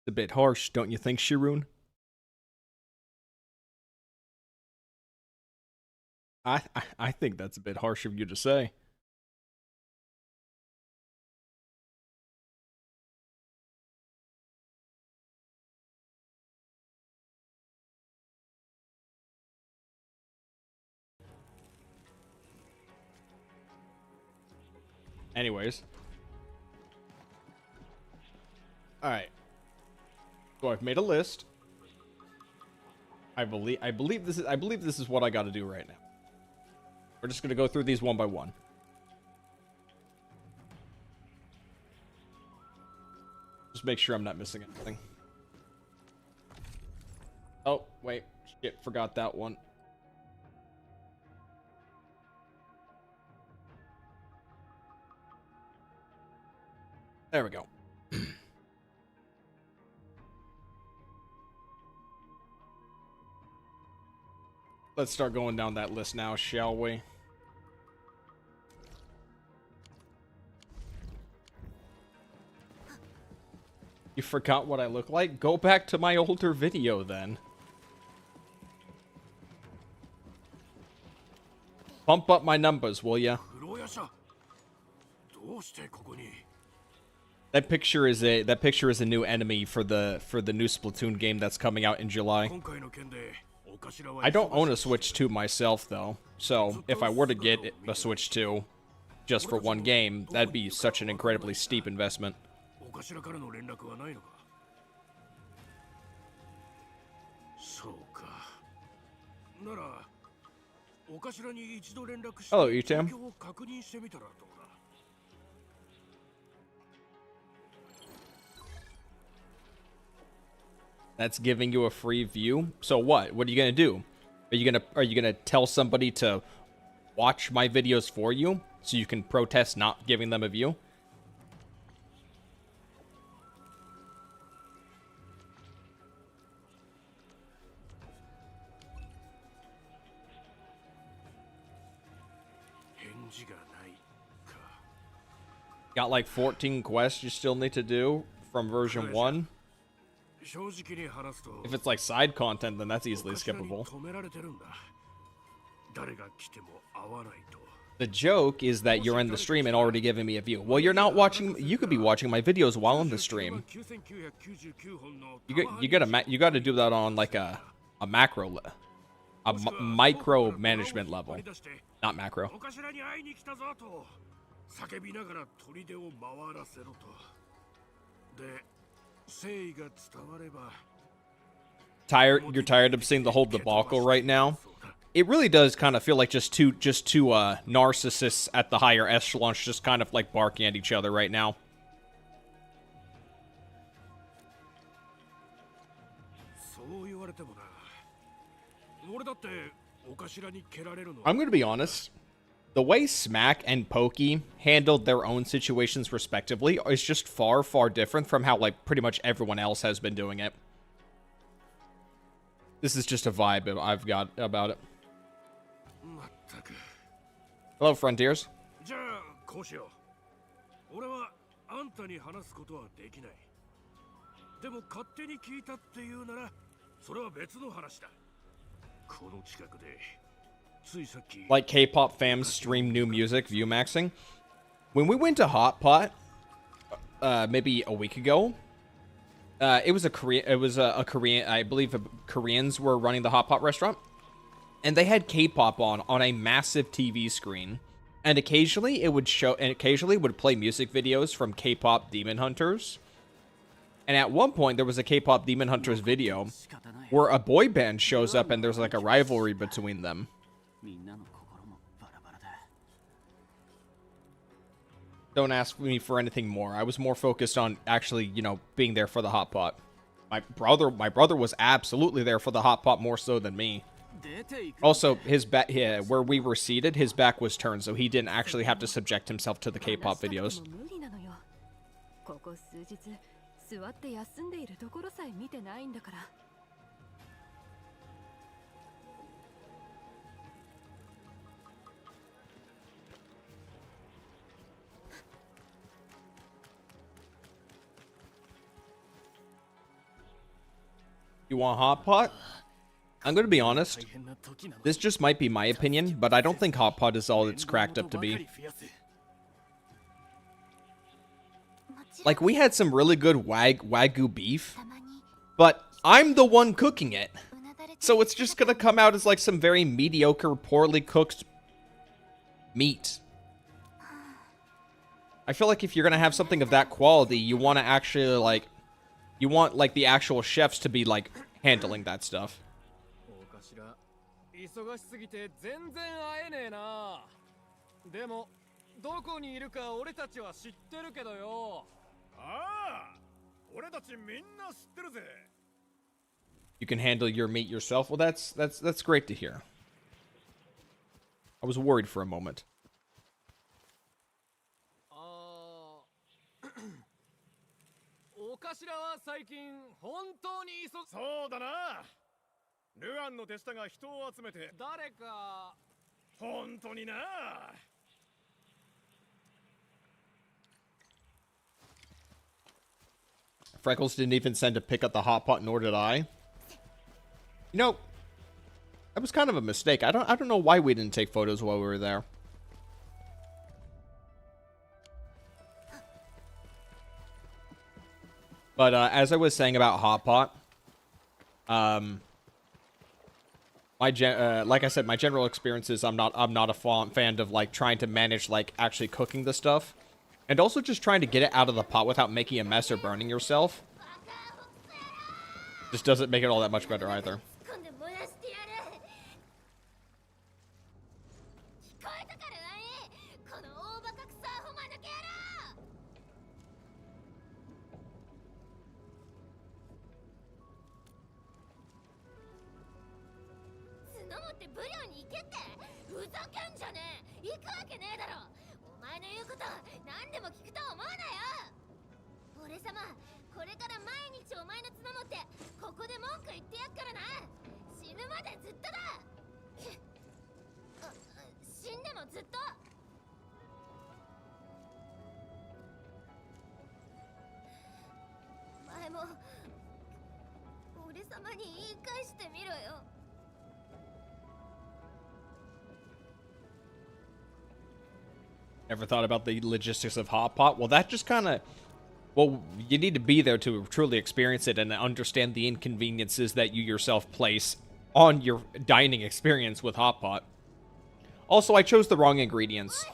A bit harsh, don't you think, Shirun? I think that's a bit harsh of you to say. Anyways. Alright. So I've made a list. I believe this is what I gotta do right now. We're just gonna go through these one by one. Just make sure I'm not missing anything. Oh, wait. Shit, forgot that one. There we go. Let's start going down that list now, shall we? You forgot what I look like? Go back to my older video then. Pump up my numbers, will ya? That picture is a new enemy for the new Splatoon game that's coming out in July. I don't own a Switch 2 myself though, so if I were to get a Switch 2 just for one game, that'd be such an incredibly steep investment. Hello, Etam. That's giving you a free view. So what? What are you gonna do? Are you gonna tell somebody to watch my videos for you so you can protest not giving them a view? Got like 14 quests you still need to do from version 1. If it's like side content, then that's easily skippable. The joke is that you're in the stream and already giving me a view. Well, you're not watching. You could be watching my videos while in the stream. You got to do that on like a micro management level, not macro. You're tired of seeing the whole debacle right now? It really does kind of feel like just two narcissists at the higher echelons just kind of like barking at each other right now. I'm gonna be honest. The way Smack and Pokey handled their own situations respectively is just far, far different from how, like, pretty much everyone else has been doing it. This is just a vibe I've got about it. Hello, Frontiers. Like K-pop fans stream new music, view maxing. When we went to Hot Pot, maybe a week ago, it was a Korean. I believe Koreans were running the Hot Pot restaurant, and they had K-pop on a massive TV screen, and occasionally it would play music videos from K-pop Demon Hunters. And at one point, there was a K-pop Demon Hunters video where a boy band shows up and there's like a rivalry between them. Don't ask me for anything more. I was more focused on actually, you know, being there for the hot pot. My brother was absolutely there for the hot pot more so than me. Also, his back, where we were seated, his back was turned, so he didn't actually have to subject himself to the K-pop videos. You want hot pot? I'm gonna be honest. This just might be my opinion, but I don't think hot pot is all it's cracked up to be. Like, we had some really good wagyu beef, but I'm the one cooking it. So it's just gonna come out as like some very mediocre, poorly cooked meat. I feel like if you're gonna have something of that quality, you want to actually, like, you want, like, the actual chefs to be, like, handling that stuff. You can handle your meat yourself? Well, that's great to hear. I was worried for a moment. Freckles didn't even send to pick up the hot pot, nor did I. You know, that was kind of a mistake. I don't know why we didn't take photos while we were there. But as I was saying about hot pot, like I said, my general experience is I'm not a fan of, like, trying to manage, like, actually cooking the stuff, and also just trying to get it out of the pot without making a mess or burning yourself. Just doesn't make it all that much better either. Ever thought about the logistics of hot pot? Well, that just kind of... Well, you need to be there to truly experience it and understand the inconveniences that you yourself place on your dining experience with hot pot. Also, I chose the wrong ingredients.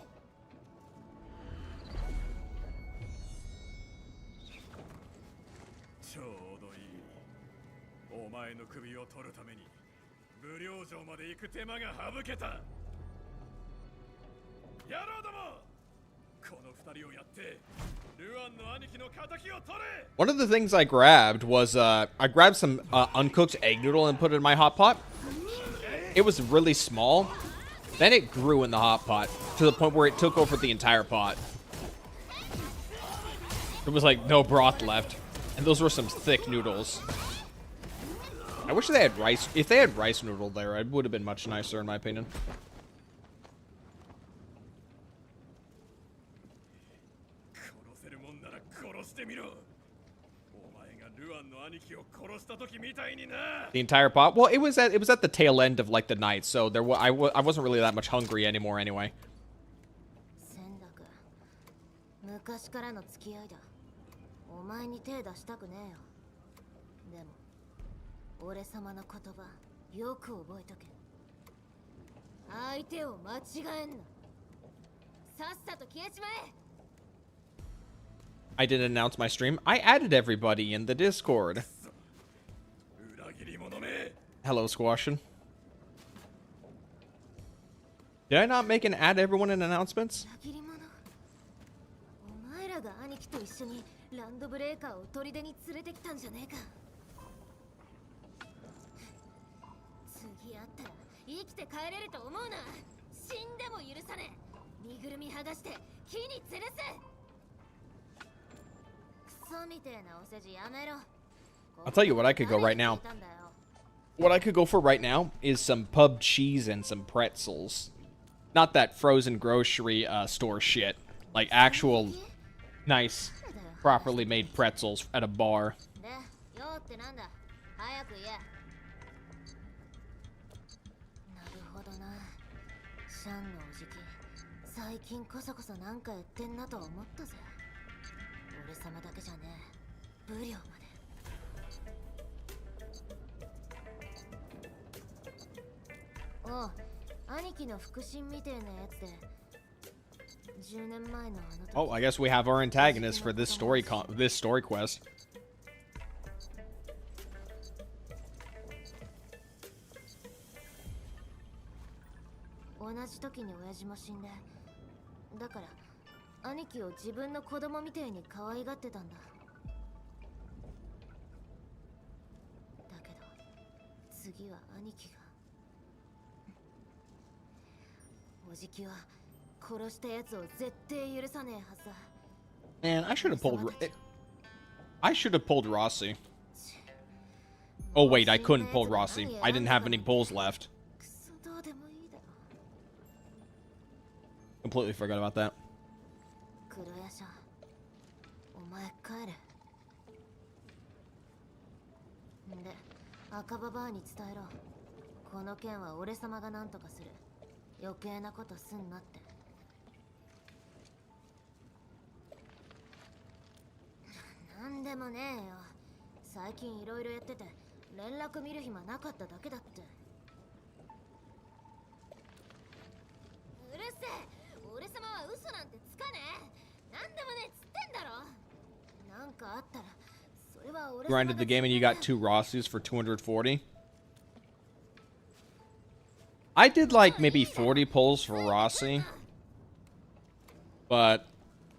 One of the things I grabbed was, I grabbed some uncooked egg noodle and put it in my hot pot. It was really small. Then it grew in the hot pot to the point where it took over the entire pot. There was, like, no broth left. And those were some thick noodles. I wish they had rice. If they had rice noodle there, it would have been much nicer, in my opinion. The entire pot? Well, it was at the tail end of, like, the night, so I wasn't really that much hungry anymore anyway. I didn't announce my stream. I added everybody in the Discord. Hello, Squashin. Did I not make an add everyone in announcements? I'll tell you what I could go right now. What I could go for right now is some pub cheese and some pretzels. Not that frozen grocery store shit. Like actual nice, properly made pretzels at a bar. Oh, I guess we have our antagonist for this story quest. 同じ時に親父も死んで、だから兄貴を自分の子供みたいに可愛がってたんだ。だけど次は兄貴が、おじきは殺したやつを絶対許さねえはずだ。Man, I should have pulled Rossi. Oh wait, I couldn't pull Rossi. I didn't have any pulls left. Completely forgot about that. 黒屋さん、お前帰れ。で、赤ババアに伝えろ。この件は俺様が何とかする。余計なことすんなって。なんでもねえよ。最近いろいろやってて連絡見る暇なかっただけだって。うるせえ。俺様は嘘なんてつかねえ。なんでもねえっつってんだろ。なんかあったらそれは俺様が。 Grinded the game and you got 2 Rossis for 240. I did like maybe 40 pulls for Rossi, but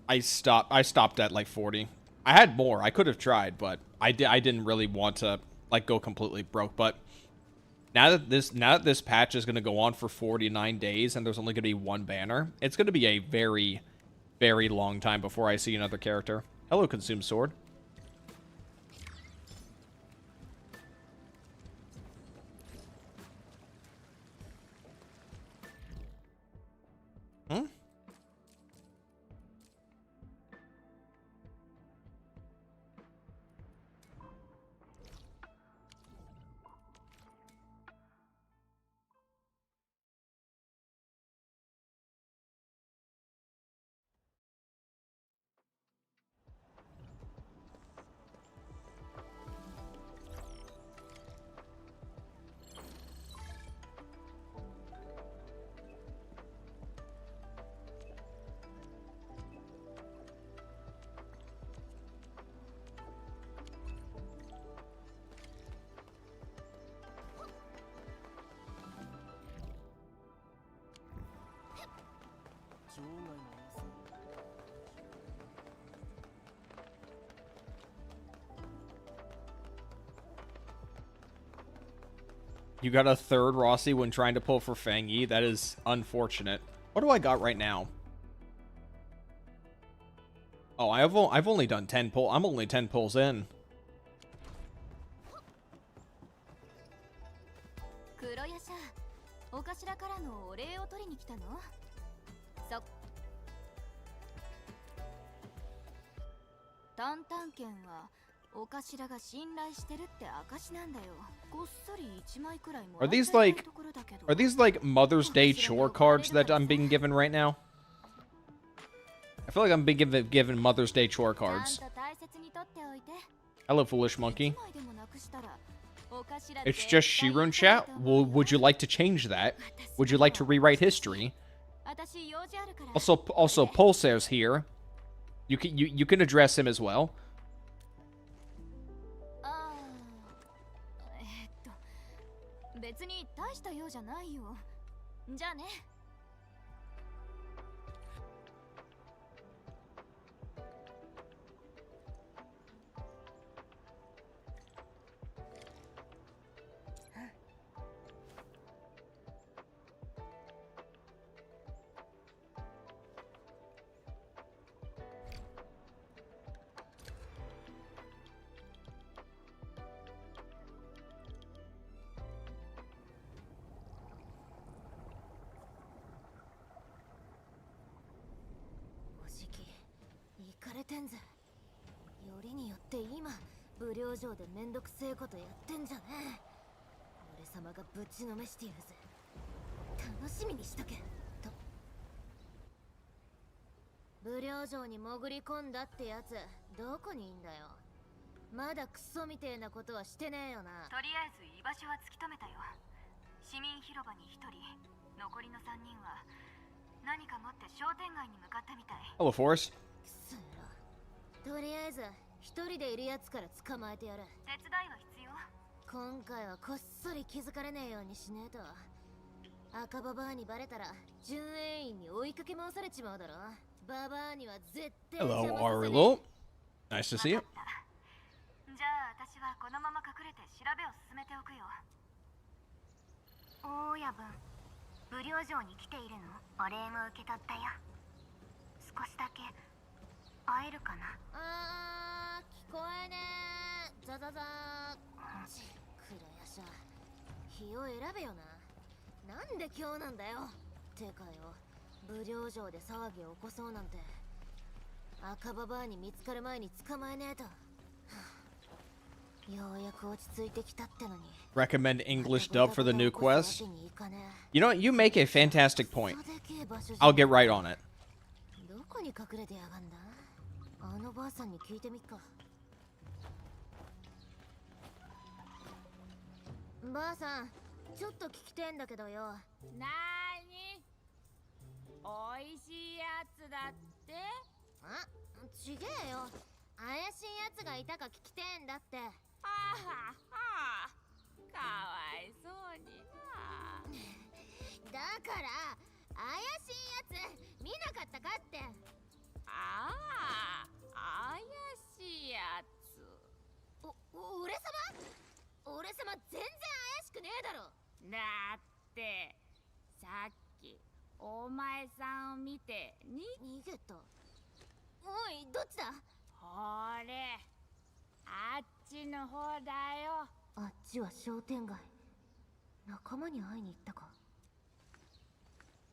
I stopped at like 40. I had more. I could have tried, but I didn't really want to like go completely broke. But now that this patch is going to go on for 49 days and there's only going to be one banner, it's going to be a very, very long time before I see another character. Hello, Consume Sword. Hmm? You got a third Rossi when trying to pull for Fang Yi. That is unfortunate. What do I got right now? Oh, I've only done 10 pull. I'm only 10 pulls in. Are these like Mother's Day chore cards that I'm being given right now? I feel like I'm being given Mother's Day chore cards. Hello, Foolish Monkey. It's just Shirun chat? Well, would you like to change that? Would you like to rewrite history? Also, Pulsair's here. You can address him as well. 無料城でめんどくせえことやってんじゃねえ。俺様がぶちのめしてやるぜ。楽しみにしとけと。無料城に潜り込んだってやつどこにいんだよ。まだクソみてえなことはしてねえよな。とりあえず居場所は突き止めたよ。市民広場に1人、残りの3人は何か持って商店街に向かったみたい。Hello, Force. くそ野郎。とりあえず一人でいるやつから捕まえてやる。手伝いは必要？今回はこっそり気づかれねえようにしねえと。赤ババアにバレたら巡営員に追いかけ回されちまうだろ。ババアには絶対 Hello, 邪魔させねえ。 Arlo. Nice to see you. じゃあ私はこのまま隠れて調べを進めておくよ。大家分、無料城に来ているの？お礼も受け取ったよ。少しだけ会えるかな？聞こえねえ。ザザザー。クラヤシャ、日を選べよな。なんで今日なんだよ。てかよ、無料城で騒ぎを起こそうなんて。赤ババアに見つかる前に捕まえねえと。ようやく落ち着いてきたってのに。 Recommend English dub for the new quest. You know what? You make a fantastic point. I'll get right on it. どこに隠れてやがんだ。あのばあさんに聞いてみっか。ばあさん、ちょっと聞きてんだけどよ。なーに？おいしいやつだって？あ、ちげえよ。怪しいやつがいたか聞きてんだって。はははかわいそうにな。だから怪しいやつ見なかったかって。ああ、怪しいやつ。俺様全然怪しくねえだろ。だってさっきお前さんを見て逃げた。おい、どっちだ。ほれ、あっちの方だよ。あっちは商店街。仲間に会いに行ったか。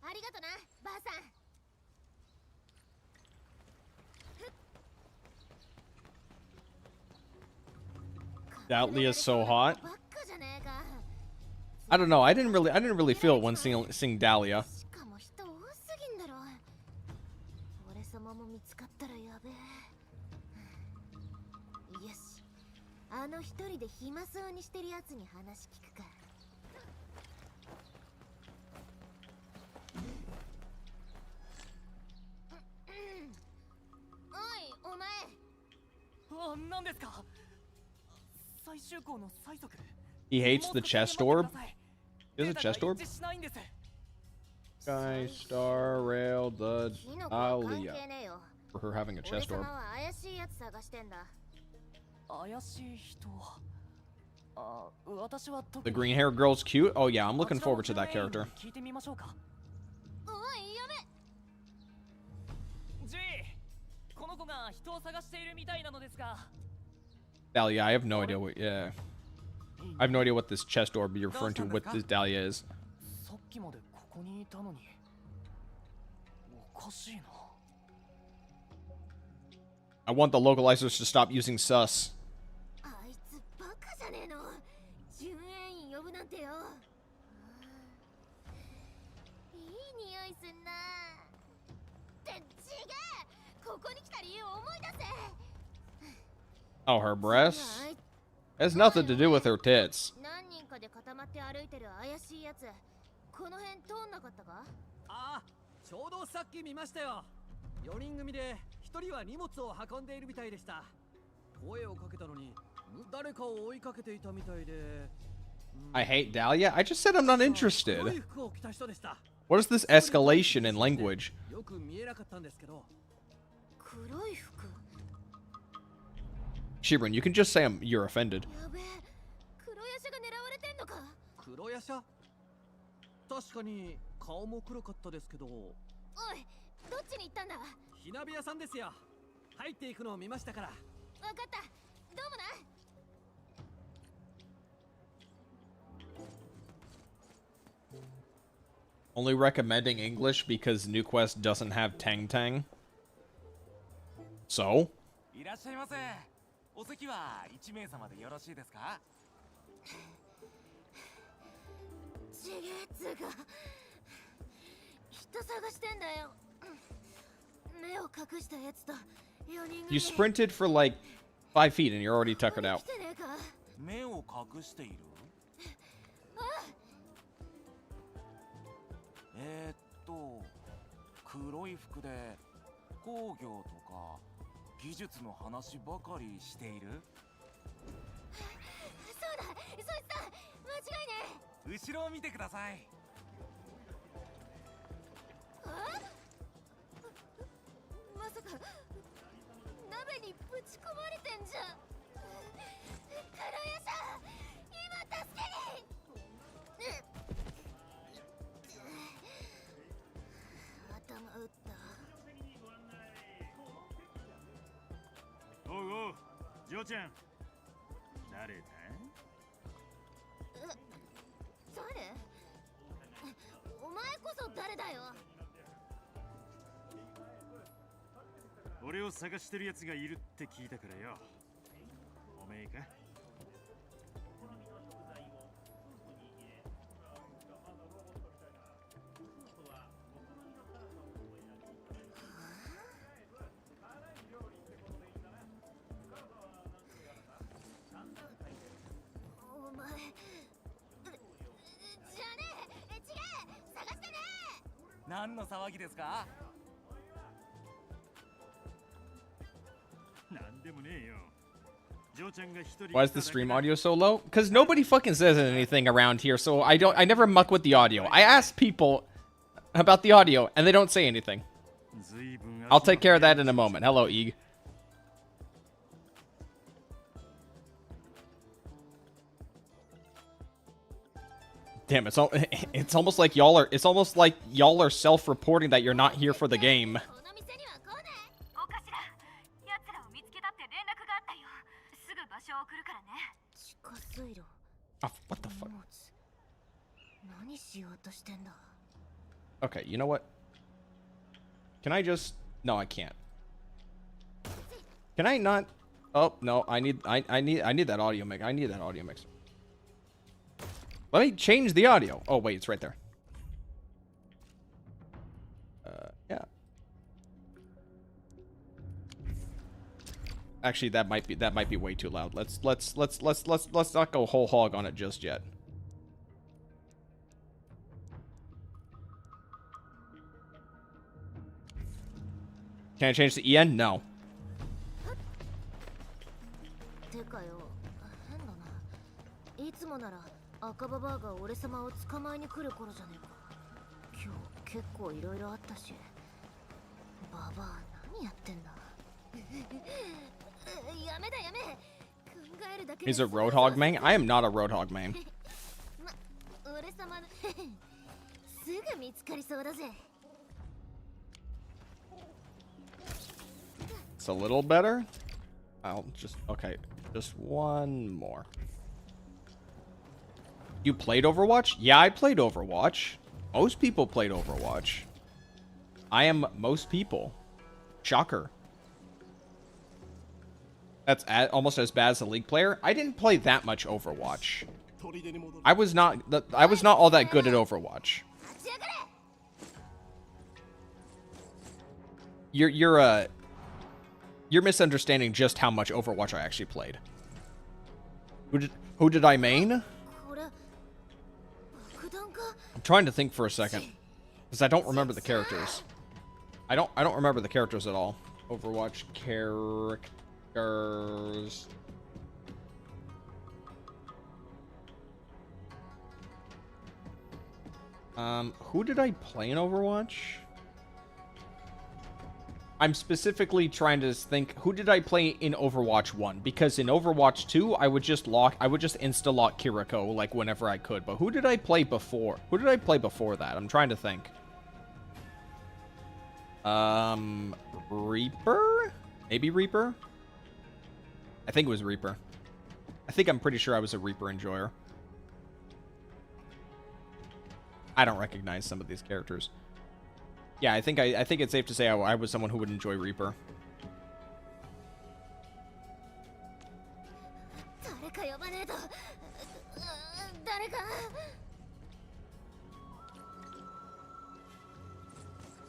ありがとな、ばあさん。Doubtly is so hot. ばっかじゃねえか。 I don't know. I didn't really feel it when seeing Dahlia. しかも人多すぎんだろ。俺様も見つかったらやべえ。よし、あの一人で暇そうにしてるやつに話聞くか。おい、お前。あ、何ですか？最終校の最速。 He hates the chest orb. He has a chest orb? しないんです。 Sky Star Rail the キノコは関 Dahlia 係ねえよ。 for her having a 俺 chest 様 orb. は怪しいやつ探してんだ。怪しい人。あ、私は The green hair girl's cute. Oh yeah, I'm looking forward to that character. 聞いてみましょうか。おい、やべ。G、この子が人を探しているみたいなのですが。Dahlia, I have no idea what. Yeah, I have no idea what this chest orb you're referring to. What this Dahlia is. さっきまでここにいたのに。おかしいな。 I want the localizers to stop using sus. あいつバカじゃねえの。巡営員呼ぶなんてよ。いい匂いすんな。ってちげえ。ここに来た理由思い出せ。 Oh, her breasts? Has nothing to do with her tits. 何人かで固まって歩いてる怪しいやつ。この辺通んなかったか。ああ、ちょうどさっき見ましたよ。4人組で1人は荷物を運んでいるみたいでした。声をかけたのに誰かを追いかけていたみたいで。I hate Dahlia. I just said I'm not 黒い interested. 服を着た人でした。 What is this escalation in language? よく見えなかったんですけど。黒い服。 Shibrin, you can just say you're offended. やべえ。黒ヤシャが狙われてんのか。黒ヤシャ？確かに顔も黒かったですけど。おい、どっちに行ったんだ。ひなび屋さんですよ。入っていくのを見ましたから。わかった。どうもな。 Only recommending English because New Quest doesn't have Tang Tang. So? いらっしゃいませ。お席は1名様でよろしいですか？ちげえつうか人探してんだよ。目を隠したやつと4人組。 You sprinted for like 5 feet and you're already tuckered out. 来てねえか。目を隠している？黒い服で工業とか技術の話ばかりしている？そうだ、そいつだ。間違いね後ろを見てください。まさか鍋にぶち込まれてんじゃん。黒屋さん、今助けに。頭打った。おうおう、ジョーちゃん。誰だ？誰？お前こそ誰だよ。俺を探してるやつがいるって聞いたからよ。おめえか？お前じゃねえ、違え、探してねえ。何の騒ぎですか？なんでもねえよ。ジョーちゃんが一人。 Why is the stream audio so low? Because nobody fucking says anything around here, so I never muck with the audio. I ask people about the audio, and they don't say anything. I'll take care of that in a moment. Hello, Eeg. Damn, it's almost like y'all are self-reporting that you're not here for the game. お頭、奴らを見つけたって連絡があったよ。すぐ場所を送るからね。地下水路。 Oh, what the fuck? 何しようとしてんだ。 Okay, you know what? Can I just... No, I can't. Can I not... Oh, no, I need that audio mix. I need that audio mix. Let me change the audio. Oh, wait, it's right there. Yeah. Actually, that might be way too loud. Let's not go whole hog on it just yet. Can I change the EN? No. てかよ、変だな。いつもなら赤ババアが俺様を捕まえに来る頃じゃねえか。今日結構いろいろあったし。ババア何やってんだ。やめだやめ。考えるだけで。 He's a Roadhog main? I am not a Roadhog main. 俺様のすぐ見つかりそうだぜ。 It's a little better. I'll just... Okay. Just one more. You played Overwatch? Yeah, I played Overwatch. Most people played Overwatch. I am most people. Shocker. That's almost as bad as a League player. I didn't play that much Overwatch. I was not all that good at Overwatch. You're misunderstanding just how much Overwatch I actually played. Who did I main? I'm trying to think for a second, because I don't remember the characters. I don't remember the characters at all. Overwatch characters. Who did I play in Overwatch? I'm specifically trying to think, who did I play in Overwatch 1? Because in Overwatch 2, I would just insta-lock Kiriko, like, whenever I could. But who did I play before? Who did I play before that? I'm trying to think. Reaper? Maybe Reaper? I think it was Reaper. I'm pretty sure I was a Reaper enjoyer. I don't recognize some of these characters. Yeah, I think it's safe to say I was someone who would enjoy Reaper. ど誰か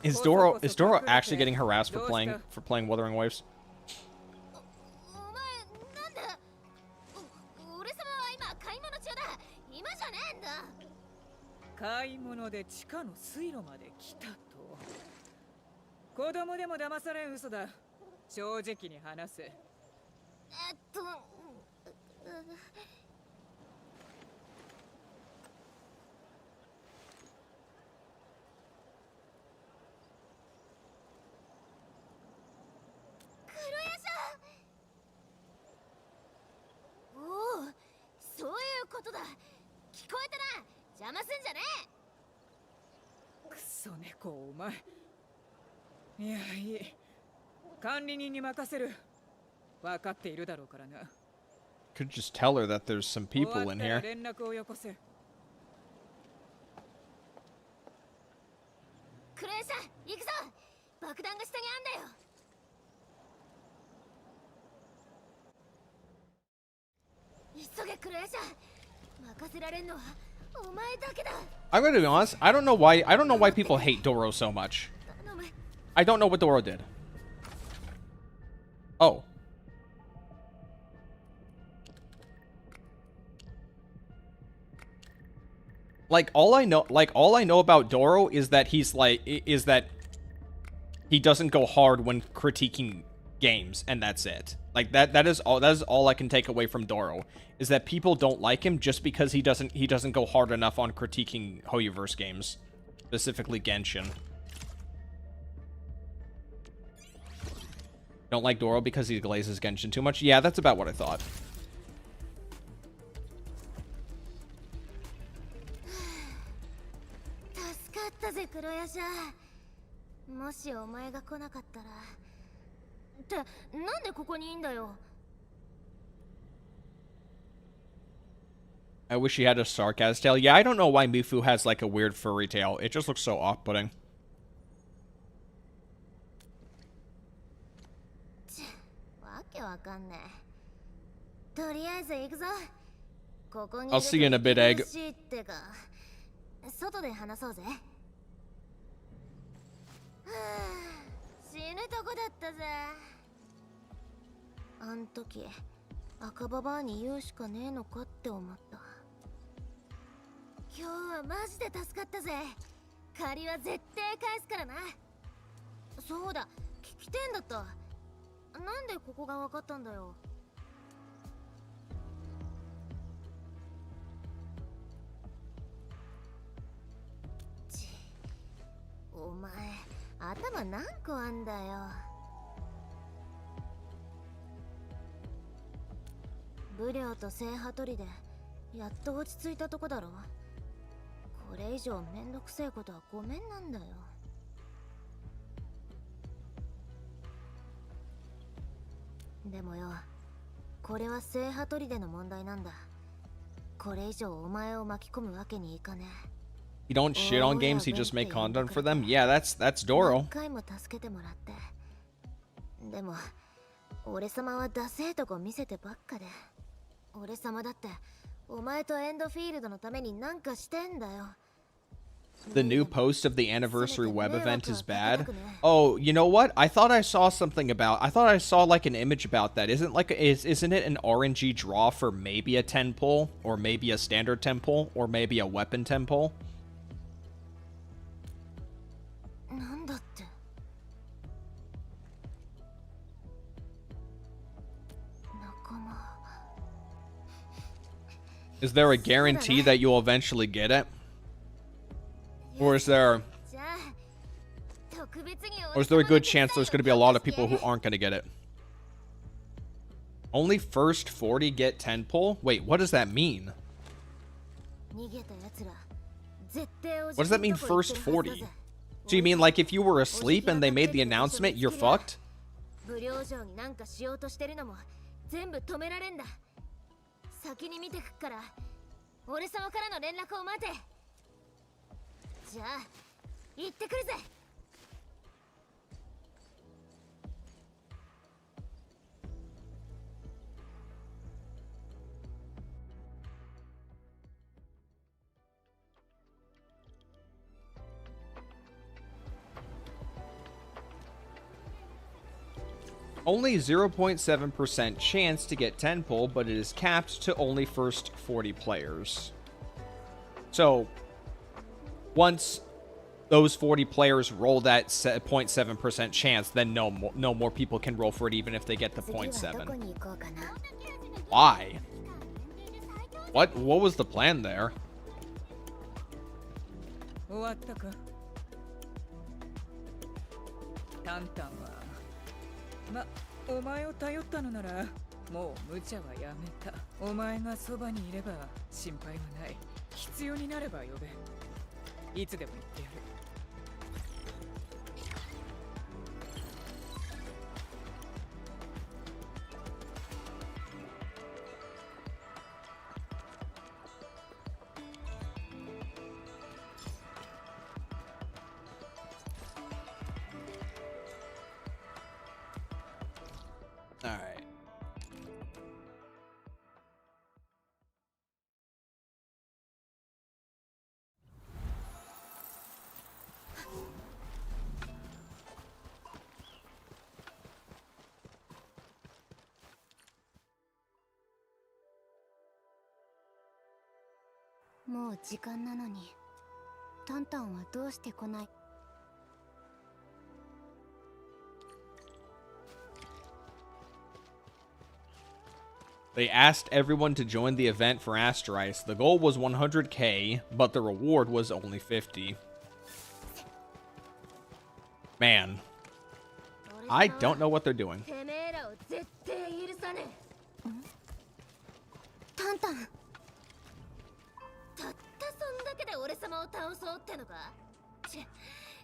Is Doro actually getting harassed for playing Wuthering Waves? お前なんだ俺様は今買い物中だ今じゃねえんだ買い物で地下の水路まで来たと子供でも騙されん嘘だ正直に話せおおそういうことだ聞こえたな邪魔すんじゃねクソ猫お前いやいい管理人に任せる分かっているだろうからな Could just tell her that there's some people in here. 連絡をよこせクロエさん行くぞ爆弾が下にあんだよ急げクロエさん任せられんのはお前だけだ I'm gonna be honest. I don't know why people hate Doro so much. 頼む I don't know what Doro did. Oh. All I know about Doro is that he doesn't go hard when critiquing games, and that's it. That is all I can take away from Doro, is that people don't like him just because he doesn't go hard enough on critiquing Hoyoverse games, specifically Genshin. Don't like Doro because he glazes Genshin too much? Yeah, that's about what I thought. 助かったぜクロヤシャもしお前が来なかったらってなんでここにいんだよ I wish he had a sarcasm tail. Yeah, I don't know why Mifu has like a weird furry tail. It just looks so off-putting. わけわかんねえとりあえず行くぞここに I'll see you in a bit, Egg. ってか外で話そうぜはあ死ぬとこだったぜあん時赤ババアに言うしかねえのかって思った今日はマジで助かったぜ借りは絶対返すからなそうだ聞きてんだったなんでここが分かったんだよお前頭何個あんだよブリョーと聖ハトリでやっと落ち着いたとこだろこれ以上めんどくせえことはごめんなんだよでもよこれは聖ハトリでの問題なんだこれ以上お前を巻き込むわけにいかねえ You don't shit on games, you just make content for them? Yeah, that's Doro. 何回も助けてもらってでも俺様はダセえとこ見せてばっかで俺様だってお前とエンドフィールドのために何かしてんだよ The new post of the anniversary web event is bad. Oh, you know what? I thought I saw like an image about that. Isn't it an RNG draw for maybe a 10 pull or maybe a standard 10 pull or maybe a weapon 10 pull? なんだって Is there a guarantee that you'll eventually get it? Or is there a good chance there's going to be a lot of people who aren't going to get it? Only first 40 get 10 pull? Wait, what does that mean? What does that mean, first 40? So you mean like if you were asleep and they made the announcement, you're fucked? 先に見てくから俺様からの連絡を待てじゃあ行ってくるぜ I Only 0.7% chance to get 10 pull, but it is capped to only first 40 players. So, once those 40 players roll that 0.7% chance, then no more people can roll for it even if they get the 0.7. Why? What was the plan there? 終わったかタンタンはま、お前を頼ったのならもう無茶はやめた。お前がそばにいれば心配はない。必要になれば呼べ。いつでも言ってやる。Alright. Mo 時間なのにタンタンはどうして来ない？ They asked everyone to join the event for Asterice. The goal was 100k, but the reward was only 50. Man. I don't know what they're doing. タンタン。たったそんだけで俺様を倒そうってのか？ちぇ、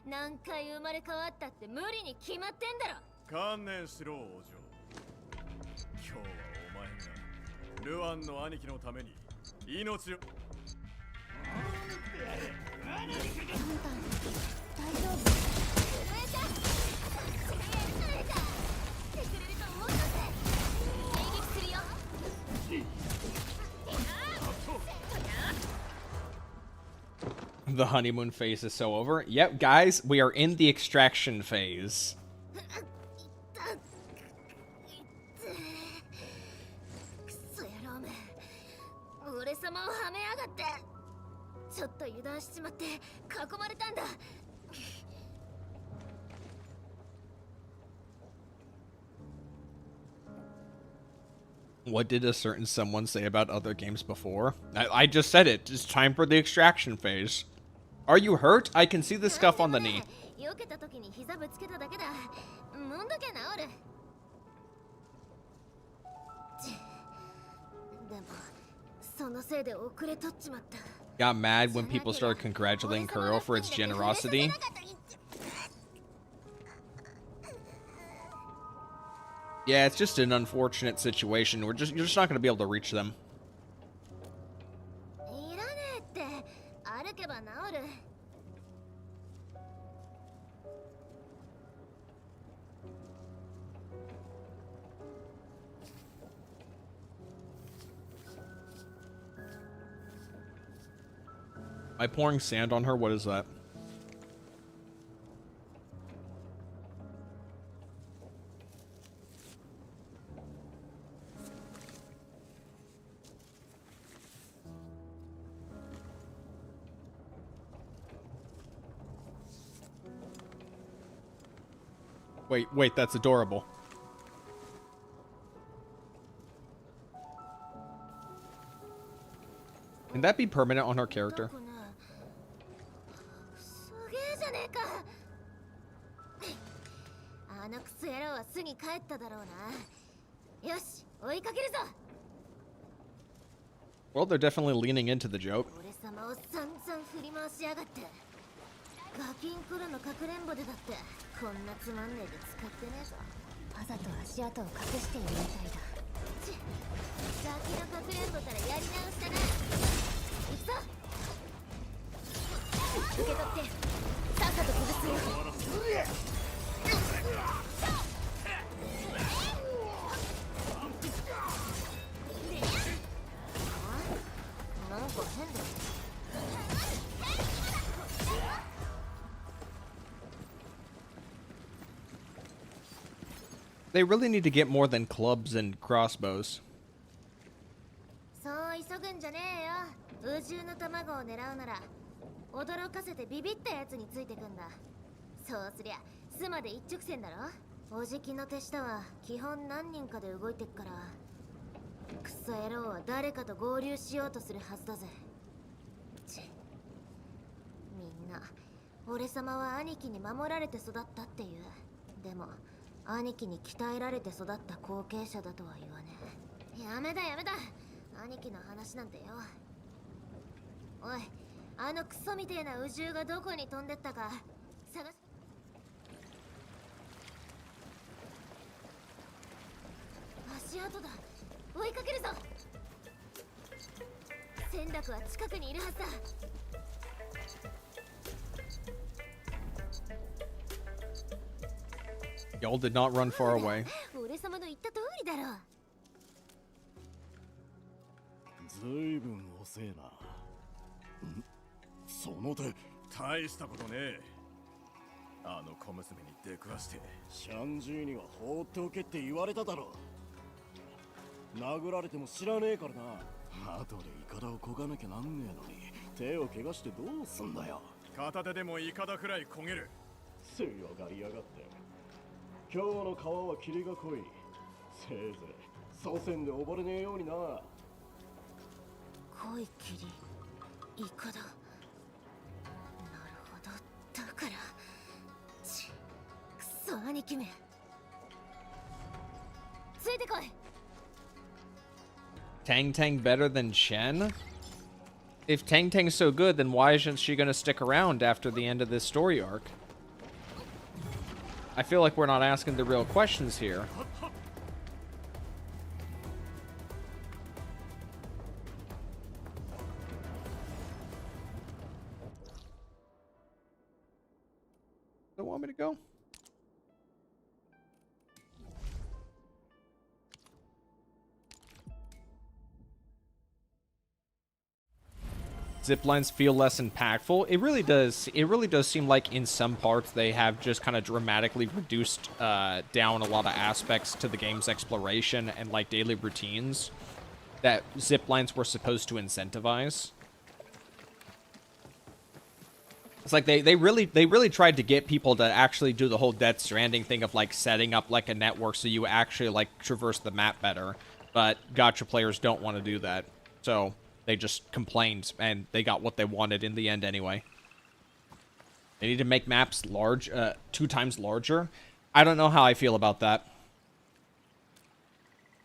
何回生まれ変わったって無理に決まってんだろ。観念しろ王女。今日はお前がルアンの兄貴のために命を。タンタン、大丈夫？震えた。してくれると思ったぜ。迎撃するよ。 The honeymoon phase is so over. Yep, guys, we are in the extraction phase. 俺様をはめやがって。ちょっと油断しちまって囲まれたんだ。 What did a certain someone say about other games before? I just said it. It's time for the extraction phase. Are you hurt? I can see the scuff on the knee. 避けた時に膝ぶつけただけだ。もんだけ治る。でもそのせいで遅れとっちまった。 Got mad when people started congratulating Kuro for its generosity. Yeah, it's just an unfortunate situation. You're just not going to be able to reach them. いらねえって歩けば治る。 Am I pouring sand on her? What is that? Wait, that's adorable. Can that be permanent on her character? すげえじゃねえか。あのクソ野郎は巣に帰っただろうな。よし、追いかけるぞ。 Well, they're definitely leaning into the joke. 俺様を散々振り回しやがって。ガキンコロのかくれんぼでだってこんなつまんねえで使ってねえぞ。わざと足跡を隠しているみたいだ。ち、ガキのかくれんぼからやり直したな。行くぞ。受け取ってさっさと崩すよ。なんか変だ。 They They really need to get more than clubs and crossbows. そう急ぐんじゃねえよ。宇宙の卵を狙うなら驚かせてビビったやつについてくんだ。そうすりゃ巣まで一直線だろ。おじきの手下は基本何人かで動いてっから、クソ野郎は誰かと合流しようとするはずだぜ。みんな俺様は兄貴に守られて育ったっていう。でも兄貴に鍛えられて育った後継者だとは言わねえ。やめだやめだ、兄貴の話なんてよ。おい、あのクソみてえな宇宙がどこに飛んでったか探し。足跡だ。追いかけるぞ。戦略は近くにいるはずだ。Y'all did not run far away. 俺様の言った通りだろ。ずいぶん遅えな。その手大したことねえ。あの小娘に出くわして。シャンジーには放っておけって言われただろ。殴られても知らねえからな。後でイカダをこがなきゃなんねえのに手を怪我してどうすんだよ。片手でもイカダくらい焦げる。強がりやがって。今日の川は霧が濃い。せいぜい祖先で溺れねえようにな。濃い霧、イカだ。なるほど、だからクソ兄貴め、ついてこい。Tang Tang better than Shen? If Tang Tang's so good, then why isn't she gonna stick around after the end of this story arc? I feel like we're not asking the real questions here. They want me to go? Zip lines feel less impactful. It really does. It really does seem like in some parts they have just kind of dramatically reduced down a lot of aspects to the game's exploration and like daily routines that zip lines were supposed to incentivize. It's like they really tried to get people to actually do the whole Death Stranding thing of like setting up like a network so you actually like traverse the map better, but gacha players don't want to do that, so they just complained, and they got what they wanted in the end anyway. They need to make maps large, 2 times larger. I don't know how I feel about that.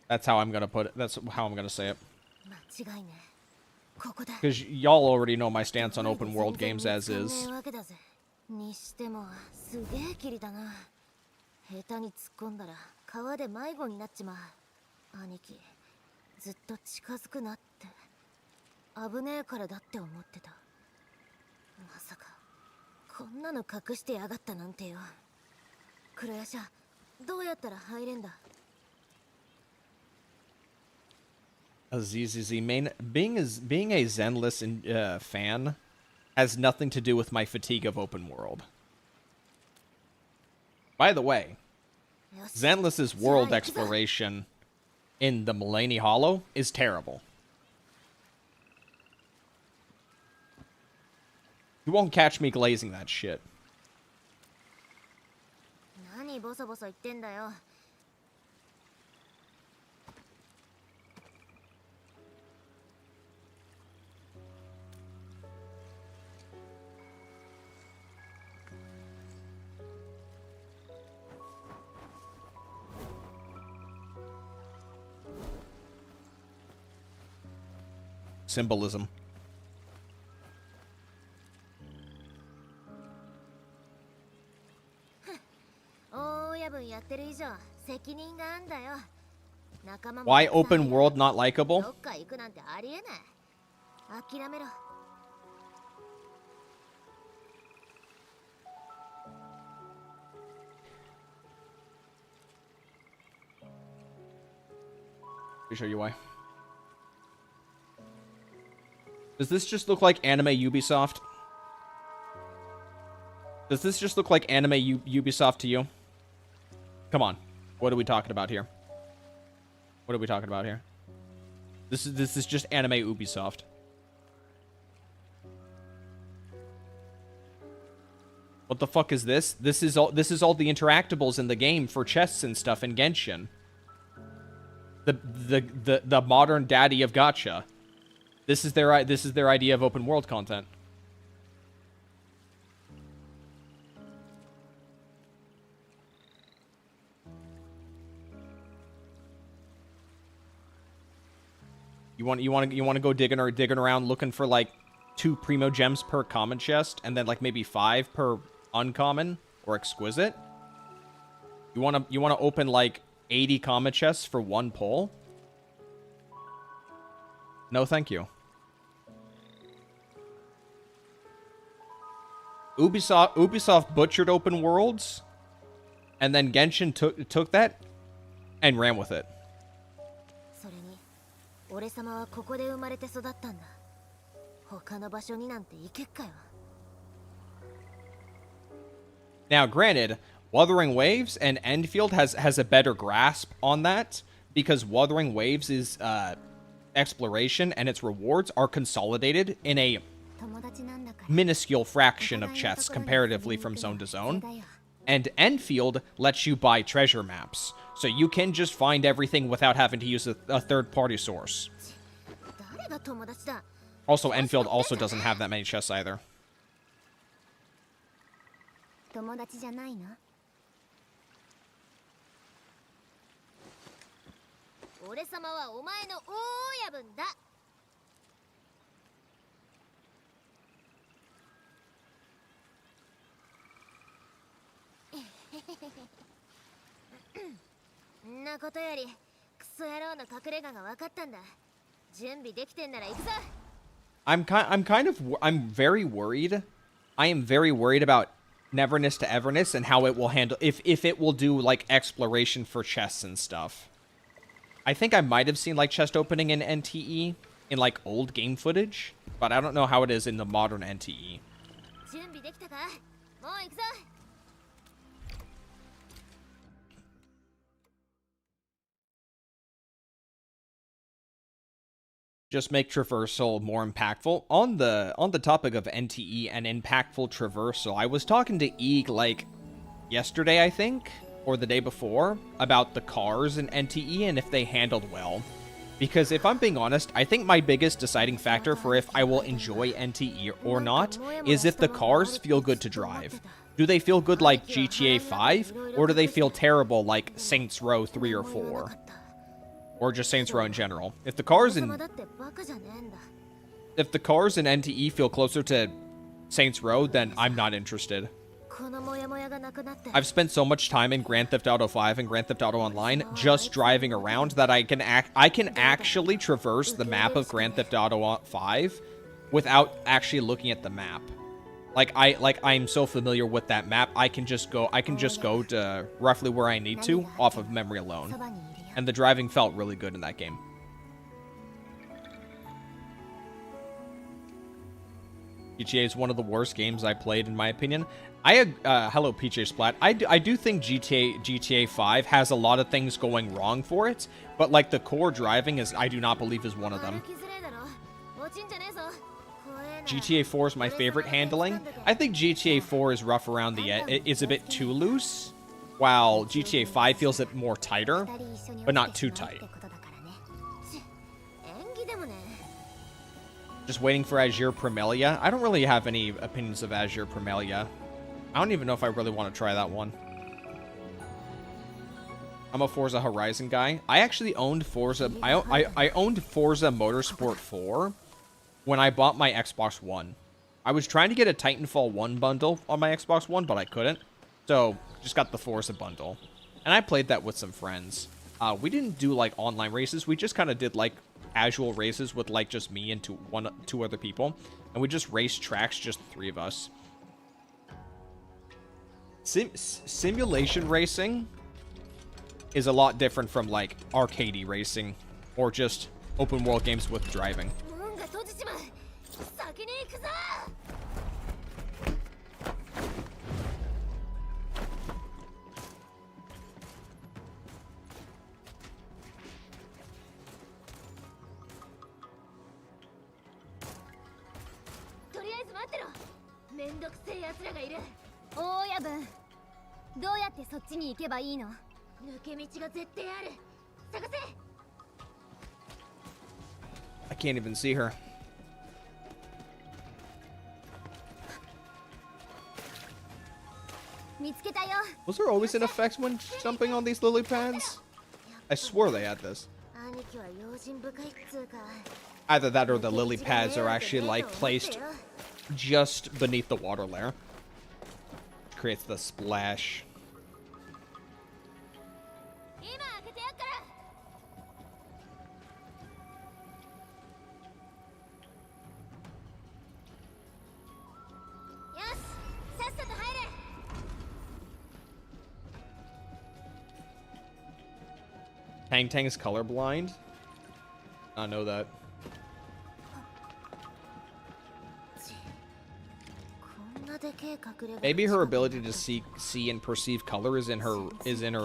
That's how I'm gonna put it. That's how I'm gonna say it. Because y'all already know my stance on open world games as is. にしてもすげえ霧だな。下手に突っ込んだら川で迷子になっちまう。兄貴、ずっと近づくなって。危ねえからだって思ってた。まさかこんなの隠してやがったなんてよ。黒ヤシャ、どうやったら入れんだ。ZZZ main being a Zenless fan has nothing to do with my fatigue of open world. By the way, Zenless's world exploration in the Mulaney Hollow is terrible. You won't catch me glazing that shit. 何ボソボソ言ってんだよ。Symbolism. 親分やってる以上責任があんだよ。仲間も Why open world not likable? どっか行くなんてありえない。諦めろ。Let me show you why. Does this just look like anime Ubisoft? Does this just look like anime Ubisoft to you? Come on. What are we talking about here? What are we talking about here? This is just anime Ubisoft. What the fuck is this? This is all the interactables in the game for chests and stuff in Genshin. The modern daddy of gacha. This is their idea of open world content. You want to go digging around looking for like 2 primo gems per common chest and then like maybe 5 per uncommon or exquisite? You want to open like 80 common chests for 1 pull? No, thank you. Ubisoft butchered open worlds, and then Genshin took that and ran with it. それに俺様はここで生まれて育ったんだ。他の場所になんて行けっかよ。 Now, granted, Wuthering Waves and Endfield has a better grasp on that because Wuthering Waves is exploration and its rewards are consolidated in a minuscule fraction of chests comparatively from zone to zone. And Endfield lets you buy treasure maps, so you can just find everything without having to use a third-party source. Also, Endfield also doesn't have that many chests either. 友達じゃないの？俺様はお前の大親分だ。んなことよりクソ野郎の隠れ家が分かったんだ。準備できてんなら行くぞ。I'm very worried. I am very worried about Neverness to Everness and how it will handle if it will do like exploration for chests and stuff. I think I might have seen like chest opening in NTE in like old game footage, but I don't know how it is in the modern NTE. 準備できたか？もう行くぞ。 Just make traversal more impactful. On the topic of NTE and impactful traversal, I was talking to Eeg like yesterday, I think, or the day before, about the cars in NTE and if they handled well. Because if I'm being honest, I think my biggest deciding factor for if I will enjoy NTE or not is if the cars feel good to drive. Do they feel good like GTA 5, or do they feel terrible like Saints Row 3 or 4? Or just Saints Row in general. If the cars in NTE feel closer to Saints Row, then I'm not interested. I've spent so much time in Grand Theft Auto 5 and Grand Theft Auto Online just driving around that I can actually traverse the map of Grand Theft Auto 5 without actually looking at the map. I'm so familiar with that map, I can just go to roughly where I need to off of memory alone. And the driving felt really good in that game. GTA is one of the worst games I played, in my opinion. Hello, PJ Splat. I do think GTA 5 has a lot of things going wrong for it, but like the core driving I do not believe is one of them. GTA 4 is my favorite handling. I think GTA 4 is rough around the edge. It is a bit too loose, while GTA 5 feels a bit more tighter, but not too tight. Just waiting for Azure Primelia. I don't really have any opinions of Azure Primelia. I don't even know if I really want to try that one. I'm a Forza Horizon guy. I actually owned Forza. I owned Forza Motorsport 4 when I bought my Xbox One. I was trying to get a Titanfall 1 bundle on my Xbox One, but I couldn't. So, just got the Forza bundle. And I played that with some friends. We didn't do, like, online races. We just kind of did, like, casual races with, like, just me and two other people. And we just raced tracks, just the 3 of us. Simulation racing is a lot different from, like, arcadey racing. Or just open world games with driving. ってろ。めんどくせえ奴らがいる。大親分、どうやってそっちに行けばいいの？抜け道が絶対ある。探せ。 I can't even see her. 見つけたよ。 Was there always an effect when jumping on these lily pads? I swore they had this. 兄貴は用心深いっつうか。 Either that or the lily pads are actually like placed just beneath the water layer. Creates the splash. 今開けてやっから。よし、さっさと入れ。 Tang Tang's colorblind? I know that. こんなでけえ隠れ家。 Maybe her ability to see and perceive color is in her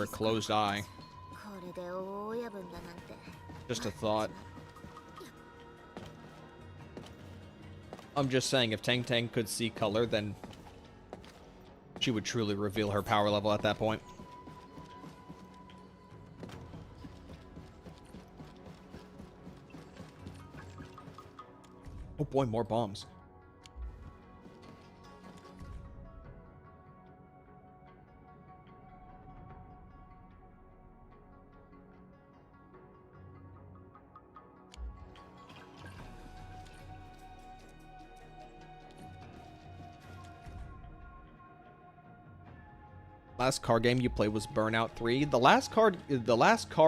closed eye. これで大親分だなんて。 Just a thought. I'm just saying, if Tang Tang could see color, then she would truly reveal her power level at that point. Oh boy, more bombs. Last car game you played was Burnout 3. The last car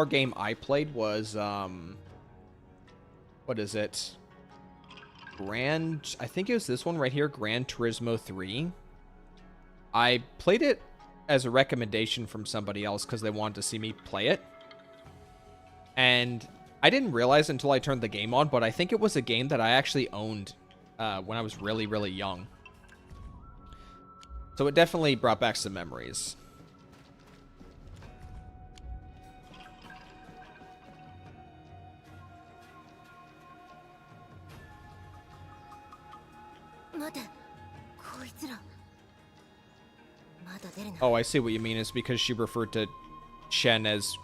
game I played was what is it? I think it was this one right here, Gran Turismo 3. I played it as a recommendation from somebody else because they wanted to see me play it. And I didn't realize until I turned the game on, but I think it was a game that I actually owned when I was really, really young. So it definitely brought back some memories. Oh, I see what you mean. It's because she referred to Shen as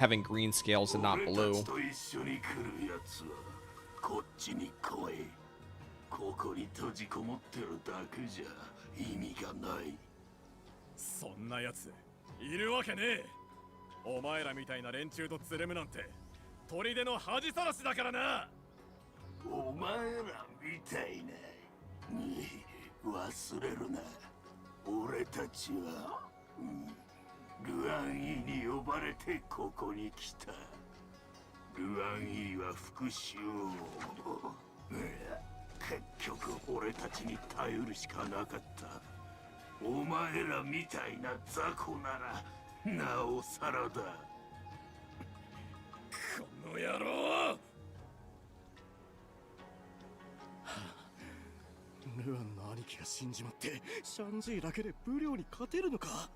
having green scales and not blue. ここに閉じこもってるだけじゃ意味がない。そんなやついるわけねえ。お前らみたいな連中とつるむなんて砦の恥さらしだからな。お前らみたいな忘れるな。俺たちは、ルアンイに呼ばれてここに来た。ルアンイは復讐を。結局俺たちに頼るしかなかった。お前らみたいな雑魚ならなおさらだ。この野郎！ルアンの兄貴が死んじまってシャンジーだけでブリョーに勝てるのか？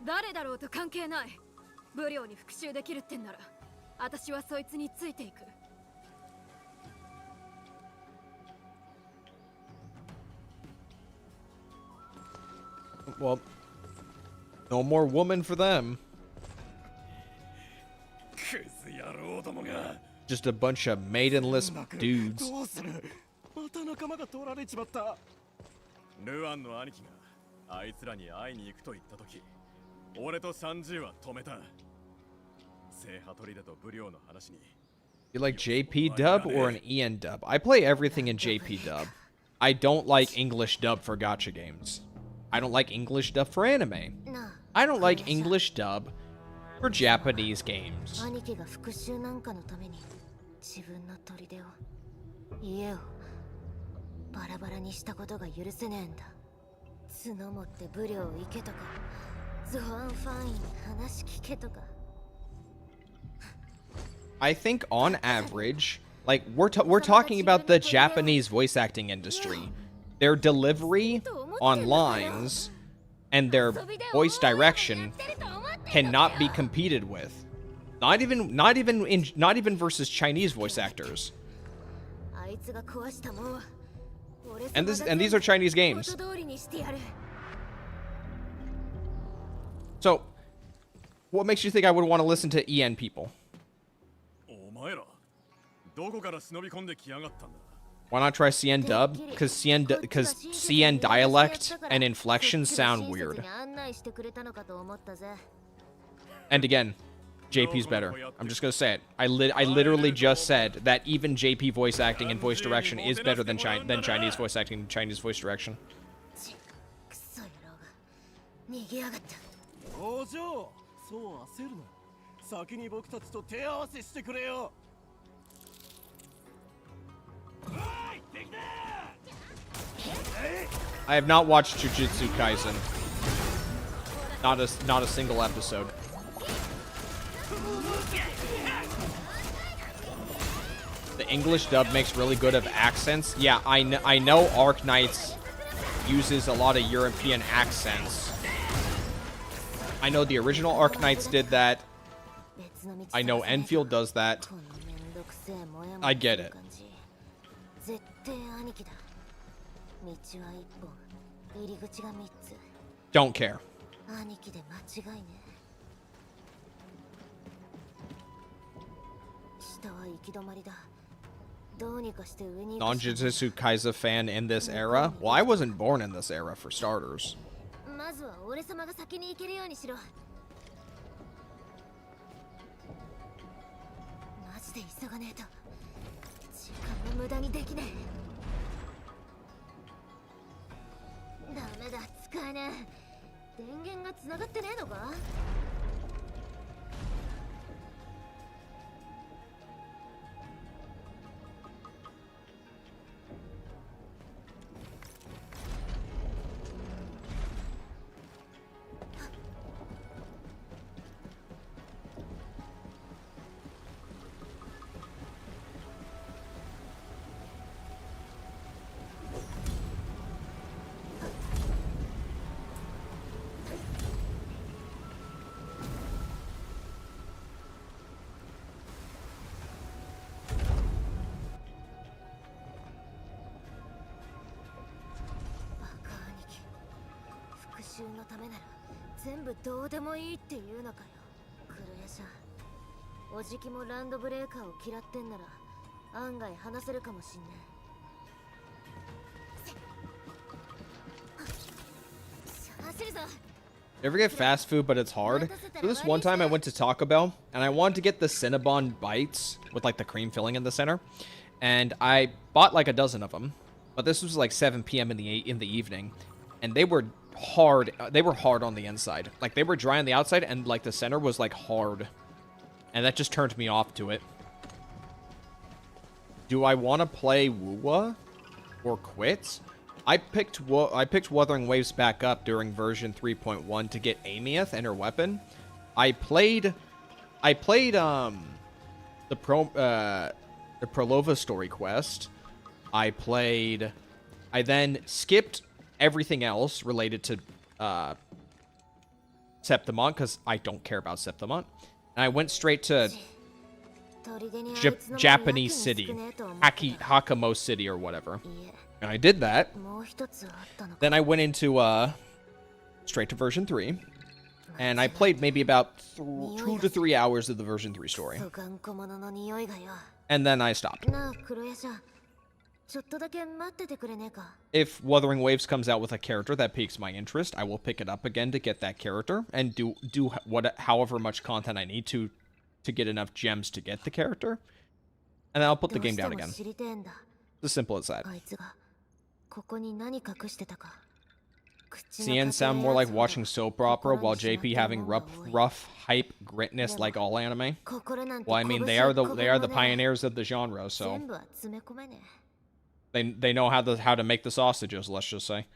誰だろうと関係ない。ブリョーに復讐できるってんなら私はそいつについていく。 Well, no more woman for them. Just a bunch of maidenless dudes. また仲間が取られちまった。ルアンの兄貴があいつらに会いに行くと言った時、俺とシャンジーは止めた。聖ハトリデとブリョーの話に。You like JP dub or an EN dub? I play everything in JP dub. I don't like English dub for gacha games. I don't like English dub for anime. I don't like English dub for Japanese games. 兄貴が復讐なんかのために自分の砦を家をバラバラにしたことが許せねえんだ。角持ってブリョー行けとか、ゾアンファインに話聞けとか。 I think on average, like we're talking about the Japanese voice acting industry. Their delivery on lines and their voice direction cannot be competed with. Not even versus Chinese voice actors. And these are Chinese games. So, what makes you think I would want to listen to EN people? お前らどこから忍び込んできやがったんだ Why not try CN dub? Because CN dialect and inflection sound weird. And again, JP's better. I'm just gonna say it. I literally just said that even JP voice acting and voice direction is better than Chinese voice acting and Chinese voice direction. お嬢そう焦るな先に僕たちと手合わせしてくれよ I have not watched Jujutsu Kaisen. Not a single episode. The English dub makes really good of accents. Yeah, I know Arknights uses a lot of European accents. I know the original Arknights did that. I know Endfield does that. I get it. Don't care. Non-Jujutsu Kaisen fan in this era? Well, I wasn't born in this era, for starters. Ever get fast food but it's hard? So this one time I went to Taco Bell and I wanted to get the Cinnabon bites with like the cream filling in the center, and I bought like a dozen of them. But this was like 7 p.m. in the evening, and they were hard. They were hard on the inside. Like they were dry on the outside, and like the center was like hard, and that just turned me off to it. Do I want to play Wuwa or quit? I picked Wuthering Waves back up during version 3.1 to get Amieth and her weapon. I played the Prolova story quest. I then skipped everything else related to Septimont because I don't care about Septimont. And I went straight to Japanese city, Hakamo City or whatever. And I did that. Then I went into straight to version 3. And I played maybe about 2 to 3 hours of the version 3 story. And then I stopped. If Wuthering Waves comes out with a character that piques my interest, I will pick it up again to get that character and do however much content I need to get enough gems to get the character. And then I'll put the game down again. It's as simple as that. CN sound more like watching soap opera, while JP having rough hype gritness like all anime. Well, I mean, they are the pioneers of the genre, so they know how to make the sausages. Let's just say.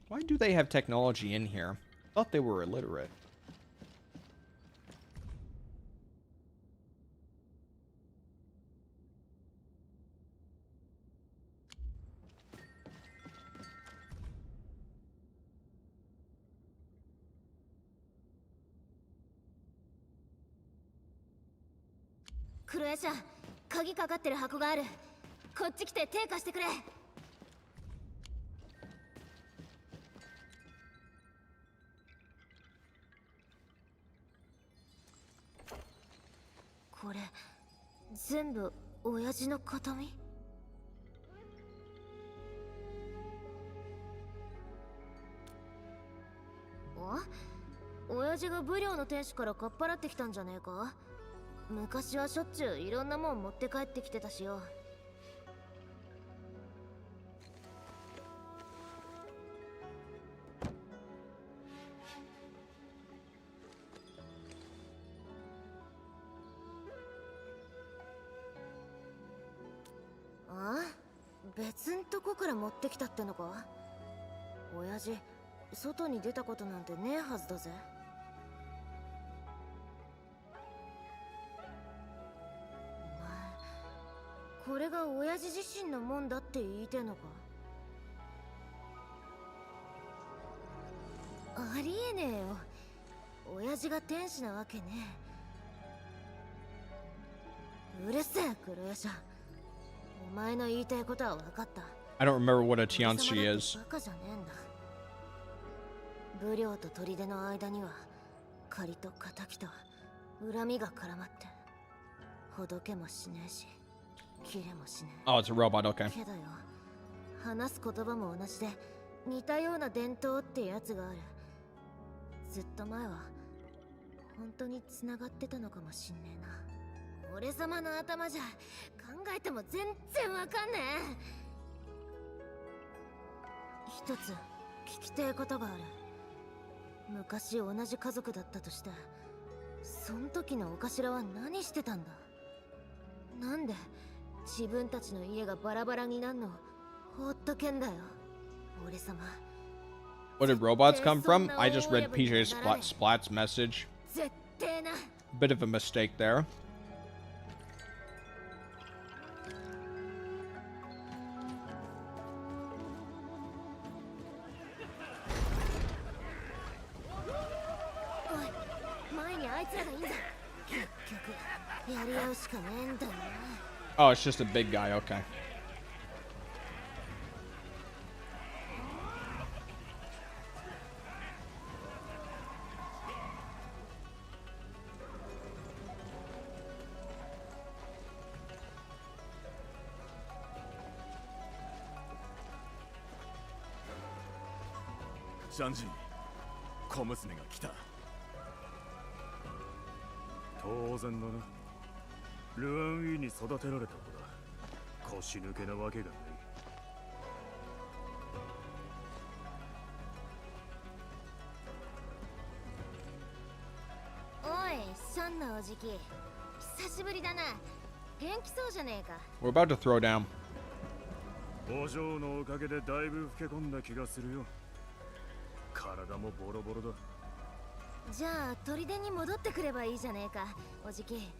Why do they have technology in here? I thought they were illiterate. 黒ヤシャ、鍵かかってる箱がある。こっち来て手貸してくれ。これ全部親父の形見？親父が武領の天使からかっぱらってきたんじゃねえか？昔はしょっちゅういろんなもん持って帰ってきてたしよ。あ？別んとこから持ってきたってのか？親父外に出たことなんてねえはずだぜ。お前これが親父自身のもんだって言いてんのか？ありえねえよ。親父が天使なわけねえ。うるせえ黒ヤシャ。お前の言いたいことは分かった。 I don't remember what a Tianchi is. バカじゃねえんだ。武領と砦の間には借りと仇と恨みが絡まって、ほどけもしねえし切れもしねえ。 Oh, it's a robot. Okay. けどよ、話す言葉も同じで似たような伝統ってやつがある。ずっと前は本当に繋がってたのかもしんねえな。俺様の頭じゃ考えても全然わかんねえ。一つ聞きてえことがある。昔同じ家族だったとして、そん時のお頭は何してたんだ？なんで自分たちの家がバラバラになんの放っとけんだよ、俺様。 Where did robots come from? I just read PJ Splat's message. 絶対な。 Bit of a mistake there. 前にあいつらがいいんだ。結局やり合うしかねえんだよな。 Oh, it's just a big guy. Okay. シャンジ、小娘が来た。当然だな。ルアンウィーに育てられた子だ。腰抜けなわけがない。おい、シャンのおじき、久しぶりだな。元気そうじゃねえか。 We're about to throw down. お嬢のおかげでだいぶ老け込んだ気がするよ。体もボロボロだ。じゃあ砦に戻ってくればいいじゃねえか、おじき。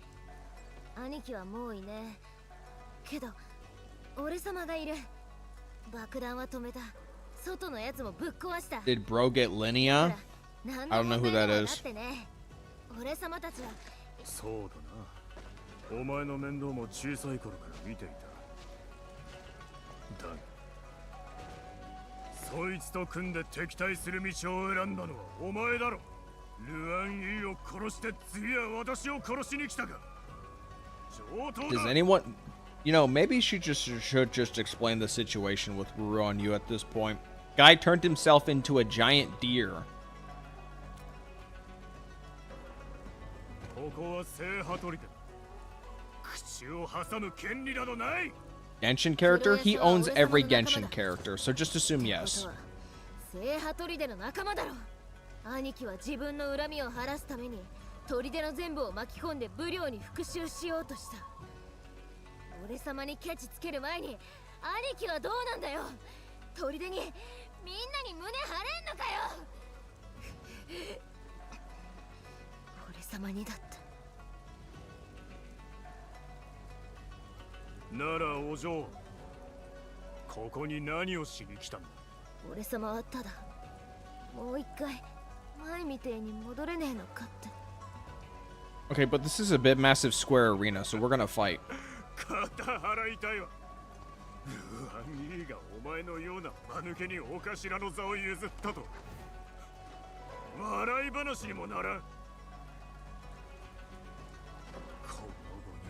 兄貴はもういねえけど俺様がいる。爆弾は止めた。外のやつもぶっ壊した。 Did bro get Linnea? I don't know who that is. 俺様たちは。そうだな。お前の面倒も小さい頃から見ていた。だがそいつと組んで敵対する道を選んだのはお前だろ。ルアン・イーを殺して次は私を殺しに来たか。上等だ。 Does anyone, you know, maybe she should just explain the situation with Ruru on you at this point. Guy turned himself into a giant deer. ここは聖ハトリだ。口を挟む権利などない。 Genshin character? He owns every Genshin character, so just assume yes. 聖ハトリデの仲間だろ。兄貴は自分の恨みを晴らすために砦の全部を巻き込んで武領に復讐しようとした。俺様にケチつける前に兄貴はどうなんだよ。砦にみんなに胸張れんのかよ。俺様にだって。ならお嬢、ここに何をしに来たんだ。俺様はただもう一回前みてえに戻れねえのかって。Okay, but this is a bit massive square arena, so we're gonna fight. 肩払いたいわ。ルアンギーがお前のような間抜けにお頭の座を譲ったと笑い話にもならん。この後に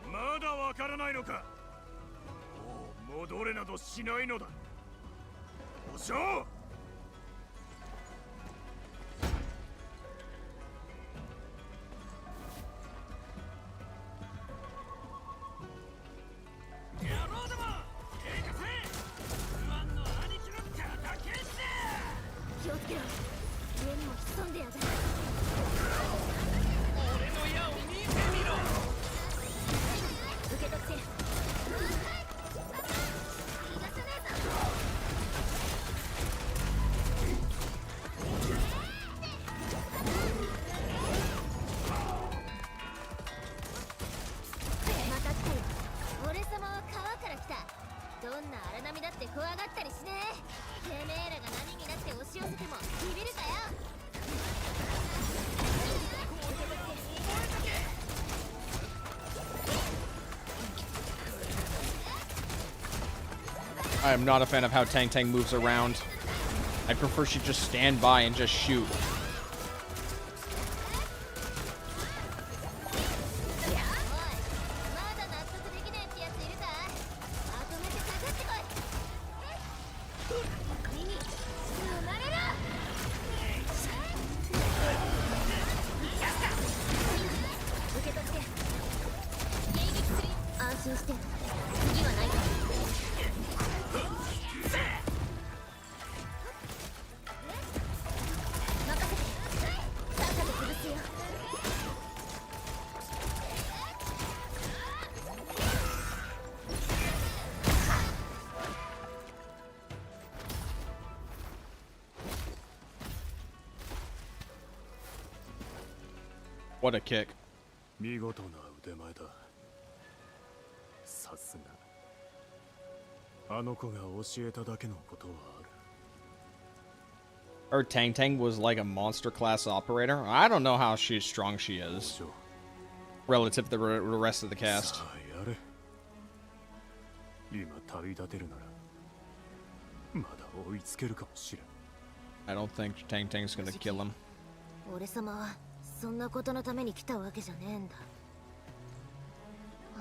及んでまだわからないのか。もう戻れなどしないのだ。お嬢。気をつけろ。上にも潜んでやがる。俺の矢を見てみろ。受け取って。また来たよ。俺様は川から来た。どんな荒波だって怖がったりしねえ。てめえらが波になって押し寄せてもビビるかよ。 I am not a fan of how Tang Tang moves around. I prefer she just stand by and just shoot. What a kick. 見事な腕前だ。さすが。あの子が教えただけのことはある。 Her Tang Tang was like a monster class operator. I don't know how strong she is relative to the rest of the cast. さあやれ。今旅立てるならまだ追いつけるかもしれん。 I don't think Tang Tang's gonna kill him. 俺様はそんなことのために来たわけじゃねえんだ。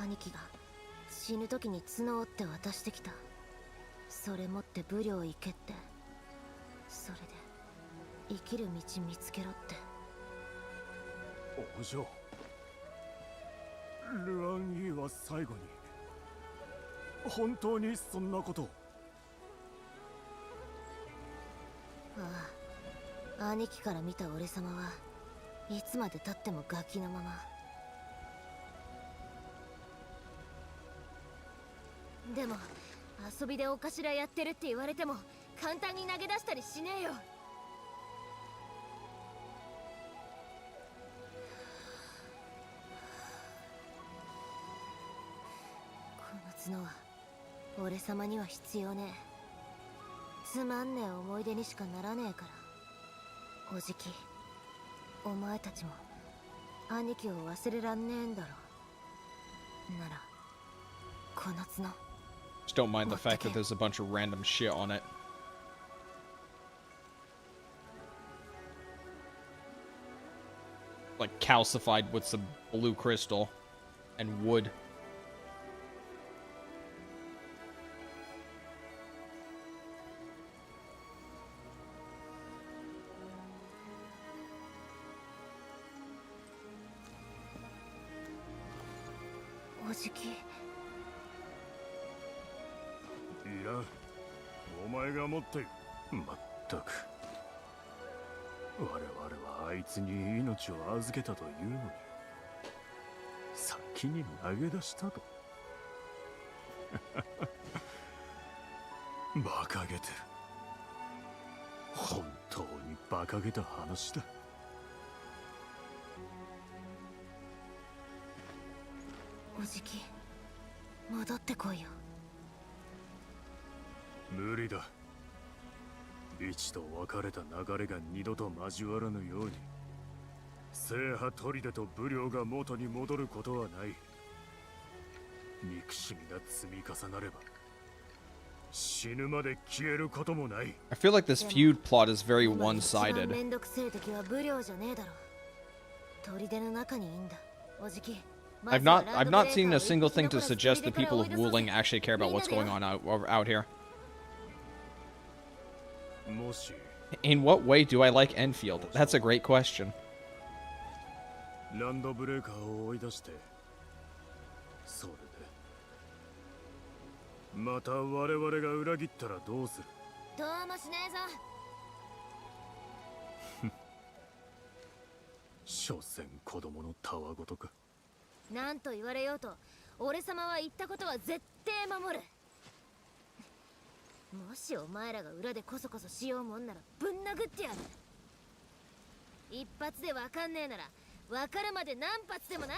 兄貴が死ぬ時に角を折って渡してきた。それ持って武領行けって。それで生きる道見つけろって。お嬢、ルアンギーは最後に本当にそんなことを。ああ、兄貴から見た俺様はいつまで経ってもガキのまま。でも遊びでお頭やってるって言われても簡単に投げ出したりしねえよ。この角は俺様には必要ねえ。つまんねえ思い出にしかならねえから。おじき、お前たちも兄貴を忘れらんねえんだろ。ならこの角 Just don't mind the fact that there's a bunch of random shit on it. Like calcified with some blue crystal and wood. Ojiki. いらん。お前が持ってる。まったく。我々はあいつに命を預けたというのに先に投げ出したと。馬鹿げてる。本当に馬鹿げた話だ。おじき、戻ってこいよ。無理だ。一度別れた流れが二度と交わらぬように正派砦と武領が元に戻ることはない。憎しみが積み重なれば死ぬまで消えることもない。 I feel like this feud plot is very 一番 one-sided. めんどくせえ敵は武領じゃねえだろ。砦の中にいいんだ。おじき。 I've not seen a single thing to suggest the people of Wuling actually care about what's going on out here. もし In what way do I like Endfield? That's a great question. ランドブレーカーを追い出して、それでまた我々が裏切ったらどうする。どうもしねえぞ。所詮子供のたわごとか。なんと言われようと俺様は言ったことは絶対守る。もしお前らが裏でこそこそしようもんならぶん殴ってやる。一発でわかんねえならわかるまで何発でもな。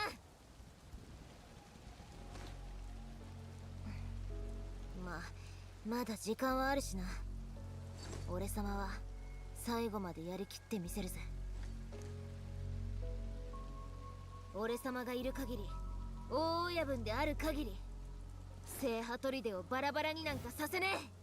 まだ時間はあるしな。俺様は最後までやりきってみせるぜ。俺様がいる限り、大親分である限り、正派砦をバラバラになんかさせねえ。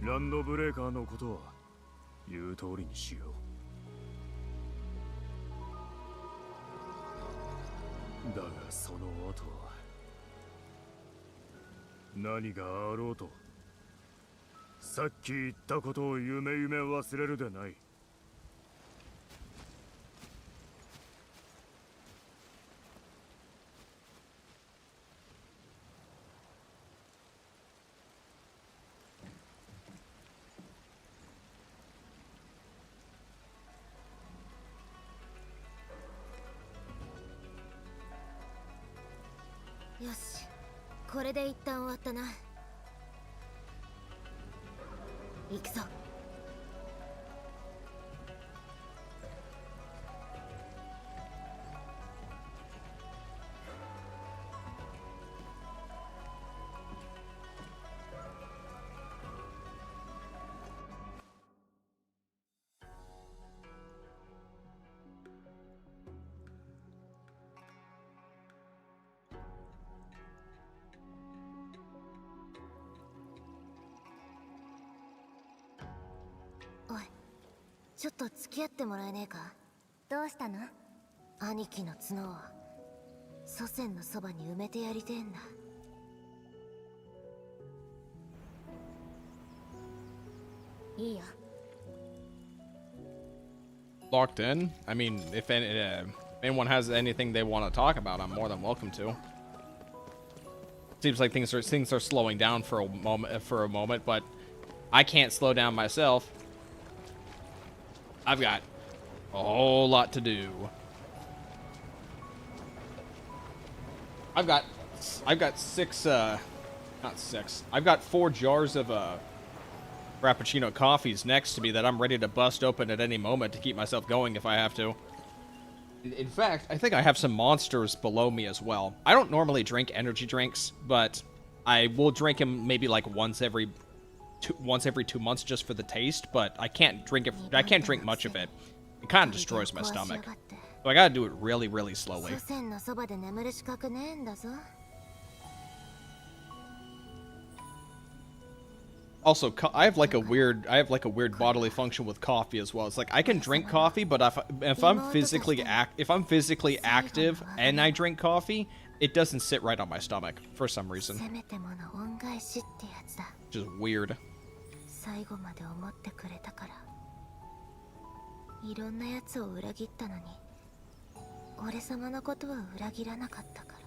ランドブレーカーのことは言う通りにしよう。だがその後何があろうとさっき言ったことを夢忘れるでない。よし、これで一旦終わったな。行くぞ。おい、ちょっと付き合ってもらえねえか。どうしたの？兄貴の角を祖先のそばに埋めてやりてえんだ。いいよ。 Locked in? I mean, if anyone has anything they want to talk about, I'm more than welcome to. Seems like things are slowing down for a moment, but I can't slow down myself. I've got a whole lot to do. I've got I've got 4 jars of Frappuccino coffees next to me that I'm ready to bust open at any moment to keep myself going if I have to. In fact, I think I have some monsters below me as well. I don't normally drink energy drinks, but I will drink them maybe like once every 2 months just for the taste, but I can't drink it. I can't drink much of it. It kind of destroys my stomach. So I gotta do it really, really slowly. Also, I have like a weird bodily function with coffee as well. It's like I can drink coffee, but if I'm physically active and I drink coffee, it doesn't sit right on my stomach for some reason. Which is weird. 最後まで思ってくれたから。いろんなやつを裏切ったのに、俺様のことは裏切らなかったか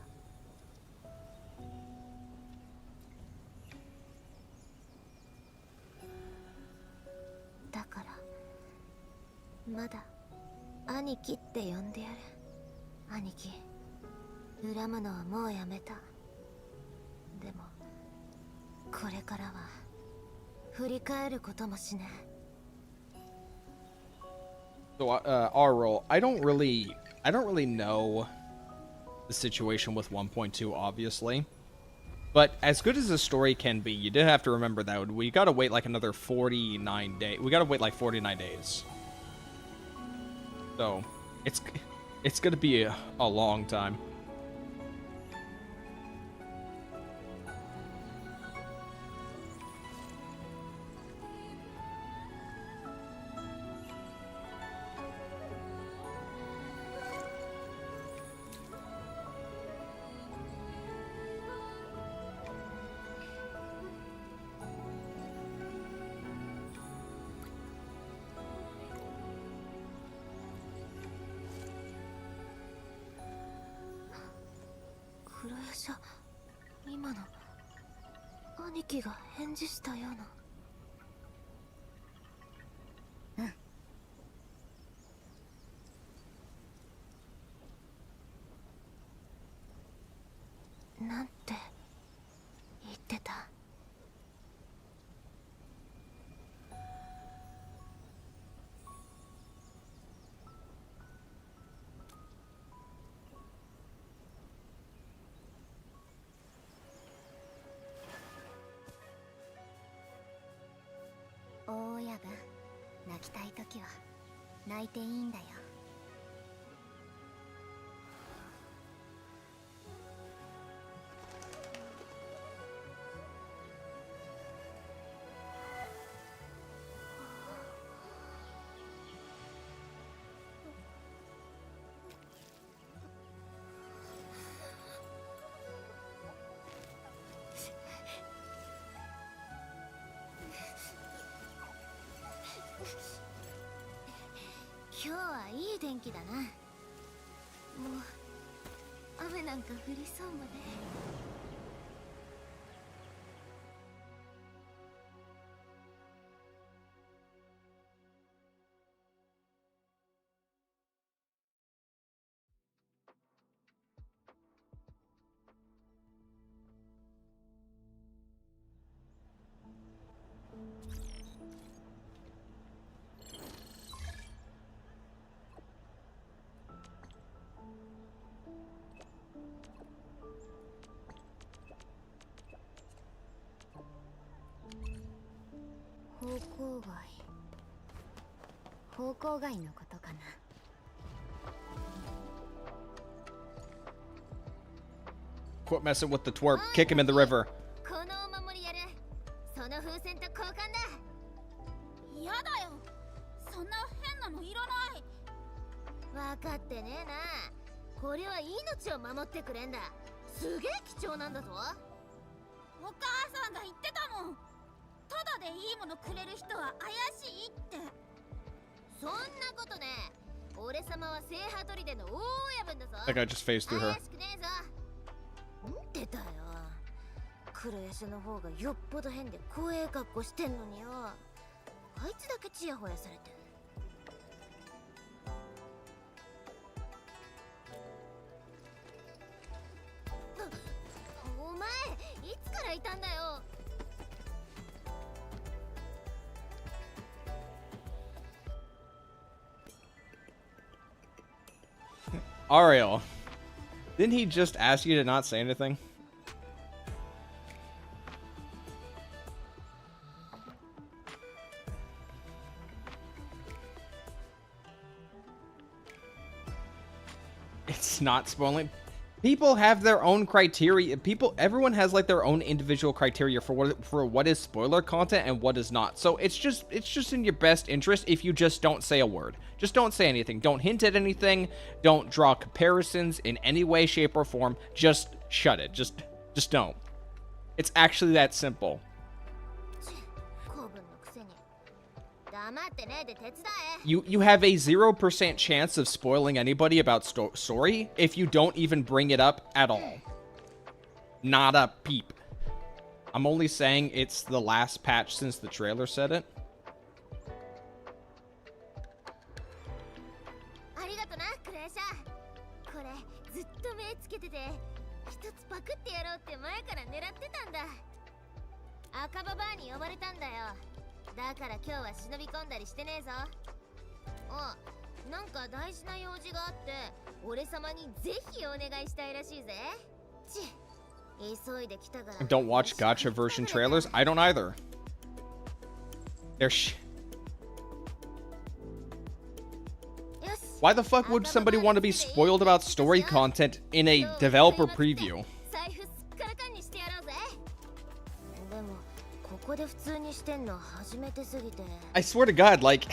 ら。だからまだ兄貴って呼んでやる。兄貴、恨むのはもうやめた。これからは振り返ることもしね。 So, our role, I don't really know the situation with 1.2, obviously. But as good as the story can be, you did have to remember that we gotta wait like another 49 days. We gotta wait like 49 days. So, it's gonna be a long time.車、今の兄貴が返事したような。なんて言ってた？大親分、泣きたいときは泣いていいんだよ。今日はいい天気だな。もう雨なんか降りそうもね。方向外のことかな。Quit messing with the twerp. Kick him in the river. このお守りやる。その風船と交換だ。やだよ。そんな変なのいらない。分かってねえな。これは命を守ってくれんだ。すげえ貴重なんだぞ。お母さんが言ってたもん。ただでいいものくれる人は怪しいって。そんなことね。俺様は聖ハトリでの大親分だぞ。 That guy just phased through her. 怪しくねえぞ。んでだよ。黒ヤシの方がよっぽど変で怖え格好してんのによ。あいつだけチヤホヤされてる。お前いつからいたんだよ。Ariel, didn't he just ask you to not say anything? It's not spoiling. People have their own criteria. Everyone has like their own individual criteria for what is spoiler content and what is not. So it's just in your best interest if you just don't say a word. Just don't say anything. Don't hint at anything. Don't draw comparisons in any way, shape, or form. Just shut it. Just don't. It's actually that simple. You have a 0% chance of spoiling anybody about story if you don't even bring it up at all. Not a peep. I'm only saying it's the last patch since the trailer said it. ありがとな、クレーシャー。これずっと目つけてて、一つパクってやろうって前から狙ってたんだ。赤ババアに呼ばれたんだよ。だから今日は忍び込んだりしてねえぞ。あ、なんか大事な用事があって俺様にぜひお願いしたいらしいぜ。急いで来たから。 Don't watch gacha version trailers. I don't either. Why the fuck would somebody want to be spoiled about story content in a developer preview? 財布すっからかんにしてやろうぜ。でもここで普通にしてんの初めてすぎて。 I swear to God, like,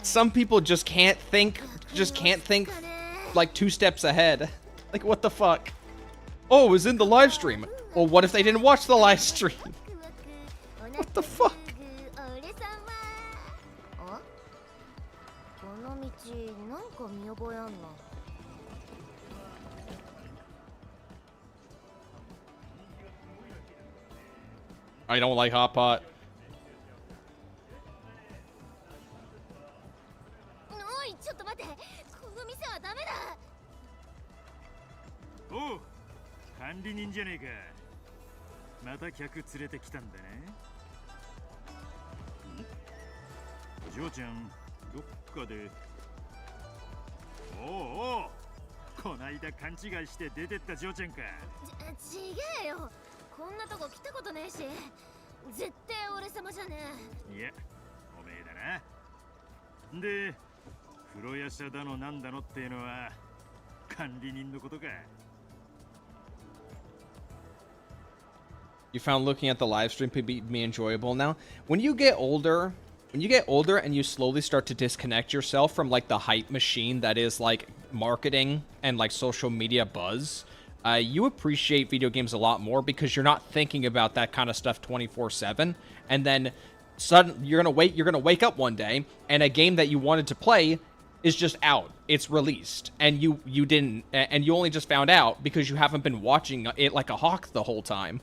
some people just can't think like 2 steps ahead. Like, what the fuck? Oh, it was in the live stream. Well, what if they didn't watch the live stream? What the fuck? この道なんか見覚えあんな。I don't like hot pot. おい、ちょっと待って。この店はダメだ。おう、管理人じゃねえか。また客連れてきたんだね。ジョーちゃん、どっかで。おうおう、こないだ勘違いして出てったジョーちゃんか。ちげえよ。こんなとこ来たことねえし。絶対俺様じゃねえ。いや、おめえだな。で、風呂屋社だのなんだのっていうのは管理人のことか。You found looking at the live stream to be enjoyable now. When you get older and you slowly start to disconnect yourself from like the hype machine that is like marketing and like social media buzz, you appreciate video games a lot more because you're not thinking about that kind of stuff 24/7. And then suddenly you're gonna wake up one day and a game that you wanted to play is just out. It's released, and you didn't, and you only just found out because you haven't been watching it like a hawk the whole time.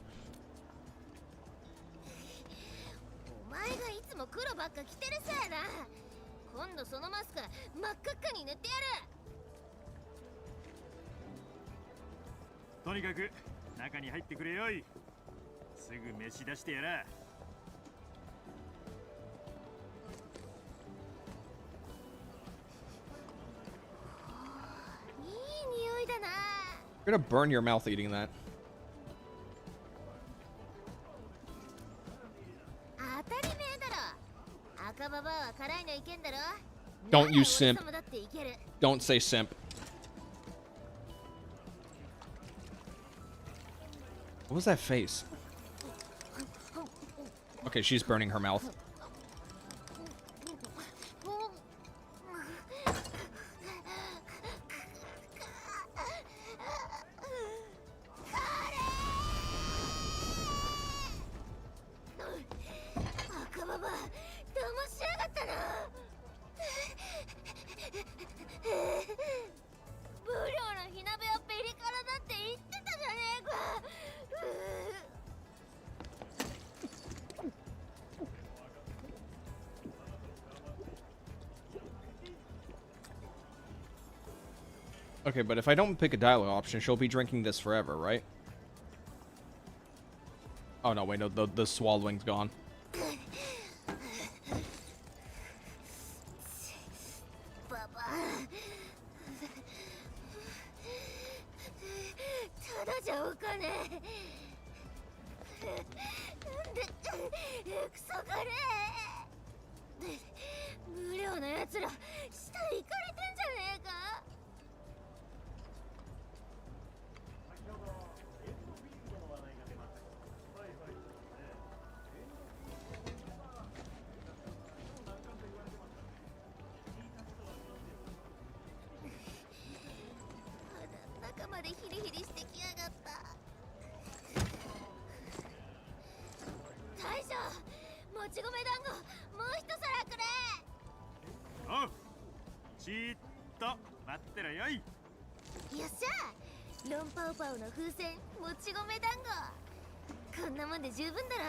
お前がいつも黒ばっか着てるせいだ。今度そのマスク真っ赤っかに塗ってやる。とにかく中に入ってくれよい。すぐ飯出してやら。いい匂いだな。 You're gonna burn your mouth eating that. 当たり前だろ。赤ババアは辛いのいけんだろ。 Don't you simp. 俺様だっていける。 Don't say simp. What was that face? Okay, she's burning her mouth. Okay, but if I don't pick a dialogue option, she'll be drinking this forever, right? Oh no, wait, no, the swallowing's gone. ただじゃおかねえ。クソがれえ。無料なやつら、下行かれてんじゃねえか。中までヒリヒリしてきやがった。大将、もち米団子もう一皿くれ。おう、ちーっと待ってろよい。よっしゃ、ロンパオパオの風船もち米団子。こんなもんで十分だろ。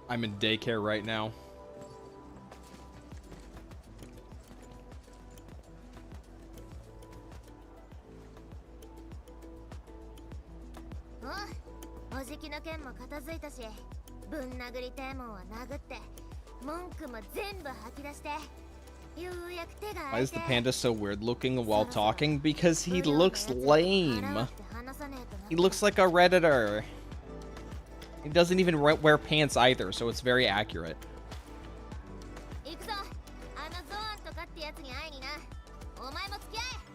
I'm in daycare right now.おじきの剣も片付いたし、ぶん殴りたいもんは殴って、文句も全部吐き出して、ようやく手が Why 空い is て。 the panda so weird looking while talking? Because he looks lame. He looks like a redditor. He doesn't even wear pants either, so it's very accurate. 行くぞ、あのゾーンとかってやつに会いにな。お前も付き合え。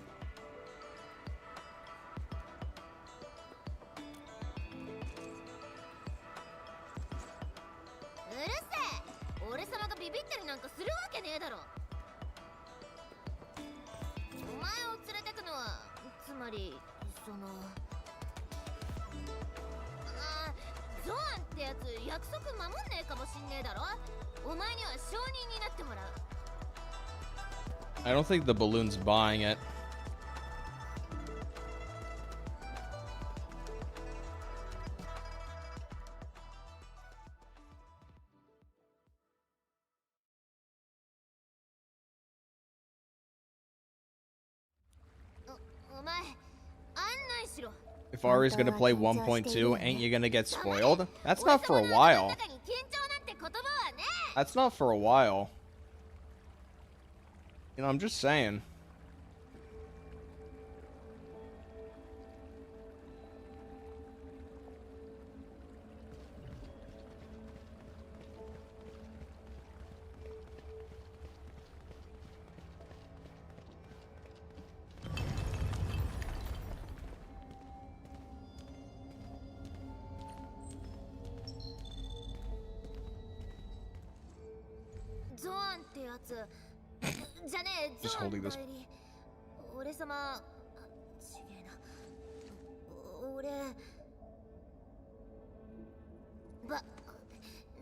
うるせえ、俺様がビビったりなんかするわけねえだろ。お前を連れてくのは、つまりそのゾーンってやつ約束守んねえかもしんねえだろ。お前には証人になってもらう。 I don't think the balloon's buying it. If Ari's gonna play 1.2, ain't you gonna get spoiled? That's not for a while. That's not for a while. You know, I'm just saying. Just holding this. 俺様、ちげえな。俺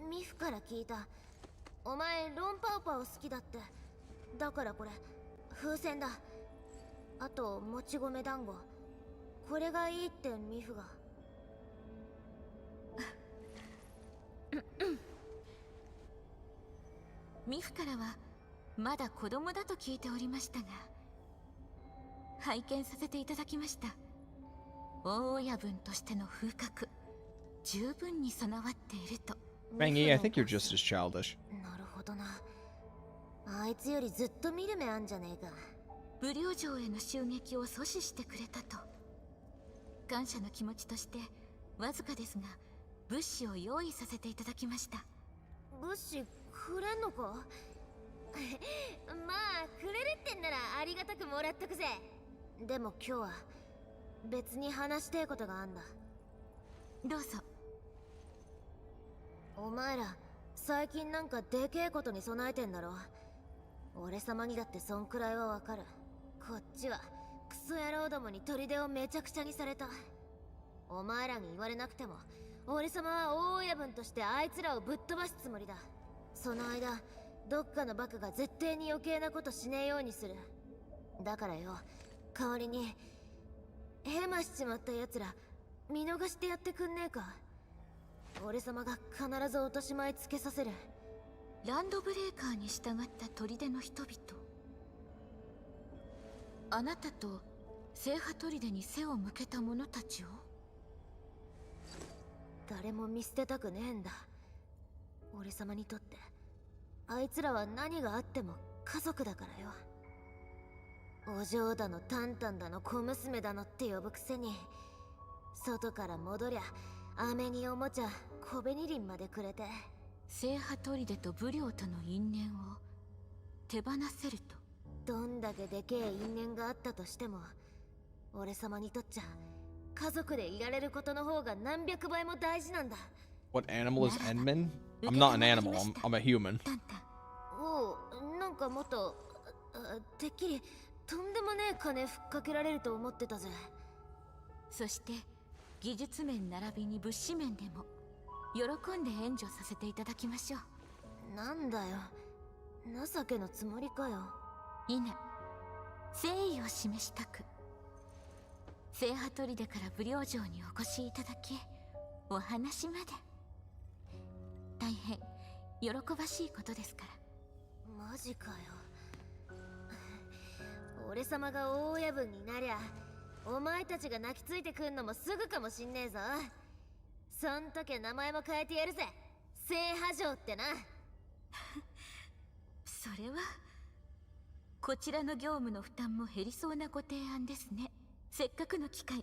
ミフから聞いた。お前ロンパウパを好きだって。だからこれ風船だ。あともち米団子。これがいいってミフが。ミフからはまだ子供だと聞いておりましたが、拝見させていただきました。大親分としての風格、十分に備わっていると。Rangy, I think you're just as childish. なるほどな。あいつよりずっと見る目あんじゃねえか。武領城への襲撃を阻止してくれたと。感謝の気持ちとしてわずかですが物資を用意させていただきました。物資くれんのか？まあくれるってんならありがたくもらっとくぜ。でも今日は別に話したいことがあんだ。どうぞ。お前ら最近なんかでけえことに備えてんだろ。俺様にだってそんくらいはわかる。こっちはクソ野郎どもに砦をめちゃくちゃにされた。お前らに言われなくても俺様は大親分としてあいつらをぶっ飛ばすつもりだ。その間どっかのバカが絶対に余計なことしねえようにする。だからよ、代わりにヘマしちまった奴ら見逃してやってくんねえか。俺様が必ず落とし前つけさせる。ランドブレーカーに従った砦の人々、あなたと聖波砦に背を向けた者たちを。誰も見捨てたくねえんだ。俺様にとってあいつらは何があっても家族だからよ。お嬢だのタンタンだの小娘だのって呼ぶくせに、外から戻りゃ飴におもちゃ小紅林までくれて。聖波砦と武領との因縁を手放せると。どんだけでけえ因縁があったとしても俺様にとっちゃ家族でいられることの方が何百倍も大事なんだ。 What animal is Enman? I'm not an animal, I'm a human. おう、なんかもっとてっきりとんでもねえ金ふっかけられると思ってたぜ。そして技術面並びに物資面でも喜んで援助させていただきましょう。なんだよ、情けのつもりかよ。いね、誠意を示したく聖波砦から武領城にお越しいただき、お話まで。大変喜ばしいことですから。マジかよ。俺様が大親分になりゃお前たちが泣きついてくんのもすぐかもしんねえぞ。そん時は名前も変えてやるぜ。聖波城ってな。それはこちらの業務の負担も減りそうなご提案ですね。せっかくの機会、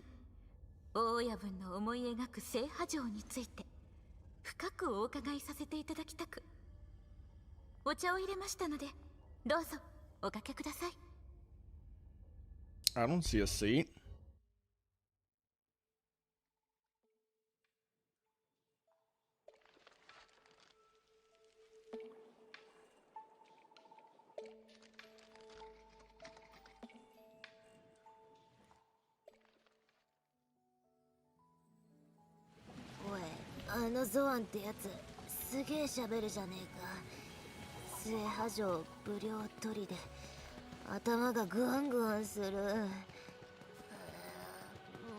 大親分の思い描く聖波城について深くお伺いさせていただきたく。お茶を入れましたのでどうぞおかけください。 I don't see a seat.おい、ゾアンってやつすげえ喋るじゃねえか。聖波城武領砦、頭がグワングワンする。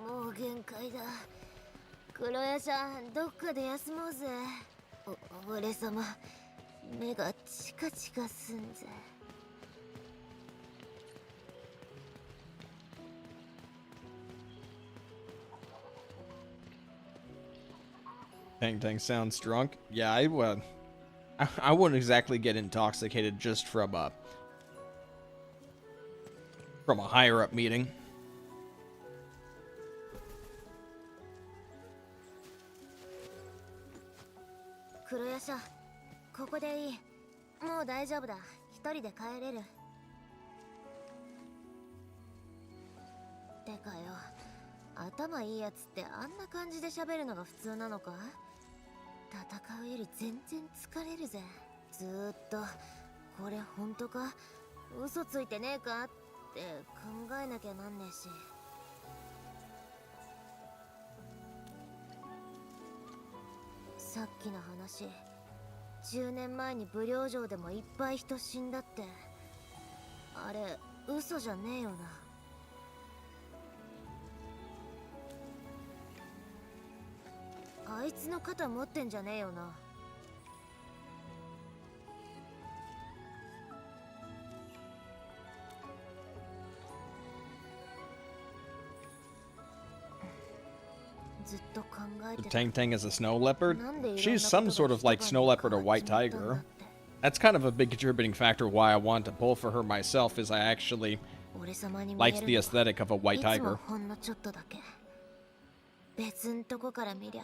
もう限界だ。黒屋さん、どっかで休もうぜ。俺様、目がチカチカすんぜ。Tang Tang sounds drunk. Yeah, I would. I wouldn't exactly get intoxicated just from a higher up meeting. 黒屋さん、ここでいい。もう大丈夫だ。一人で帰れる。てかよ、頭いいやつってあんな感じで喋るのが普通なのか？戦うより全然疲れるぜ。ずーっとこれ本当か、嘘ついてねえかって考えなきゃなんねえし。さっきの話、10年前に武領城でもいっぱい人死んだって、あれ嘘じゃねえよな。あいつの肩持ってんじゃねえよな。ずっと考えて The た。 Tang Tang is a snow leopard? なんでいろんな She's some sort of like 言葉 snow に leopard or 変わっ white ちまったんだ tiger. って。 That's kind of a big contributing factor why I want to pull for her myself, is I actually 俺様に見 liked え the るの aesthetic of a は white いつも tiger. ほんのちょっとだけ。別んとこから見りゃ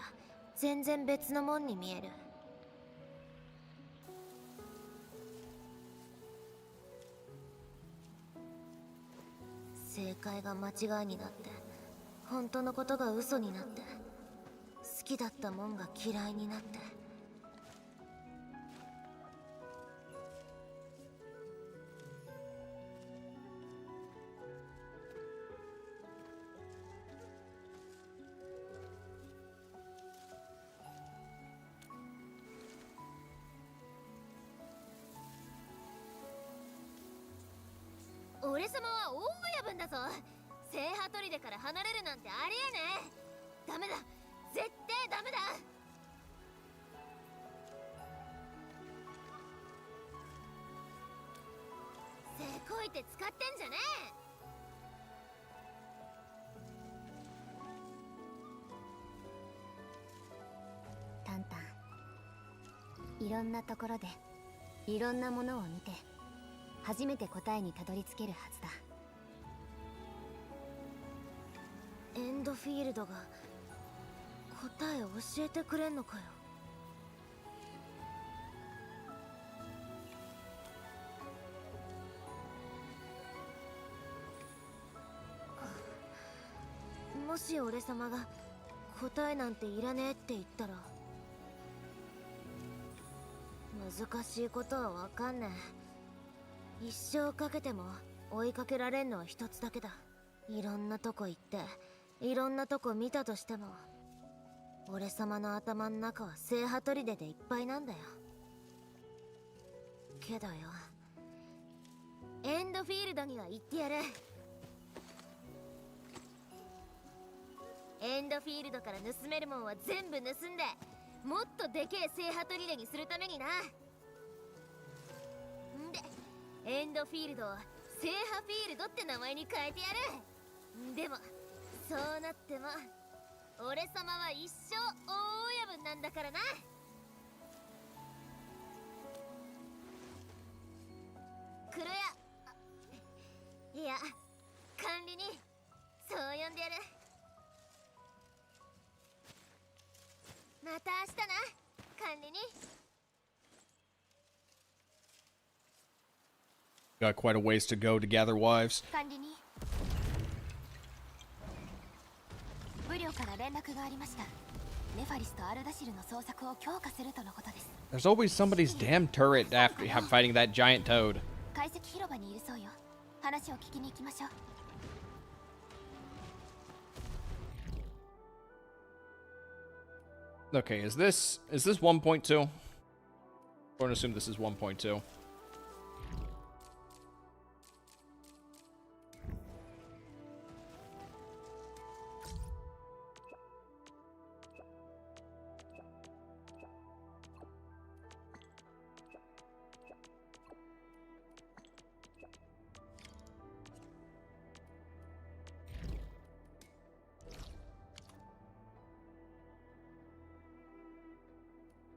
全然別のもんに見える。正解が間違いになって、本当のことが嘘になって、好きだったもんが嫌いになって。俺様は大親分だぞ。聖波砦から離れるなんてありえねえ。ダメだ、絶対ダメだ。せこいって使ってんじゃねえ。タンタン、いろんなところでいろんなものを見て初めて答えにたどり着けるはずだ。エンドフィールドが答えを教えてくれんのかよ。もし俺様が答えなんていらねえって言ったら、難しいことはわかんねえ。一生かけても追いかけられんのは一つだけだ。いろんなとこ行っていろんなとこ見たとしても、俺様の頭の中は聖波砦でいっぱいなんだよ。けどよ、エンドフィールドには行ってやる。エンドフィールドから盗めるもんは全部盗んで、もっとでけえ制覇砦にするためにな。んでエンドフィールドを制覇フィールドって名前に変えてやる。でもそうなっても俺様は一生大親分なんだからな。黒屋、いや管理人、そう呼んでやる。また明日な、管理人。 Got quite a ways to go to gather wives. 管理人、ブリオから連絡がありました。ネファリスとアルダシルの捜索を強化するとのことです。 There's always somebody's damn turret after fighting that giant toad. 解析広場にいるそうよ。話を聞きに行きましょう。 Okay, is this 1.2? I'm going to assume this is 1.2.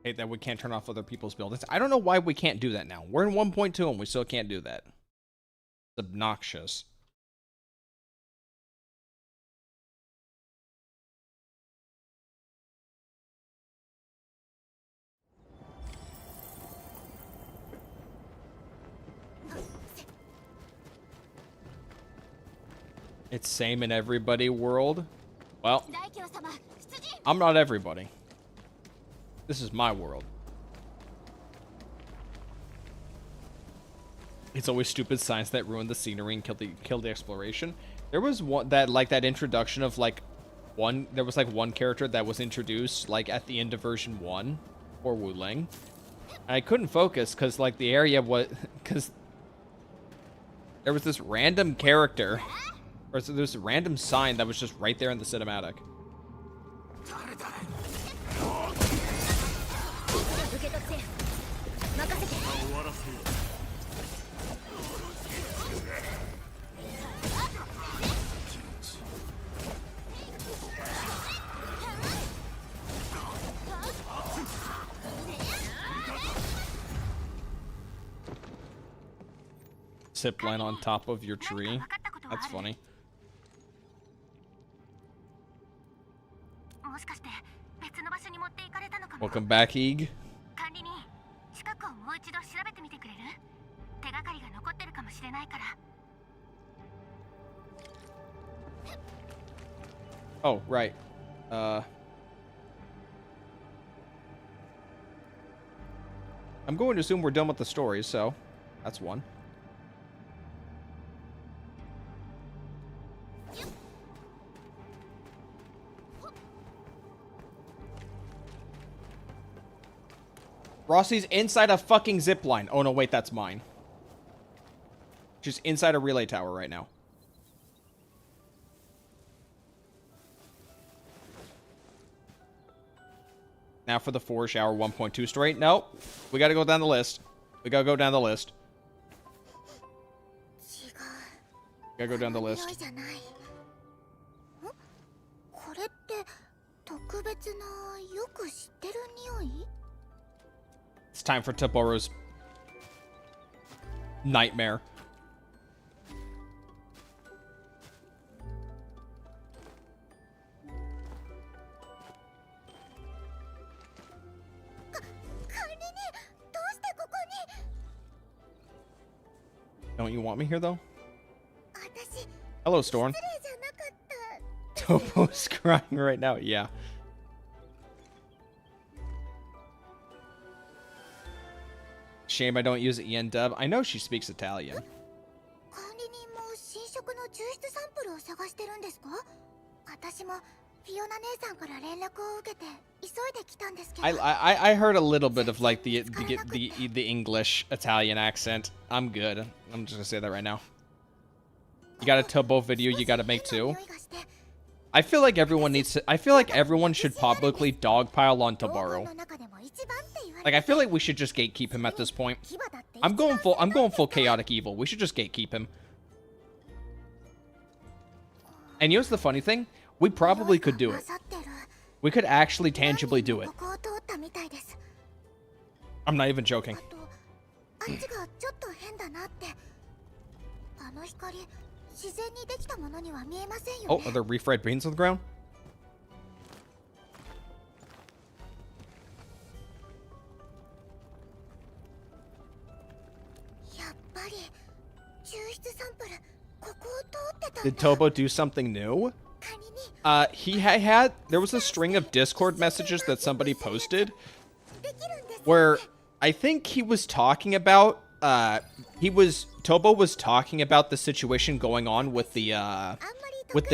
Hate that we can't turn off other people's buildings. I don't know why we can't do that now. We're in 1.2 and we still can't do that. It's obnoxious. It's same in everybody world. Well, I'm not everybody. This is my world. It's always stupid science that ruined the scenery and killed the exploration. There was one that introduction of there was one character that was introduced at the end of version 1 for Wu Ling. And I couldn't focus because the area was because there was this random character or there's a random sign that was just right there in the cinematic. Zip line on top of your tree. That's funny. Welcome back, Eeg. Oh, right. I'm going to assume we're done with the story, so that's one. Rossi's inside a fucking zip line. Oh no, wait, that's mine. She's inside a relay tower right now. Now for the 4 shower 1.2 story. Nope. We gotta go down the list. We gotta go down the list. Gotta go down the list. It's time for Taboro's nightmare. Don't you want me here, though? Hello, Storm. Topo's crying right now. Yeah. Shame I don't use Ian dub. I know she speaks Italian. I heard a little bit of the English Italian accent. I'm good. I'm just gonna say that right now. You got a Tobo video you gotta make too. I feel like everyone needs to. I feel like everyone should publicly dogpile on Tobaro. Like, I feel like we should just gatekeep him at this point. I'm going full chaotic evil. We should just gatekeep him. And you know what's the funny thing? We probably could do it. We could actually tangibly do it. I'm not even joking. Oh, are there refried beans on the ground? Did Tobo do something new? There was a string of Discord messages that somebody posted where I think he was talking about, Tobo was talking about the situation going on with the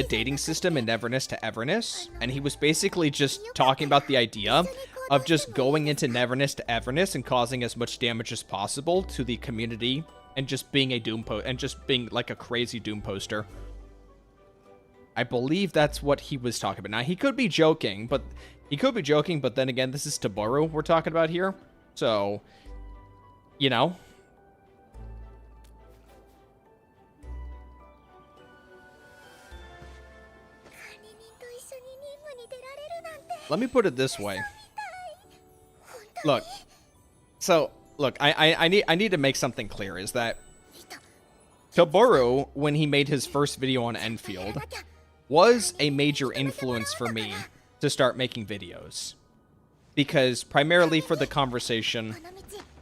dating system in Neverness to Everness, and he was basically just talking about the idea of just going into Neverness to Everness and causing as much damage as possible to the community and just being like a crazy Doom poster. I believe that's what he was talking about. Now, he could be joking, but then again, this is Tobaro we're talking about here. So, you know. Let me put it this way. Look. I need to make something clear, is that Tobaro, when he made his first video on Endfield, was a major influence for me to start making videos. Because primarily for the conversation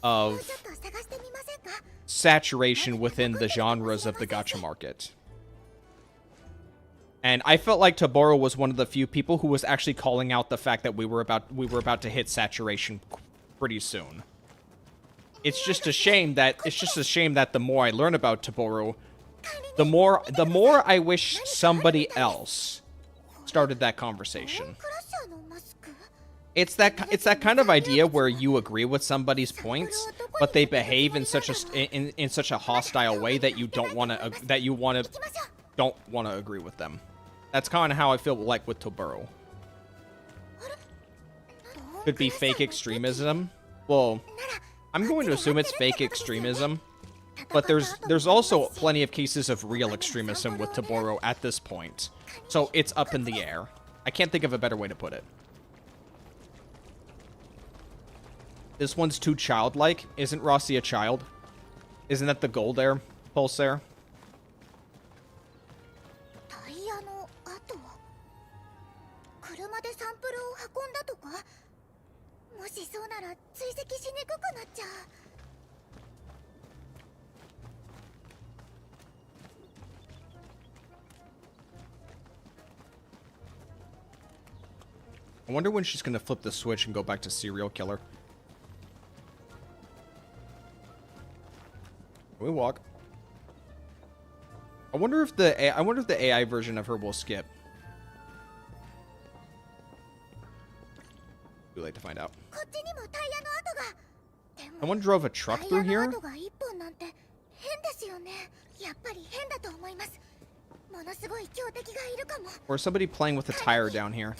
of saturation within the genres of the gacha market. And I felt like Tobaro was one of the few people who was actually calling out the fact that we were about to hit saturation pretty soon. It's just a shame that the more I learn about Tobaro, the more I wish somebody else started that conversation. It's that kind of idea where you agree with somebody's points, but they behave in such a hostile way that you don't want to agree with them. That's kind of how I feel like with Tobaro. Could be fake extremism. Well, I'm going to assume it's fake extremism, but there's also plenty of cases of real extremism with Tobaro at this point. So it's up in the air. I can't think of a better way to put it. This one's too childlike. Isn't Rossi a child? Isn't that the goal there, Pulsar? I wonder when she's gonna flip the switch and go back to serial killer. Can we walk? I wonder if the AI version of her will skip. Too late to find out. Someone drove a truck through here? Or is somebody playing with a tire down here?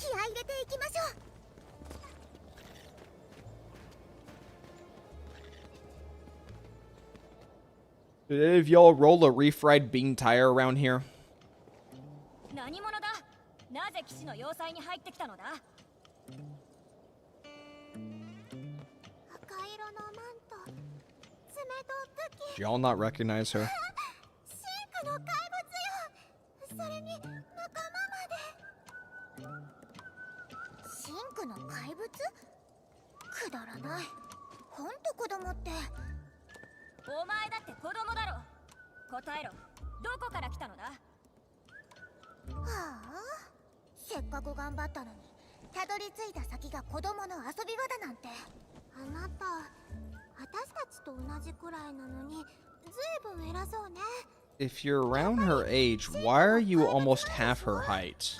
Did any of y'all roll a refried bean tire around here? Do y'all not recognize her? If you're around her age, why are you almost half her height?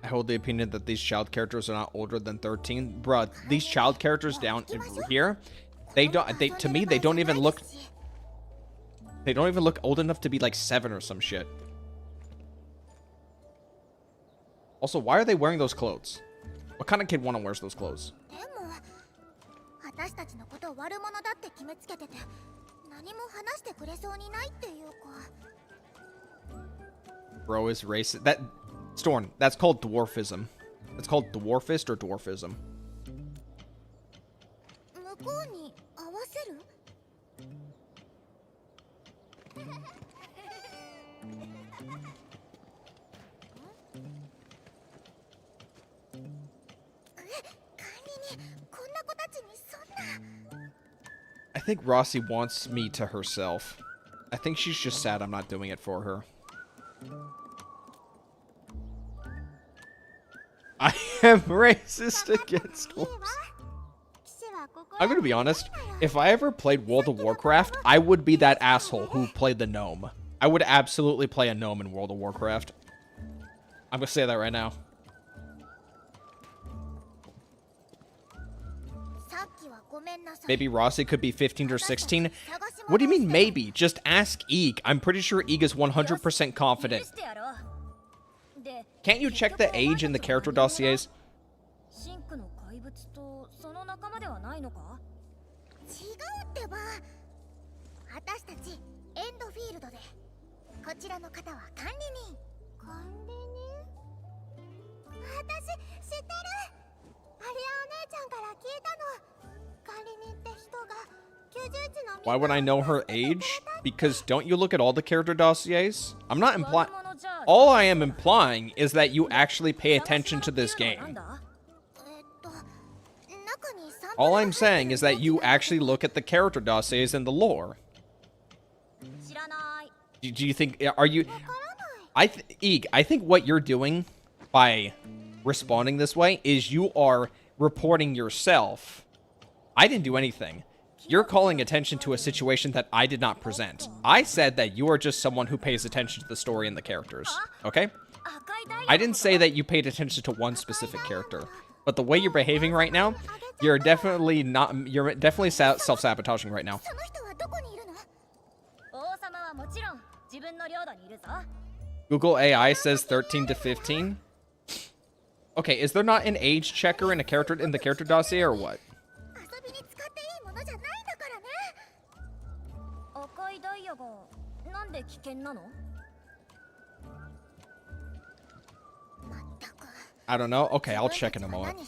I hold the opinion that these child characters are not older than 13. Bruh, these child characters down here, they to me they don't even look old enough to be like 7 or some shit. Also, why are they wearing those clothes? What kind of kid wanna wears those clothes? Bro is racist. That Storm, that's called dwarfism. It's called dwarfist or dwarfism. I think Rossi wants me to herself. I think she's just sad I'm not doing it for her. I am racist against dwarves. I'm gonna be honest. If I ever played World of Warcraft, I would be that asshole who played the gnome. I would absolutely play a gnome in World of Warcraft. I'm gonna say that right now. Maybe Rossi could be 15 or 16. What do you mean maybe? Just ask Eeg. I'm pretty sure Eeg is 100% confident. Can't you check the age in the character dossiers? Why would I know her age? Because don't you look at all the character dossiers? I'm not implying... All I am implying is that you actually pay attention to this game. All I'm saying is that you actually look at the character dossiers and the lore. Do you think... Are you... Eeg, I think what you're doing by responding this way is you are reporting yourself. I didn't do anything. You're calling attention to a situation that I did not present. I said that you are just someone who pays attention to the story and the characters, okay? I didn't say that you paid attention to one specific character. But the way you're behaving right now, you're definitely self-sabotaging right now. Google AI says 13 to 15. Okay, is there not an age checker in the character dossier or what? I don't know. Okay, I'll check in a moment.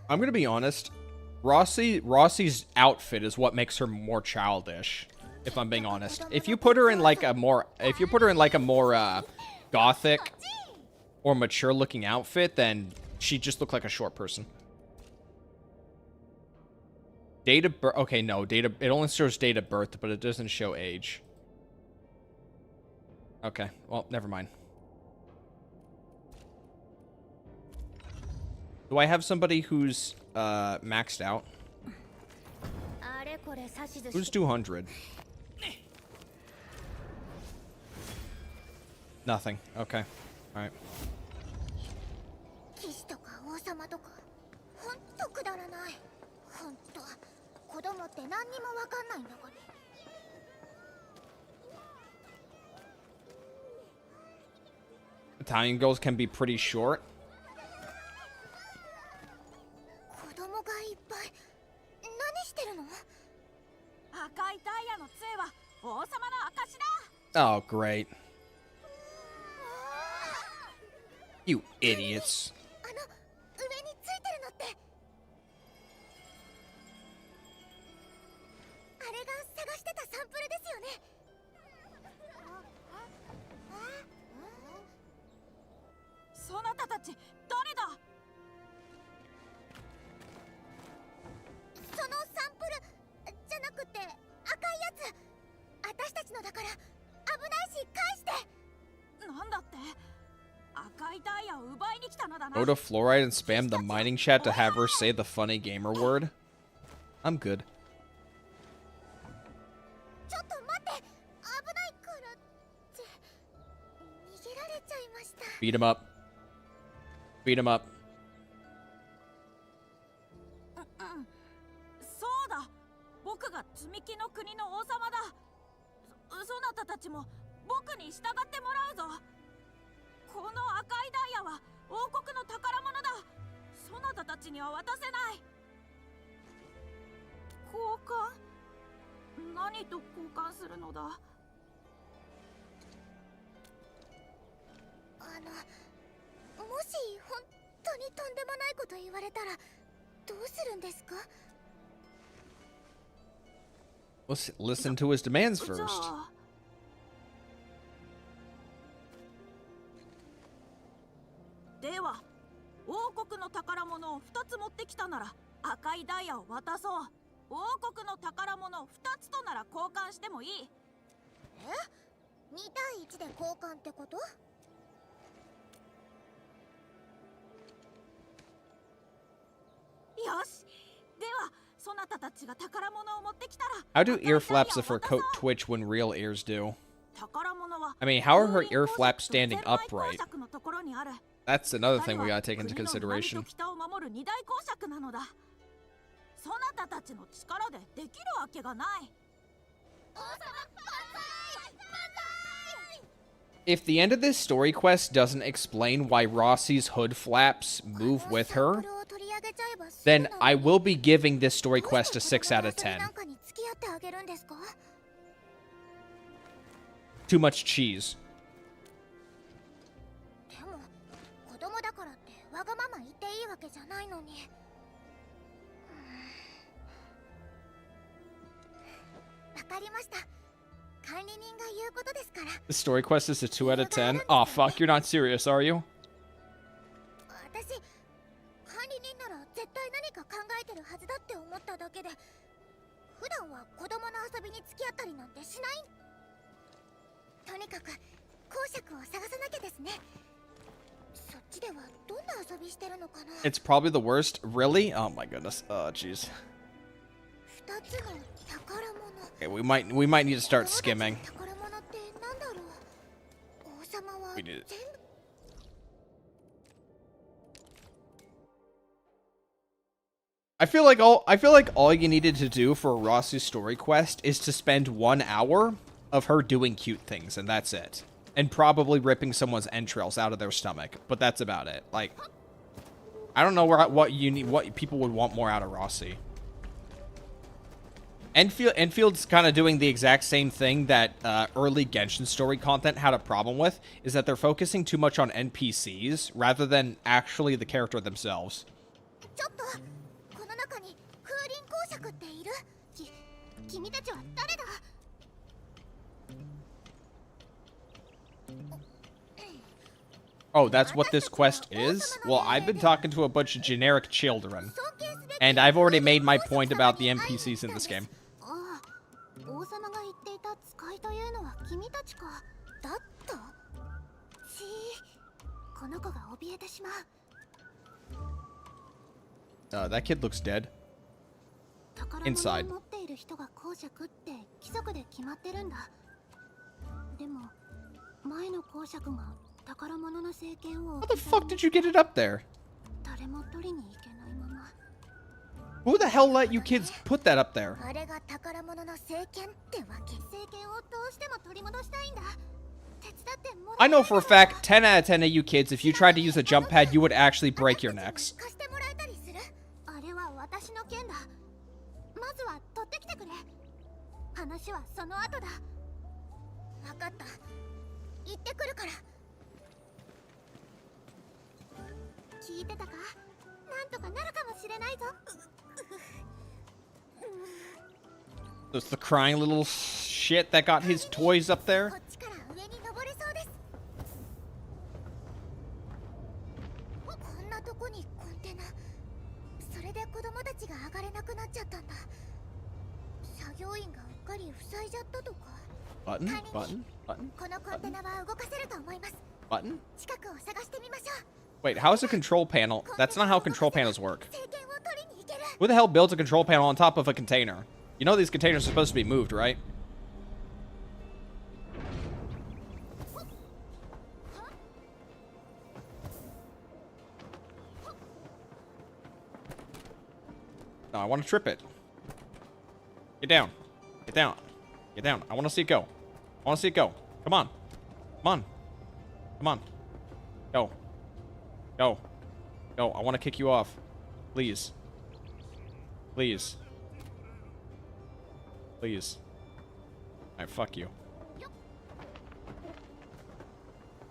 I'm gonna be honest. Rossi's outfit is what makes her more childish. If I'm being honest, if you put her in like a more, gothic or mature-looking outfit, then she'd just look like a short person. Date of birth. Okay, no, it only shows date of birth, but it doesn't show age. Okay, well, never mind. Do I have somebody who's maxed out? Who's 200? Nothing. Okay. All right. Italian girls can be pretty short. Oh, great. You idiots. Go to Fluoride and spam the mining chat to have her say the funny gamer word. I'm good. ちょっと待って、危ないからって逃げられちゃいました。 Beat him up. Beat him up. そうだ、僕が積み木の国の王様だ。そなたたちも僕に従ってもらうぞ。この赤いダイヤは王国の宝物だ。そなたたちには渡せない。交換？何と交換するのだ？もし本当にとんでもないこと言われたらどうするんですか？ Let's listen to his demands じゃ first. あでは王国の宝物を2つ持ってきたなら赤いダイヤを渡そう。王国の宝物2つとなら交換してもいい。え？2対1で交換ってこと？よし。ではそなたたちが宝物を持ってきたら How do ear flaps of her coat twitch when real ears do? 宝物は I mean, how are her ear flaps standing ゼンマイ upright? 公爵のところにある。 That's another thing we gotta take into consideration. 北を守る二大公爵なのだ。そなたたちの力でできるわけがない。王様、万歳！万歳！ If the end of this story quest doesn't explain why Rossi's hood flaps move with her, then I will be giving this story quest a 6 out of 10. Too much cheese. でも子供だからってわがまま言っていいわけじゃないのに。わかりました。管理人が言うことですから。 The story quest is a 2 out of 10. Oh fuck, you're not serious, are you? 私、管理人なら絶対何か考えてるはずだって思っただけで、普段は子供の遊びに付き合ったりなんてしない。とにかく公爵を探さなきゃですね。そっちではどんな遊びしてるのかな。 It's probably the worst. Really? Oh my goodness. Oh jeez. 2つの宝物。 Okay, we might need to start skimming. 宝物ってなんだろう。王様は We need it. 全部 I feel like all you needed to do for Rossi's story quest is to spend 1 hour of her doing cute things, and that's it. And probably ripping someone's entrails out of their stomach, but that's about it. Like, I don't know what people would want more out of Rossi. Enfield's kind of doing the exact same thing that early Genshin story content had a problem with, is that they're focusing too much on NPCs rather than actually the character themselves. ちょっとこの中に風林公爵っている？君たちは誰だ？ Oh, that's what this quest is? Well, I've been talking to a bunch of generic children, and I've already made my point about the NPCs in this game. ああ、王様が言っていた使いというのは君たちか。だった？この子が怯えてしまう。 That kid looks dead. 宝物 Inside. を持っている人が公爵って規則で決まってるんだ。でも前の公爵が宝物の政権を How the fuck did you get it up there? 誰も取りに行けないまま。 Who the hell let you kids put that up there? あれが宝物の政権ってわけ。政権をどうしても取り戻したいんだ。手伝ってもら I know for a fact, 10 out of 10 of you kids, if you tried to use a jump pad, you would actually break your necks. 貸してもらえたりする？あれは私の剣だ。まずは取ってきてくれ。話はその後だ。わかった。行ってくるから。聞いてたか？なんとかなるかもしれないぞ。 There's the crying little shit that got his toys up there. こっちから上に登れそうです。こんなとこにコンテナ。それで子供たちが上がれなくなっちゃったんだ。作業員がうっかり塞いじゃったとか。 Button? Button? Button? このコンテナは動かせると思います。 Button? 近くを探してみましょう。Wait, how is a control panel? That's not how control panels work. Who the hell builds a control panel on top of a container? You know these containers are supposed to be moved, right? No, I want to trip it. Get down. Get down. Get down. I want to see it go. I want to see it go. Come on. Come on. Come on. Go. Go. Go. I want to kick you off. Please. Please. Please. Alright, fuck you.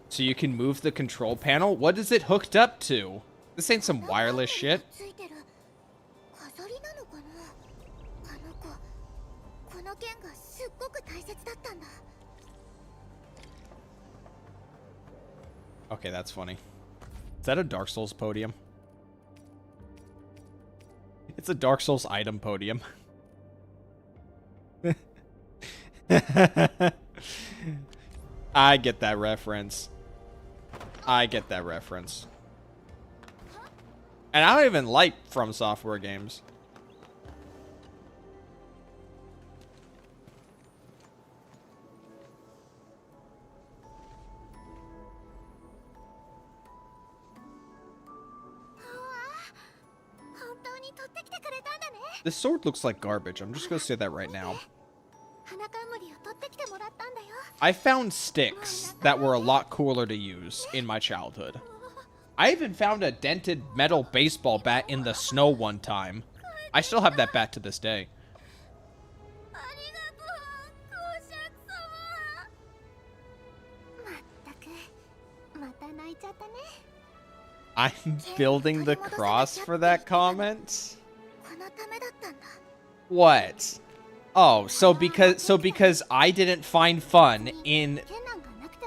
So you can move the control panel? What is it hooked up to? This ain't some wireless shit. Okay, that's funny. Is that a Dark Souls podium? It's a Dark Souls item podium. I get that reference. I get that reference. And I don't even like From Software games. This sword looks like garbage. I'm just gonna say that right now. I found sticks that were a lot cooler to use in my childhood. I even found a dented metal baseball bat in the snow one time. I still have that bat to this day. I'm building the cross for that comment? What? Oh, so because I didn't find fun in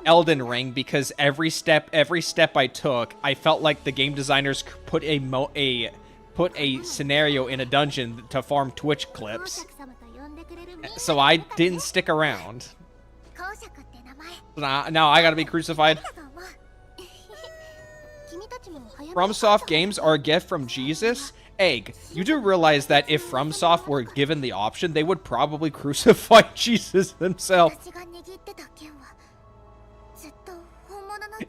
Elden Ring because every step I took, I felt like the game designers put a scenario in a dungeon to farm Twitch clips. So I didn't stick around. Now I gotta be crucified. FromSoft games are a gift from Jesus? Egg, you do realize that if FromSoft were given the option, they would probably crucify Jesus himself.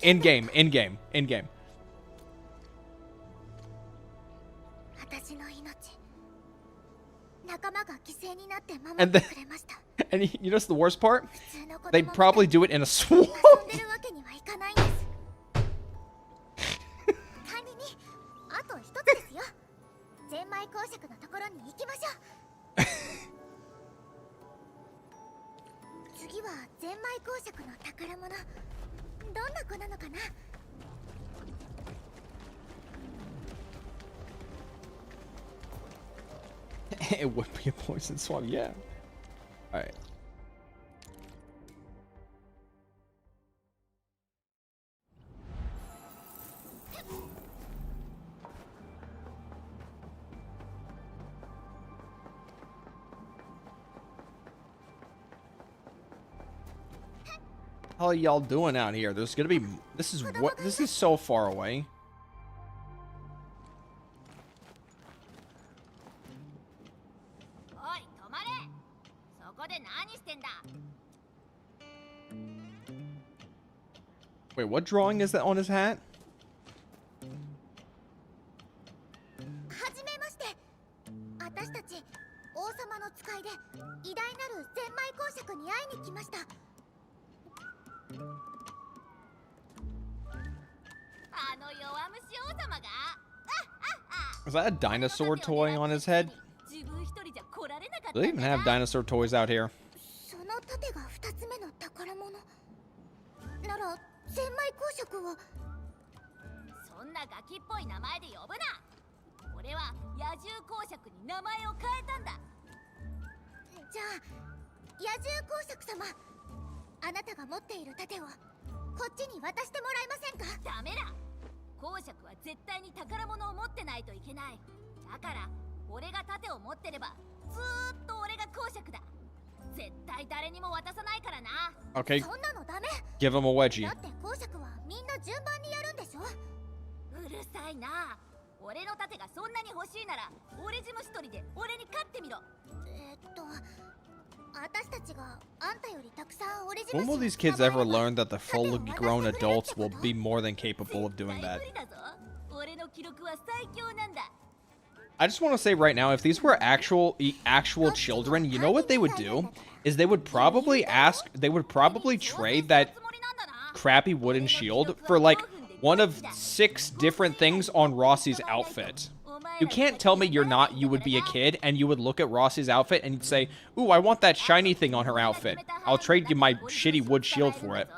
In-game. And you know what's the worst part? They'd probably do it in a swamp. It would be a poison swamp, yeah. Alright. How are y'all doing out here? There's gonna be... This is so far away. Wait, what drawing is that on his hat? Is that a dinosaur toy on his head? Do they even have dinosaur toys out here? Okay, give him a wedgie. うるさいな。俺の盾がそんなに欲しいならオレジム一人で俺に勝ってみろ。私たちがあんたよりたくさんオレジ When ム will these kids ever learn that the full grown adults will be more than capable of doing that? 無理だぞ。俺の記録は最強なんだ。 I just want to say right now, if these were actual children, you know what they would do? Is they would probably trade that crappy wooden shield for like one of 6 different things on Rossi's outfit. You can't tell me you would be a kid and you would look at Rossi's outfit and you'd say, ooh, I want that shiny thing on her outfit. I'll trade you my shitty wood shield for it.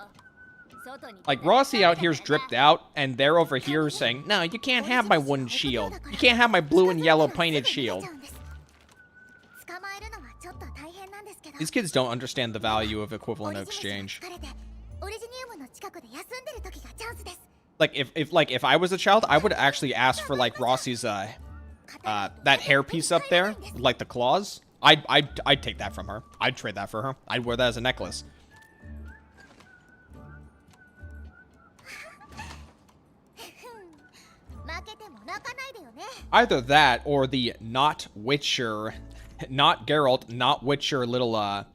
Like, Rossi out here's dripped out, and they're over here saying, no, you can't have my wooden shield. You can't have my blue and yellow painted shield. These kids don't understand the value of equivalent exchange. Like, if I was a child, I would actually ask for, like, Rossi's, that hairpiece up there, like the claws. I'd take that from her. I'd trade that for her. I'd wear that as a necklace. Either that or the not Witcher, not Geralt, not Witcher little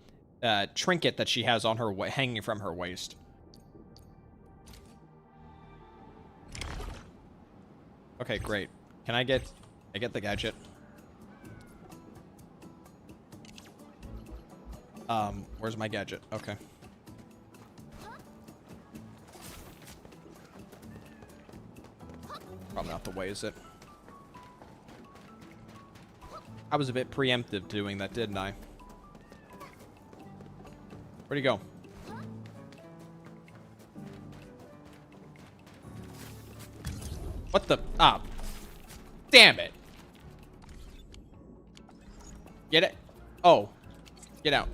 trinket that she has on her hanging from her waist. Okay, great. Can I get the gadget? Where's my gadget? Okay. Probably not the way, is it? I was a bit preemptive doing that, didn't I? Where'd he go? What the? Ah. Damn it. Get it? Oh. Get out.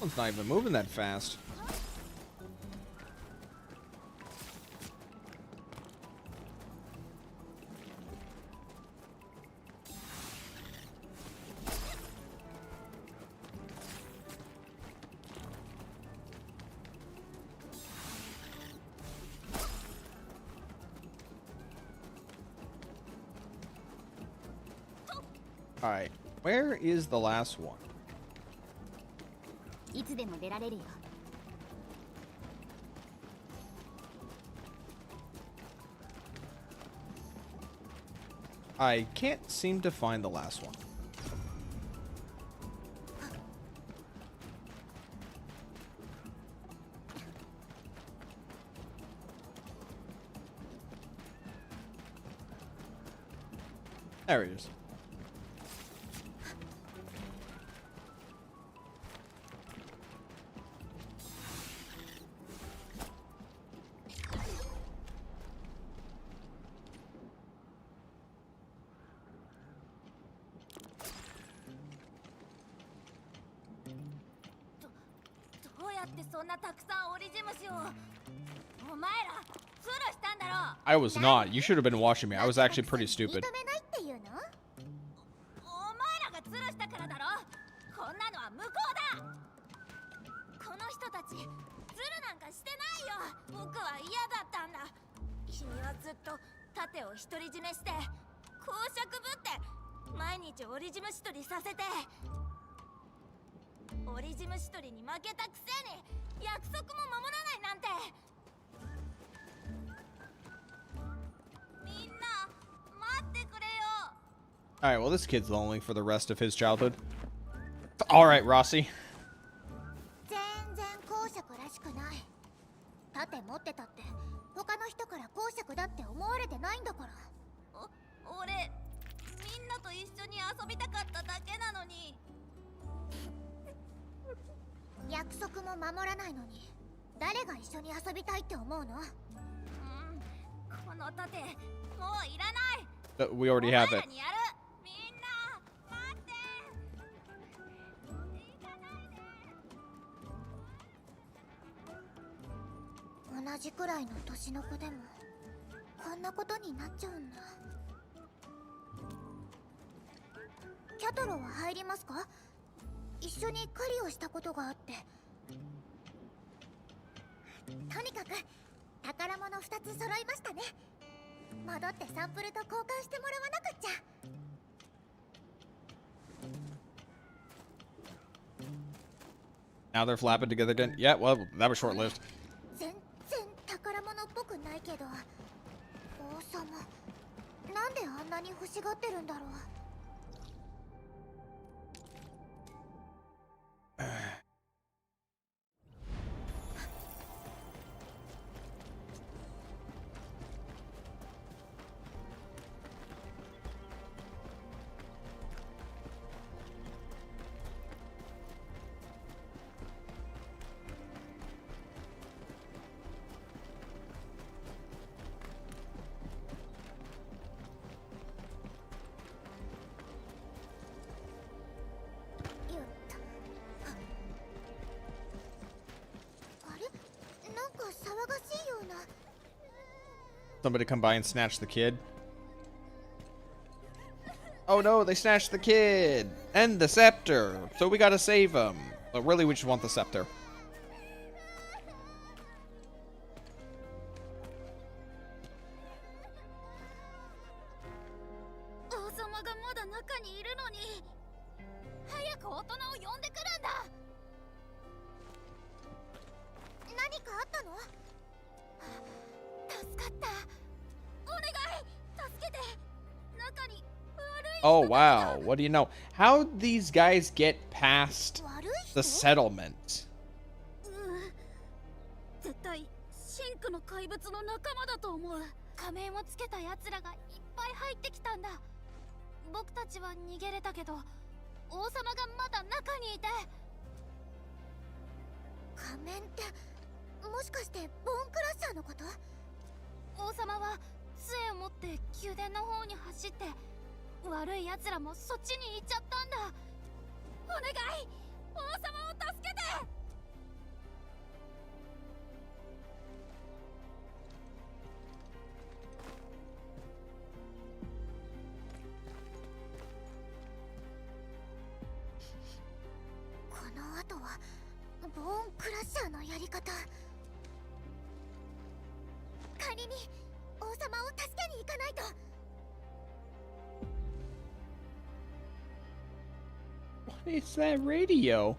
One's not even moving that fast. All right, where is the last one? いつでも出られるよ。 I can't seem to find the last one. There he is. I was not. You should have been watching me. I was actually pretty stupid. Alright, well, this kid's lonely for the rest of his childhood. Alright, Rossi. We already have it. みんな待って同じくらいの年の子でもこんなことになっちゃうんだ。キャトロは入りますか？一緒に狩りをしたことがあって。とにかく宝物2つ揃いましたね。戻ってサンプルと交換してもらわなくっちゃ。Now they're flapping together again. Yeah, well, that was short-lived. 全然宝物っぽくないけど、王様なんであんなに欲しがってるんだろう。Somebody come by and snatch the kid. Oh no, they snatched the kid! And the scepter! So we gotta save him. But really, we just want the scepter. 王様がまだ中にいるのに早く大人を呼んでくるんだ。何かあったの？助かった。お願い助けて。中に悪い人がいた。 Oh wow, what do you know? How'd these guys get past the settlement? 絶対シンクの怪物の仲間だと思う。仮面をつけた奴らがいっぱい入ってきたんだ。僕たちは逃げれたけど王様がまだ中にいて。仮面ってもしかしてボーンクラッシャーのこと？王様は杖を持って宮殿の方に走って悪い奴らもそっちに行っちゃったんだ。お願い王様を助けて。この後はボーンクラッシャーのやり方。仮に王様を助けに行かないと。 What is that radio?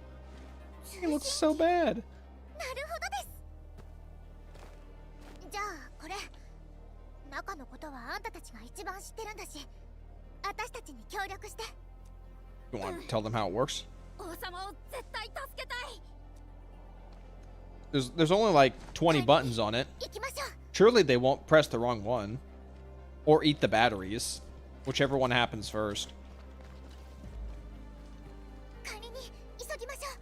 It looks so bad. なるほどです。じゃあこれ中のことはあんたたちが一番知ってるんだし、私たちに協力して。 You want to tell them how it works? 王様を絶対助けたい。 There's only like 20 buttons on it. 行きましょう。 Surely they won't press the wrong one. Or eat the batteries. Whichever one happens first. 仮に急ぎましょう。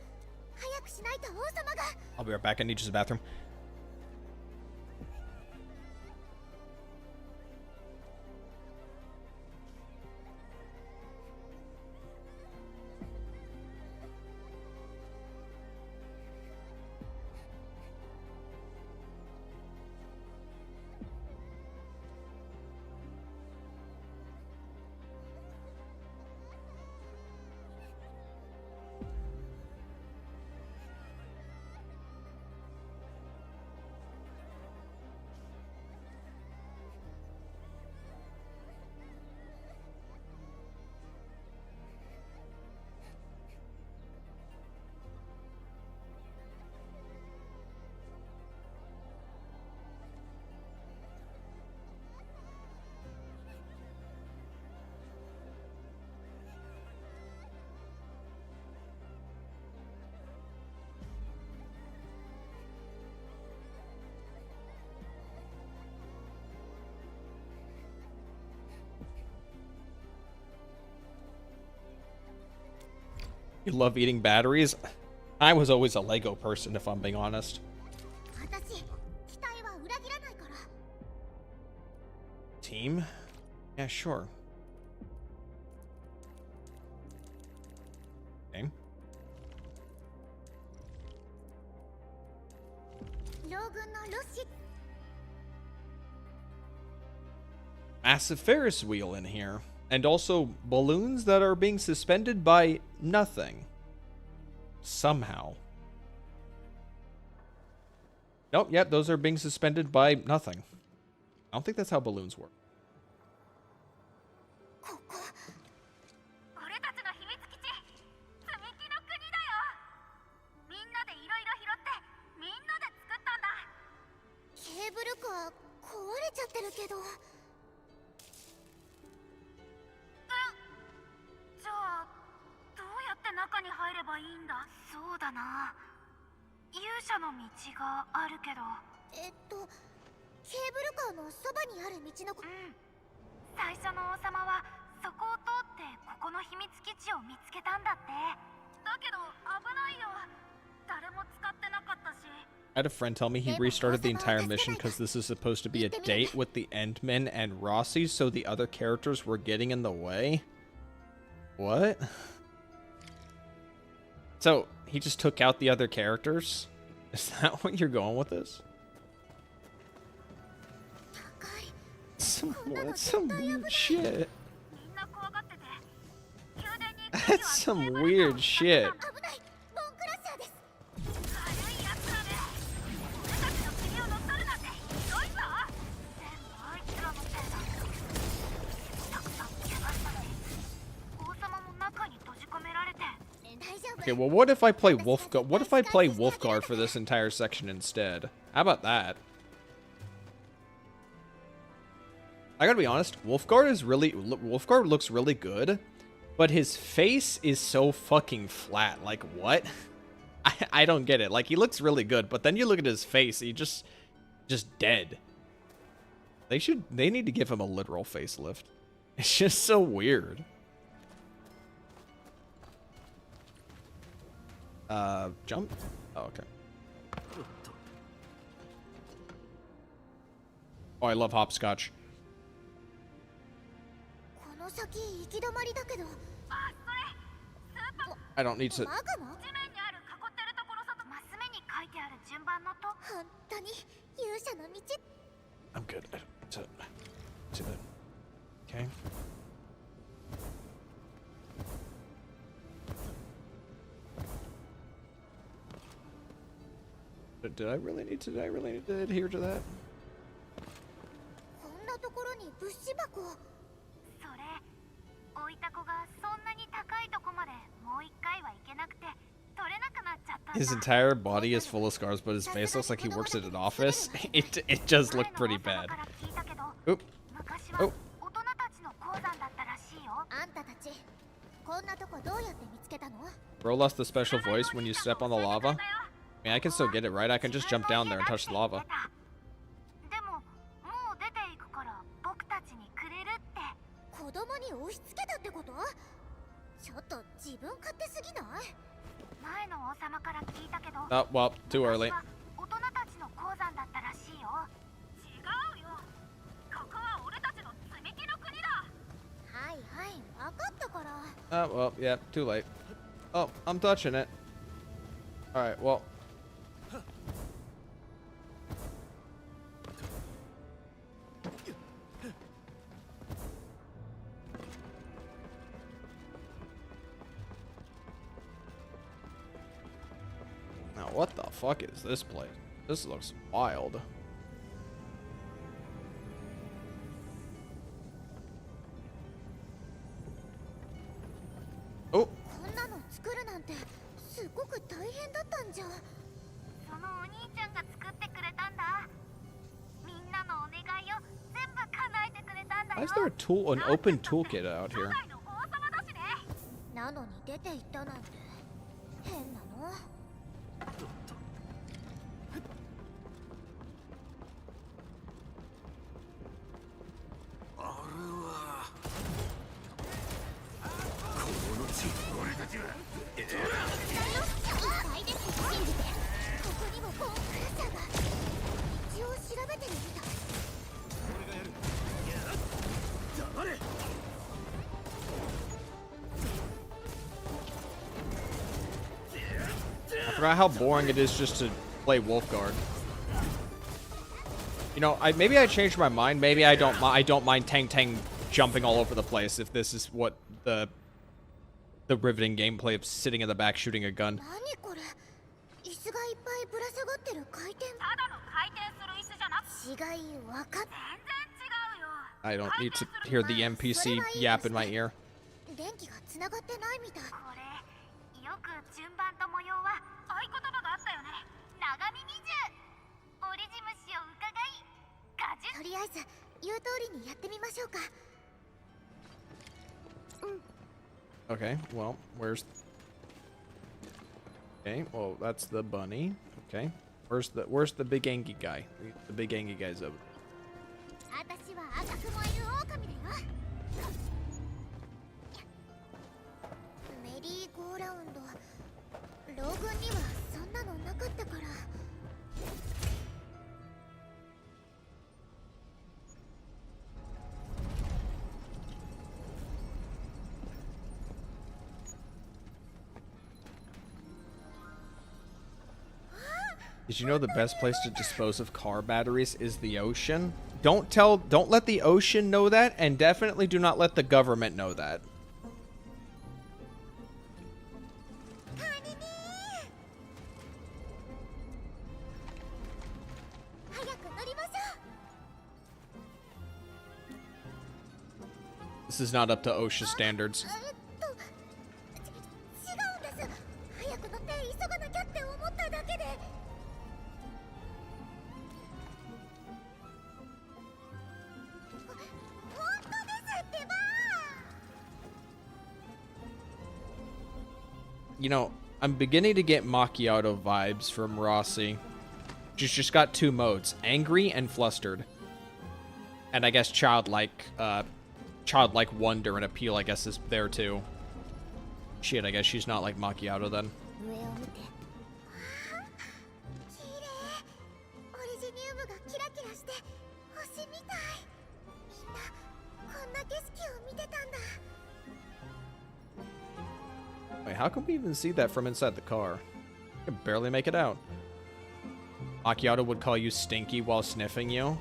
早くしないと王様が。 I'll be right back. I need to use the bathroom. You love eating batteries? I was always a Lego person, if I'm being honest. 私期待は裏切らないから。 Team? Yeah, sure. Okay. 両軍のロシ Massive Ferris wheel in here. And also balloons that are being suspended by nothing. Somehow. Nope, yep, those are being suspended by nothing. I don't think that's how balloons work. ここ俺たちの秘密基地積み木の国だよみんなでいろいろ拾ってみんなで作ったんだケーブルカー壊れちゃってるけどじゃあどうやって中に入ればいいんだそうだな勇者の道があるけどケーブルカーのそばにある道の最初の王様はそこを通ってここの秘密基地を見つけたんだってだけど危ないよ誰も使ってなかったし I had a friend tell me he restarted the entire mission because this is supposed to be a date with the Endmen and Rossi, so the other characters were getting in the way. What? So, he just took out the other characters? Is that what you're going with this? That's some weird shit. That's some weird shit. Okay, well, what if I play What if I play Wolfguard for this entire section instead? How about that? I gotta be honest, Wolfguard looks really good, but his face is so fucking flat. Like, what? I don't get it. Like, he looks really good, but then you look at his face, he just dead. They need to give him a literal facelift. It's just so weird. Jump? Oh, okay. Oh, I love hopscotch. I don't need to... I'm good. I don't need to okay. Did I really need to adhere to that? His entire body is full of scars, but his face looks like he works at an office. It does look pretty bad. Oop. Oh. Bro lost the special voice when you step on the lava. I mean, I can still get it, right? I can just jump down there and touch the lava. Oh, well, too early. Oh, well, yeah, too late. Oh, I'm touching it. Alright, well. Now, what the fuck is this place? This looks wild. Oh. Why is there an open toolkit out here? forgot how boring it is just to play Wolfguard. You know, maybe I changed my mind. Maybe I don't mind Tang jumping all over the place if this is what the riveting gameplay of sitting in the back shooting a gun. I don't need to hear the NPC yap in my ear. Okay, well, where's... Okay, well, that's the bunny. Okay. Where's the big angry guy? The big angry guy's over there. Did you know the best place to dispose of car batteries is the ocean? Don't let the ocean know that, and definitely do not let the government know that. This is not up to OSHA standards. You know, I'm beginning to get macchiato vibes from Rossi. She's just got two modes, angry and flustered. And I guess childlike wonder and appeal, I guess, is there too. Shit, I guess she's not like macchiato then. Wait, how can we even see that from inside the car? I can barely make it out. Macchiato would call you stinky while sniffing you.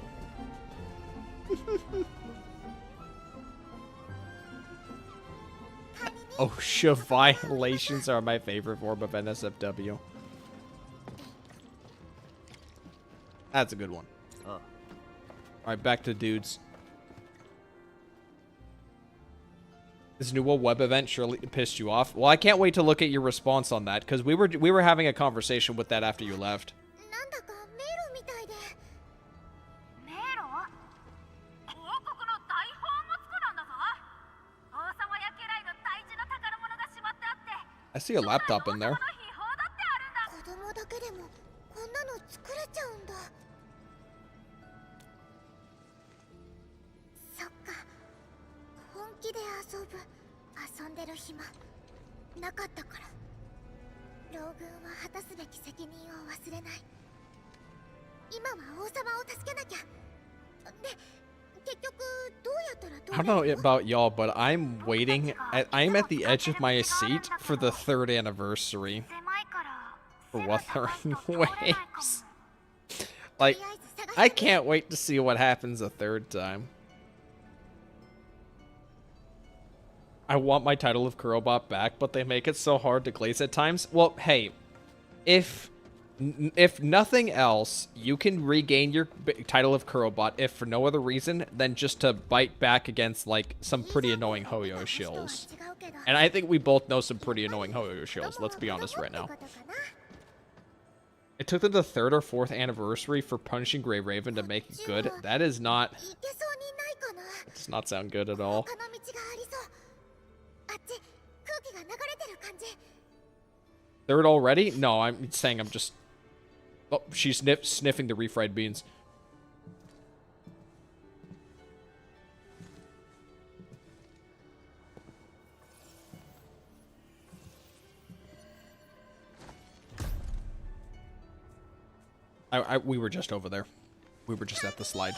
OSHA violations are my favorite form of NSFW. That's a good one. Alright, back to dudes. This new web event surely pissed you off. Well, I can't wait to look at your response on that, because we were having a conversation with that after you left. I see a laptop in there. I don't know about y'all, but I'm waiting. I'm at the edge of my seat for the 3rd anniversary for Wuthering Waves. Like, I can't wait to see what happens a 3rd time. I want my title of Kurobot back, but they make it so hard to glaze at times. Well, hey, if nothing else, you can regain your title of Kurobot, if for no other reason than just to bite back against, like, some pretty annoying Hoyo shills. And I think we both know some pretty annoying Hoyo shills, let's be honest right now. It took them the 3rd or 4th anniversary for punishing Grey Raven to make it good. That is not... It does not sound good at all. 3rd already? No, I'm saying I'm just... Oh, she's sniffing the refried beans. We were just over there. We were just at the slide.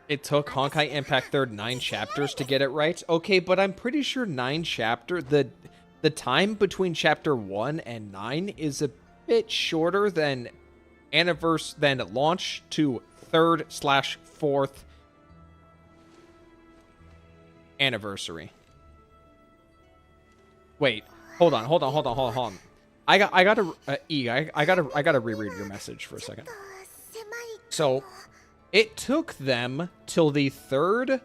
It took Honkai Impact Third 9 chapters to get it right. Okay, but I'm pretty sure 9 chapter the time between chapter 1 and 9 is a bit shorter than launch to 3rd/4th anniversary. Wait, hold on. I gotta reread your message for a second. So, it took them till the 3rd.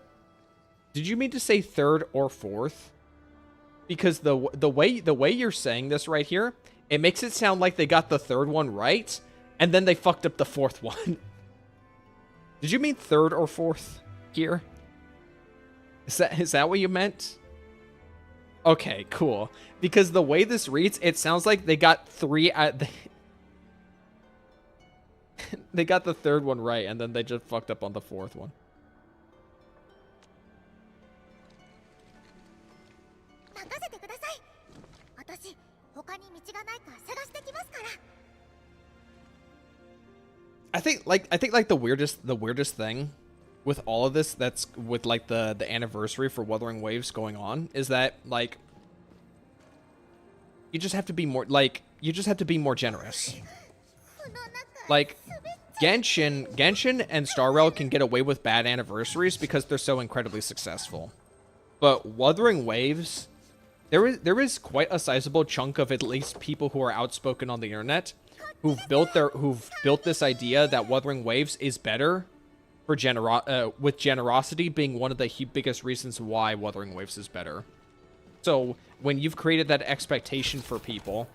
Did you mean to say 3rd or 4th? Because the way you're saying this right here, it makes it sound like they got the 3rd one right, and then they fucked up the 4th one. Did you mean 3rd or 4th here? Is that what you meant? Okay, cool. Because the way this reads, it sounds like they got 3 at they got the 3rd one right, and then they just fucked up on the 4th one. I think like the weirdest thing with all of this, that's with like the anniversary for Wuthering Waves going on, is that like you just have to be more generous. Like Genshin and Star Rail can get away with bad anniversaries because they're so incredibly successful. But Wuthering Waves, there is quite a sizable chunk of at least people who are outspoken on the internet who've built this idea that Wuthering Waves is better for with generosity being one of the biggest reasons why Wuthering Waves is better. So when you've created that expectation for people,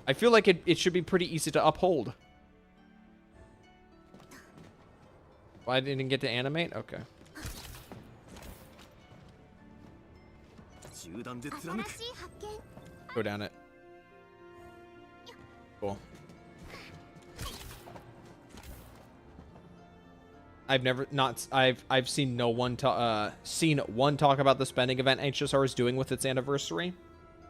I feel like it should be pretty easy to uphold. Well, I didn't get to animate? Okay. Go down it. Cool. I've seen one talk about the spending event HSR is doing with its anniversary.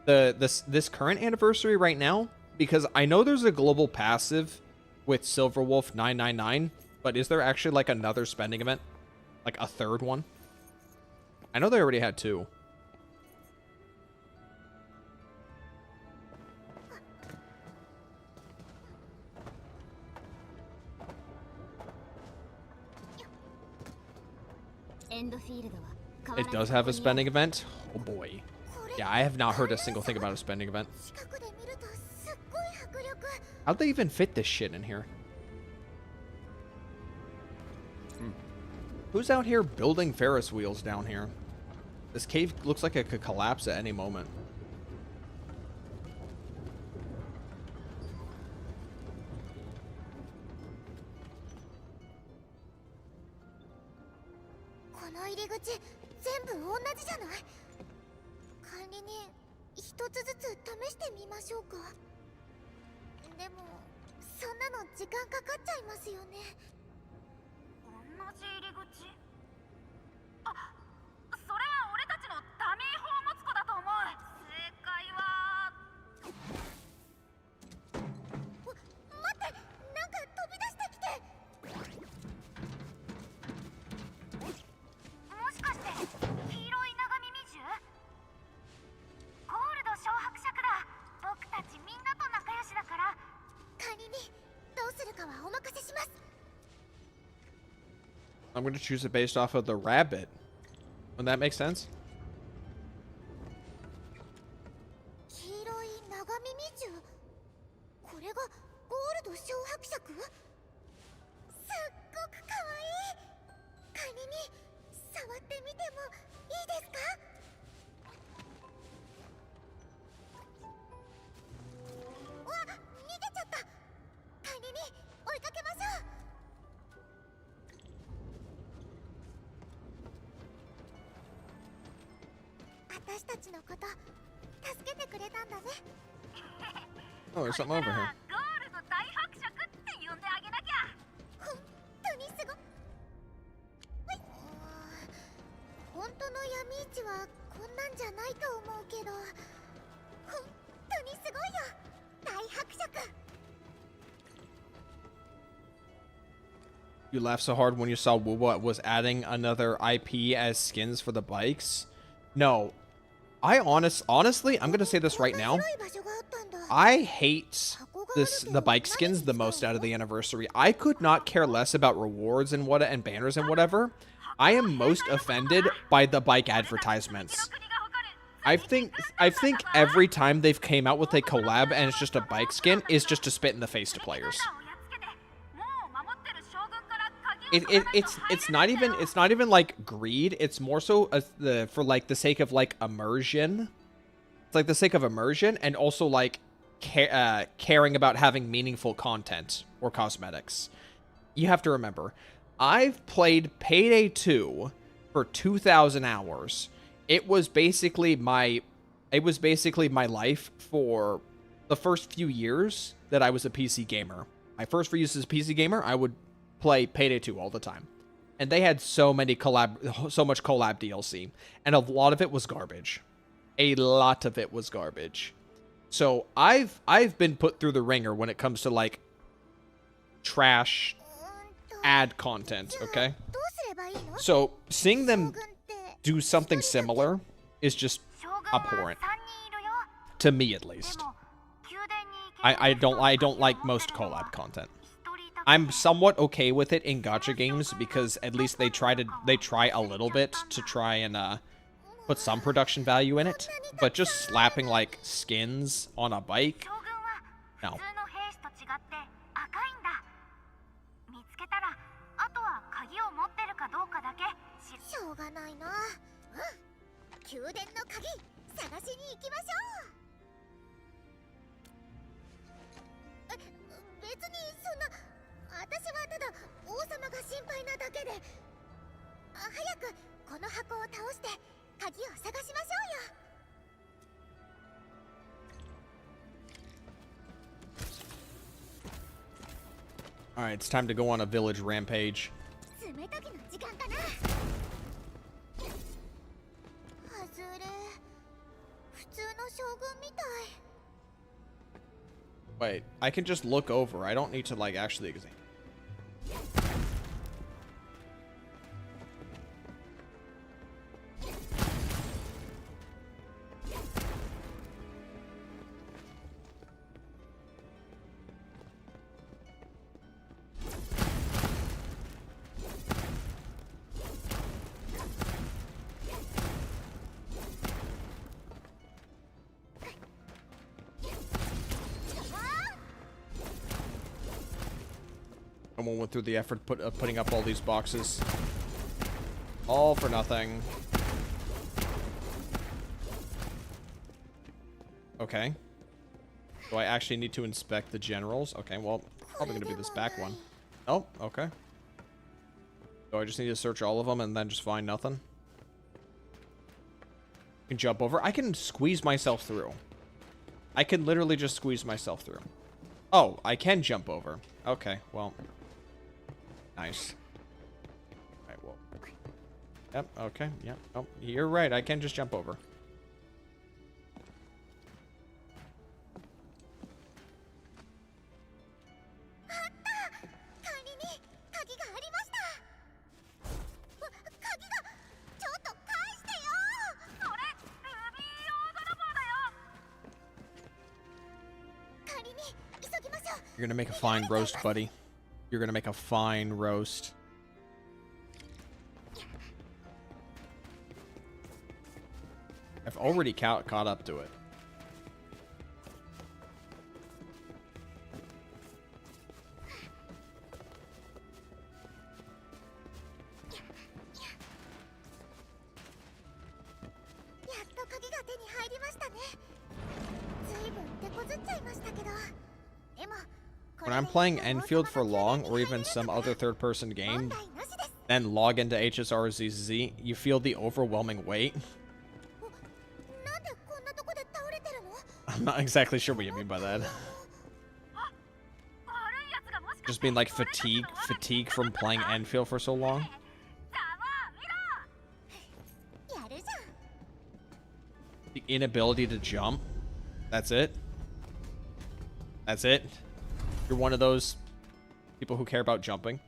This current anniversary right now, because I know there's a global passive with Silverwolf 999, but is there actually like another spending event? Like a 3rd one? I know they already had 2. It does have a spending event? Oh boy. Yeah, I have not heard a single thing about a spending event. How'd they even fit this shit in here? Who's out here building Ferris wheels down here? This cave looks like it could collapse at any moment. I'm going to choose it based off of the rabbit. Would that make sense? Oh, there's something over here. You laughed so hard when you saw Wuwa was adding another IP as skins for the bikes. No, I honestly, I'm gonna say this right now. I hate the bike skins the most out of the anniversary. I could not care less about rewards and and banners and whatever. I am most offended by the bike advertisements. I think every time they've came out with a collab and it's just a bike skin is just to spit in the face to players. It's not even like greed. It's more so for like the sake of like immersion. It's like the sake of immersion and also like caring about having meaningful content or cosmetics. You have to remember, I've played Payday 2 for 2,000 hours. It was basically my life for the first few years that I was a PC gamer. My first few years as a PC gamer, I would play Payday 2 all the time. And they had so much collab DLC, and a lot of it was garbage. A lot of it was garbage. So I've been put through the ringer when it comes to like trash ad content, okay? So seeing them do something similar is just abhorrent. To me at least. I don't like most collab content. I'm somewhat okay with it in gacha games because at least they try a little bit to try and put some production value in it, but just slapping like skins on a bike, no. Alright, it's time to go on a village rampage. Wait, I can just look over. I don't need to, like, actually examine. Someone went through the effort of putting up all these boxes. All for nothing. Okay. Do I actually need to inspect the generals? Okay, well, probably going to be this back one. Oh, okay. So I just need to search all of them and then just find nothing? I can jump over. I can squeeze myself through. I can literally just squeeze myself through. Oh, I can jump over. Okay, well... Nice. Alright, well. Yep, okay, yep. Oh, you're right, I can just jump over. You're gonna make a fine roast, buddy. You're gonna make a fine roast. I've already caught up to it. When I'm playing Endfield for long, or even some other third-person game, then log into HSRZZ, you feel the overwhelming weight. I'm not exactly sure what you mean by that. Just being like fatigue from playing Endfield for so long. The inability to jump. That's it. That's it. You're one of those people who care about jumping.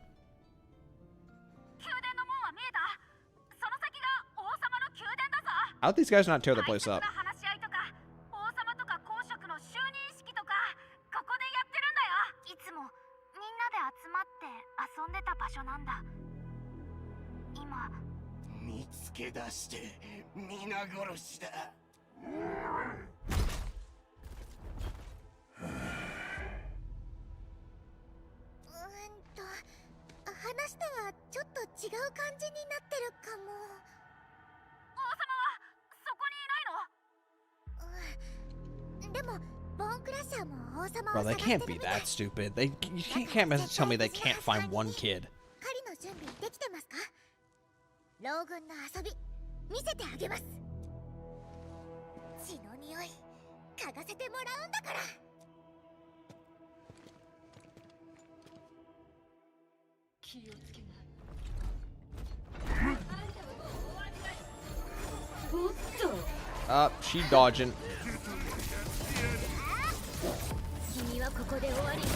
How'd these guys not tear the place up? 話し合いとか王様とか公職の就任式とかここでやってるんだよ。いつもみんなで集まって遊んでた場所なんだ。今見つけ出して皆殺しだ。話とはちょっと違う感じになってるかも。王様はそこにいないの？でもボーンクラッシャーも王様を Bro, 探 they してる can't be みたい。 that stupid. You can't tell me they can't find one kid. 狩りの準備できてますか？老軍の遊び見せてあげます。血の匂い嗅がせてもらうんだから。She dodging. 君はここで終わり。こ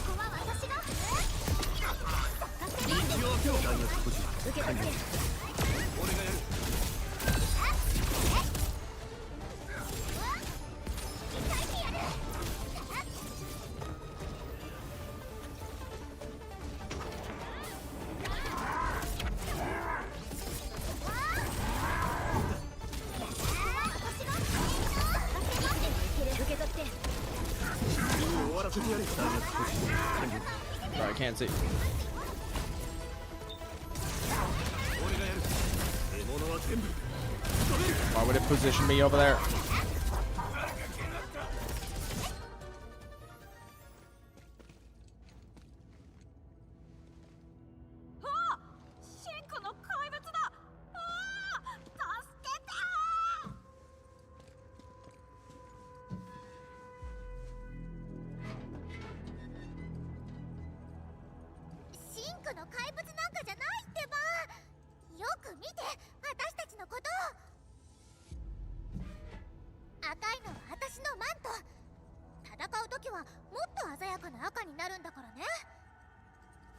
こは私が。受け取って。Bro, I can't see. Why would it position me over there?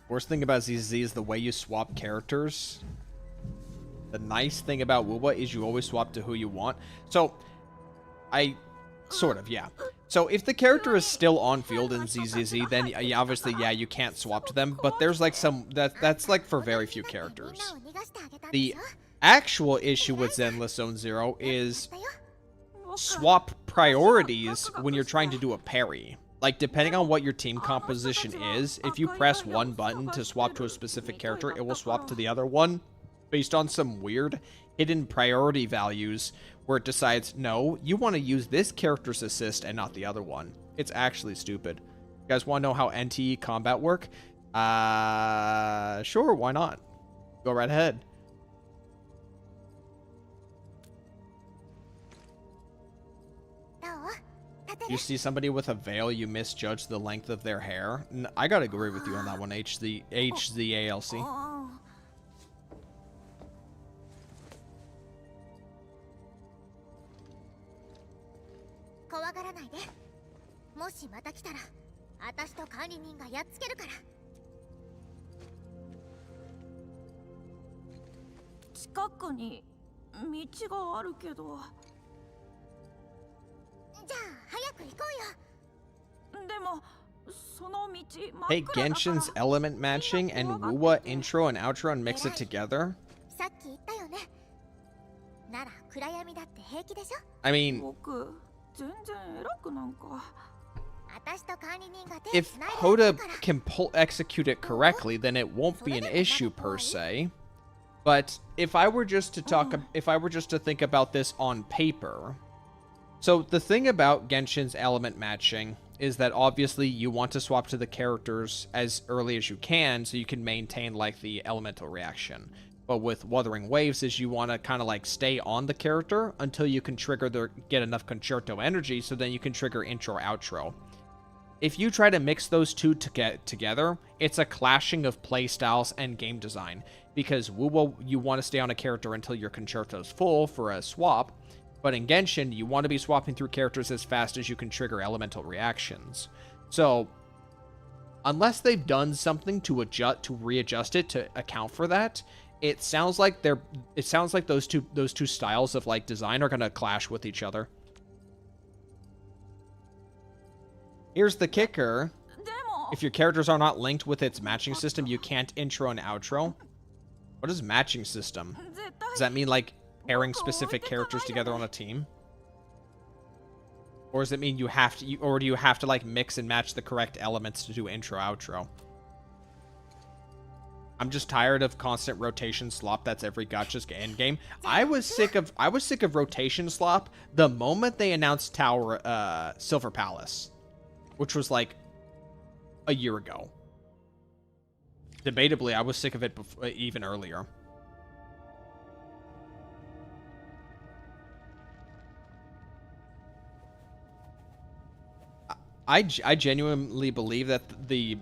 Worst thing about ZZ is the way you swap characters. The nice thing about Wuba is you always swap to who you want. So, sort of, yeah. So if the character is still on field in ZZZ, then obviously, yeah, you can't swap to them. But there's like that's like for very few characters. The actual issue with Zenless Zone Zero is swap priorities when you're trying to do a parry. Like, depending on what your team composition is, if you press one button to swap to a specific character, it will swap to the other one based on some weird hidden priority values where it decides, no, you want to use this character's assist and not the other one. It's actually stupid. You guys want to know how NTE combat work? Sure, why not? Go right ahead. You see somebody with a veil, you misjudge the length of their hair. I gotta agree with you on that one, HZALC. 怖がらないで。もしまた来たら、私と管理人がやっつけるから。近くに道があるけど。じゃあ早く行こうよ。でもその道 Hey, Genshin's element matching and Wuwa intro and outro and mix it together. さっき言ったよね。なら暗闇だって平気でしょ。I mean, 僕全然偉くなんか。私と管理人が手 if つないで Hoda can execute it correctly, then it won't be an issue per se. But if I were just to think about this on paper, so the thing about Genshin's element matching is that obviously you want to swap to the characters as early as you can so you can maintain like the elemental reaction. But with Wuthering Waves is you want to kind of like stay on the character until you can get enough concerto energy so then you can trigger intro or outro. If you try to mix those two together, it's a clashing of playstyles and game design. Because Wuwa, you want to stay on a character until your concerto's full for a swap. But in Genshin, you want to be swapping through characters as fast as you can trigger elemental reactions. So, unless they've done something to readjust it to account for that, it sounds like those two styles of like design are gonna clash with each other. Here's the kicker. If your characters are not linked with its matching system, you can't intro and outro. What is matching system? Does that mean like pairing specific characters together on a team? Or does it mean you have to, or do you have to like mix and match the correct elements to do intro, outro? I'm just tired of constant rotation slop. That's every gacha's end game. I was sick of rotation slop the moment they announced Silver Palace, which was like a year ago. Debatably, I was sick of it even earlier. I genuinely believe that the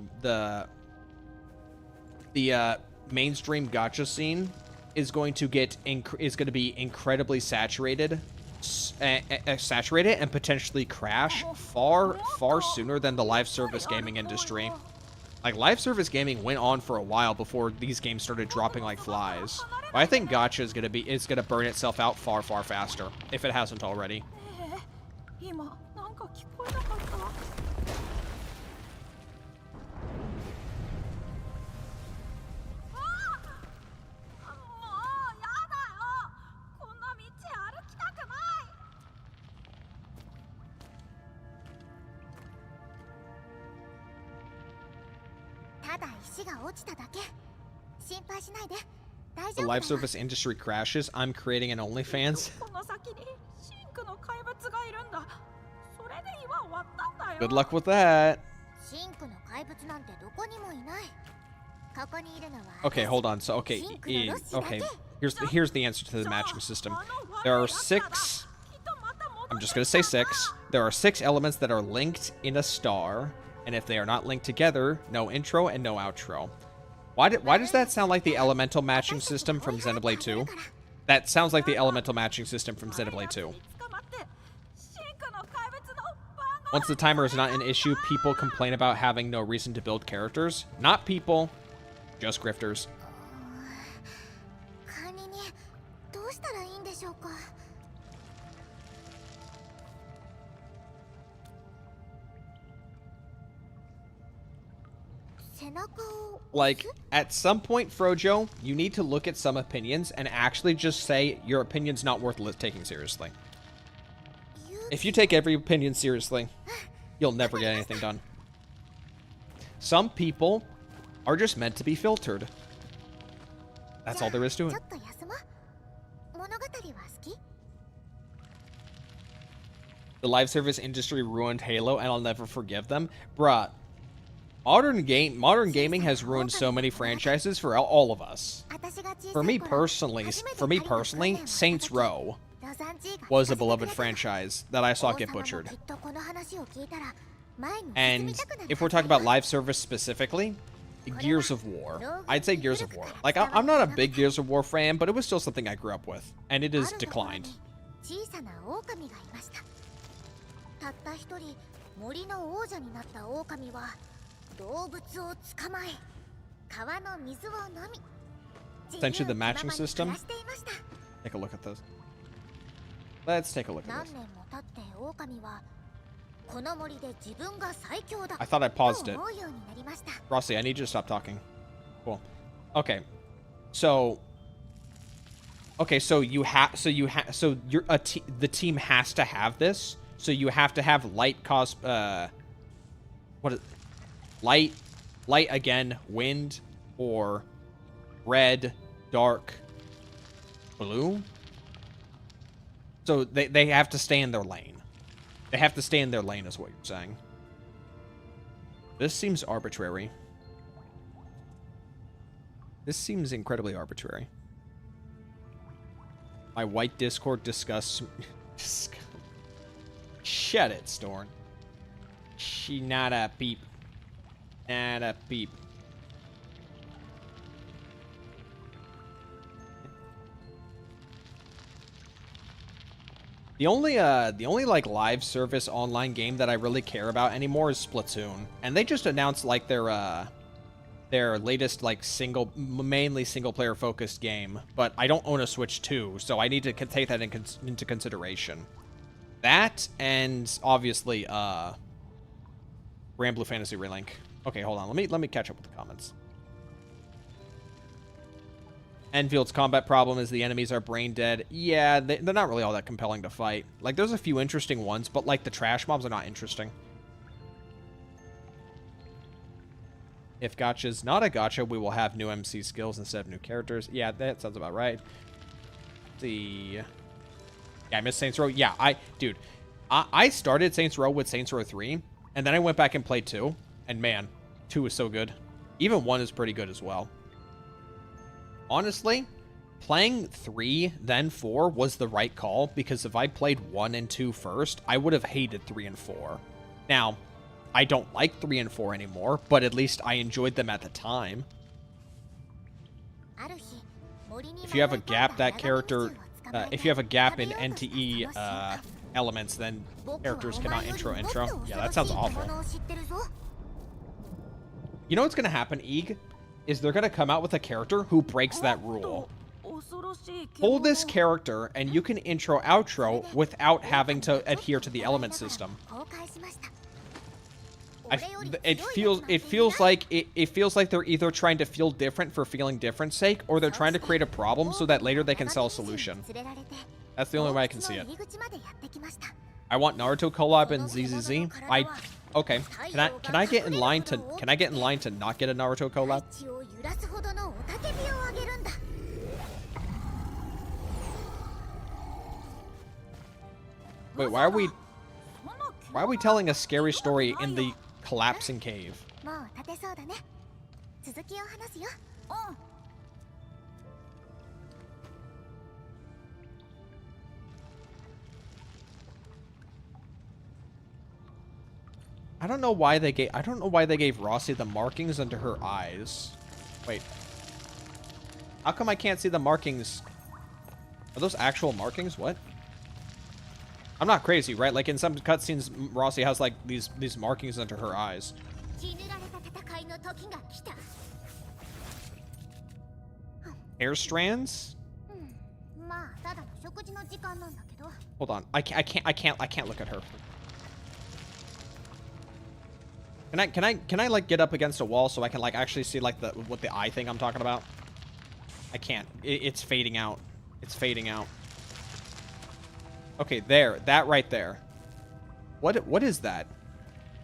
mainstream gacha scene is going to be incredibly saturated and potentially crash far sooner than the live service gaming industry. Like, live service gaming went on for a while before these games started dropping like flies. But I think gacha is gonna burn itself out far faster, if it hasn't already. The live service industry crashes. I'm creating an OnlyFans. Good luck with that. Okay, hold on. So, okay, here's the answer to the matching system. There are 6. I'm just gonna say 6. There are 6 elements that are linked in a star, and if they are not linked together, no intro and no outro. Why does that sound like the elemental matching system from Xenoblade 2? That sounds like the elemental matching system from Xenoblade 2. Once the timer is not an issue, people complain about having no reason to build characters. Not people, just grifters. Like, at some point, Frojo, you need to look at some opinions and actually just say your opinion's not worth taking seriously. If you take every opinion seriously, you'll never get anything done. Some people are just meant to be filtered. That's all there is to it. The live service industry ruined Halo, and I'll never forgive them. Bruh. Modern gaming has ruined so many franchises for all of us. For me personally, Saints Row was a beloved franchise that I saw get butchered. And if we're talking about live service specifically, Gears of War. I'd say Gears of War. Like, I'm not a big Gears of War fan, but it was still something I grew up with, and it has declined. Essentially the matching system. Take a look at this. Let's take a look at this. I thought I paused it. Rossi, I need you to stop talking. Cool. Okay. So the team has to have this. So you have to have light again, wind, or red, dark, blue. So they have to stay in their lane. They have to stay in their lane is what you're saying. This seems arbitrary. This seems incredibly arbitrary. My white Discord disgusts... Shut it, Storn. She not a peep. Not a peep. The only like live service online game that I really care about anymore is Splatoon, and they just announced like their their latest like mainly single player focused game, but I don't own a Switch 2, so I need to take that into consideration. That and obviously Grand Blue Fantasy Relink. Okay, hold on. Let me catch up with the comments. Enfield's combat problem is the enemies are brain dead. Yeah, they're not really all that compelling to fight. Like, there's a few interesting ones, but, like, the trash mobs are not interesting. If gacha's not a gacha, we will have new MC skills instead of new characters. Yeah, that sounds about right. Yeah, I missed Saints Row. Yeah, I started Saints Row with Saints Row 3, and then I went back and played 2, and man, 2 is so good. Even 1 is pretty good as well. Honestly, playing 3, then 4 was the right call, because if I played 1 and 2 first, I would have hated 3 and 4. Now, I don't like 3 and 4 anymore, but at least I enjoyed them at the time. If you have a gap, that character... if you have a gap in NTE elements, then characters cannot intro. Yeah, that sounds awful. You know what's going to happen, Eeg? Is they're going to come out with a character who breaks that rule. Pull this character, and you can intro-outro without having to adhere to the element system. It feels like they're either trying to feel different for feeling different's sake, or they're trying to create a problem so that later they can sell a solution. That's the only way I can see it. I want Naruto collab and ZZZ. Okay. Can I get in line to not get a Naruto collab? Wait, why are we telling a scary story in the collapsing cave? I don't know why they gave Rossi the markings under her eyes. Wait. How come I can't see the markings? Are those actual markings? What? I'm not crazy, right? Like in some cutscenes, Rossi has like these markings under her eyes. Hair strands? Hold on. I can't look at her. Can I like get up against a wall so I can like actually see like what the eye thing I'm talking about? I can't. It's fading out. It's fading out. Okay, there. That right there. What is that?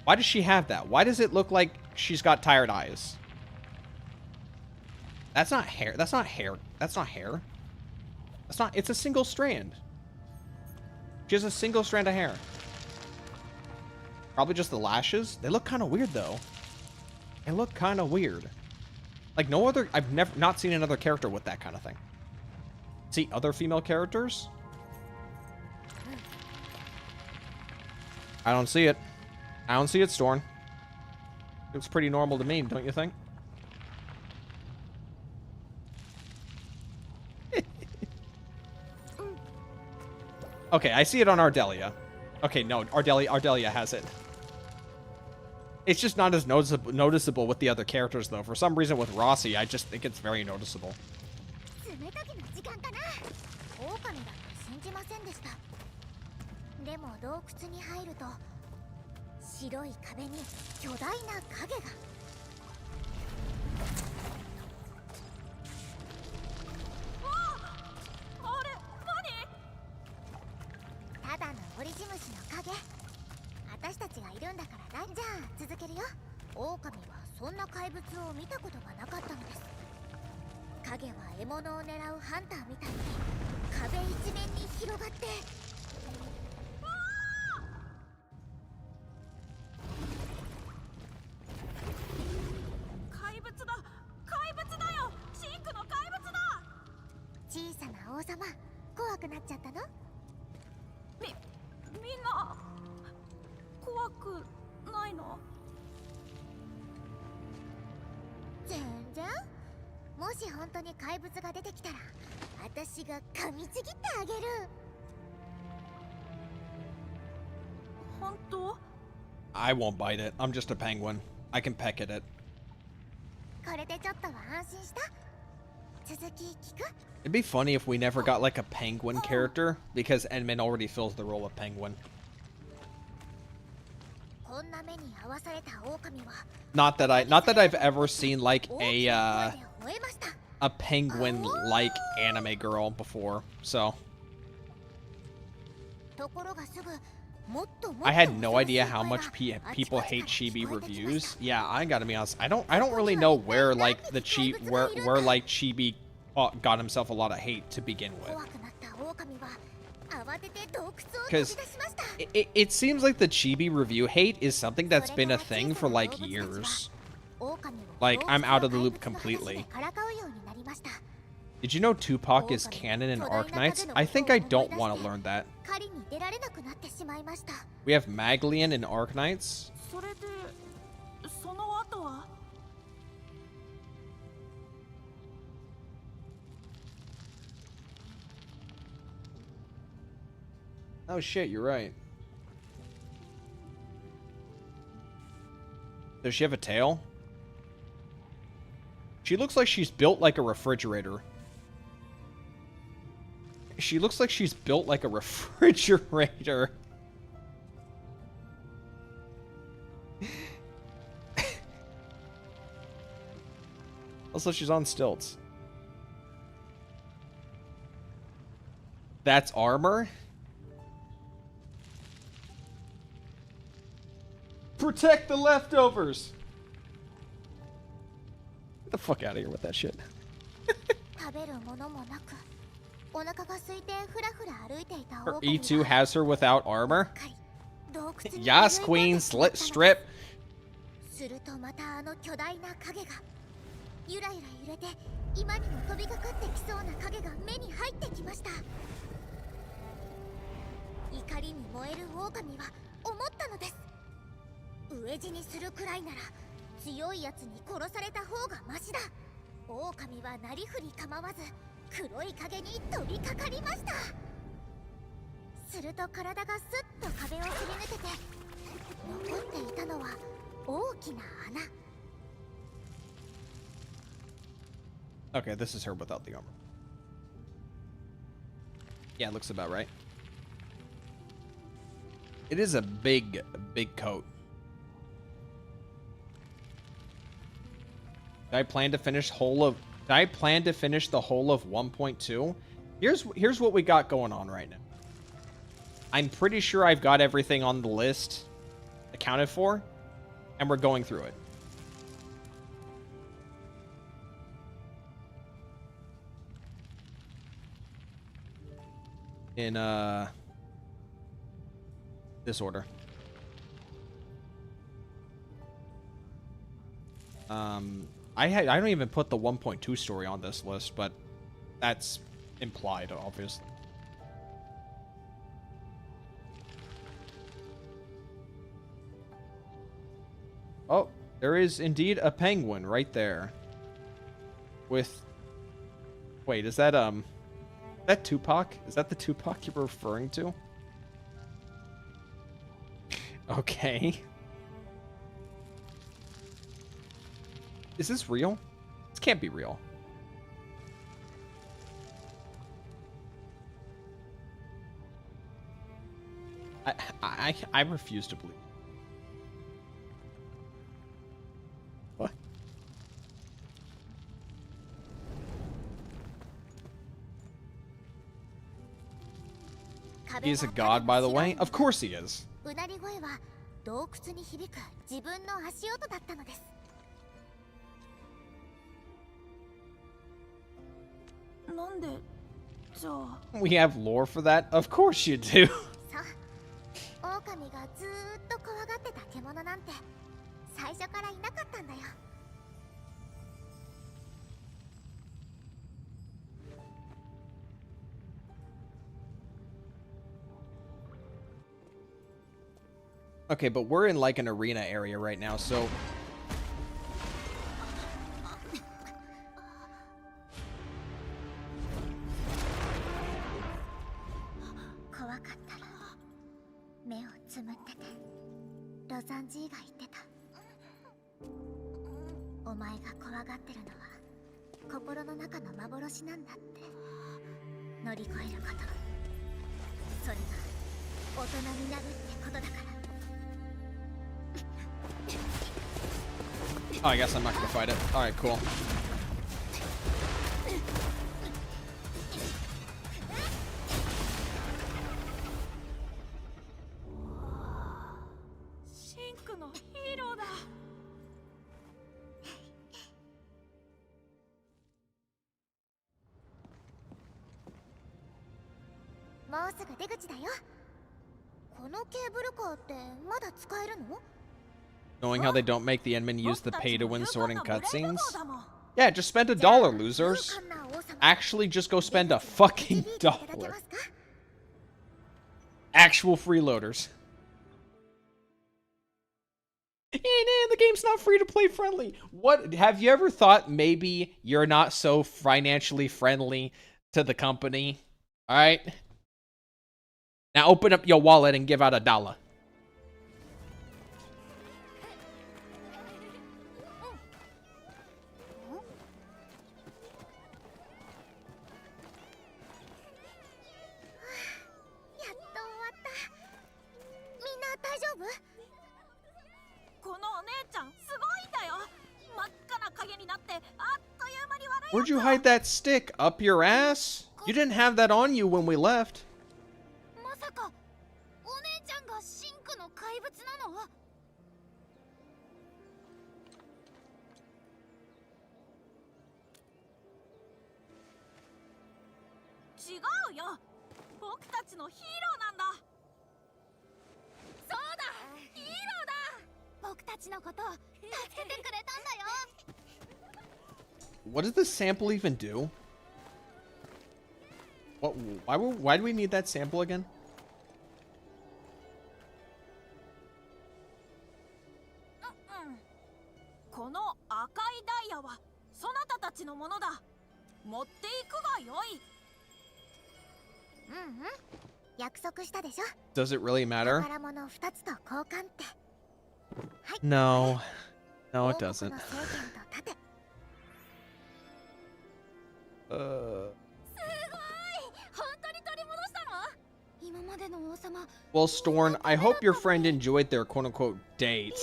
Why does she have that? Why does it look like she's got tired eyes? That's not hair. That's not hair. That's not hair. That's not... It's a single strand. She has a single strand of hair. Probably just the lashes. They look kind of weird, though. They look kind of weird. Like, no other... I've not seen another character with that kind of thing. See other female characters? I don't see it. I don't see it, Storn. It's pretty normal to me, don't you think? Okay, I see it on Ardelia. Okay, no, Ardelia has it. It's just not as noticeable with the other characters, though. For some reason, with Rossi, I just think it's very noticeable. I won't bite it. I'm just a penguin. I can peck at it. これでちょっとは安心した？続き聞く？ It'd be funny if we never got like a penguin character, because Enman already fills the role of penguin. こんな目に遭わされた狼は Not that I've ever seen like a penguin like anime girl before, so ところがすぐもっともっと I had no idea how much people hate chibi reviews. Yeah, I gotta be honest. I don't really know where like the where like chibi got himself a lot of hate to begin with. 怖くなった狼は慌てて洞窟を飛び Because 出しました。 it seems like the chibi review hate is something that's been a thing for like years. 狼を Like, I'm out of the loop 洞窟の話 completely. でからかうようになりました。 Did you know Tupac is canon in Arknights? I think I don't want to learn that. 狩りに出られなくなってしまいました。 We have Maglian in Arknights. それでその後は Oh shit, you're right. Does she have a tail? She looks like she's built like a refrigerator. She looks like she's built like a refrigerator. Also, she's on stilts. That's armor? Protect the leftovers! Get the fuck out of here with that shit. 食べるものもなく、お腹が空いてふらふら歩いていた Her 狼 E2 は has her without armor? 洞窟に Yes, 迷い込ん queen, でしまったの slit です strip. するとまたあの巨大な影がゆらゆら揺れて今にも飛びかかってきそうな影が目に入ってきました。怒りに燃える狼は思ったのです。飢え死にするくらいなら強いやつに殺された方がマシだ。狼はなりふり構わず黒い影に飛びかかりました。すると体がスッと壁をすり抜けて残っていたのは大きな穴。 Okay, this is her without the armor. Yeah, it looks about right. It is a big coat. Did I plan to finish the whole of 1.2? Here's what we got going on right now. I'm pretty sure I've got everything on the list accounted for, and we're going through it. In this order. I don't even put the 1.2 story on this list, but that's implied, obviously. Oh, there is indeed a penguin right there. With... Wait, is that Tupac? Is that the Tupac you were referring to? Okay. Is this real? This can't be real. I refuse to believe. What? He is a god, by the way. Of course he is. うなり声は洞窟に響く自分の足音だったのです。 なんでじゃあ We have lore for that? Of course you do. そう、狼がずーっと怖がってた獣なんて最初からいなかったんだよ。 Okay, but we're in like an arena area right now, so... お前が怖がってるのは心の中の幻なんだって。乗り越えること、それが大人になるってことだから。 Oh, I guess I'm not gonna fight it. Alright, cool. Shink のヒーローだ。もうすぐ出口だよ。このケーブルカーってまだ使えるの？ Knowing how they don't make the endmen use the pay-to-win sorting cutscenes? Yeah, just spend $1, losers. Actually, just go spend a fucking dollar. Actual freeloaders. And the game's not free-to-play friendly. What, have you ever thought maybe you're not so financially friendly to the company? Alright? Now open up your wallet and give out $1. このお姉ちゃんすごいんだよ。真っ赤な影になってあっという間に悪い。 Where'd you hide that stick? Up your ass? You didn't have that on you when we left. まさかお姉ちゃんがシンクの怪物なの？違うよ。僕たちのヒーローなんだ。そうだ、ヒーローだ。僕たちのこと助けてくれたんだよ。 What does this sample even do? What? Why do we need that sample again? この赤いダイヤはそなたたちのものだ。持っていくがよい。約束したでしょ。 Does it really matter? 宝物2つと交換って。はい。 No. No, it doesn't. すごい、本当に取り戻したの？今までの王様。 Well, Storn, I hope your friend enjoyed their quote-unquote date.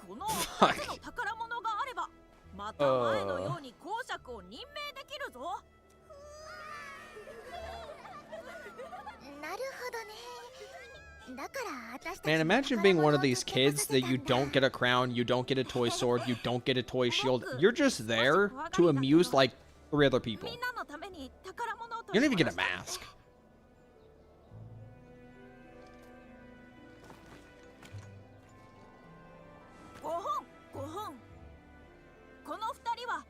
この2つの宝物があれば、また前のように公爵を任命できるぞ。なるほどね。だから私たち。 Man, imagine being one of these kids that you don't get a crown, you don't get a toy sword, you don't get a toy shield. You're just there to amuse like 3 other people. You don't even get a mask. 5本この2人は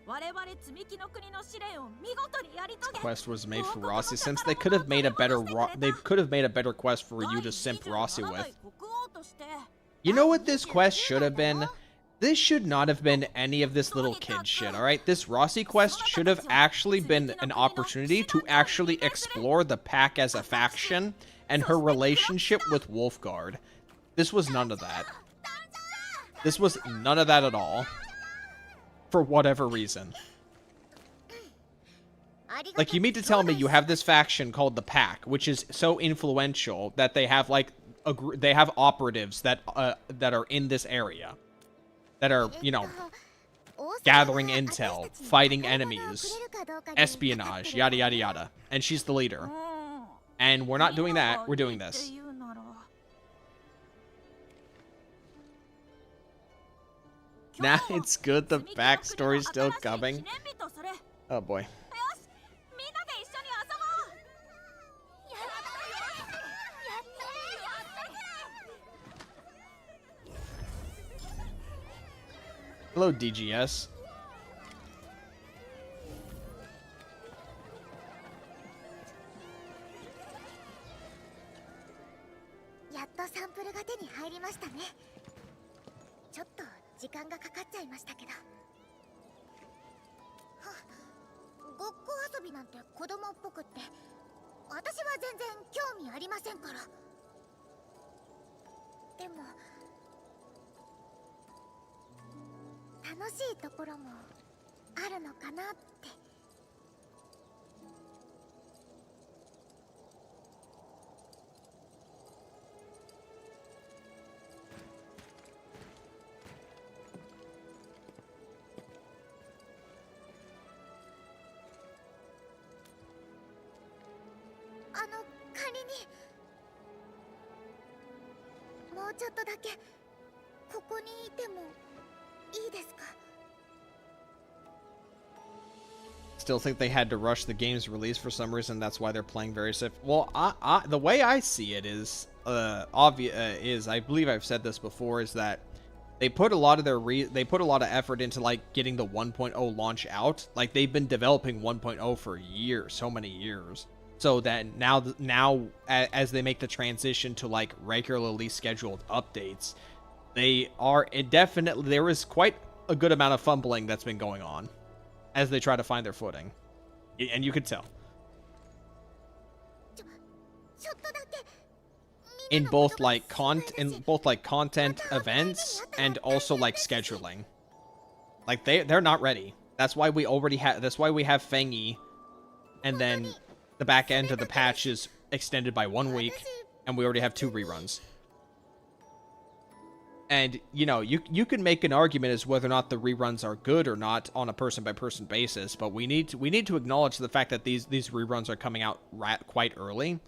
我々積み木の国の試練を見事にやり遂げ。 Quest was made for Rossi since they could have made a better quest for you to simp Rossi with. You know what this quest should have been? This should not have been any of this little kid shit, alright? This Rossi quest should have actually been an opportunity to actually explore the pack as a faction and her relationship with Wolfguard. This was none of that. This was none of that at all. For whatever reason. Like, you mean to tell me you have this faction called the Pack, which is so influential that they have, like, they have operatives that are in this area. That are, you know, gathering intel, fighting enemies, espionage, yada yada yada. And she's the leader. And we're not doing that, we're doing this. Nah, it's good, the backstory's still coming. Oh boy. Hello, DGS. やっとサンプルが手に入りましたね。ちょっと時間がかかっちゃいましたけど。ごっこ遊びなんて子供っぽくって、私は全然興味ありませんから。でも楽しいところもあるのかなって。仮にもうちょっとだけここにいてもいいですか？ Still think they had to rush the game's release for some reason. That's why they're playing very safe. Well, the way I see it is obvious. I believe I've said this before. Is that they put a lot of they put a lot of effort into like getting the 1.0 launch out. Like they've been developing 1.0 for years, so many years. So that now as they make the transition to like regularly scheduled updates, they are definitely there is quite a good amount of fumbling that's been going on as they try to find their footing, and you could tell in both like content events and also like scheduling. Like they're not ready. That's why we already have. That's why we have Fengi, and then the back end of the patch is extended by 1 week, and we already have 2 reruns. And, you know, you can make an argument as whether or not the reruns are good or not on a person-by-person basis, but we need to acknowledge the fact that these reruns are coming out quite early.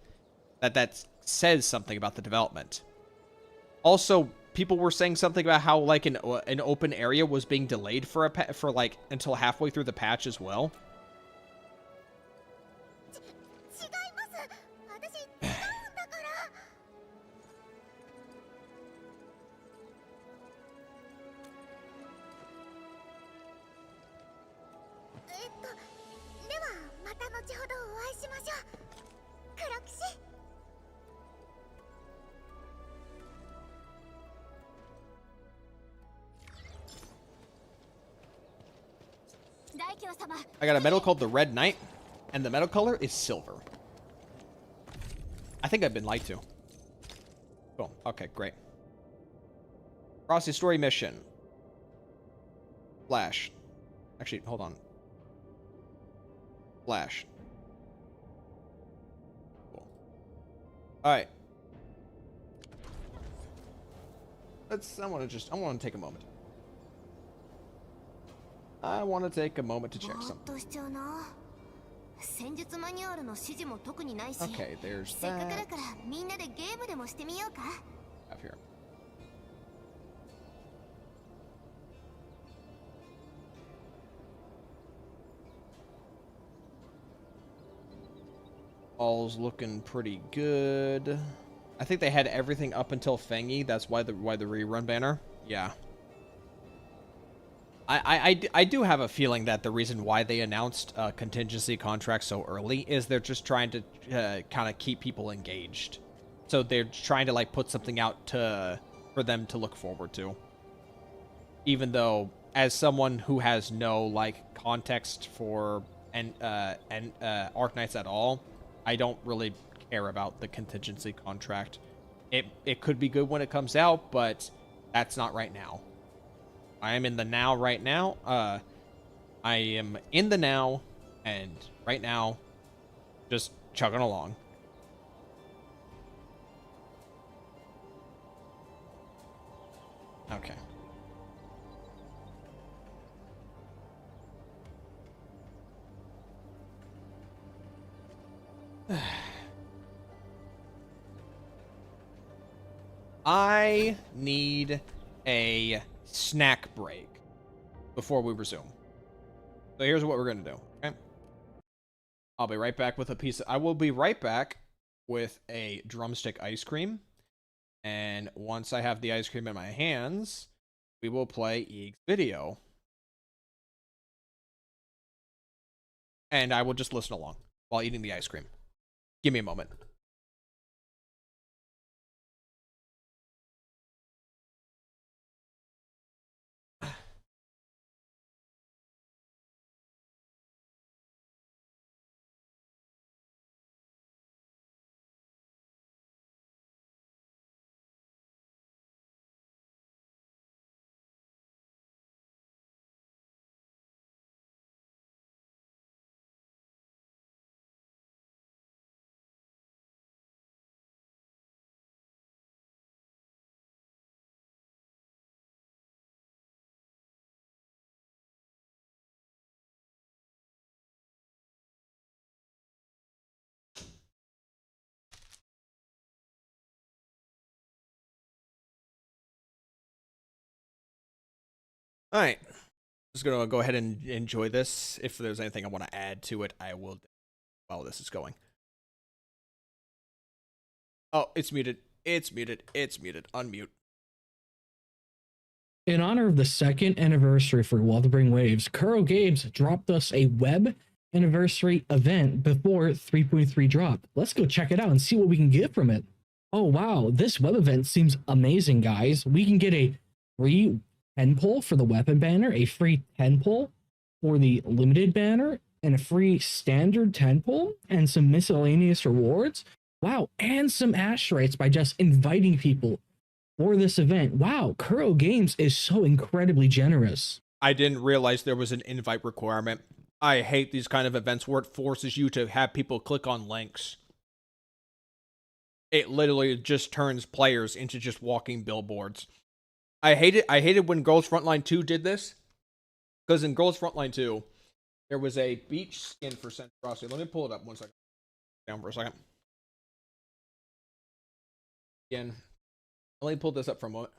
That says something about the development. Also, people were saying something about how, like, an open area was being delayed for like, until halfway through the patch as well. I got a medal called the Red Knight, and the medal color is silver. I think I've been lied to. Cool. Okay, great. Frosty story mission. Flash. Actually, hold on. Flash. Cool. Alright. I want to take a moment. I want to take a moment to check something. Okay, there's that. Up here. All's looking pretty good. I think they had everything up until Fengi. That's why the rerun banner. Yeah. I do have a feeling that the reason why they announced contingency contracts so early is they're just trying to kind of keep people engaged. So they're trying to like put something out for them to look forward to. Even though, as someone who has no like context for Arknights at all, I don't really care about the contingency contract. It could be good when it comes out, but that's not right now. I am in the now right now. I am in the now, and right now, just chugging along. Okay. I need a snack break before we resume. So here's what we're going to do, okay? I'll be right back with I will be right back with a drumstick ice cream. And once I have the ice cream in my hands, we will play Eeg's video. And I will just listen along while eating the ice cream. Give me a moment. All right. Just going to go ahead and enjoy this. If there's anything I want to add to it, I will while this is going. Oh, it's muted. It's muted. It's muted. Unmute. In honor of the 2nd anniversary for Wuthering Waves, Kuro Games dropped us a web anniversary event before 3.3 dropped. Let's go check it out and see what we can get from it. Oh wow, this web event seems amazing, guys. We can get a free 10 pull for the weapon banner, a free 10 pull for the limited banner, and a free standard 10 pull, and some miscellaneous rewards. Wow, and some asteroids by just inviting people for this event. Wow, Kuro Games is so incredibly generous. I didn't realize there was an invite requirement. I hate these kind of events where it forces you to have people click on links. It literally just turns players into just walking billboards. I hated when Girls Frontline 2 did this. Because in Girls Frontline 2, there was a beach skin for Centrosity. Let me pull it up 1 second. Down for a second. Again, let me pull this up for a moment.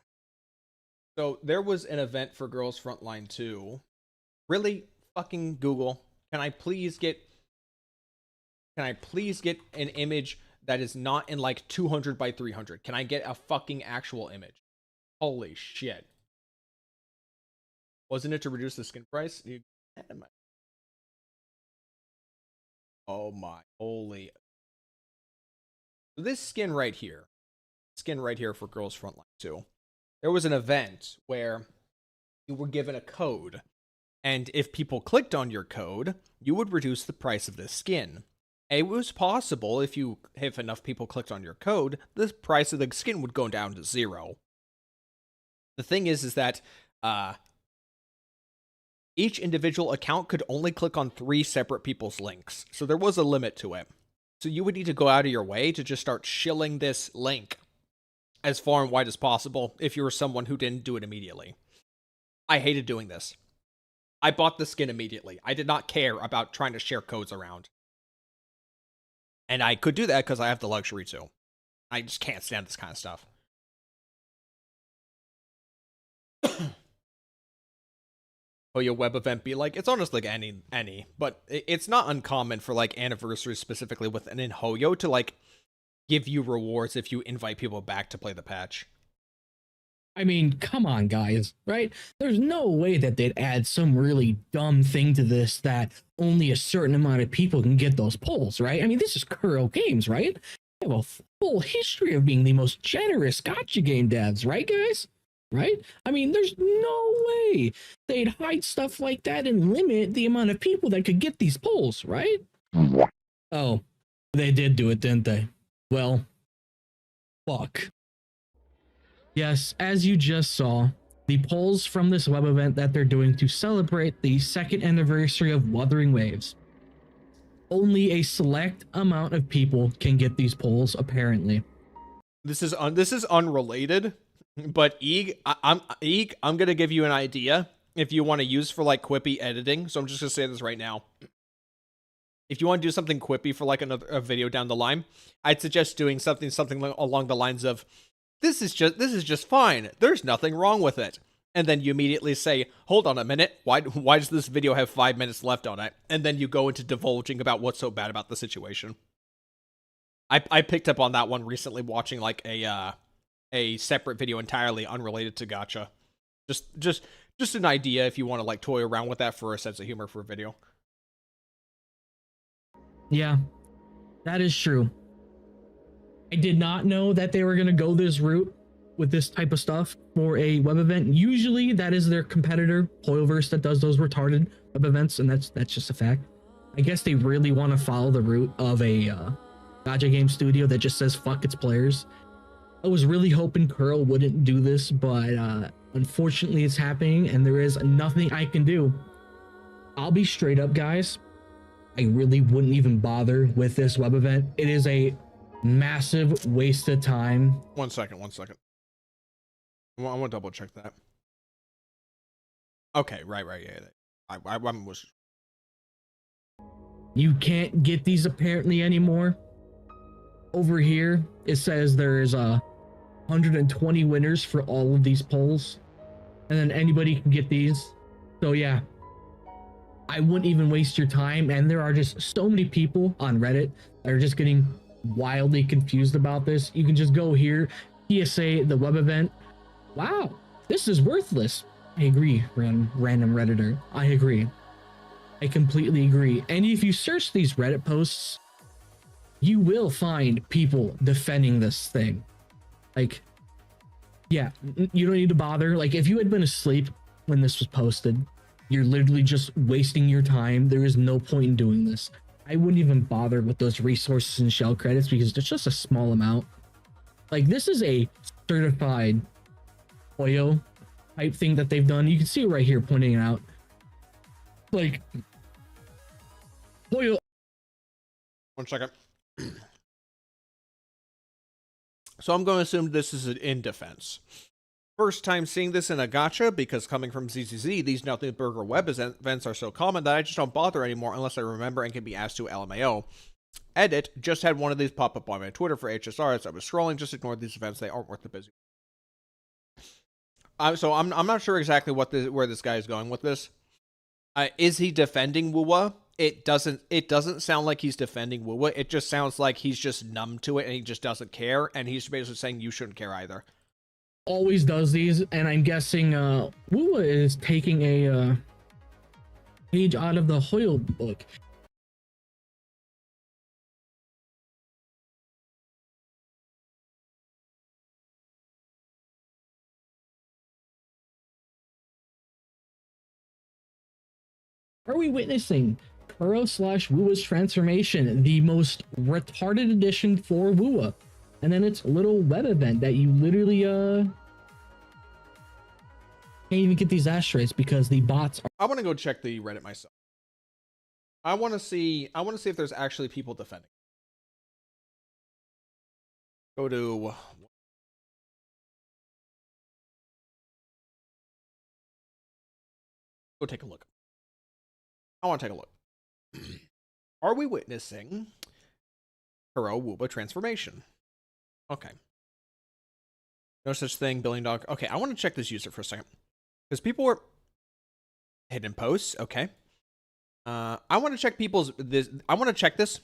So there was an event for Girls Frontline 2. Really? Fucking Google. Can I please get an image that is not in like 200 by 300? Can I get a fucking actual image? Holy shit. Wasn't it to reduce the skin price? Oh my holy. This skin right here for Girls Frontline 2. There was an event where you were given a code, and if people clicked on your code, you would reduce the price of this skin. It was possible if enough people clicked on your code, the price of the skin would go down to 0. The thing is that each individual account could only click on 3 separate people's links, so there was a limit to it. So you would need to go out of your way to just start shilling this link as far and wide as possible if you were someone who didn't do it immediately. I hated doing this. I bought the skin immediately. I did not care about trying to share codes around. And I could do that because I have the luxury to. I just can't stand this kind of stuff. Oh, your web event be like, it's honestly like any, but it's not uncommon for like anniversaries specifically within Hoyo to like give you rewards if you invite people back to play the patch. I mean, come on, guys, right? There's no way that they'd add some really dumb thing to this that only a certain amount of people can get those pulls, right? I mean, this is Kuro Games, right? They have a full history of being the most generous gacha game devs, right, guys? Right? I mean, there's no way they'd hide stuff like that and limit the amount of people that could get these pulls, right? Oh, they did do it, didn't they? Well, fuck. Yes, as you just saw, the polls from this web event that they're doing to celebrate the 2nd anniversary of Wuthering Waves. Only a select amount of people can get these polls, apparently. This is unrelated, but I'm gonna give you an idea if you want to use for like quippy editing. So I'm just gonna say this right now. If you want to do something quippy for like a video down the line, I'd suggest doing something along the lines of, This is just fine. There's nothing wrong with it. And then you immediately say, hold on a minute. Why does this video have 5 minutes left on it? And then you go into divulging about what's so bad about the situation. I picked up on that one recently watching like a separate video entirely unrelated to gacha. Just an idea if you want to like toy around with that for a sense of humor for a video. Yeah, that is true. I did not know that they were going to go this route with this type of stuff for a web event. Usually that is their competitor, Hoyoverse, that does those retarded web events, and that's just a fact. I guess they really want to follow the route of a gacha game studio that just says fuck its players. I was really hoping Kuro wouldn't do this, but unfortunately it's happening and there is nothing I can do. I'll be straight up, guys. I really wouldn't even bother with this web event. It is a massive waste of time. One second. I want to double check that. Okay, right, yeah. I was. You can't get these apparently anymore. Over here, it says there is 120 winners for all of these polls. and then anybody can get these. So yeah, I wouldn't even waste your time. And there are just so many people on Reddit that are just getting wildly confused about this. You can just go here, PSA the web event. Wow, this is worthless. I agree, random Redditor. I agree. I completely agree. And if you search these Reddit posts, you will find people defending this thing. Like, yeah, you don't need to bother. Like, if you had been asleep when this was posted, you're literally just wasting your time. There is no point in doing this. I wouldn't even bother with those resources and shell credits because it's just a small amount. Like, this is a certified Oyo type thing that they've done. You can see it right here pointing it out. Like, Oyo. 1 second. So I'm going to assume this is in defense. First time seeing this in a gacha, because coming from ZZZ, these Nothing Burger web events are so common that I just don't bother anymore unless I remember and can be asked to LMAO. Edit, just had one of these pop up on my Twitter for HSR as I was scrolling, just ignored these events, they aren't worth the busy. So I'm not sure exactly where this guy is going with this. Is he defending Wuwa? It doesn't sound like he's defending Wuwa. It just sounds like he's just numb to it and he just doesn't care, and he's basically saying you shouldn't care either. Always does these, and I'm guessing Wuwa is taking a page out of the Hoyle book. Are we witnessing Kuro / Wuwa's transformation, the most retarded edition for Wuwa? And then it's a little web event that you literally can't even get these ashtrays because the bots are— I want to go check the Reddit myself. I want to see if there's actually people defending. Go to go take a look. I want to take a look. Are we witnessing Kuro Wuba transformation? Okay. No such thing, billion dog. Okay, I want to check this user for a second. Because people were hidden posts, okay. I want to check I want to check this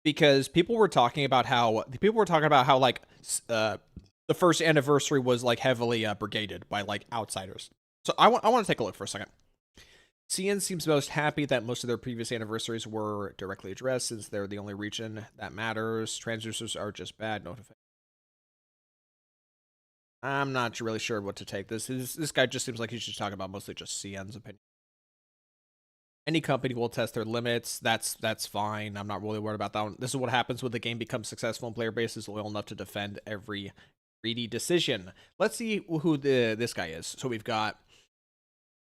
because people were talking about how like the first anniversary was like heavily brigaded by like outsiders. So I want to take a look for a second. CN seems most happy that most of their previous anniversaries were directly addressed since they're the only region that matters. Transducers are just bad. Notification. I'm not really sure what to take. This guy just seems like he's just talking about mostly just CN's opinion. Any company will test their limits. That's fine. I'm not really worried about that one. This is what happens when the game becomes successful and player base is loyal enough to defend every greedy decision. Let's see who this guy is. So we've got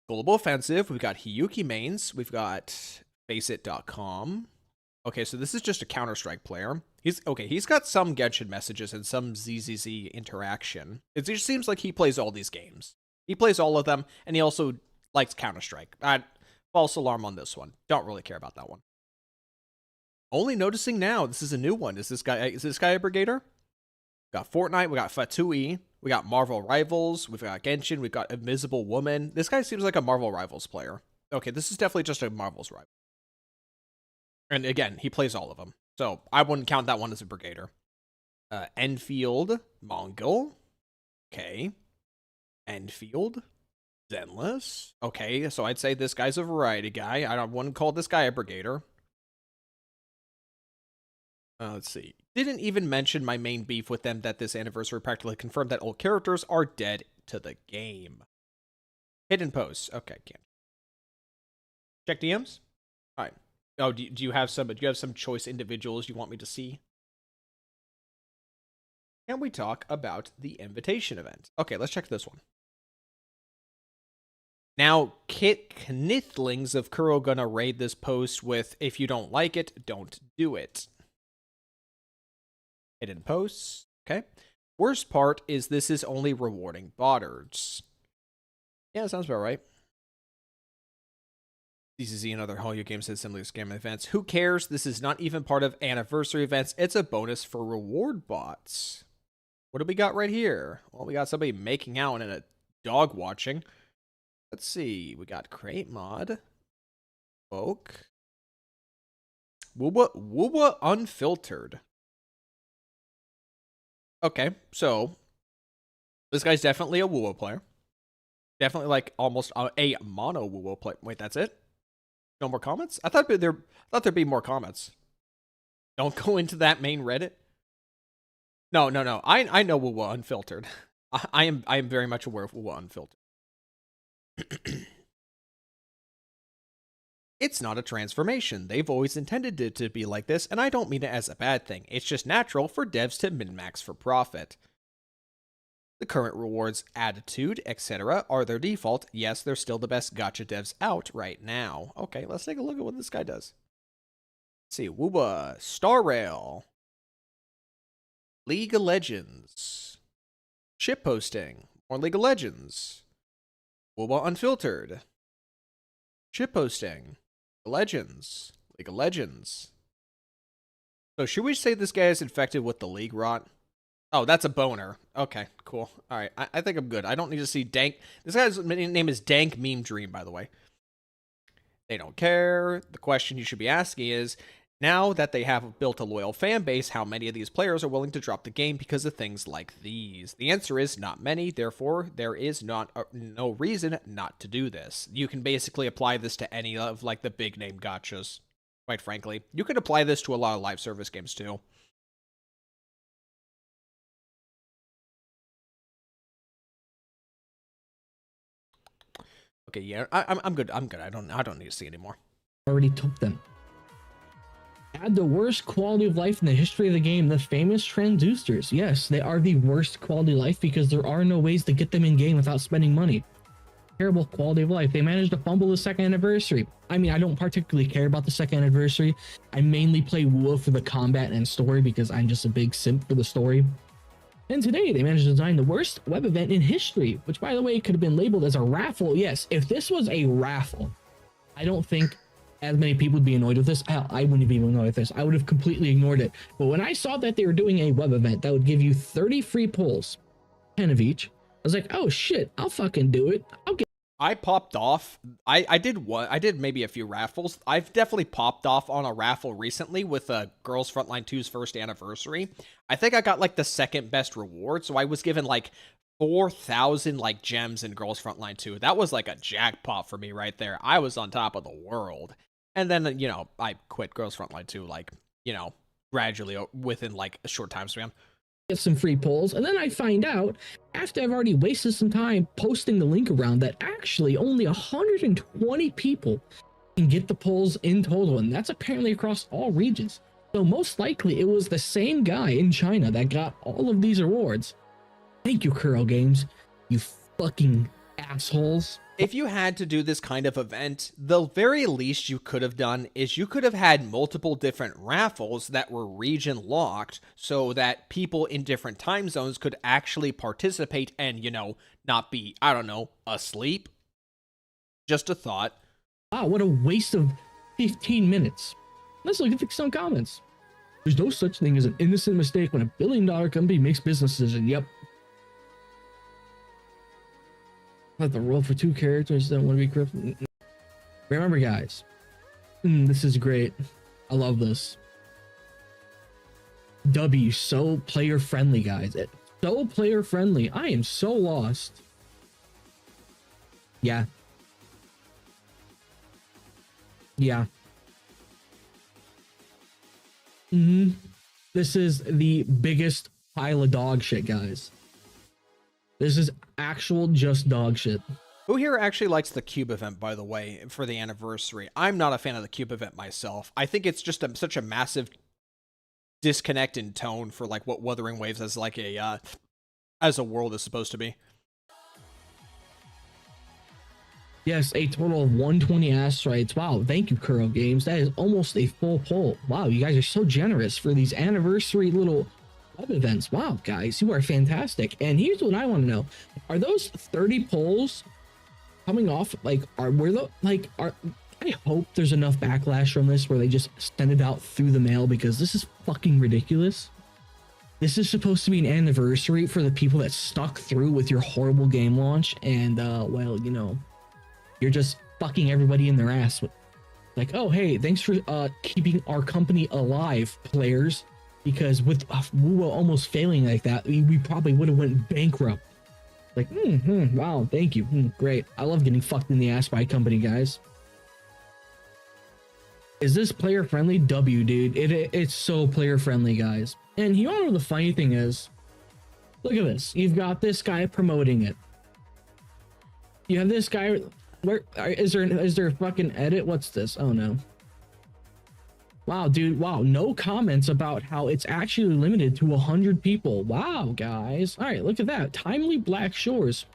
Global Offensive, we've got Hiyuki Mains, we've got Faceit.com. Okay, so this is just a Counter-Strike player. He's got some Genshin messages and some ZZZ interaction. It just seems like he plays all these games. He plays all of them, and he also likes Counter-Strike. False alarm on this one. Don't really care about that one. Only noticing now, this is a new one. Is this guy a Brigader? We got Fortnite, we got Fatui, we got Marvel Rivals, we've got Genshin, we've got Invisible Woman. This guy seems like a Marvel Rivals player. Okay, this is definitely just a Marvel's rival. And again, he plays all of them. So I wouldn't count that one as a Brigader. Endfield, Mongol. Okay. Endfield, Zenless. Okay, so I'd say this guy's a variety guy. I wouldn't call this guy a Brigader. Let's see. Didn't even mention my main beef with them, that this anniversary practically confirmed that old characters are dead to the game. Hidden posts. Okay, can't. Check DMs? Alright. Oh, do you have some choice individuals you want me to see? Can we talk about the invitation event? Okay, let's check this one. Now, Kit Knithlings of Kuro gonna raid this post with, if you don't like it, don't do it. Hidden posts. Okay. Worst part is this is only rewarding botters. Yeah, that sounds about right. DCZ and other Hollywood games that simply scam events. Who cares? This is not even part of anniversary events. It's a bonus for reward bots. What do we got right here? Well, we got somebody making out and a dog watching. Let's see. We got Crate Mod. Oak. Woowa Unfiltered. Okay, so this guy's definitely a Woowa player. Definitely like almost a mono Woowa player. Wait, that's it? No more comments? I thought there'd be more comments. Don't go into that main Reddit. No. I know Woowa Unfiltered. I am very much aware of Woowa Unfiltered. It's not a transformation. They've always intended it to be like this, and I don't mean it as a bad thing. It's just natural for devs to min-max for profit. The current rewards, attitude, etc. are their default. Yes, they're still the best gacha devs out right now. Okay, let's take a look at what this guy does. Let's see, Woowa, Star Rail, League of Legends, shitposting, more League of Legends, Woowa Unfiltered, shitposting, Legends, League of Legends. So should we say this guy is infected with the League rot? Oh, that's a boner. Okay, cool. All right, I think I'm good. I don't need to see Dank. This guy's name is Dank Meme Dream, by the way. They don't care. The question you should be asking is, now that they have built a loyal fan base, how many of these players are willing to drop the game because of things like these? The answer is not many, therefore there is no reason not to do this. You can basically apply this to any of like the big name gachas, quite frankly. You could apply this to a lot of live service games too. Okay, yeah, I'm good. I'm good. I don't need to see anymore. Already took them. Had the worst quality of life in the history of the game, the famous transducers. Yes, they are the worst quality of life because there are no ways to get them in game without spending money. Terrible quality of life. They managed to fumble the second anniversary. I mean, I don't particularly care about the second anniversary. I mainly play WoW for the combat and story because I'm just a big simp for the story. And today they managed to design the worst web event in history, which by the way could have been labeled as a raffle. Yes, if this was a raffle, I don't think as many people would be annoyed with this. Hell, I wouldn't be annoyed with this. I would have completely ignored it. But when I saw that they were doing a web event that would give you 30 free pulls, 10 of each, I was like, oh shit, I'll fucking do it. I'll get. I popped off. I did maybe a few raffles. I've definitely popped off on a raffle recently with Girls Frontline 2's first anniversary. I think I got like the second best reward, so I was given like 4,000 like gems in Girls Frontline 2. That was like a jackpot for me right there. I was on top of the world. And then, you know, I quit Girls Frontline 2 like, you know, gradually within like a short time span. Get some free polls, and then I find out after I've already wasted some time posting the link around that actually only 120 people can get the polls in total, and that's apparently across all regions. So most likely it was the same guy in China that got all of these awards. Thank you, Kuro Games, you fucking assholes. If you had to do this kind of event, the very least you could have done is you could have had multiple different raffles that were region locked so that people in different time zones could actually participate and, you know, not be, I don't know, asleep. Just a thought. Wow, what a waste of 15 minutes. Let's look at some comments. There's no such thing as an innocent mistake when a billion-dollar company makes business decisions. Yep. Let the roll for 2 characters that want to be corrupted. Remember, guys, this is great. I love this. W, so player friendly, guys. So player friendly. I am so lost. Yeah. Yeah. This is the biggest pile of dog shit, guys. This is actual just dog shit. Who here actually likes the Cube event, by the way, for the anniversary? I'm not a fan of the Cube event myself. I think it's just such a massive disconnect in tone for like what Wuthering Waves as like a as a world is supposed to be. Yes, a total of 120 asteroids. Wow, thank you, Kuro Games. That is almost a full poll. Wow, you guys are so generous for these anniversary little web events. Wow, guys, you are fantastic. And here's what I want to know: are those 30 polls coming off? Like, I hope there's enough backlash from this where they just send it out through the mail, because this is fucking ridiculous. This is supposed to be an anniversary for the people that stuck through with your horrible game launch, and well, you know, You're just fucking everybody in their ass. Like, oh, hey, thanks for keeping our company alive, players. Because with Wuwa almost failing like that, we probably would have went bankrupt. Like, wow, thank you. Great. I love getting fucked in the ass by a company, guys. Is this player friendly? W, dude. It's so player friendly, guys. And you all know the funny thing is, look at this. You've got this guy promoting it. You have this guy. Where is there a fucking edit? What's this? Oh no. Wow, dude. Wow, no comments about how it's actually limited to 100 people. Wow, guys. All right, look at that. Timely Black Shores.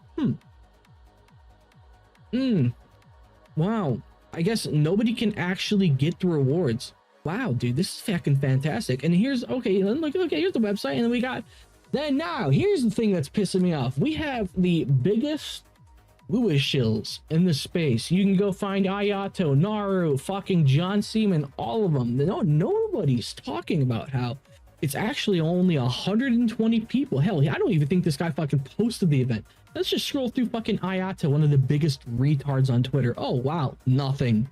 Wow. I guess nobody can actually get the rewards. Wow, dude, this is fucking fantastic. And here's, okay, look, here's the website, and then we got, now, here's the thing that's pissing me off. We have the biggest Lewis shills in the space. You can go find Ayato, Naru, fucking John Seaman, all of them. Nobody's talking about how it's actually only 120 people. Hell, I don't even think this guy fucking posted the event. Let's just scroll through fucking Ayato, one of the biggest retards on Twitter. Oh, wow. Nothing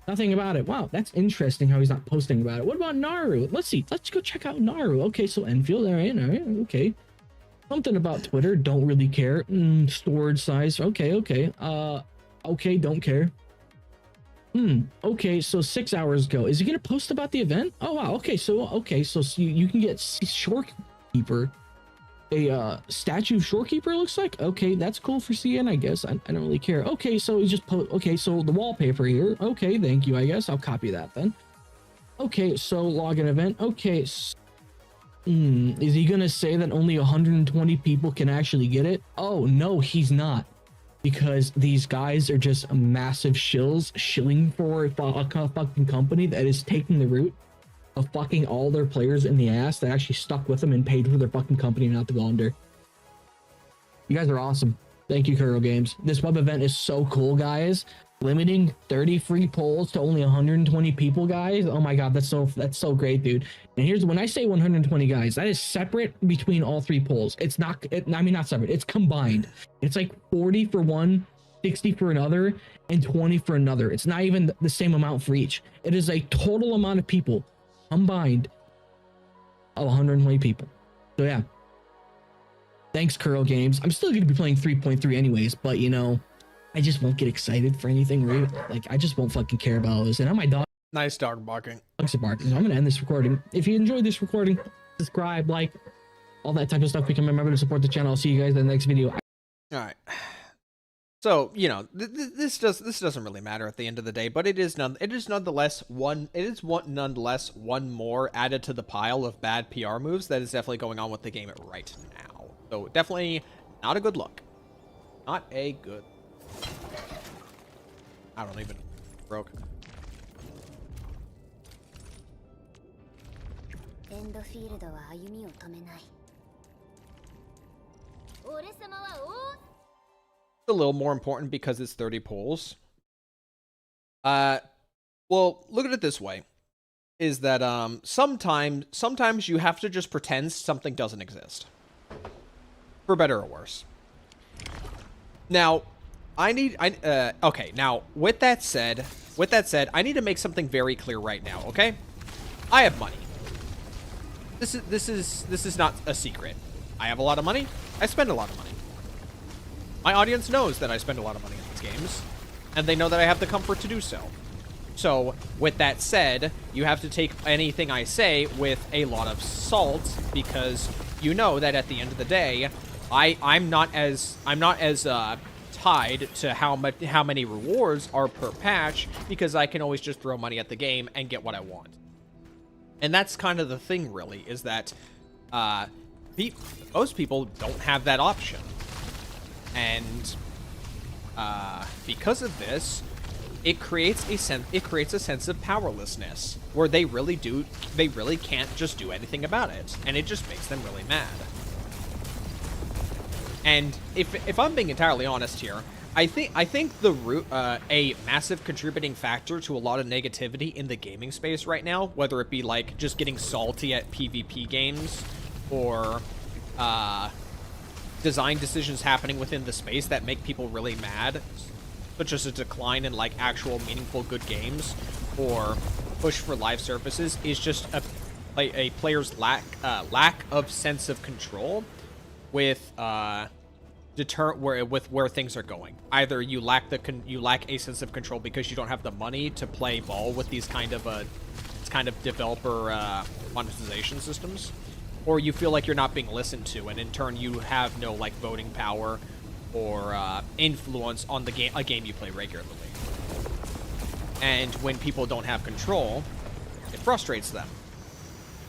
about it. Wow, that's interesting how he's not posting about it. What about Naru? Let's see. Let's go check out Naru. Okay, so Enfield. All right. Okay. Something about Twitter. Don't really care. Storage size. Okay. Okay, don't care. Okay, so 6 hours ago. Is he gonna post about the event? Oh, wow. Okay, so you can get Shorekeeper. A statue of Shorekeeper, looks like. Okay, that's cool for CN, I guess. I don't really care. Okay, so he just okay, so the wallpaper here. Okay, thank you, I guess. I'll copy that then. Okay, so login event. Okay. Is he gonna say that only 120 people can actually get it? Oh, no, he's not. Because these guys are just massive shilling for a fucking company that is taking the route of fucking all their players in the ass that actually stuck with them and paid for their fucking company not to go under. You guys are awesome. Thank you, Kuro Games. This web event is so cool, guys. Limiting 30 free polls to only 120 people, guys. Oh my god, that's so great, dude. And here's when I say 120 guys, that is separate between all three polls. It's not not separate, it's combined. It's like 40 for one, 60 for another, and 20 for another. It's not even the same amount for each. It is a total amount of people combined of 120 people. So yeah, thanks, Kuro Games. I'm still going to be playing 3.3 anyways, but you know, I just won't get excited for anything, right? Like, I just won't fucking care about all this. And now my dog. Nice dog barking. Dogs are barking. So I'm going to end this recording. If you enjoyed this recording, subscribe, like, all that type of stuff. Become a member to support the channel. I'll see you guys in the next video. All right. So, you know, this doesn't really matter at the end of the day, but it is nonetheless one more added to the pile of bad PR moves that is definitely going on with the game right now. So definitely not a good look. Not a good. I don't even broke. Endfield は歩みを止めない。俺様はa little more important because it's 30 polls. Well, look at it this way. Is that sometimes you have to just pretend something doesn't exist. For better or worse. Now, okay, now with that said, I need to make something very clear right now, okay? I have money. This is not a secret. I have a lot of money. I spend a lot of money. My audience knows that I spend a lot of money on these games, and they know that I have the comfort to do so. So, with that said, you have to take anything I say with a lot of salt, because you know that at the end of the day, I'm not as tied to how many rewards are per patch, because I can always just throw money at the game and get what I want. And that's kind of the thing, really, is that most people don't have that option. And because of this, it creates a sense of powerlessness where they really can't just do anything about it, and it just makes them really mad. And if I'm being entirely honest here, I think a massive contributing factor to a lot of negativity in the gaming space right now, whether it be like just getting salty at PvP games or design decisions happening within the space that make people really mad, such as a decline in like actual meaningful good games or push for live services, is just a player's lack of sense of control with where things are going. Either you lack a sense of control because you don't have the money to play ball with these kind of developer monetization systems, or you feel like you're not being listened to, and in turn you have no like voting power or influence on a game you play regularly. And when people don't have control, it frustrates them.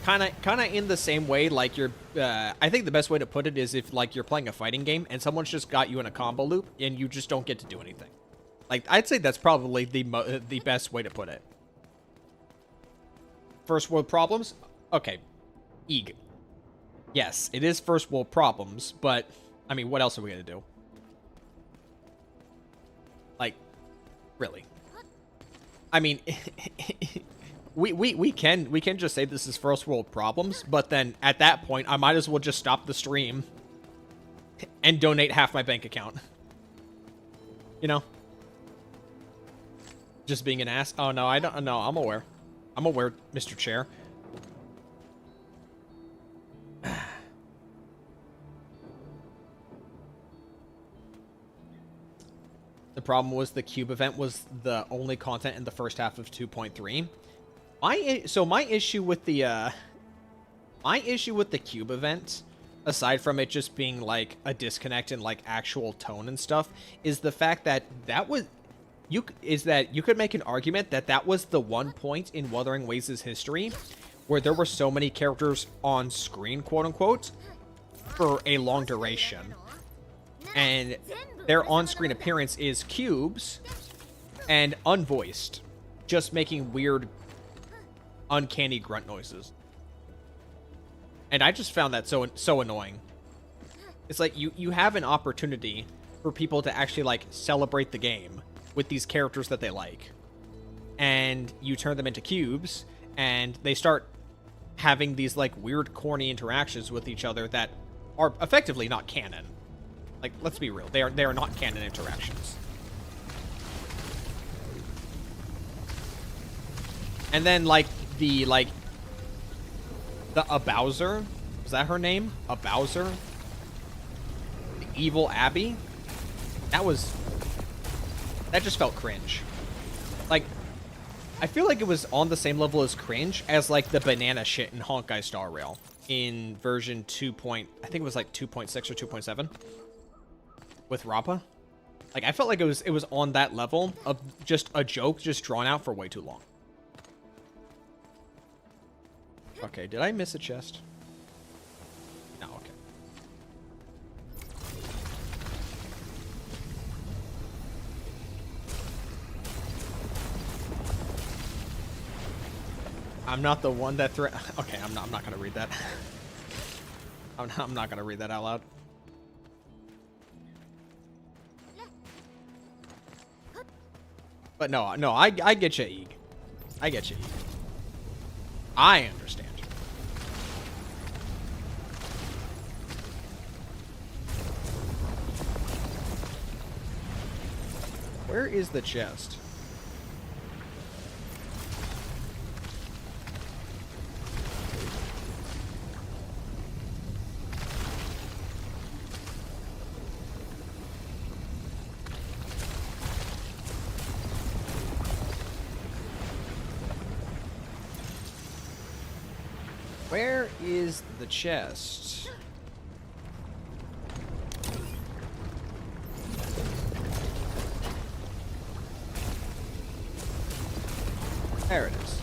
Kind of in the same way, like I think the best way to put it is if like you're playing a fighting game and someone's just got you in a combo loop and you just don't get to do anything. Like, I'd say that's probably the best way to put it. First world problems? Okay. Eeg. Yes, it is first world problems, but I mean, what else are we gonna do? Like, really? I mean, we can just say this is first world problems, but then at that point, I might as well just stop the stream and donate half my bank account. You know? Just being an ass. Oh no, I don't. No, I'm aware. I'm aware, Mr. Chair. The problem was the cube event was the only content in the first half of 2.3. My issue with the cube event, aside from it just being like a disconnect in like actual tone and stuff, is the fact that you could make an argument that was the one point in Wuthering Waves' history where there were so many characters on screen, quote unquote, for a long duration. And their on-screen appearance is cubes and unvoiced, just making weird, uncanny grunt noises. And I just found that so annoying. It's like you have an opportunity for people to actually like celebrate the game with these characters that they like, and you turn them into cubes, and they start having these like weird, corny interactions with each other that are effectively not canon. Like, let's be real, they are not canon interactions. And then like the a Bowser, was that her name? A Bowser? The evil Abby? That just felt cringe. Like, I feel like it was on the same level as cringe as like the banana shit in Honkai Star Rail in version 2. I think it was like 2.6 or 2.7 with Rappa. Like, I felt like it was on that level of just a joke just drawn out for way too long. Okay, did I miss a chest? No, okay. I'm not the one that okay, I'm not gonna read that. I'm not gonna read that out loud. But no, I get you, Eeg. I get you, Eeg. I understand. Where is the chest? Where is the chest? There it is.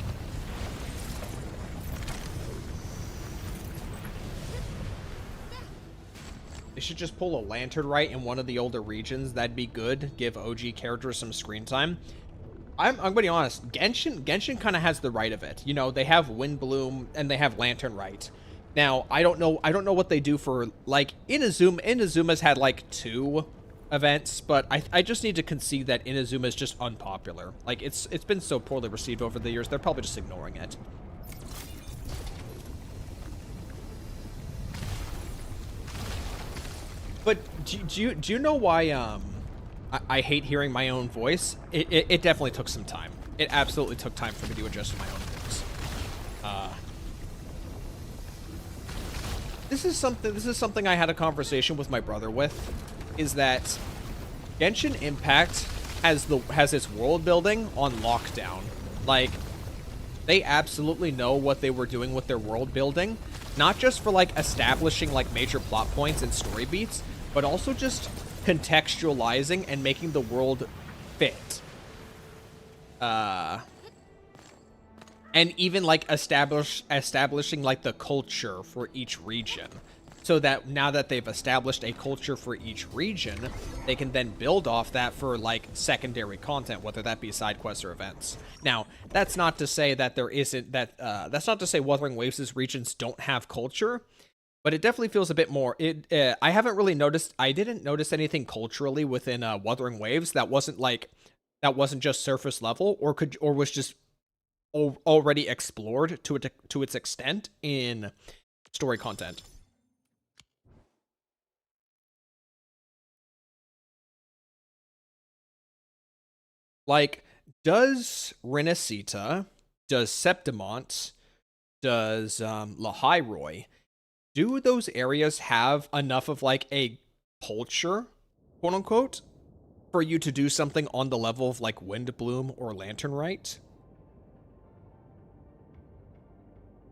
They should just pull a lantern right in one of the older regions. That'd be good. Give OG characters some screen time. I'm gonna be honest. Genshin kind of has the right of it. You know, they have Wind Bloom and they have Lantern Right. Now, I don't know what they do for like Inazuma. Inazuma's had like 2 events, but I just need to concede that Inazuma is just unpopular. Like, it's been so poorly received over the years, they're probably just ignoring it. But do you know why I hate hearing my own voice. It definitely took some time. It absolutely took time for me to adjust to my own voice. This is something I had a conversation with my brother with, is that Genshin Impact has its world building on lockdown. Like, they absolutely know what they were doing with their world building, not just for like establishing like major plot points and story beats, but also just contextualizing and making the world fit. And even like establishing like the culture for each region, so that now that they've established a culture for each region, they can then build off that for like secondary content, whether that be side quests or events. Now, that's not to say that there isn't that. That's not to say Wuthering Waves' regions don't have culture, but it definitely feels a bit more. I haven't really noticed. I didn't notice anything culturally within Wuthering Waves that wasn't just surface level, or was just already explored to its extent in story content. Like, does Renacita, does Septimont, does Lahairoi, do those areas have enough of like a culture, quote unquote, for you to do something on the level of like Windbloom or Lanternrite?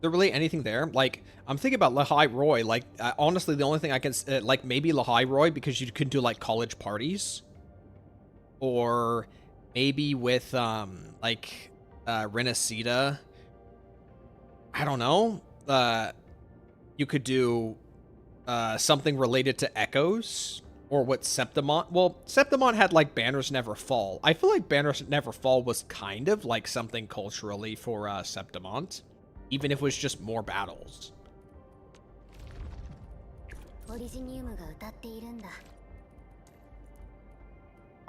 There really anything there? Like, I'm thinking about Lahairoi. Like, honestly, the only thing I can like, maybe Lahairoi, because you can do like college parties, or maybe with like Renacita. I don't know. You could do something related to Echoes, or what Septimont. Well, Septimont had like Banners Never Fall. I feel like Banners Never Fall was kind of like something culturally for Septimont, even if it was just more battles.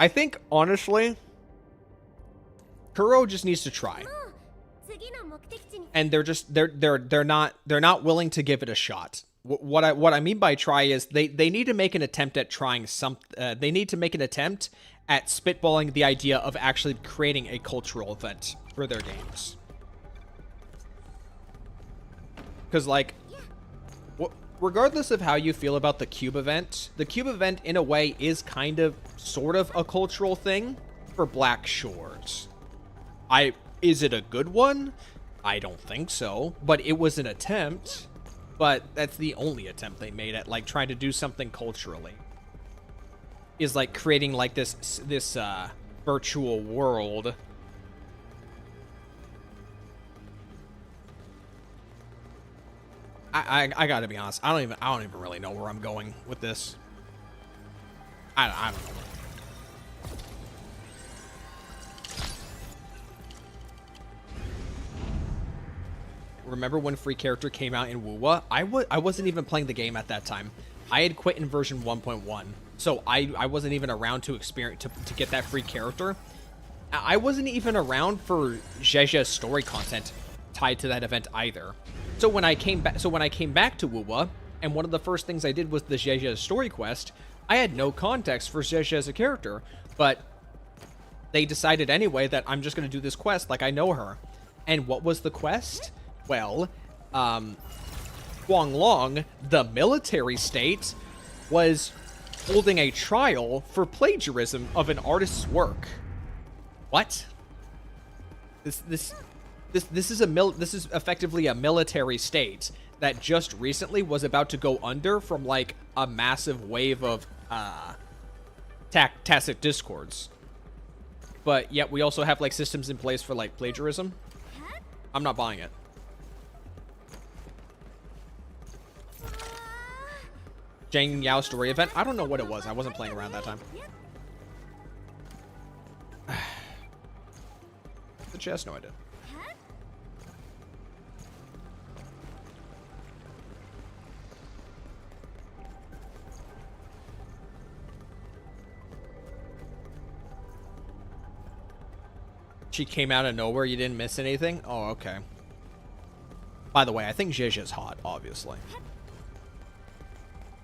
I think, honestly, Kuro just needs to try. And they're not willing to give it a shot. What I mean by try is they need to make an attempt at trying they need to make an attempt at spitballing the idea of actually creating a cultural event for their games. Because, like, regardless of how you feel about the Cube event, in a way, is sort of a cultural thing for Black Shores. Is it a good one? I don't think so, but it was an attempt. But that's the only attempt they made at, like, trying to do something culturally. Is, like, creating, like, this virtual world. I gotta be honest. I don't even really know where I'm going with this. I don't know. Remember when free character came out in WoWa? I wasn't even playing the game at that time. I had quit in version 1.1, so I wasn't even around to experience to get that free character. I wasn't even around for Zhejia's story content tied to that event either. So when I came back to WoWa, and one of the first things I did was the Zhejia's story quest, I had no context for Zhejia as a character, but they decided anyway that I'm just going to do this quest like I know her. And what was the quest? Well, Huanglong, the military state, was holding a trial for plagiarism of an artist's work. What? This is effectively a military state that just recently was about to go under from like a massive wave of tacit discords. But yet we also have like systems in place for like plagiarism. I'm not buying it. Jang Yao story event? I don't know what it was. I wasn't playing around that time. The chest? No, I did. She came out of nowhere. You didn't miss anything? Oh, okay. By the way, I think Zhejia's hot, obviously.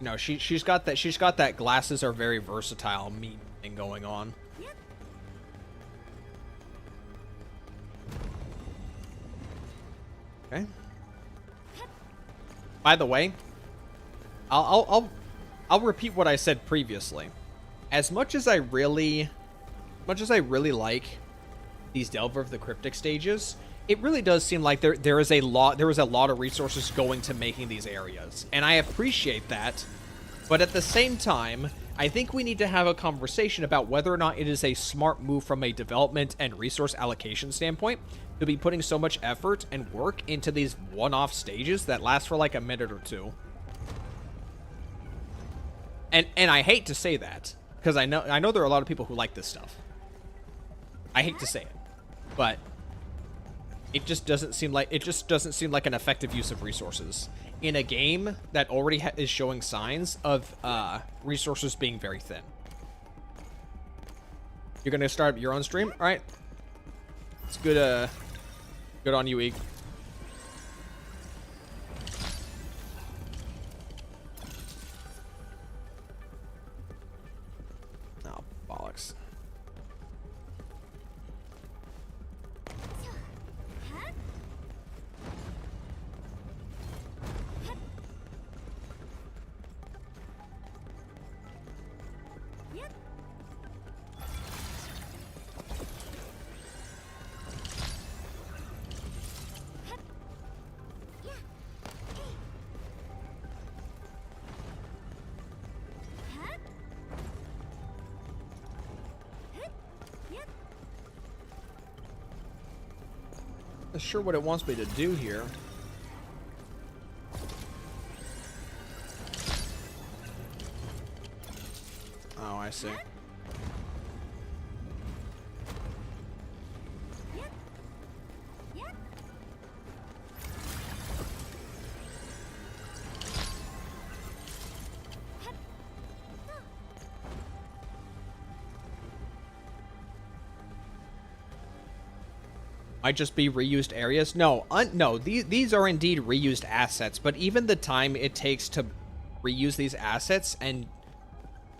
You know, she's got that glasses are very versatile thing going on. Okay. By the way, I'll repeat what I said previously. As much as I really like these Delver of the Cryptic stages, it really does seem like there is a lot of resources going to making these areas, and I appreciate that. But at the same time, I think we need to have a conversation about whether or not it is a smart move from a development and resource allocation standpoint to be putting so much effort and work into these one-off stages that last for like a minute or two. And I hate to say that, because I know there are a lot of people who like this stuff. I hate to say it, but it just doesn't seem like an effective use of resources in a game that already is showing signs of resources being very thin. You're gonna start your own stream, all right? It's good. Good on you, Eeg. Oh, bollocks. Not sure what it wants me to do here. Oh, I see. Might just be reused areas. No, no, these are indeed reused assets, but even the time it takes to reuse these assets, and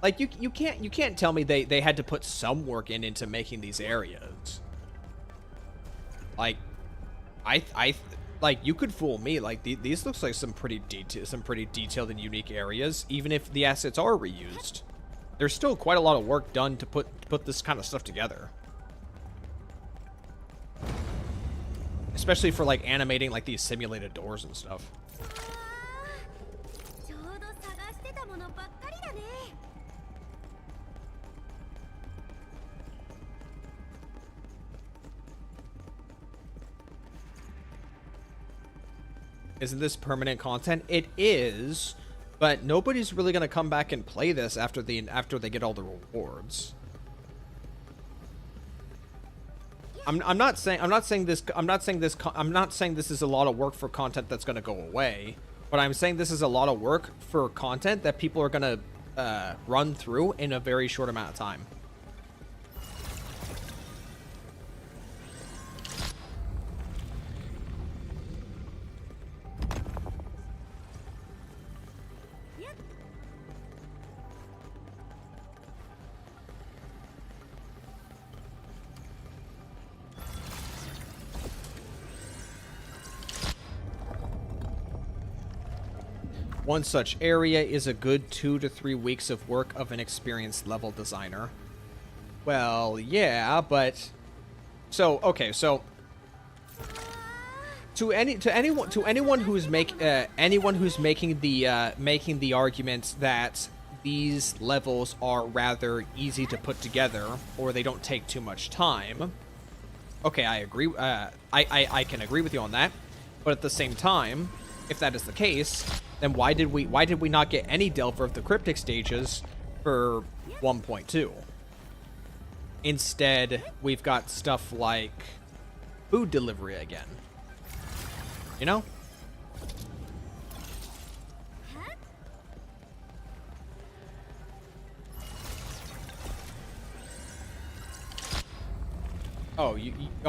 like you can't tell me they had to put some work into making these areas. Like like you could fool me. Like these looks like some pretty detailed and unique areas, even if the assets are reused. There's still quite a lot of work done to put this kind of stuff together. Especially for like animating like these simulated doors and stuff. Isn't this permanent content? It is, but nobody's really gonna come back and play this after they get all the rewards. I'm not saying this is a lot of work for content that's going to go away, but I'm saying this is a lot of work for content that people are going to run through in a very short amount of time. One such area is a good 2 to 3 weeks of work of an experienced level designer. Well, yeah, but okay, so to anyone who's making the argument that these levels are rather easy to put together or they don't take too much time. Okay, I agree. I can agree with you on that, but at the same time, if that is the case, then why did we not get any Delver of the Cryptic stages for 1.2? Instead, we've got stuff like food delivery again. You know?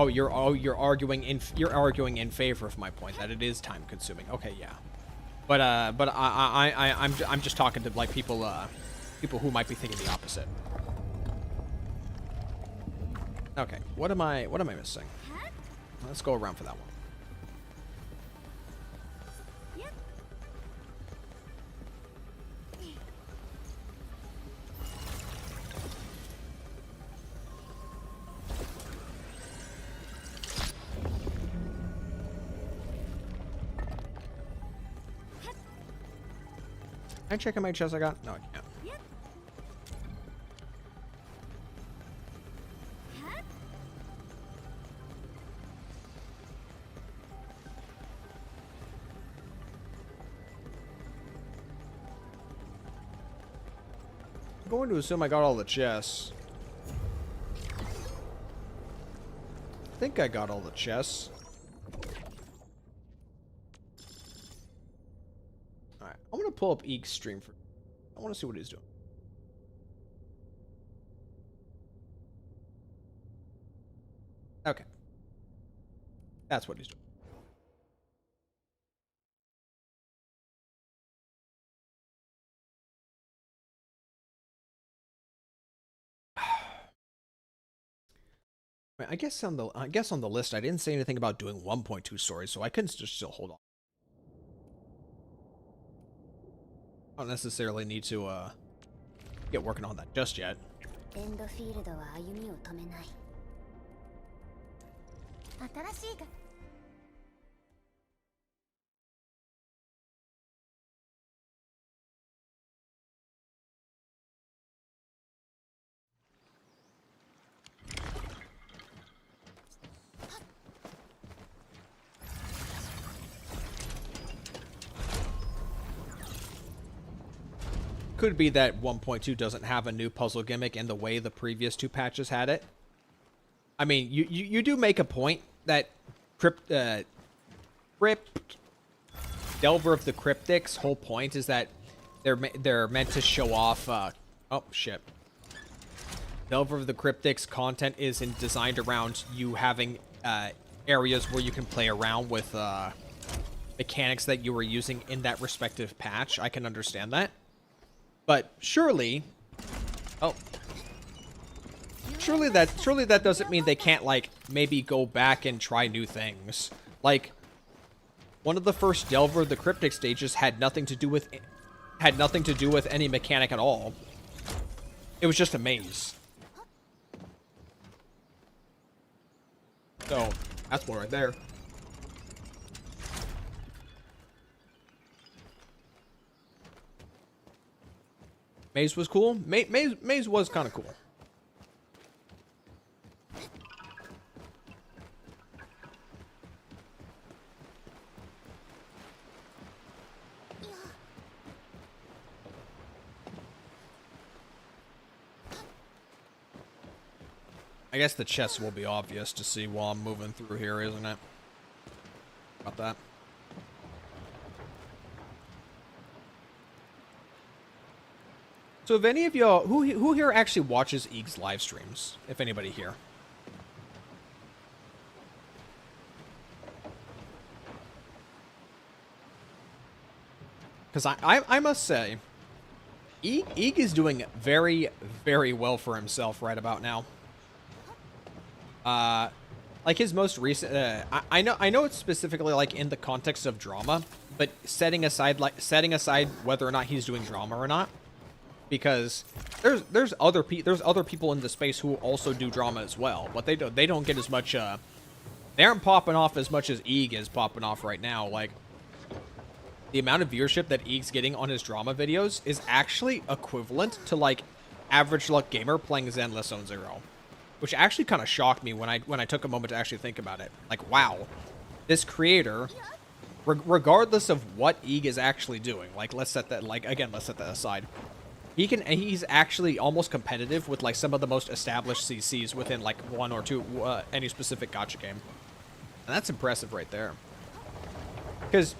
You're arguing in favor of my point that it is time consuming. Okay, yeah. But I'm just talking to like people who might be thinking the opposite. Okay, what am I missing? Let's go around for that one. Can I check how many chests I got? No, I can't. I'm going to assume I got all the chests. I think I got all the chests. Alright, I'm going to pull up Eek's stream for... I want to see what he's doing. Okay. That's what he's doing. I guess on the list I didn't say anything about doing 1.2 stories, so I couldn't just still hold on. I don't necessarily need to get working on that just yet. Endfield は歩みを止めない。新しいが Could be that 1.2 doesn't have a new puzzle gimmick in the way the previous 2 patches had it. I mean, you do make a point that Delver of the Cryptic's whole point is that they're meant to show off. Oh shit! Delver of the Cryptic's content is designed around you having areas where you can play around with mechanics that you were using in that respective patch. I can understand that. But surely that doesn't mean they can't, like, maybe go back and try new things. Like, one of the first Delver of the Cryptic stages had nothing to do with any mechanic at all. It was just a maze. So that's one right there. Maze was cool. Maze was kind of cool. I guess the chests will be obvious to see while I'm moving through here, isn't it? About that. So if any of y'all, who here actually watches Eeg's live streams? If anybody here. Because I must say, Eeg is doing very, very well for himself right about now. Like his most recent, I know it's specifically like in the context of drama, but setting aside whether or not he's doing drama or not. Because there's other people in the space who also do drama as well, but they don't get as much they aren't popping off as much as Eeg is popping off right now. Like, the amount of viewership that Eeg's getting on his drama videos is actually equivalent to like average luck gamer playing Zenless Zone Zero, which actually kind of shocked me when I took a moment to actually think about it. Like, wow, this creator, regardless of what Eeg is actually doing, like let's set that aside. He's actually almost competitive with like some of the most established CCs within like one or two any specific gacha game, and that's impressive right there. Because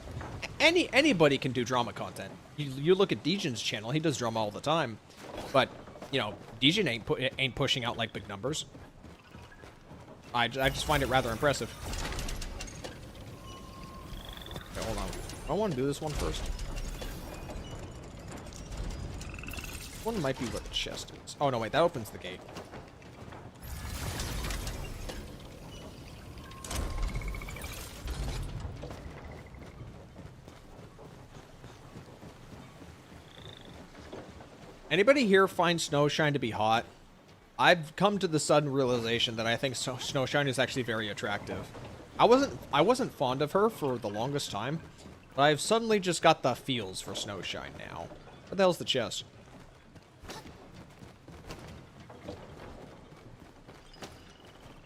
anybody can do drama content. You look at Dejan's channel; he does drama all the time, but you know Dejan ain't pushing out like big numbers. I just find it rather impressive. Okay, hold on. I want to do this one first. One might be where the chest is. Oh, no, wait. That opens the gate. Anybody here find Snowshine to be hot? I've come to the sudden realization that I think Snowshine is actually very attractive. I wasn't fond of her for the longest time, but I've suddenly just got the feels for Snowshine now. What the hell's the chest?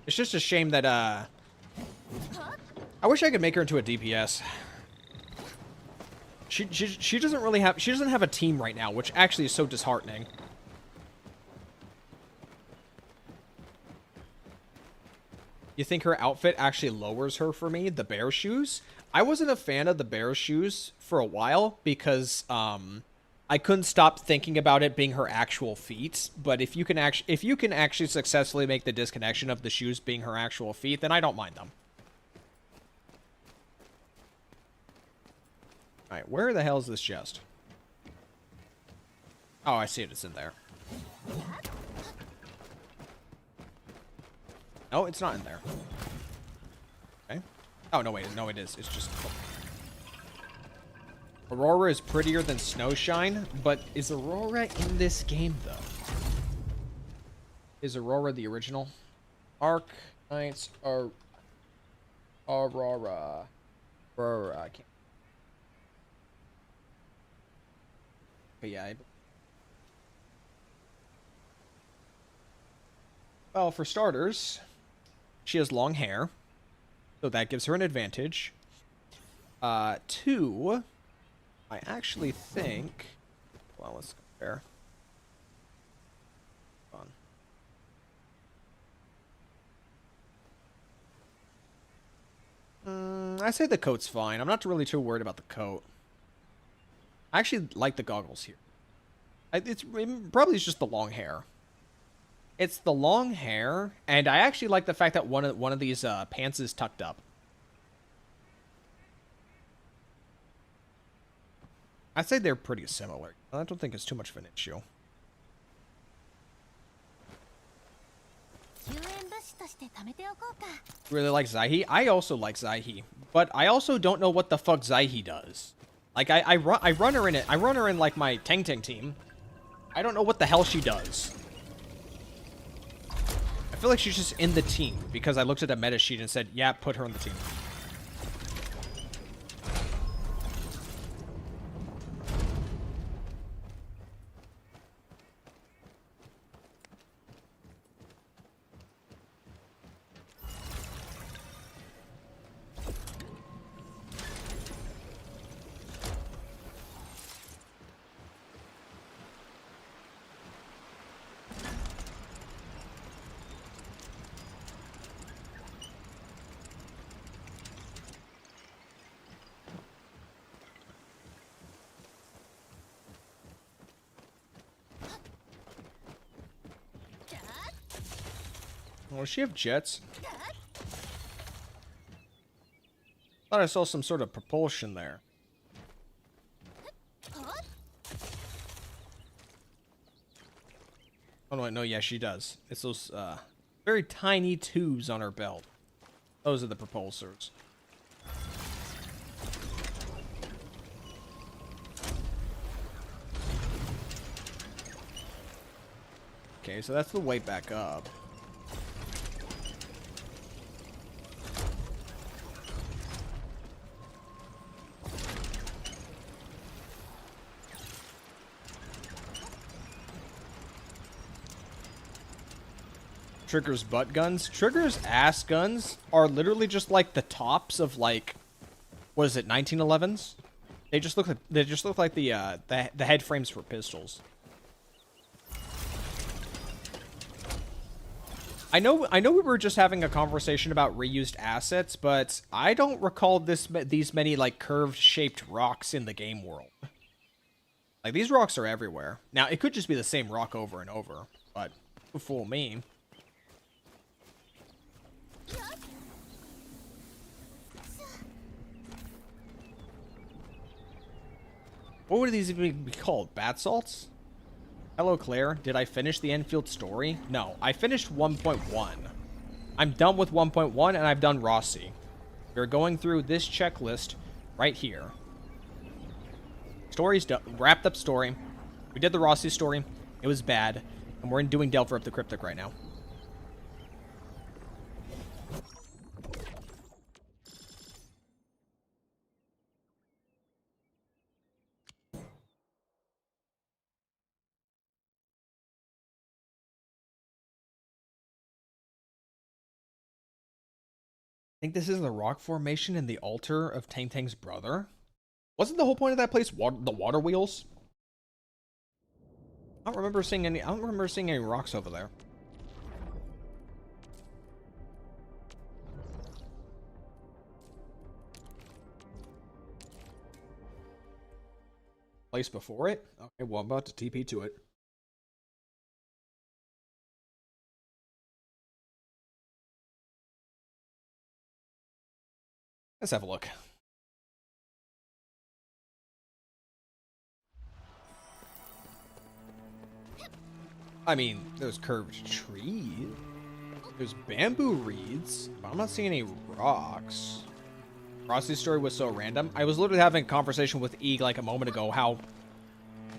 It's just a shame that I wish I could make her into a DPS. She doesn't really have, she doesn't have a team right now, which actually is so disheartening. You think her outfit actually lowers her for me? The bear shoes? I wasn't a fan of the bear shoes for a while because I couldn't stop thinking about it being her actual feet. But if you can actually successfully make the disconnection of the shoes being her actual feet, then I don't mind them. All right, where the hell is this chest? Oh, I see it. It's in there. No, it's not in there. Okay. Oh, no, wait. No, it is. It's just... Aurora is prettier than Snowshine, but is Aurora in this game, though? Is Aurora the original? Arknights are... Aurora. I can't... But yeah, well, for starters, she has long hair, so that gives her an advantage. Two, I actually think... Well, let's compare. Hold on. I say the coat's fine. I'm not really too worried about the coat. I actually like the goggles here. It's probably just the long hair. It's the long hair, and I actually like the fact that one of these pants is tucked up. I'd say they're pretty similar. I don't think it's too much of an issue. Really like Zaihi? I also like Zaihi, but I also don't know what the fuck Zaihi does. Like I run her in it. I run her in like my Tang team. I don't know what the hell she does. I feel like she's just in the team because I looked at a meta sheet and said, "Yeah, put her in the team." Oh, does she have jets? Thought I saw some sort of propulsion there. Oh, no, wait, no, yeah, she does. It's those very tiny tubes on her belt. Those are the propulsors. Okay, so that's the way back up. Trigger's butt guns. Trigger's ass guns are literally just like the tops of like, what is it, 1911s? They just look like the head frames for pistols. I know we were just having a conversation about reused assets, but I don't recall these many like curved shaped rocks in the game world. Like these rocks are everywhere. Now it could just be the same rock over and over, but fool me. What would these even be called? Bat salts? Hello, Claire. Did I finish the Endfield story? No, I finished 1.1. I'm done with 1.1, and I've done Rossi. We're going through this checklist right here. Story's done. Wrapped up story. We did the Rossi story. It was bad. And we're doing Delver of the Cryptic right now. I think this is the rock formation in the altar of Tang Tang's brother. Wasn't the whole point of that place the water wheels? I don't remember seeing any rocks over there. Place before it? Okay, well, I'm about to TP to it. Let's have a look. I mean, there's curved trees. There's bamboo reeds. But I'm not seeing any rocks. Rossi's story was so random. I was literally having a conversation with Eeg like a moment ago how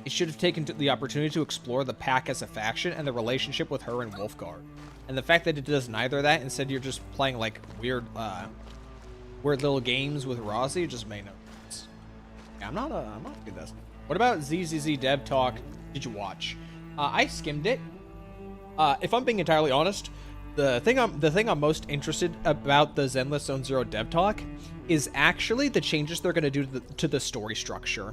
it should have taken the opportunity to explore the pack as a faction and the relationship with her and Wolfgar. And the fact that it does neither of that, instead you're just playing like weird little games with Rossi, just made no sense. Yeah, I'm not good at this. What about ZZZ Dev Talk? Did you watch? I skimmed it. If I'm being entirely honest, the thing I'm most interested about the Zenless Zone Zero Dev Talk is actually the changes they're going to do to the story structure.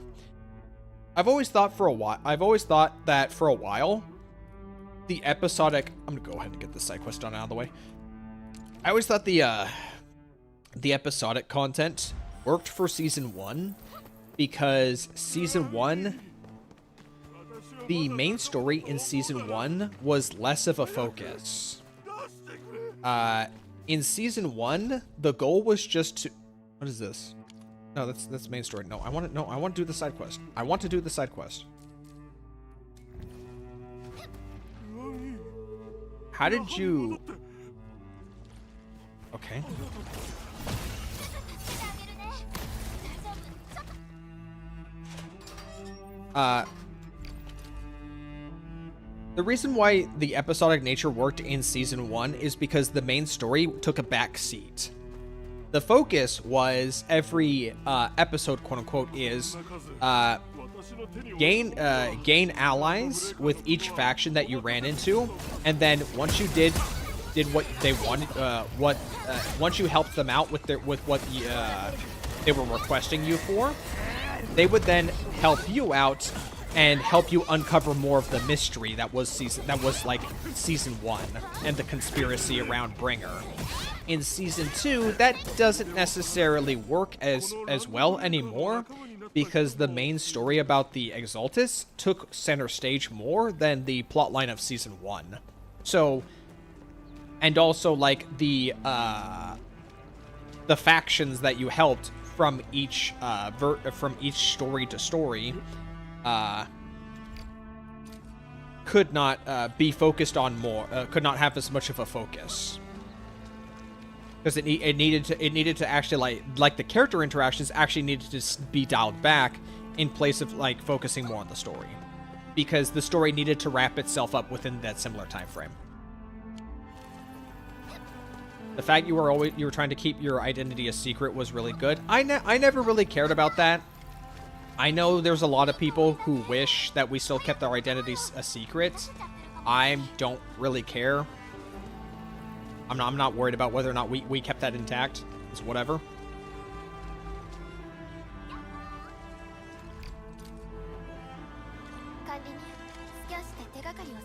I've always thought that for a while, the episodic. I'm gonna go ahead and get the side quest done out of the way. I always thought the episodic content worked for season 1 because season 1. The main story in season 1 was less of a focus. In season 1, the goal was just to... What is this? No, that's the main story. No, I want to do the side quest. I want to do the side quest. How did you... Okay. The reason why the episodic nature worked in season 1 is because the main story took a back seat. The focus was every episode, quote unquote, is gain allies with each faction that you ran into, and then once you did what they wanted, once you helped them out with what they were requesting you for, they would then help you out and help you uncover more of the mystery that was season 1 and the conspiracy around Bringer. In season 2, that doesn't necessarily work as well anymore because the main story about the Exaltus took center stage more than the plotline of season 1. So, and also like the factions that you helped from each story to story could not be focused on more, could not have as much of a focus, because it needed to actually like the character interactions actually needed to be dialed back in place of like focusing more on the story, because the story needed to wrap itself up within that similar time frame. The fact you were trying to keep your identity a secret was really good. I never really cared about that. I know there's a lot of people who wish that we still kept our identities a secret. I don't really care. I'm not worried about whether or not we kept that intact. It's whatever.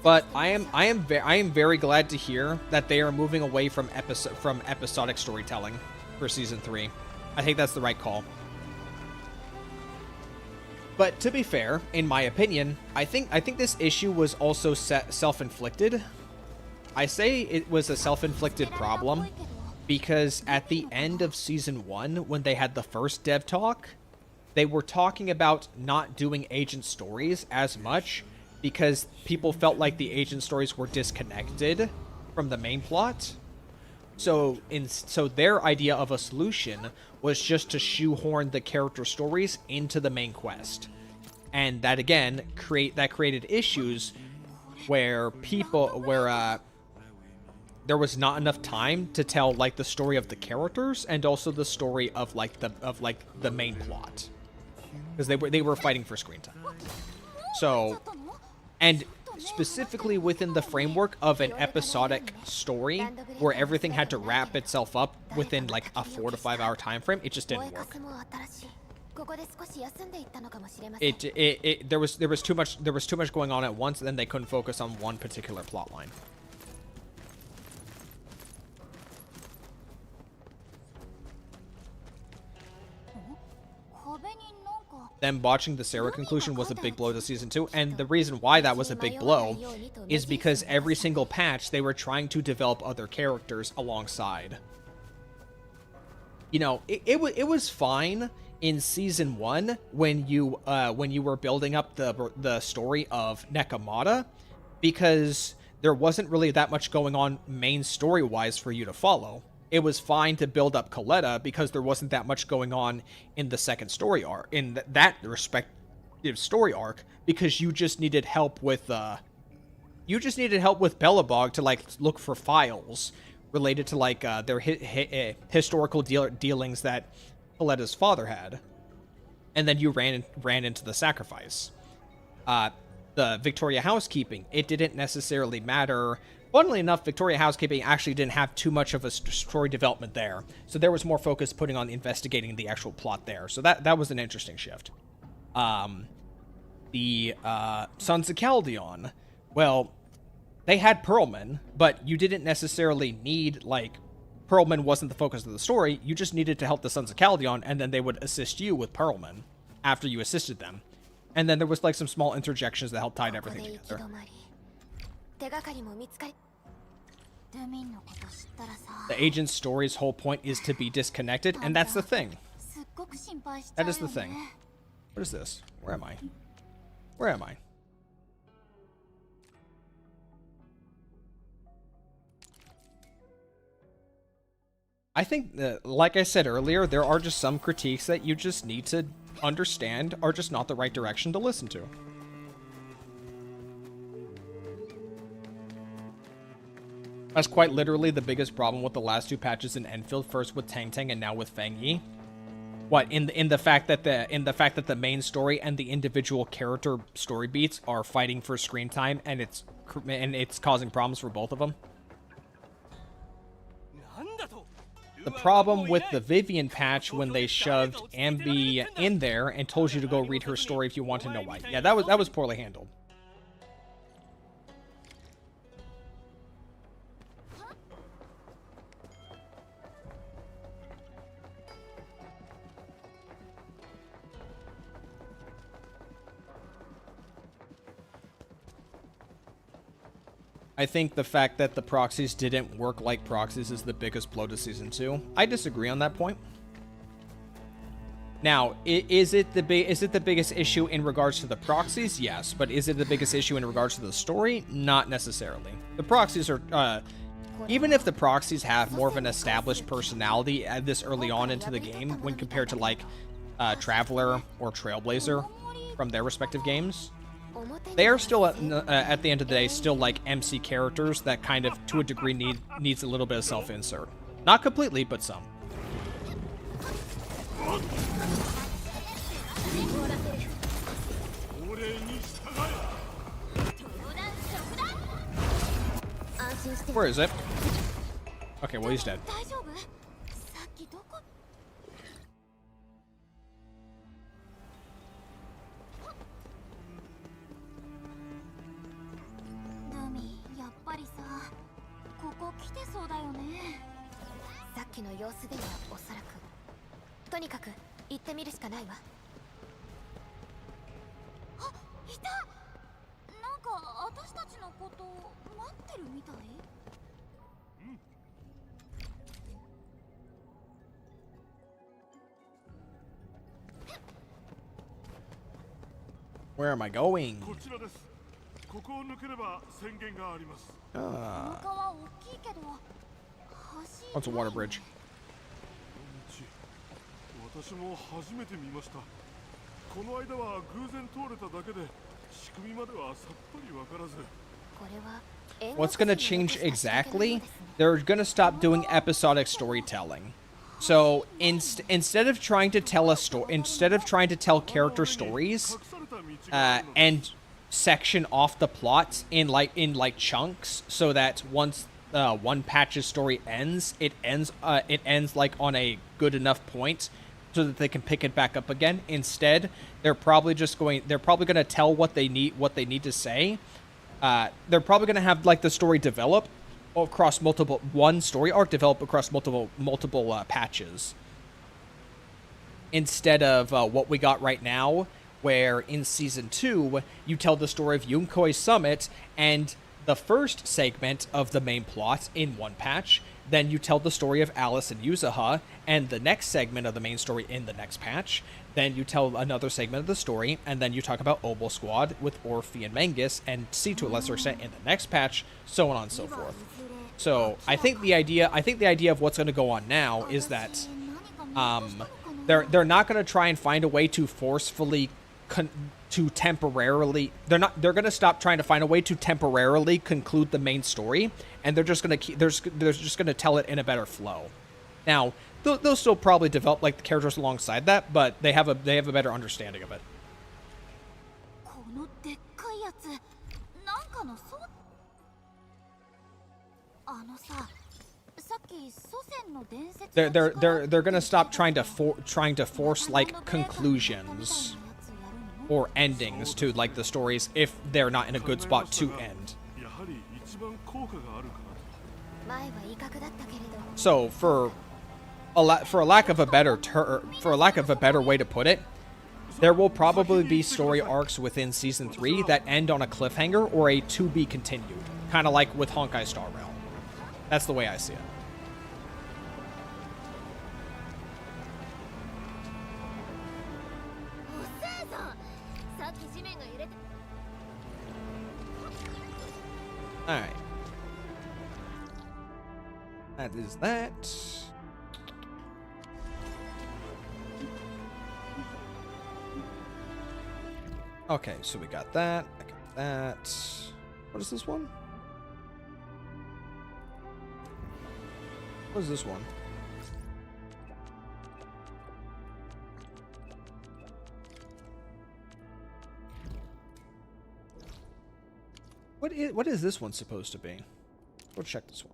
But I am very glad to hear that they are moving away from episodic storytelling for season 3. I think that's the right call. But to be fair, in my opinion, I think this issue was also self-inflicted. I say it was a self-inflicted problem because at the end of season 1, when they had the first dev talk, they were talking about not doing agent stories as much because people felt like the agent stories were disconnected from the main plot. So their idea of a solution was just to shoehorn the character stories into the main quest. and that again created issues where there was not enough time to tell like the story of the characters and also the story of the main plot, because they were fighting for screen time. So, and specifically within the framework of an episodic story where everything had to wrap itself up within like a 4 to 5 hour time frame, it just didn't work. There was too much going on at once, and then they couldn't focus on one particular plot line. Them botching the Sarah conclusion was a big blow to season 2, and the reason why that was a big blow is because every single patch they were trying to develop other characters alongside. You know, it was fine in season 1 when you were building up the story of Nekomata, because there wasn't really that much going on main story wise for you to follow. It was fine to build up Coletta because there wasn't that much going on in the second story arc, in that respective story arc, because you just needed help with Bellabog to like look for files related to like their historical dealings that Coletta's father had, and then you ran into the sacrifice. The Victoria housekeeping, it didn't necessarily matter. Funnily enough, Victoria housekeeping actually didn't have too much of a story development there, so there was more focus putting on investigating the actual plot there. So that was an interesting shift. The Sons of Caldeon, well, they had Pearlman, but you didn't necessarily need, like, Pearlman wasn't the focus of the story. You just needed to help the Sons of Caldeon, and then they would assist you with Pearlman after you assisted them. And then there was like some small interjections that helped tie everything together. The agent's story's whole point is to be disconnected, and that's the thing. That is the thing. What is this? Where am I? Where am I? I think that, like I said earlier, there are just some critiques that you just need to understand are just not the right direction to listen to. That's quite literally the biggest problem with the last two patches in Endfield, first with Tang Tang and now with Feng Yi. What, in the fact that the main story and the individual character story beats are fighting for screen time, and it's causing problems for both of them. The problem with the Vivian patch, when they shoved Ambi in there and told you to go read her story if you want to know why. Yeah, that was poorly handled. I think the fact that the proxies didn't work like proxies is the biggest blow to Season 2. I disagree on that point. Now, is it the biggest issue in regards to the proxies? Yes, but is it the biggest issue in regards to the story? Not necessarily. The proxies are, even if the proxies have more of an established personality this early on into the game when compared to like Traveler or Trailblazer from their respective games, they are still at the end of the day still like MC characters that kind of to a degree needs a little bit of self-insert. Not completely, but some. Where is it? Okay, well, he's dead. Where am I going? Ah. What's a water bridge? この間は偶然通れただけで仕組みまではさっぱりわからず。 What's going to change exactly? They're going to stop doing episodic storytelling. So instead of trying to tell a story, instead of trying to tell character stories, and section off the plot in like chunks, so that once one patch's story ends, it ends like on a good enough point, so that they can pick it back up again. Instead, they're probably going to tell what they need to say. They're probably going to have like the story develop across one story arc develop across multiple patches, instead of what we got right now, where in season 2 you tell the story of Yunkoi's summit and the first segment of the main plot in one patch, then you tell the story of Alice and Yuzuha and the next segment of the main story in the next patch, then you tell another segment of the story, and then you talk about Obel Squad with Orphe and Mangus and C to a lesser extent in the next patch, so on and so forth. So I think the idea of what's going to go on now is that they're not going to try and find a way to forcefully they're going to stop trying to find a way to temporarily conclude the main story, and they're just going to tell it in a better flow. Now, they'll still probably develop like the characters alongside that, but they have a better understanding of it. They're gonna stop trying to force like conclusions or endings to like the stories if they're not in a good spot to end. So for a lack of a better way to put it, there will probably be story arcs within season 3 that end on a cliffhanger or a to be continued, kind of like with Honkai Star Rail. That's the way I see it. Alright. That is that. Okay, so we got that. I got that. What is this one? What is this one? What is this one supposed to be? Go check this one.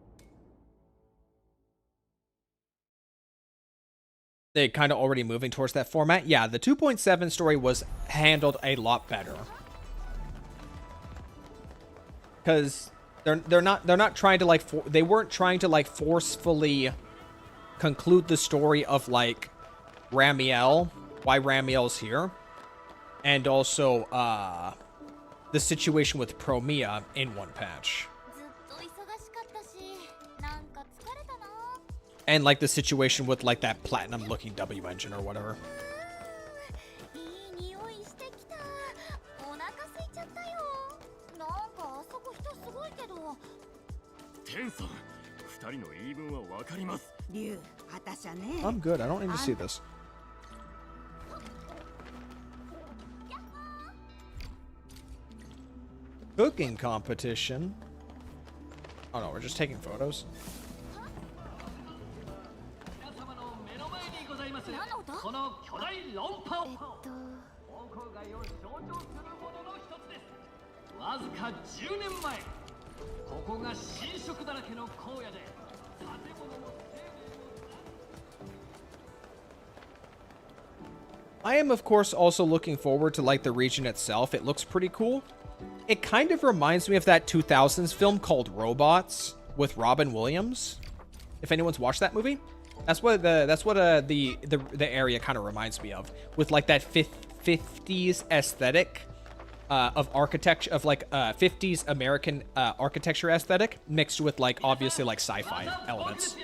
They kind of already moving towards that format. Yeah, the 2.7 story was handled a lot better, because they're not trying to like they weren't trying to like forcefully conclude the story of like Ramiel, why Ramiel's here, and also the situation with Promia in one patch. And like the situation with like that platinum looking W engine or whatever. I'm good. I don't need to see this. Cooking competition. Oh no, we're just taking photos. I am, of course, also looking forward to like the region itself. It looks pretty cool. It kind of reminds me of that 2000s film called Robots with Robin Williams. If anyone's watched that movie, that's what the area kind of reminds me of, with like that 50s aesthetic of architecture, of like 50s American architecture aesthetic mixed with like obviously like sci-fi elements.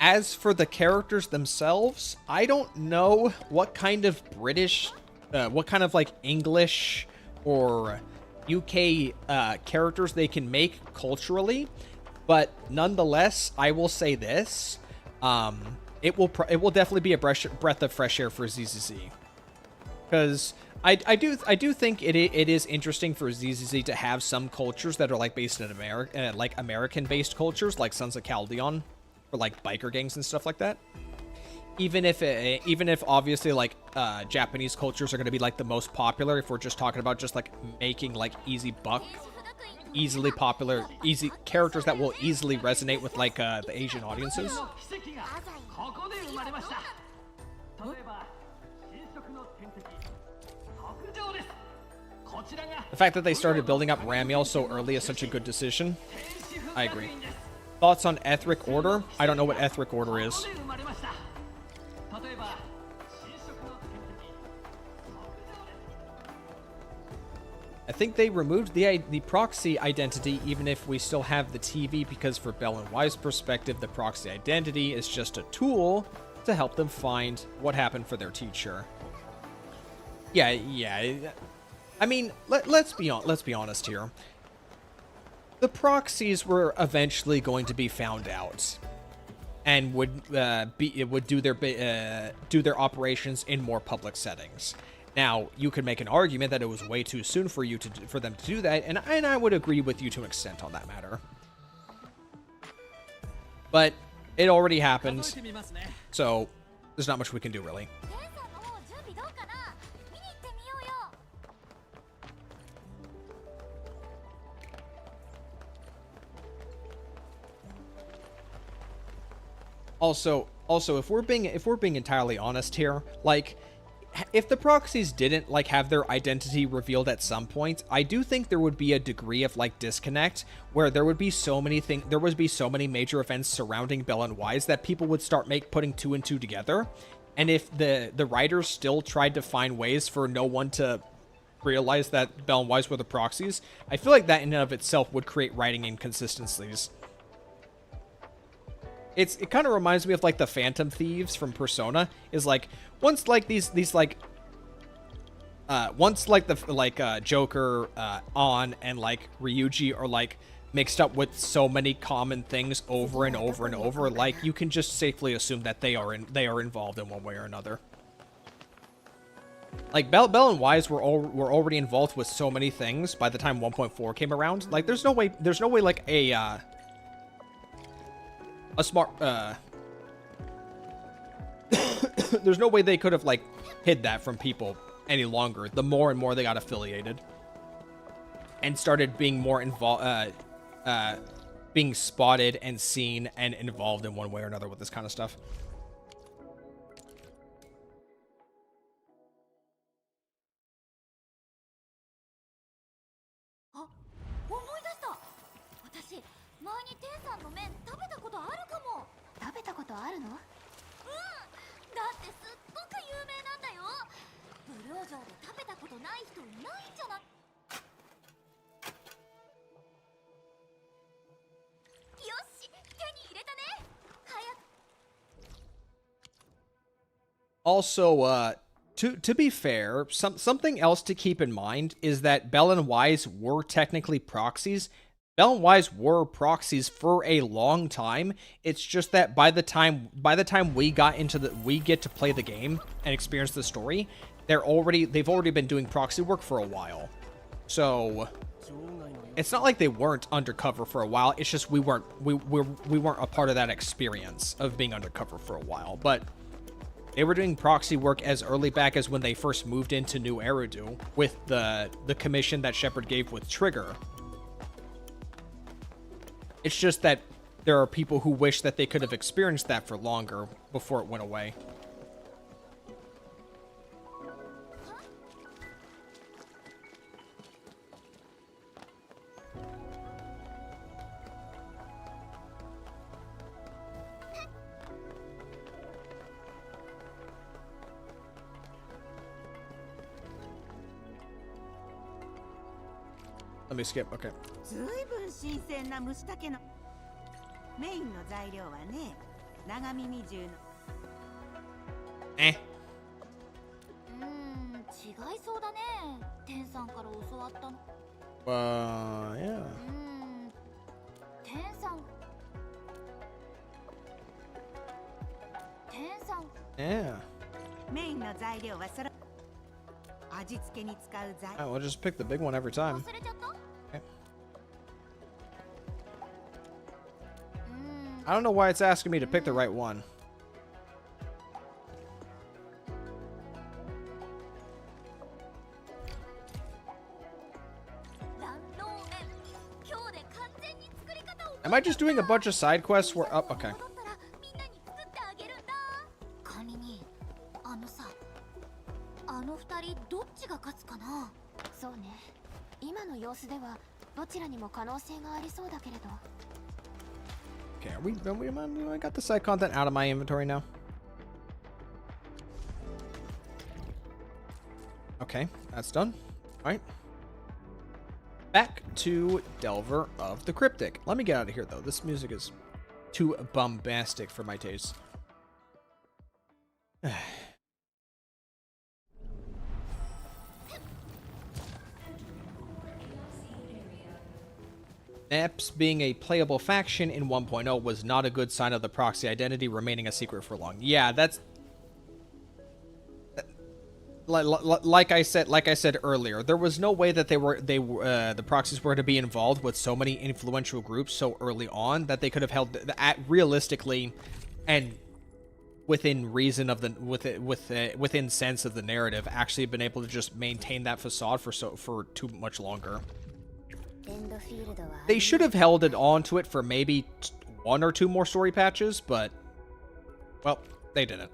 As for the characters themselves, I don't know what kind of British, what kind of like English or UK characters they can make culturally, but nonetheless, I will say this: it will definitely be a breath of fresh air for ZZZ, because I do think it is interesting for ZZZ to have some cultures that are like based in America, like American-based cultures, like Sons of Caldeon, or like biker gangs and stuff like that. Even if obviously like Japanese cultures are going to be like the most popular, if we're just talking about just like making like easily popular, easy characters that will easily resonate with like the Asian audiences. The fact that they started building up Ramiel so early is such a good decision. I agree. Thoughts on Ethric Order? I don't know what Ethric Order is. I think they removed the proxy identity even if we still have the TV, because for Bell and Y's perspective, the proxy identity is just a tool to help them find what happened for their teacher. Yeah. I mean, let's be honest here. The proxies were eventually going to be found out, and would do their operations in more public settings. Now, you could make an argument that it was way too soon for them to do that, and I would agree with you to an extent on that matter. But it already happened, so there's not much we can do really. Also, if we're being entirely honest here, like, if the proxies didn't like have their identity revealed at some point, I do think there would be a degree of like disconnect where there would be so many major events surrounding Bell and Wise that people would start putting two and two together. And if the writers still tried to find ways for no one to realize that Bell and Wise were the proxies, I feel like that in and of itself would create writing inconsistencies. It kind of reminds me of like the Phantom Thieves from Persona. Is like once like Joker, On, and like Ryuji are like mixed up with so many common things over and over and over, like you can just safely assume that they are involved in one way or another. Like Bell and Wise were already involved with so many things by the time 1.4 came around. Like there's no way like a smart there's no way they could have like hid that from people any longer. The more and more they got affiliated and started being more involved, being spotted and seen and involved in one way or another with this kind of stuff. Also, to be fair, something else to keep in mind is that Bell and Wise were technically proxies. Bell and Wise were proxies for a long time. It's just that by the time we get to play the game and experience the story, they've already been doing proxy work for a while. So it's not like they weren't undercover for a while. It's just we weren't a part of that experience of being undercover for a while. But they were doing proxy work as early back as when they first moved into New Eridu with the commission that Shepard gave with Trigger. It's just that there are people who wish that they could have experienced that for longer before it went away. Let me skip, okay. ずいぶん新鮮な虫竹のメインの材料はね、長耳銃の Eh. 違いそうだね。天さんから教わったの。Yeah. 天さん。天さん。 Yeah. メインの材料はそれ味付けに使う材 Oh, we'll just pick the big one every time. 忘れちゃった？ Okay. I don't know why it's asking me to pick the right one. ランローメン。今日で完全に作り方を。 Am I just doing a bunch of side quests where... Oh, okay. 戻ったらみんなに作ってあげるんだ。管理人、あのさ、あの二人どっちが勝つかな。そうね。今の様子ではどちらにも可能性がありそうだけれど。 Okay, I got the side content out of my inventory now. Okay, that's done. All right. Back to Delver of the Cryptic. Let me get out of here, though. This music is too bombastic for my taste. Eps being a playable faction in 1.0 was not a good sign of the proxy identity remaining a secret for long. Yeah, that's... Like I said earlier, there was no way that the proxies were to be involved with so many influential groups so early on that they could have held realistically and within reason of the within sense of the narrative actually been able to just maintain that facade for too much longer. They should have held it on to it for maybe 1 or 2 more story patches, but well, they didn't.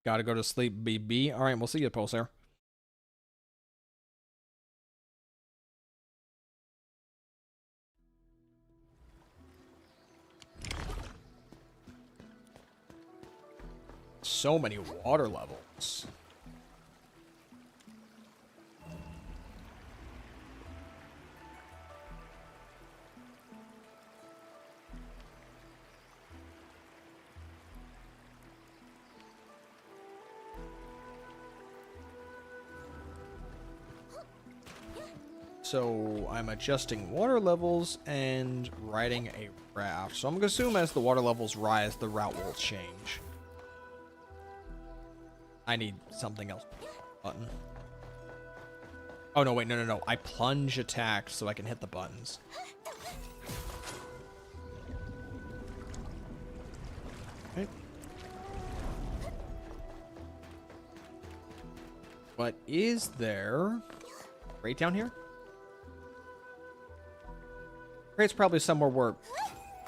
Gotta go to sleep, BB. All right, we'll see you, Pulsar. So many water levels. So I'm adjusting water levels and riding a raft. So I'm going to assume as the water levels rise, the route will change. I need something else. Button. Oh, no, wait, no. I plunge attack so I can hit the buttons. Okay. What is there? Right down here? It's probably somewhere where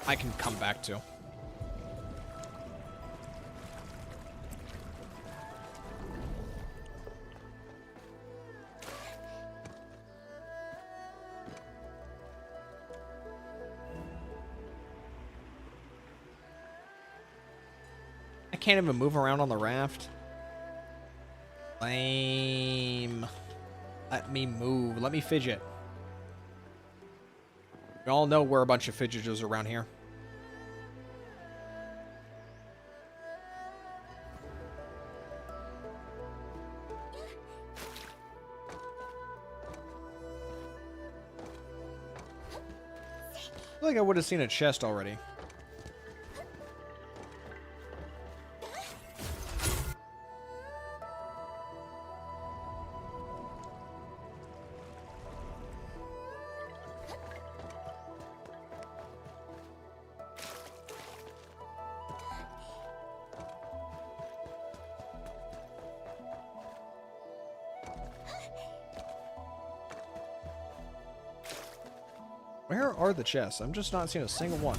I can come back to. I can't even move around on the raft. Lame. Let me move. Let me fidget. We all know we're a bunch of fidgeters around here. I feel like I would have seen a chest already. Where are the chests? I'm just not seeing a single one.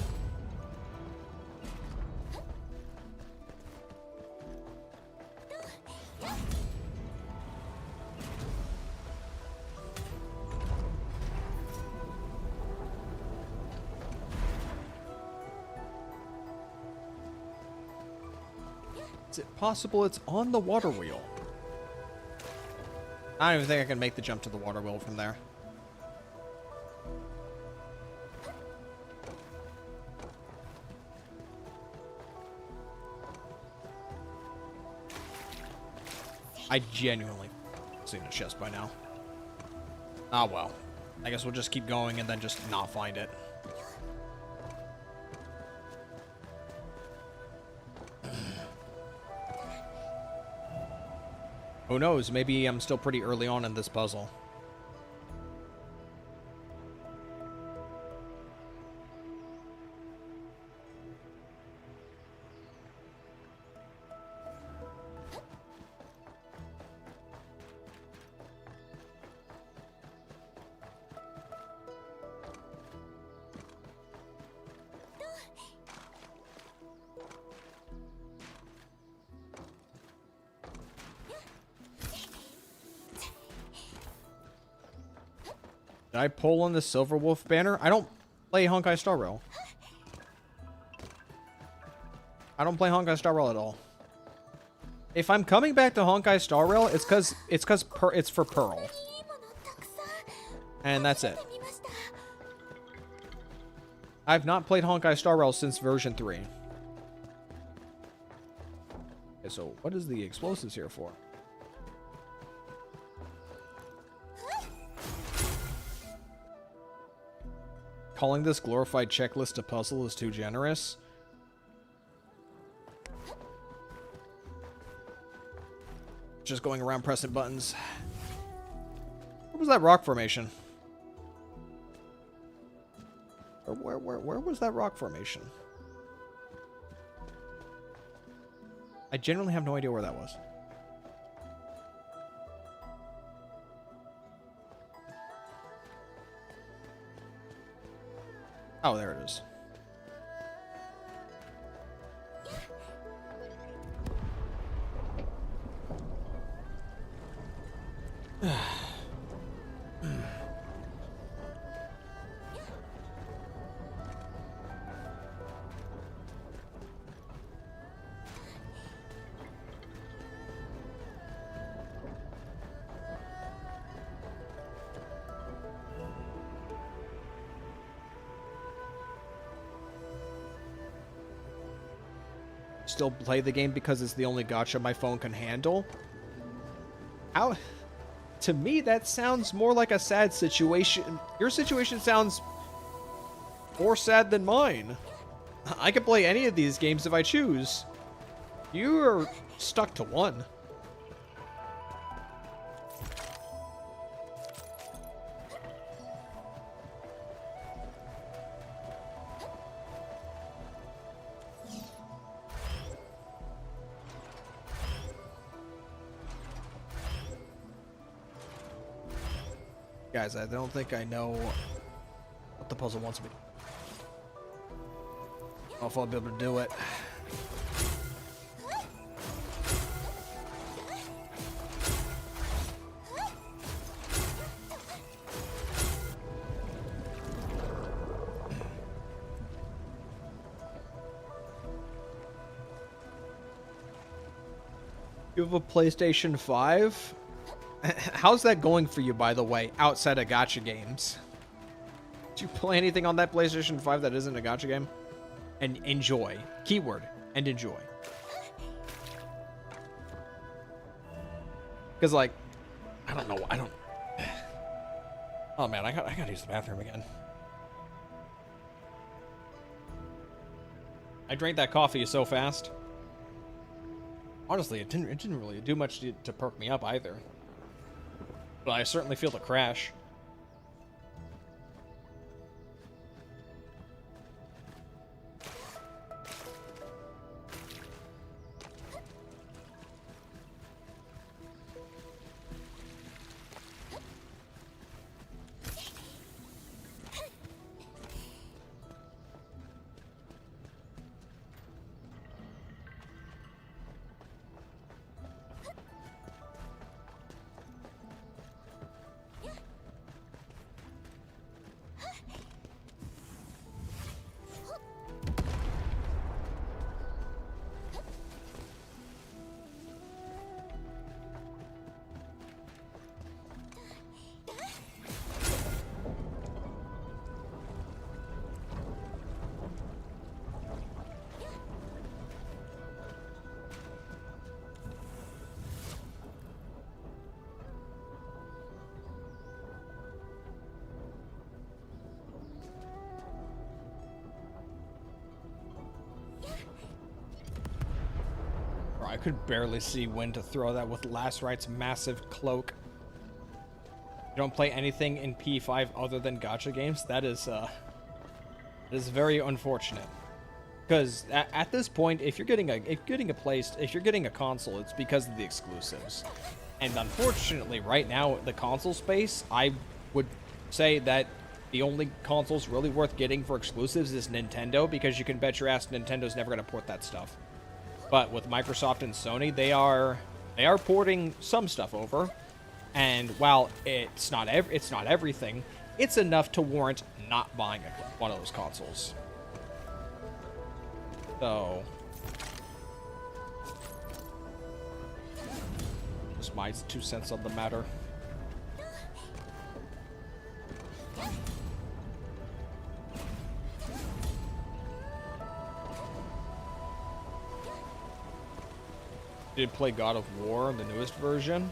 Is it possible it's on the water wheel? I don't even think I can make the jump to the water wheel from there. I genuinely seen a chest by now. Ah, well. I guess we'll just keep going and then just not find it. Who knows? Maybe I'm still pretty early on in this puzzle. Did I pull on the Silver Wolf banner? I don't play Honkai Star Rail. I don't play Honkai Star Rail at all. If I'm coming back to Honkai Star Rail, it's for Pearl. And that's it. I've not played Honkai Star Rail since version 3. Okay, so what is the explosives here for? Calling this glorified checklist a puzzle is too generous. Just going around pressing buttons. What was that rock formation? Or where was that rock formation? I genuinely have no idea where that was. Oh, there it is. Still play the game because it's the only gacha my phone can handle. How? To me, that sounds more like a sad situation. Your situation sounds more sad than mine. I can play any of these games if I choose. You are stuck to one. Guys, I don't think I know what the puzzle wants me. I don't know if I'll be able to do it. You have a PlayStation 5? How's that going for you, by the way, outside of gacha games? Do you play anything on that PlayStation 5 that isn't a gacha game? And enjoy. Keyword, and enjoy. Because, like, I don't know, Oh, man, I gotta use the bathroom again. I drank that coffee so fast. Honestly, it didn't really do much to perk me up either. But I certainly feel the crash. I could barely see when to throw that with Last Right's massive cloak. You don't play anything in P5 other than gacha games? That is very unfortunate. Because at this point, if you're getting a console, it's because of the exclusives. And unfortunately, right now, the console space, I would say that the only consoles really worth getting for exclusives is Nintendo, because you can bet your ass Nintendo's never going to port that stuff. But with Microsoft and Sony, they are porting some stuff over, and while it's not everything, it's enough to warrant not buying one of those consoles. So, just my 2 cents on the matter. Did play God of War, the newest version?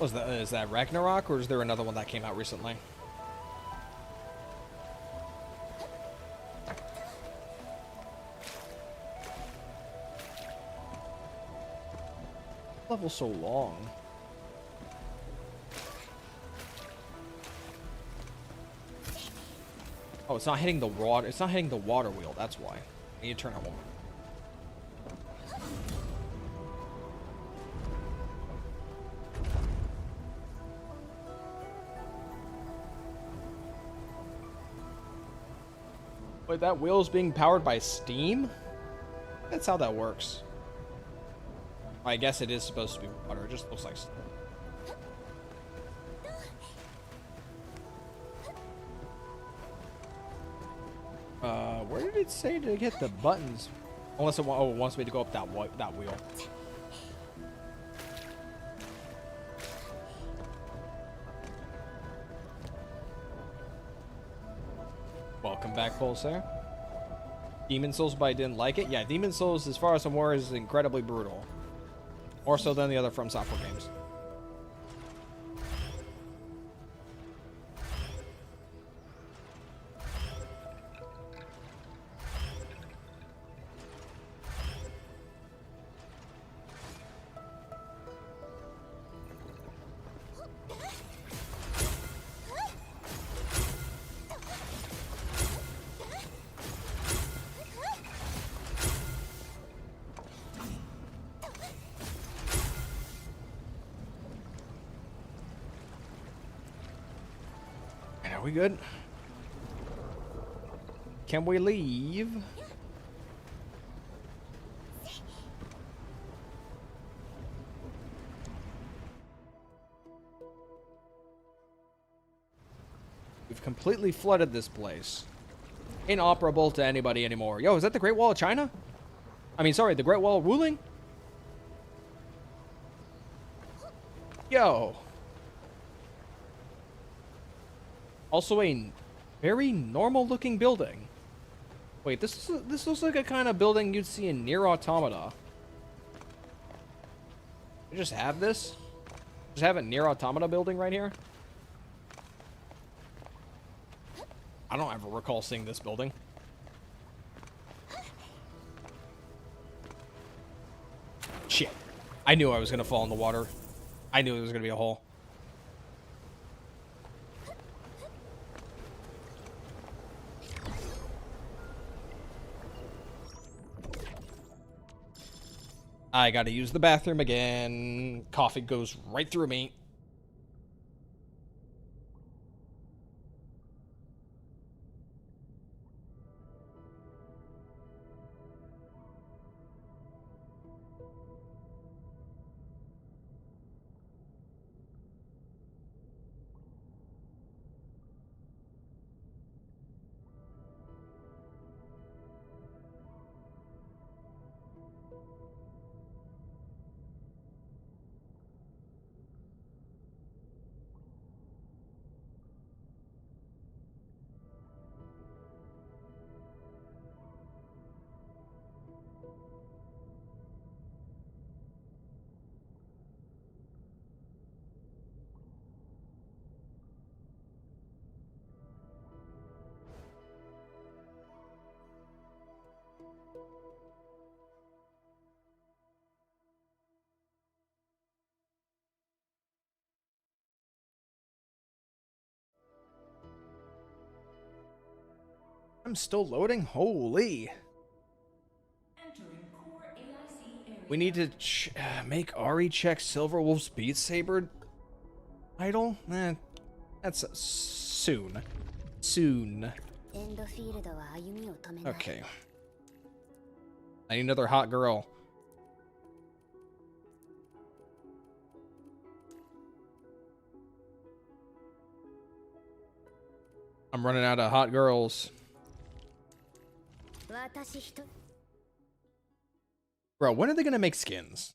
Is that Ragnarok, or is there another one that came out recently? Level so long. Oh, it's not hitting the water. It's not hitting the water wheel. That's why. I need to turn it on. Wait, that wheel is being powered by steam? That's how that works. I guess it is supposed to be water. It just looks like steam. Where did it say to hit the buttons? Unless it wants me to go up that wheel. Welcome back, Pulsar. Demon Souls, but I didn't like it. Yeah, Demon Souls, as far as I'm aware, is incredibly brutal. More so than the other From Software games. Are we good? Can we leave? We've completely flooded this place. Inoperable to anybody anymore. Yo, is that the Great Wall of China? I mean, sorry, the Great Wall of Wuling? Yo. Also a very normal looking building. Wait, this looks like a kind of building you'd see in Nier Automata. You just have this? Just have a Nier Automata building right here? I don't ever recall seeing this building. Shit. I knew I was gonna fall in the water. I knew it was gonna be a hole. I gotta use the bathroom again. Coffee goes right through me. I'm still loading? Holy. We need to make Ari check Silverwolf's Beat Saber idol? That's soon. Soon. Okay. I need another hot girl. I'm running out of hot girls. Bro, when are they gonna make skins?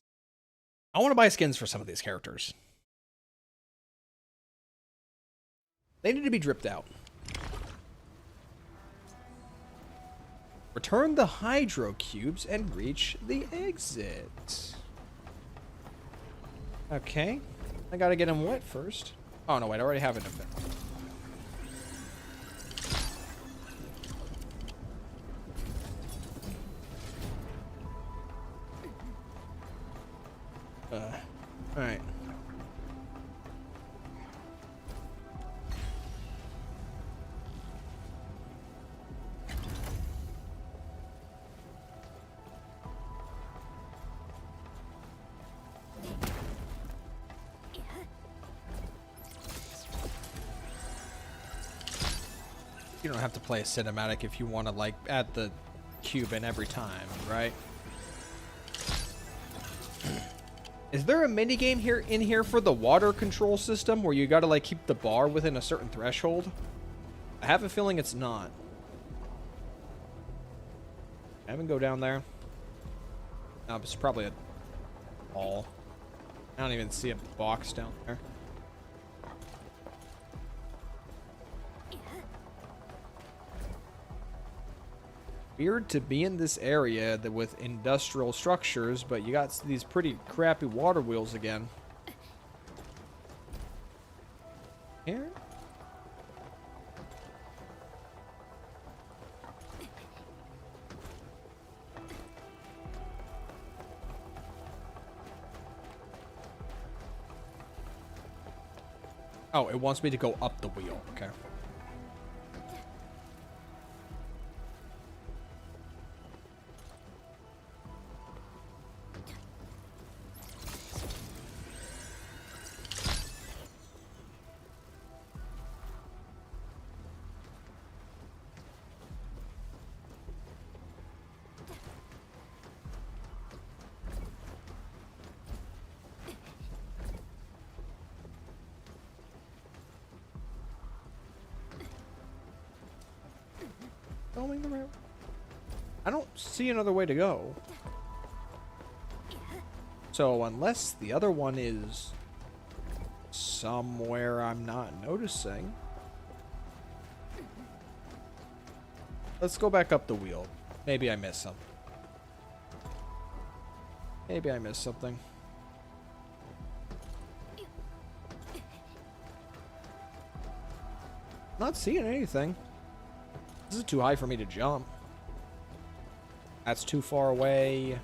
I want to buy skins for some of these characters. They need to be dripped out. Return the hydro cubes and reach the exit. Okay. I gotta get them wet first. Oh, no, wait. I already have it in there. Alright. You don't have to play a cinematic if you want to, like, add the cube in every time, right? Is there a minigame in here for the water control system where you gotta, like, keep the bar within a certain threshold? I have a feeling it's not. Have him go down there. No, it's probably a ball. I don't even see a box down there. Weird to be in this area with industrial structures, but you got these pretty crappy water wheels again. Here? Oh, it wants me to go up the wheel. Okay. I don't see another way to go. So unless the other one is somewhere I'm not noticing. Let's go back up the wheel. Maybe I missed something. Maybe I missed something. Not seeing anything. This is too high for me to jump. That's too far away.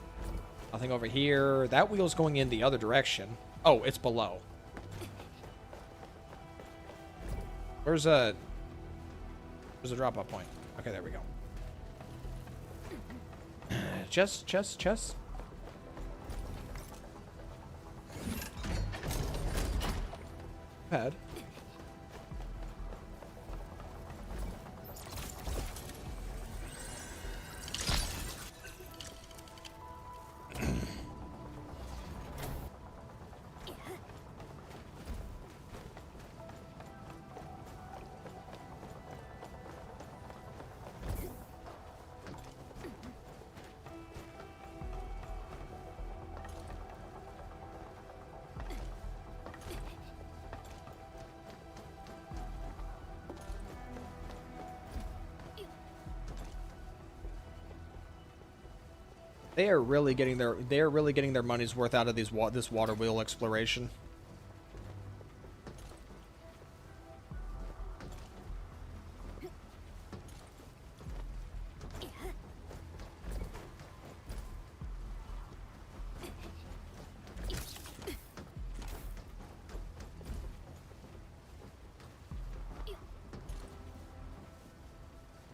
Nothing over here. That wheel's going in the other direction. Oh, it's below. Where's a drop-off point? Okay, there we go. Chest. Pad. They are really getting their money's worth out of this water wheel exploration.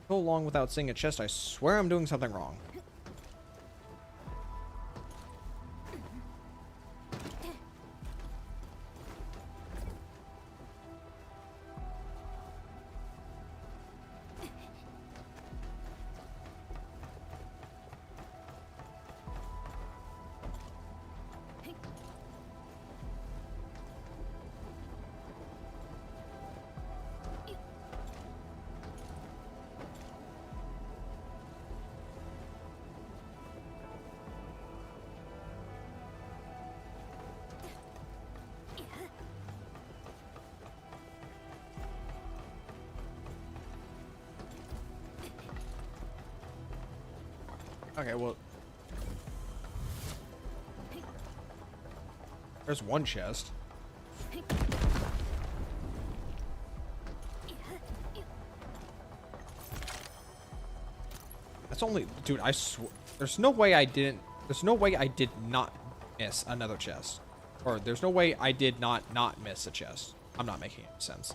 So long without seeing a chest, I swear I'm doing something wrong. Okay, well, there's one chest. That's only, dude, I swear, there's no way I did not miss another chest. Or there's no way I did not miss a chest. I'm not making any sense.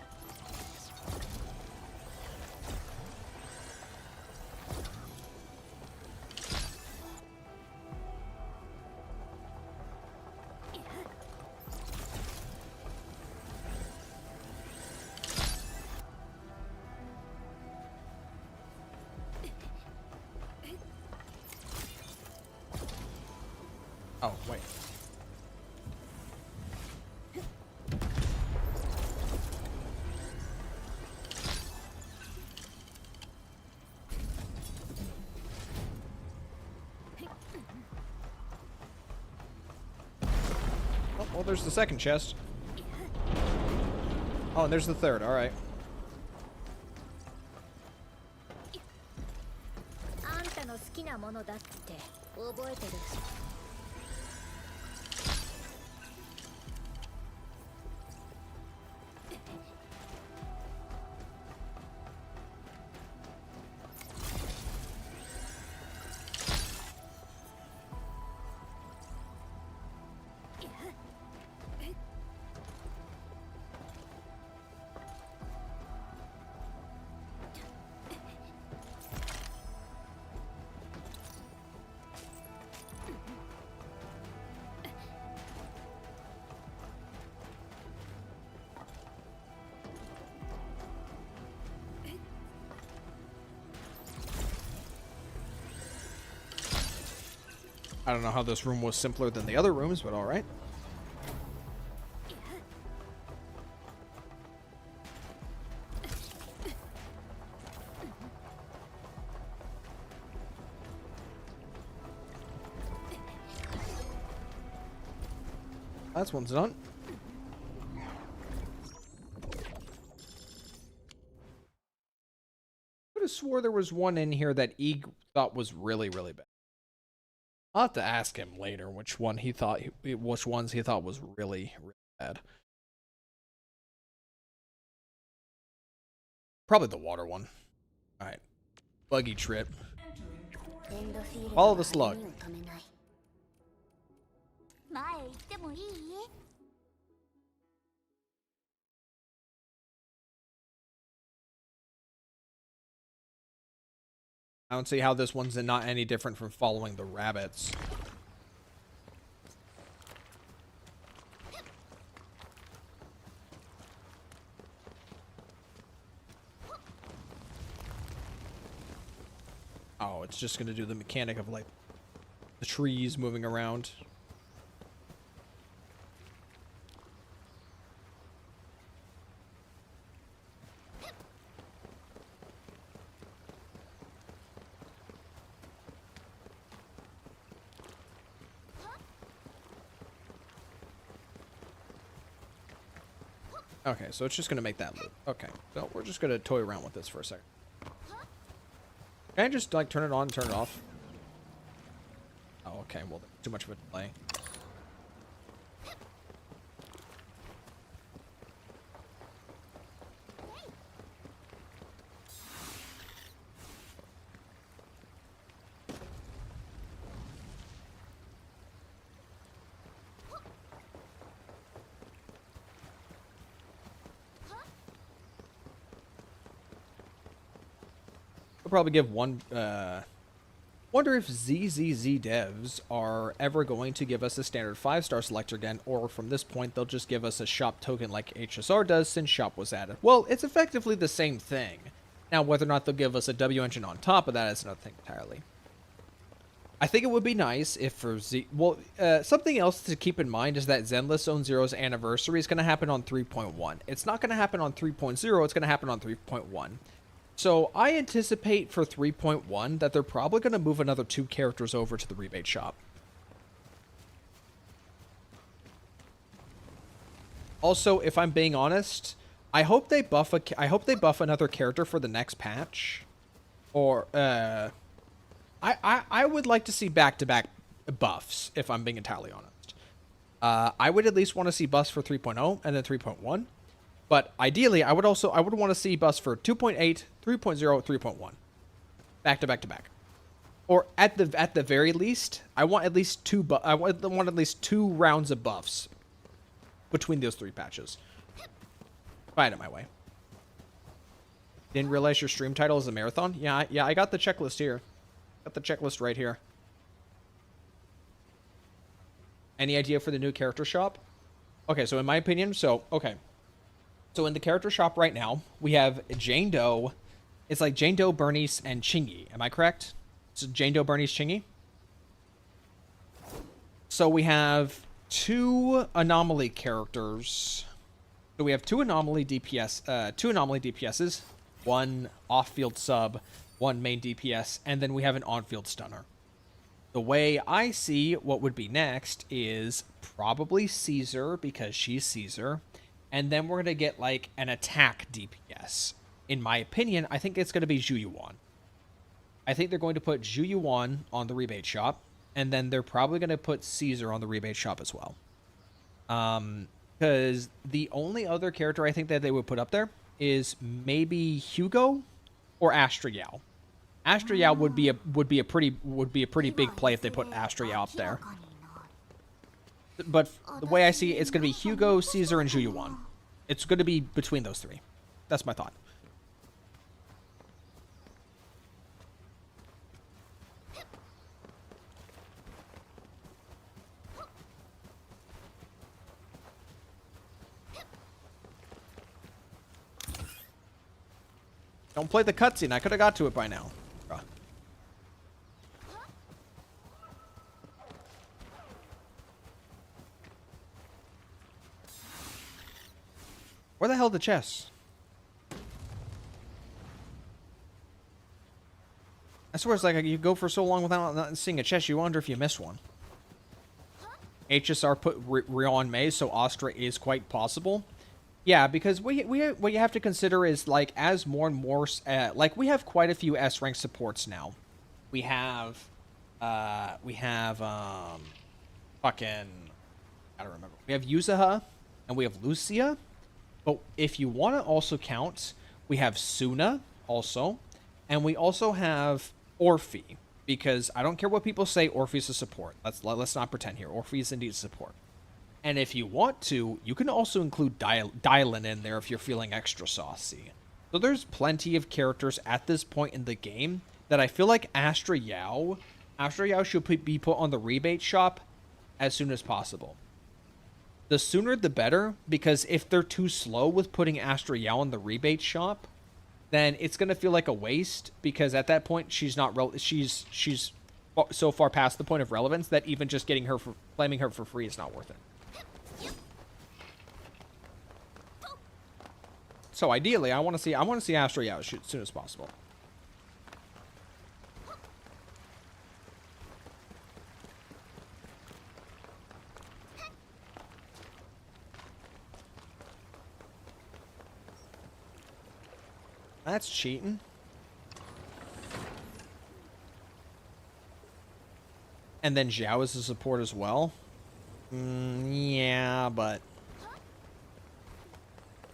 Oh, wait. Oh, well, there's the second chest. Oh, and there's the third. All right. あんたの好きなものだって覚えてる。I don't know how this room was simpler than the other rooms, but all right. That's one's done. I could have swore there was one in here that Eeg thought was really, really bad. I'll have to ask him later which ones he thought was really, really bad. Probably the water one. All right, buggy trip. Follow the slug. 前行ってもいい？ I don't see how this one's not any different from following the rabbits. Oh, it's just gonna do the mechanic of like the trees moving around. Okay, so it's just gonna make that loop. Okay, so we're just gonna toy around with this for a second. Can I just like turn it on and turn it off? Oh, okay, well, too much of a delay. They'll probably give one. Wonder if ZZZ devs are ever going to give us a standard 5-star selector again, or from this point they'll just give us a shop token like HSR does since shop was added. Well, it's effectively the same thing. Now, whether or not they'll give us a W engine on top of that is another thing entirely. I think it would be nice if for something else to keep in mind is that Zenless Zone Zero's anniversary is going to happen on 3.1. It's not going to happen on 3.0, it's going to happen on 3.1. So I anticipate for 3.1 that they're probably going to move another 2 characters over to the rebate shop. Also, if I'm being honest, I hope they buff another character for the next patch. Or I would like to see back-to-back buffs, if I'm being entirely honest. I would at least want to see buffs for 3.0 and then 3.1. But ideally, I would want to see buffs for 2.8, 3.0, 3.1. Back-to-back-to-back. Or at the very least, I want at least 2 rounds of buffs between those 3 patches. Find it my way. Didn't realize your stream title is a marathon? Yeah, I got the checklist here. Got the checklist right here. Any idea for the new character shop? Okay, so in my opinion, So in the character shop right now, we have Jane Doe. It's like Jane Doe, Bernice, and Chingy. Am I correct? So Jane Doe, Bernice, Chingy. So we have 2 anomaly characters. So we have 2 anomaly DPSs, 1 off-field sub, 1 main DPS, and then we have an on-field stunner. The way I see what would be next is probably Caesar, because she's Caesar. And then we're going to get, like, an attack DPS. In my opinion, I think it's going to be Zhu Yuan. I think they're going to put Zhu Yuan on the rebate shop. And then they're probably going to put Caesar on the rebate shop as well. Because the only other character I think that they would put up there is maybe Hugo or Astra Yao. Astra Yao would be a pretty big play if they put Astra Yao up there. But the way I see it, it's going to be Hugo, Caesar, and Zhu Yuan. It's going to be between those 3. That's my thought. Don't play the cutscene. I could have got to it by now. Bruh. Where the hell are the chests? I swear it's like you go for so long without not seeing a chest, you wonder if you missed one. HSR put Rion May, so Astra is quite possible. Yeah, because what you have to consider is, like, as more and more, like, we have quite a few S-rank supports now. We have, fucking, I don't remember. We have Yuzaha, and we have Lucia. But if you want to also count, we have Suna, also. And we also have Orphe, because I don't care what people say, Orphe's a support. Let's not pretend here. Orphe is indeed a support. And if you want to, you can also include Dylan in there if you're feeling extra saucy. So there's plenty of characters at this point in the game that I feel like Astra Yao should be put on the rebate shop as soon as possible. The sooner the better, because if they're too slow with putting Astra Yao on the rebate shop, then it's going to feel like a waste, because at that point she's so far past the point of relevance that even just claiming her for free is not worth it. So ideally, I want to see Astra Yao as soon as possible. That's cheating. And then Zhao is a support as well. Yeah, but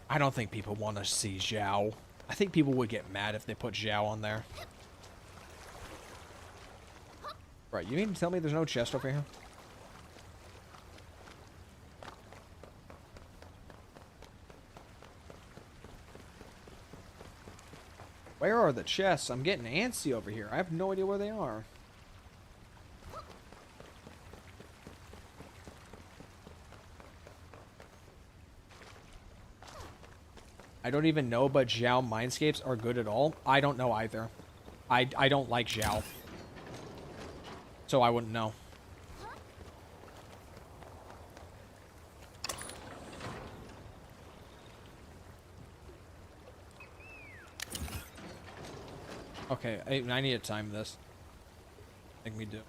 I don't think people want to see Zhao. I think people would get mad if they put Zhao on there. Right, you mean to tell me there's no chest over here? Where are the chests? I'm getting antsy over here. I have no idea where they are. I don't even know, but Zhao Mindscapes are good at all. I don't know either. I don't like Zhao. So I wouldn't know. Okay, I need to time this. I think we do.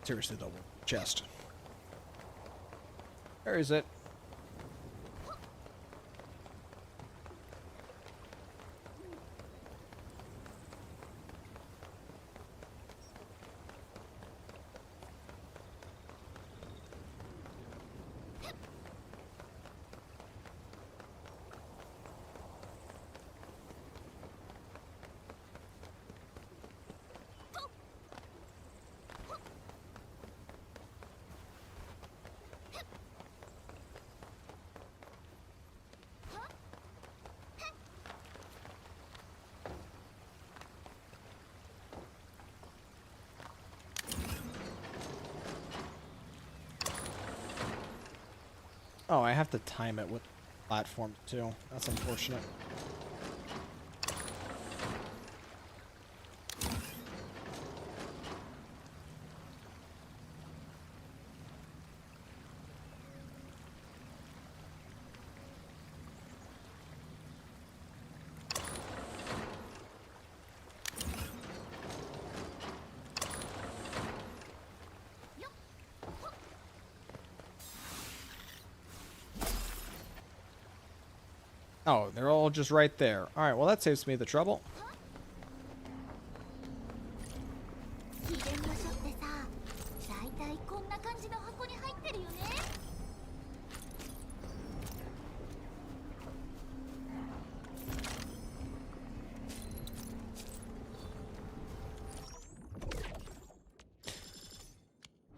Seriously though, chest. Where is it? Oh, I have to time it with platform too. That's unfortunate. Oh, they're all just right there. Alright, well that saves me the trouble.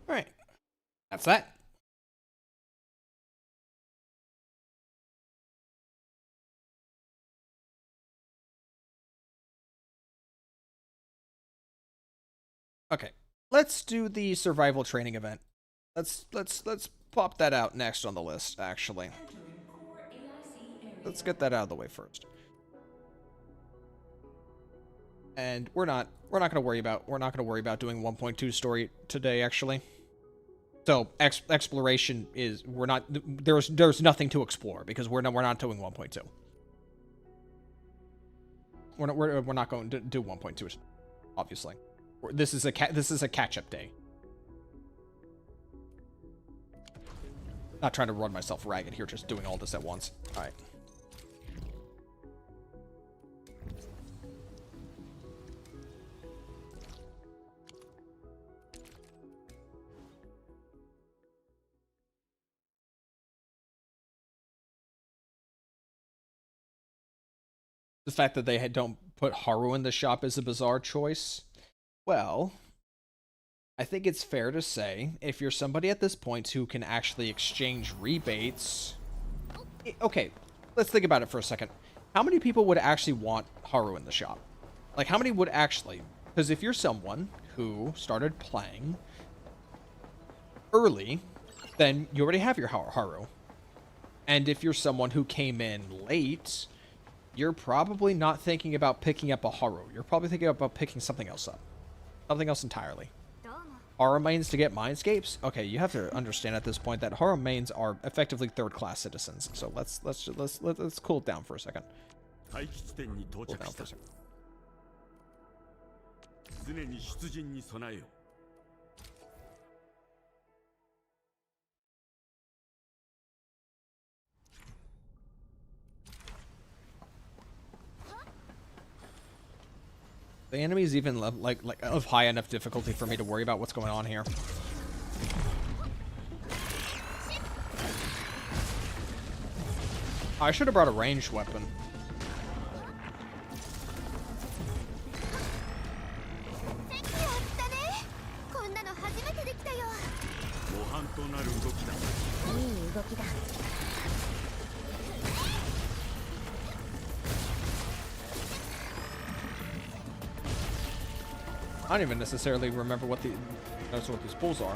Alright. That's that. Okay, let's do the survival training event. Let's pop that out next on the list. Actually, let's get that out of the way first. And we're not gonna worry about doing 1.2 story today. Actually, so exploration is there's nothing to explore because we're not doing 1.2. We're not going to do 1.2, obviously. This is a catch-up day. Not trying to run myself ragged here, just doing all this at once. All right. The fact that they don't put Haru in the shop is a bizarre choice. Well, I think it's fair to say, if you're somebody at this point who can actually exchange rebates... Okay, let's think about it for a second. How many people would actually want Haru in the shop? Like, how many would actually? Because if you're someone who started playing early, then you already have your Haru. And if you're someone who came in late, you're probably not thinking about picking up a Haru. You're probably thinking about picking something else up. Something else entirely. Haru mains to get Mindscapes? Okay, you have to understand at this point that Haru mains are effectively third-class citizens. So let's cool it down for a second. Cool down for a second. The enemy is even like of high enough difficulty for me to worry about what's going on here. I should have brought a ranged weapon. となる動きだ。いい動きだ。 I don't even necessarily remember what these pulls are.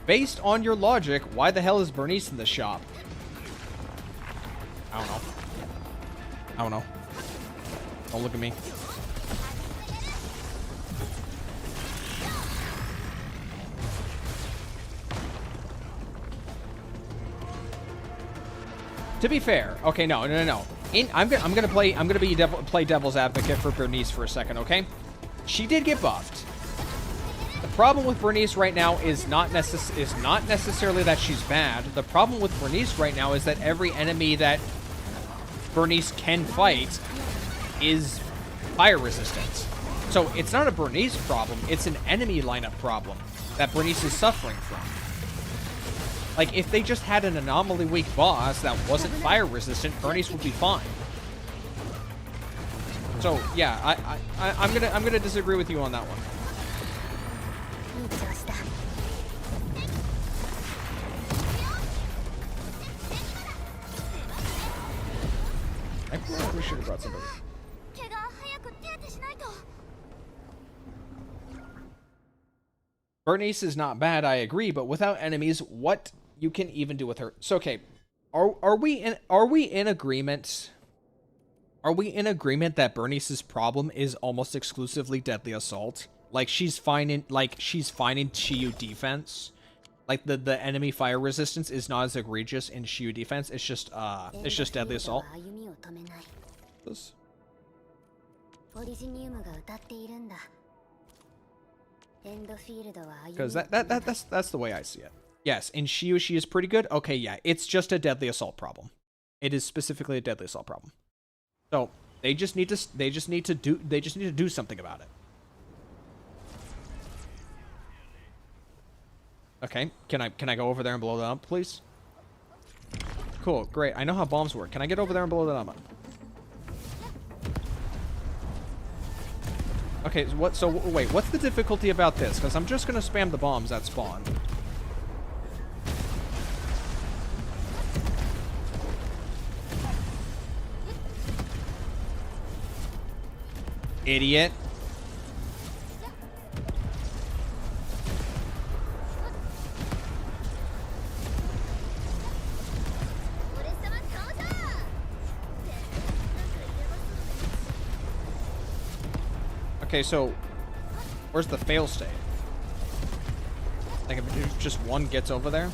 Based on your logic, why the hell is Bernice in the shop? I don't know. I don't know. Don't look at me. To be fair, okay, no. I'm gonna play devil's advocate for Bernice for a second, okay? She did get buffed. The problem with Bernice right now is not necessarily that she's bad. The problem with Bernice right now is that every enemy that Bernice can fight is fire resistant. So it's not a Bernice problem, it's an enemy lineup problem that Bernice is suffering from. Like, if they just had an anomaly weak boss that wasn't fire resistant, Bernice would be fine. So yeah, I'm gonna disagree with you on that one. I probably should have brought somebody. Bernice is not bad, I agree, but without enemies, what you can even do with her? So okay, are we in agreement? Are we in agreement that Bernice's problem is almost exclusively deadly assault? Like she's fine in Shiyu defense. Like the enemy fire resistance is not as egregious in Shiyu defense. It's just deadly assault. This. Because that's the way I see it. Yes, in Shiyu she is pretty good. Okay, yeah, it's just a deadly assault problem. It is specifically a deadly assault problem. So they just need to do something about it. Okay, can I go over there and blow that up, please? Cool, great. I know how bombs work. Can I get over there and blow that up? Okay, so wait, what's the difficulty about this? Because I'm just gonna spam the bombs that spawn. Idiot. Okay, so where's the fail state? Like if just one gets over there?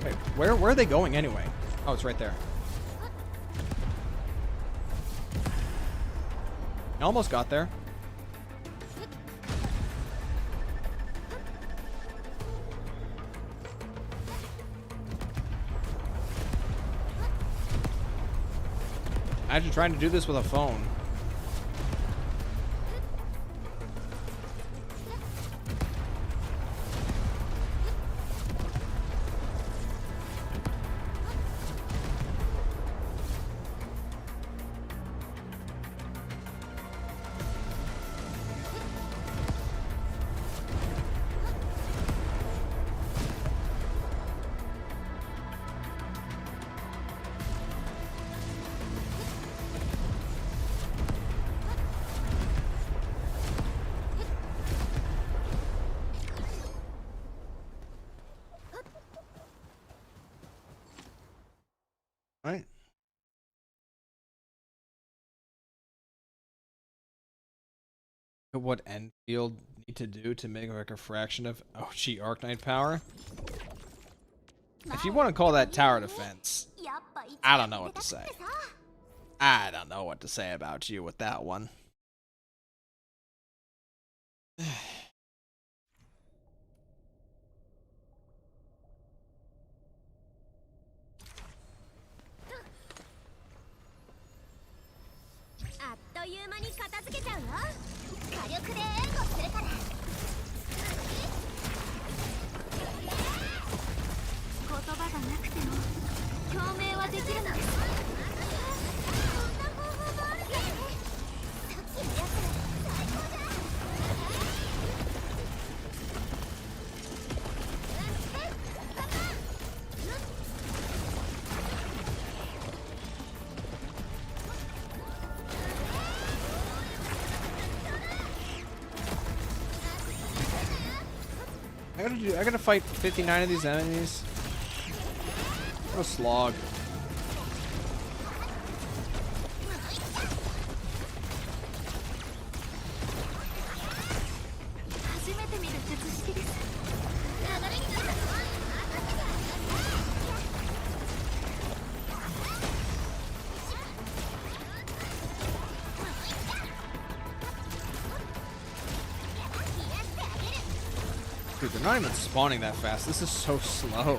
Wait, where are they going anyway? Oh, it's right there. I almost got there. Imagine trying to do this with a phone. Right. What Endfield need to do to make like a fraction of OG Arknight power? If you want to call that tower defense, I don't know what to say. I don't know what to say about you with that one. あっという間に片付けちゃうよ。火力で援護するから。言葉がなくても共鳴はできるのです。こんな方法もあるよね。さっきのやつ最高だ。I gotta fight 59 of these enemies. What a slog. Dude, they're not even spawning that fast. This is so slow.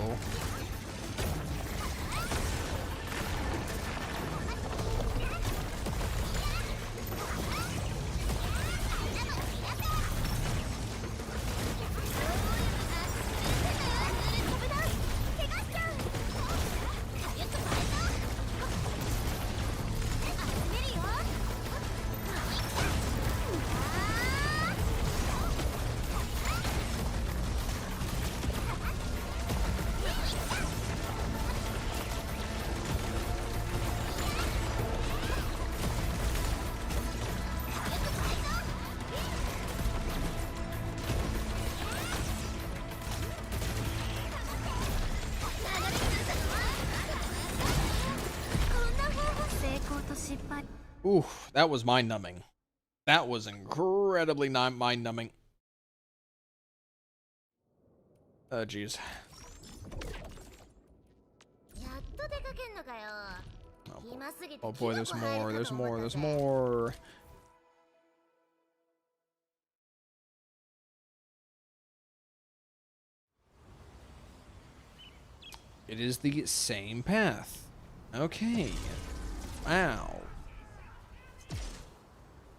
Oof, that was mind-numbing. That was incredibly mind-numbing. Oh, jeez. Oh boy, there's more, there's more, there's more. It is the same path. Okay. Wow.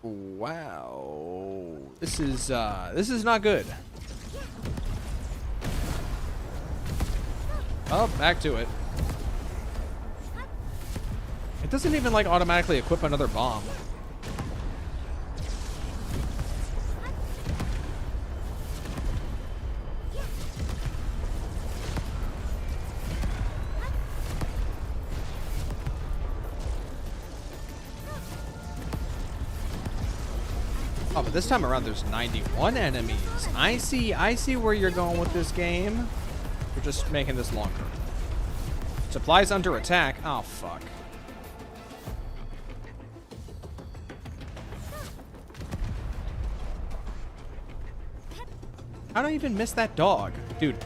Wow. This is not good. Oh, back to it. It doesn't even like automatically equip another bomb. Oh, but this time around there's 91 enemies. I see where you're going with this game. You're just making this longer. Supplies under attack. Oh, fuck. How did I even miss that dog? Dude.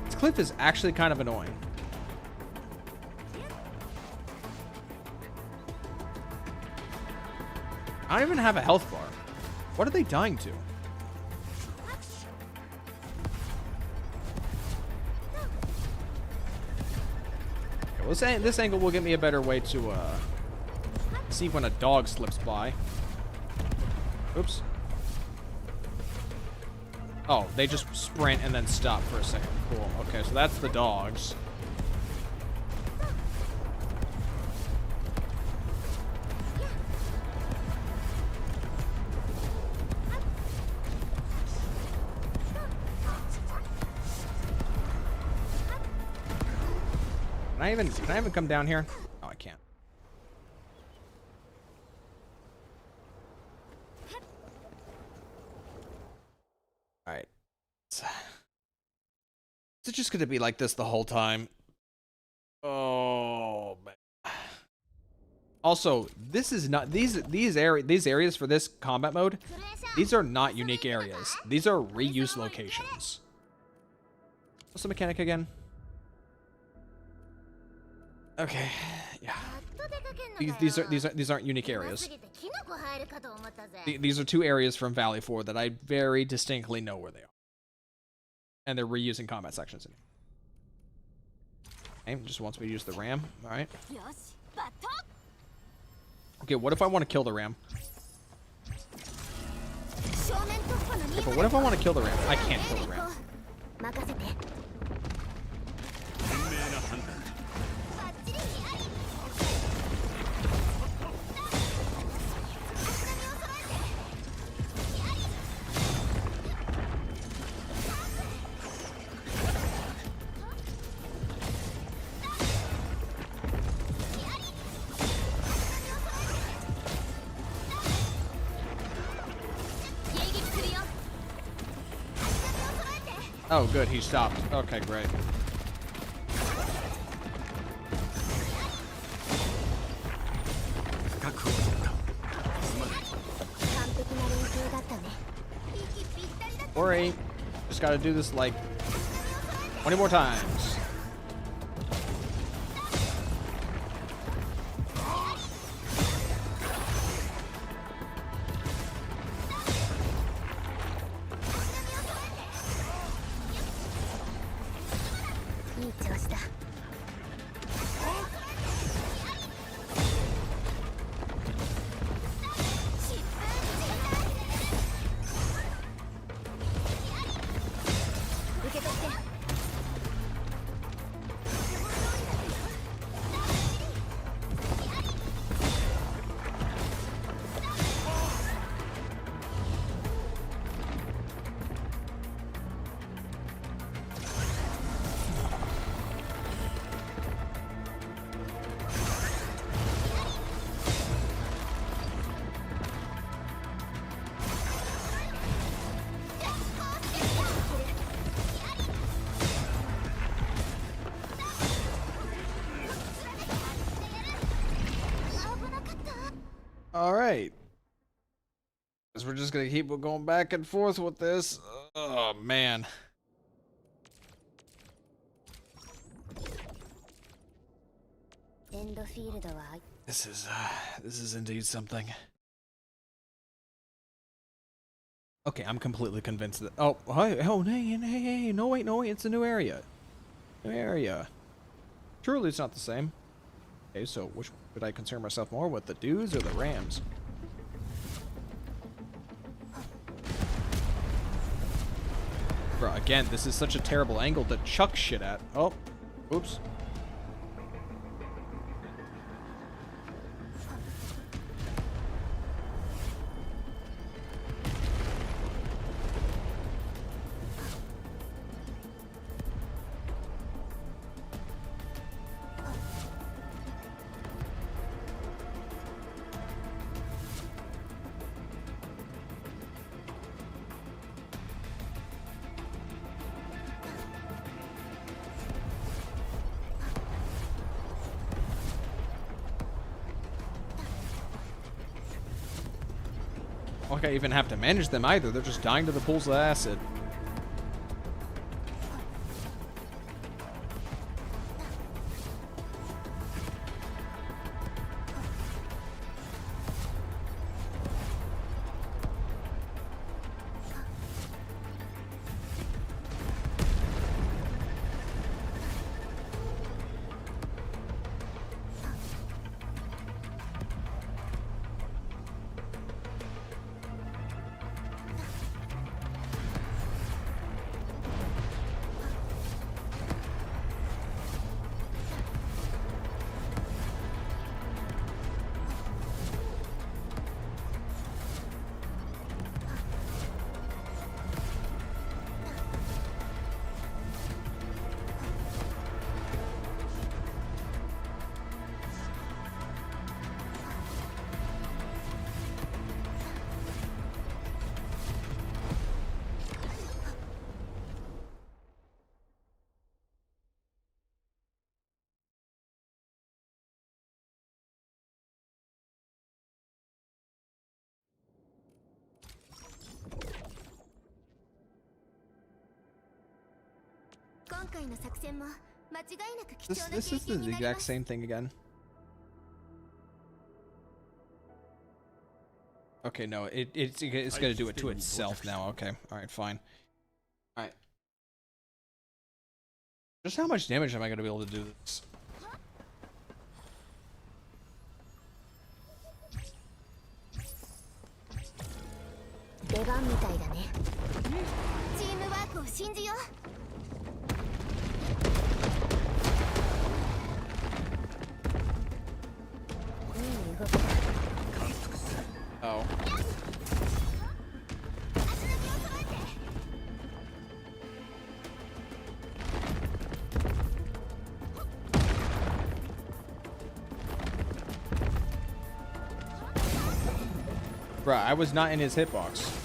This cliff is actually kind of annoying. I don't even have a health bar. What are they dying to? Okay, well, this angle will give me a better way to see when a dog slips by. Oops. Oh, they just sprint and then stop for a second. Cool. Okay, so that's the dogs. Can I even come down here? Oh, I can't. All right. Is it just going to be like this the whole time? Oh, man. Also, this is not these areas for this combat mode. These are not unique areas. These are reuse locations. What's the mechanic again? Okay, yeah. These aren't unique areas. These are two areas from Valley 4 that I very distinctly know where they are, and they're reusing combat sections. Okay, just wants me to use the ram. All right. Okay, what if I want to kill the ram? Okay, but what if I want to kill the ram? I can't kill the ram. Oh, good, he stopped. Okay, great. Worry. Just gotta do this like 20 more times. All right. Guess we're just gonna keep going back and forth with this. Oh man. This is indeed something. Okay, I'm completely convinced that. Oh, hey, no wait, it's a new area. New area. Truly, it's not the same. Okay, so which should I concern myself more with, the dudes or the rams? Bro, again, this is such a terrible angle to chuck shit at. Oh, oops. Like I even have to manage them either. They're just dying to the pools of acid. This is the exact same thing again. Okay, no, it's gonna do it to itself now. Okay, all right, fine. All right. Just how much damage am I gonna be able to do this? Oh. Bruh, I was not in his hitbox.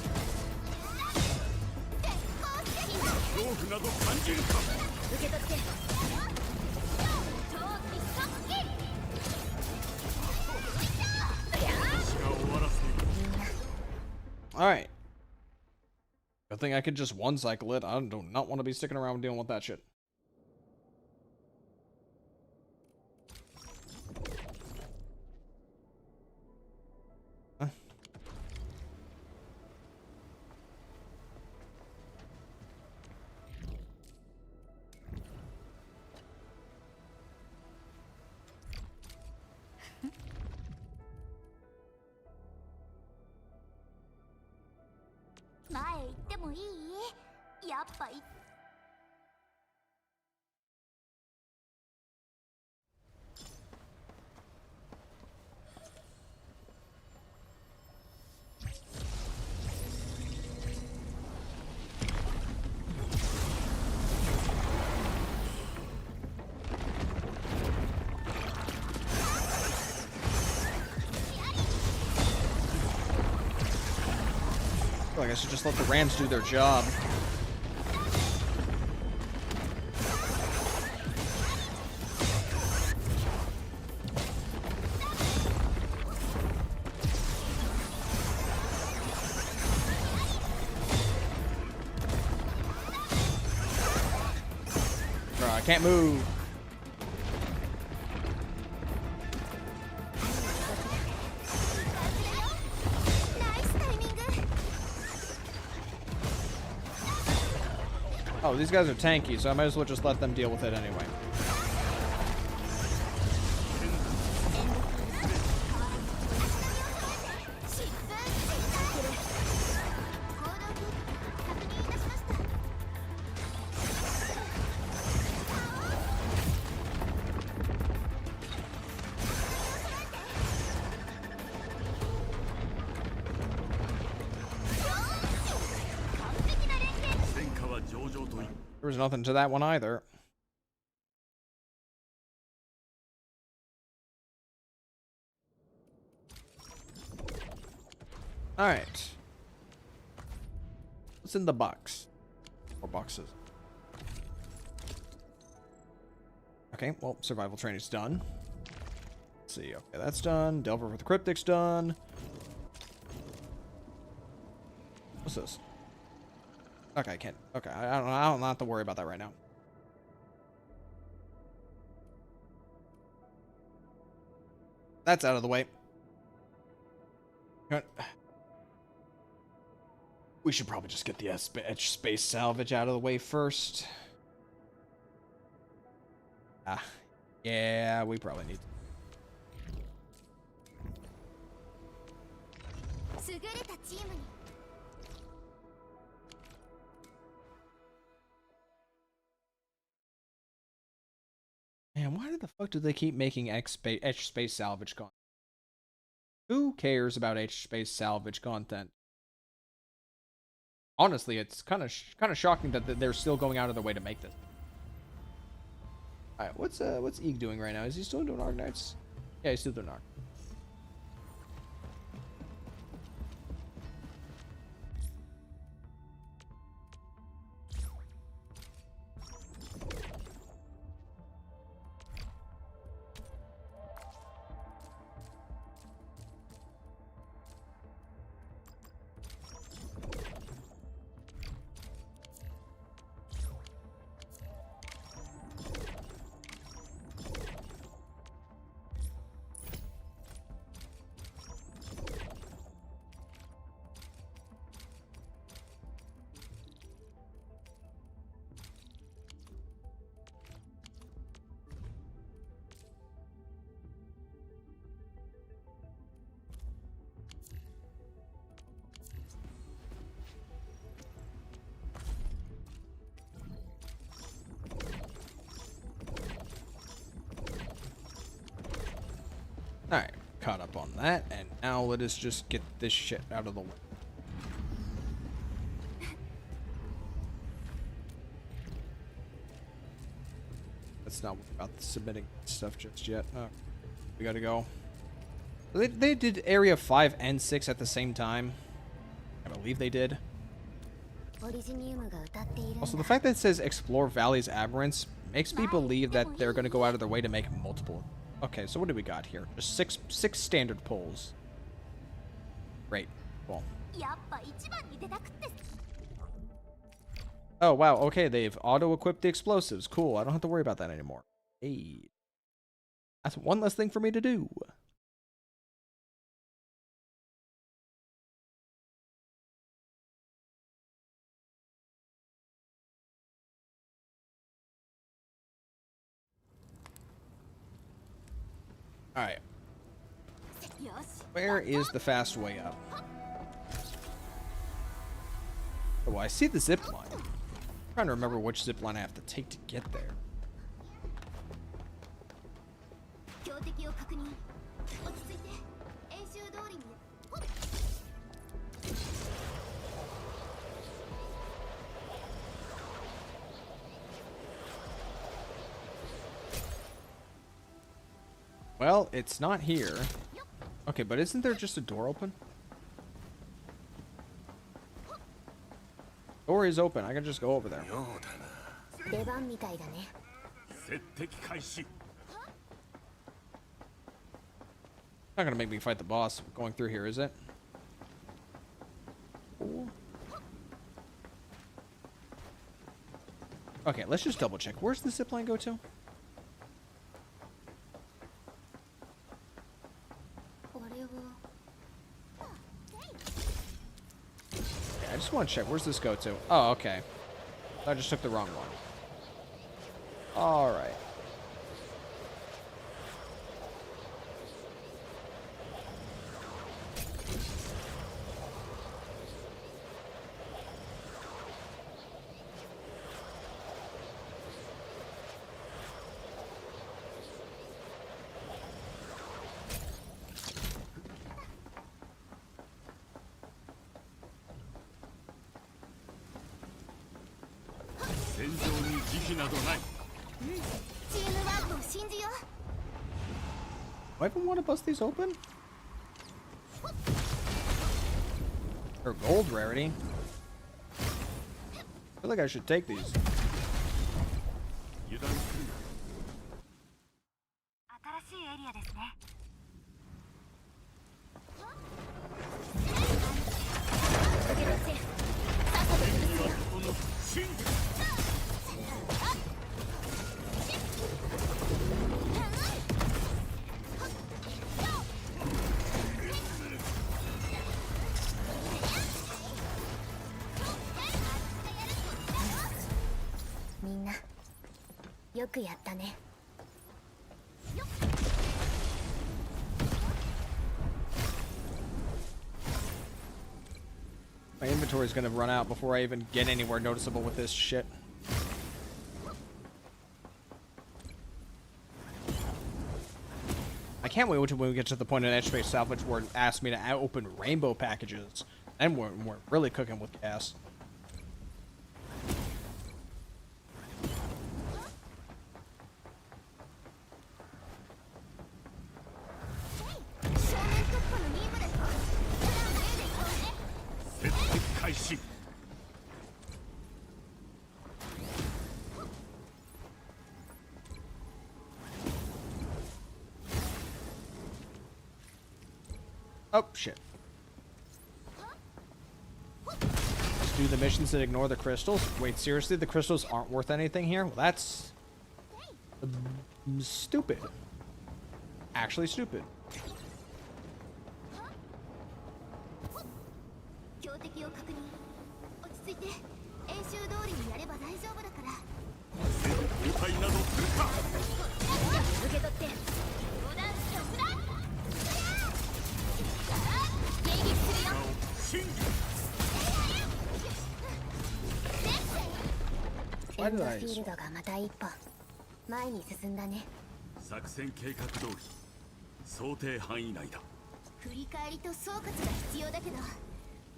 Alright. Good thing I could just one cycle it. I do not want to be sticking around dealing with that shit. Huh? I feel like I should just let the Rams do their job. Bro, I can't move. Oh, these guys are tanky, so I might as well just let them deal with it anyway. There was nothing to that one either. All right. What's in the box? Or boxes? Okay, well, survival training's done. Let's see. Okay, that's done. Delver with the cryptic's done. What's this? Okay, I can't. Okay, I don't have to worry about that right now. That's out of the way. We should probably just get the edge space salvage out of the way first. Yeah, we probably need to. Man, why the fuck do they keep making edge space salvage content? Who cares about edge space salvage content? Honestly, it's kind of shocking that they're still going out of their way to make this. All right, what's Eeg doing right now? Is he still doing Arknights? Yeah, he's still doing Arknights. Alright, caught up on that, and now let us just get this shit out of the way. Let's not worry about the submitting stuff just yet. We gotta go. They did Area 5 and 6 at the same time. I believe they did. Also, the fact that it says Explore Valley's Aberrants makes me believe that they're gonna go out of their way to make multiple. Okay, so what do we got here? Just six standard pulls. Great. Cool. Oh, wow. Okay, they've auto-equipped the explosives. Cool. I don't have to worry about that anymore. Hey. That's one less thing for me to do. Alright. Where is the fast way up? Oh, I see the zip line. I'm trying to remember which zip line I have to take to get there. Well, it's not here. Okay, but isn't there just a door open? Door is open. I can just go over there. Not gonna make me fight the boss going through here, is it? Ooh. Okay, let's just double check. Where's the zipline go to? I just want to check. Where's this go to? Oh, okay. I just took the wrong one. Alright. Do I even want to bust these open? Or gold rarity. I feel like I should take these. My inventory is going to run out before I even get anywhere noticeable with this shit. I can't wait until we get to the point in Edge Space Salvage where it asks me to open rainbow packages. And we're really cooking with gas. Oh, shit. Just do the missions and ignore the crystals. Wait, seriously? The crystals aren't worth anything here? Well, that's... stupid. Actually stupid. Why did I... フィールドがまた一歩前に進んだね。作戦計画通り想定範囲内だ。振り返りと総括が必要だけど、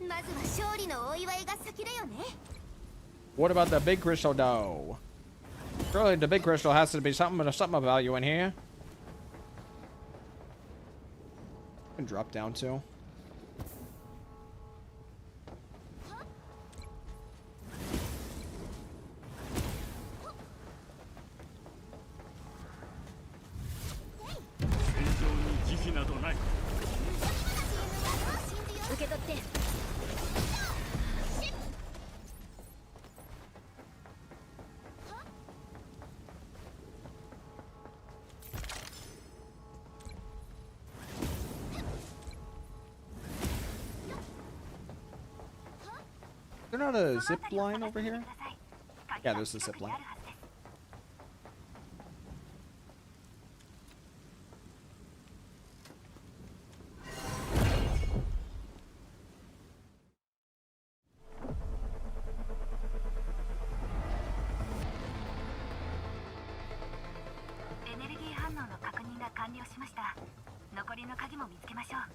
まずは勝利のお祝いが先だよね。 What about the big crystal though? Surely the big crystal has to be something of value in here. Can drop down too. Is there not a zip line over here? Yeah, there's a zip line.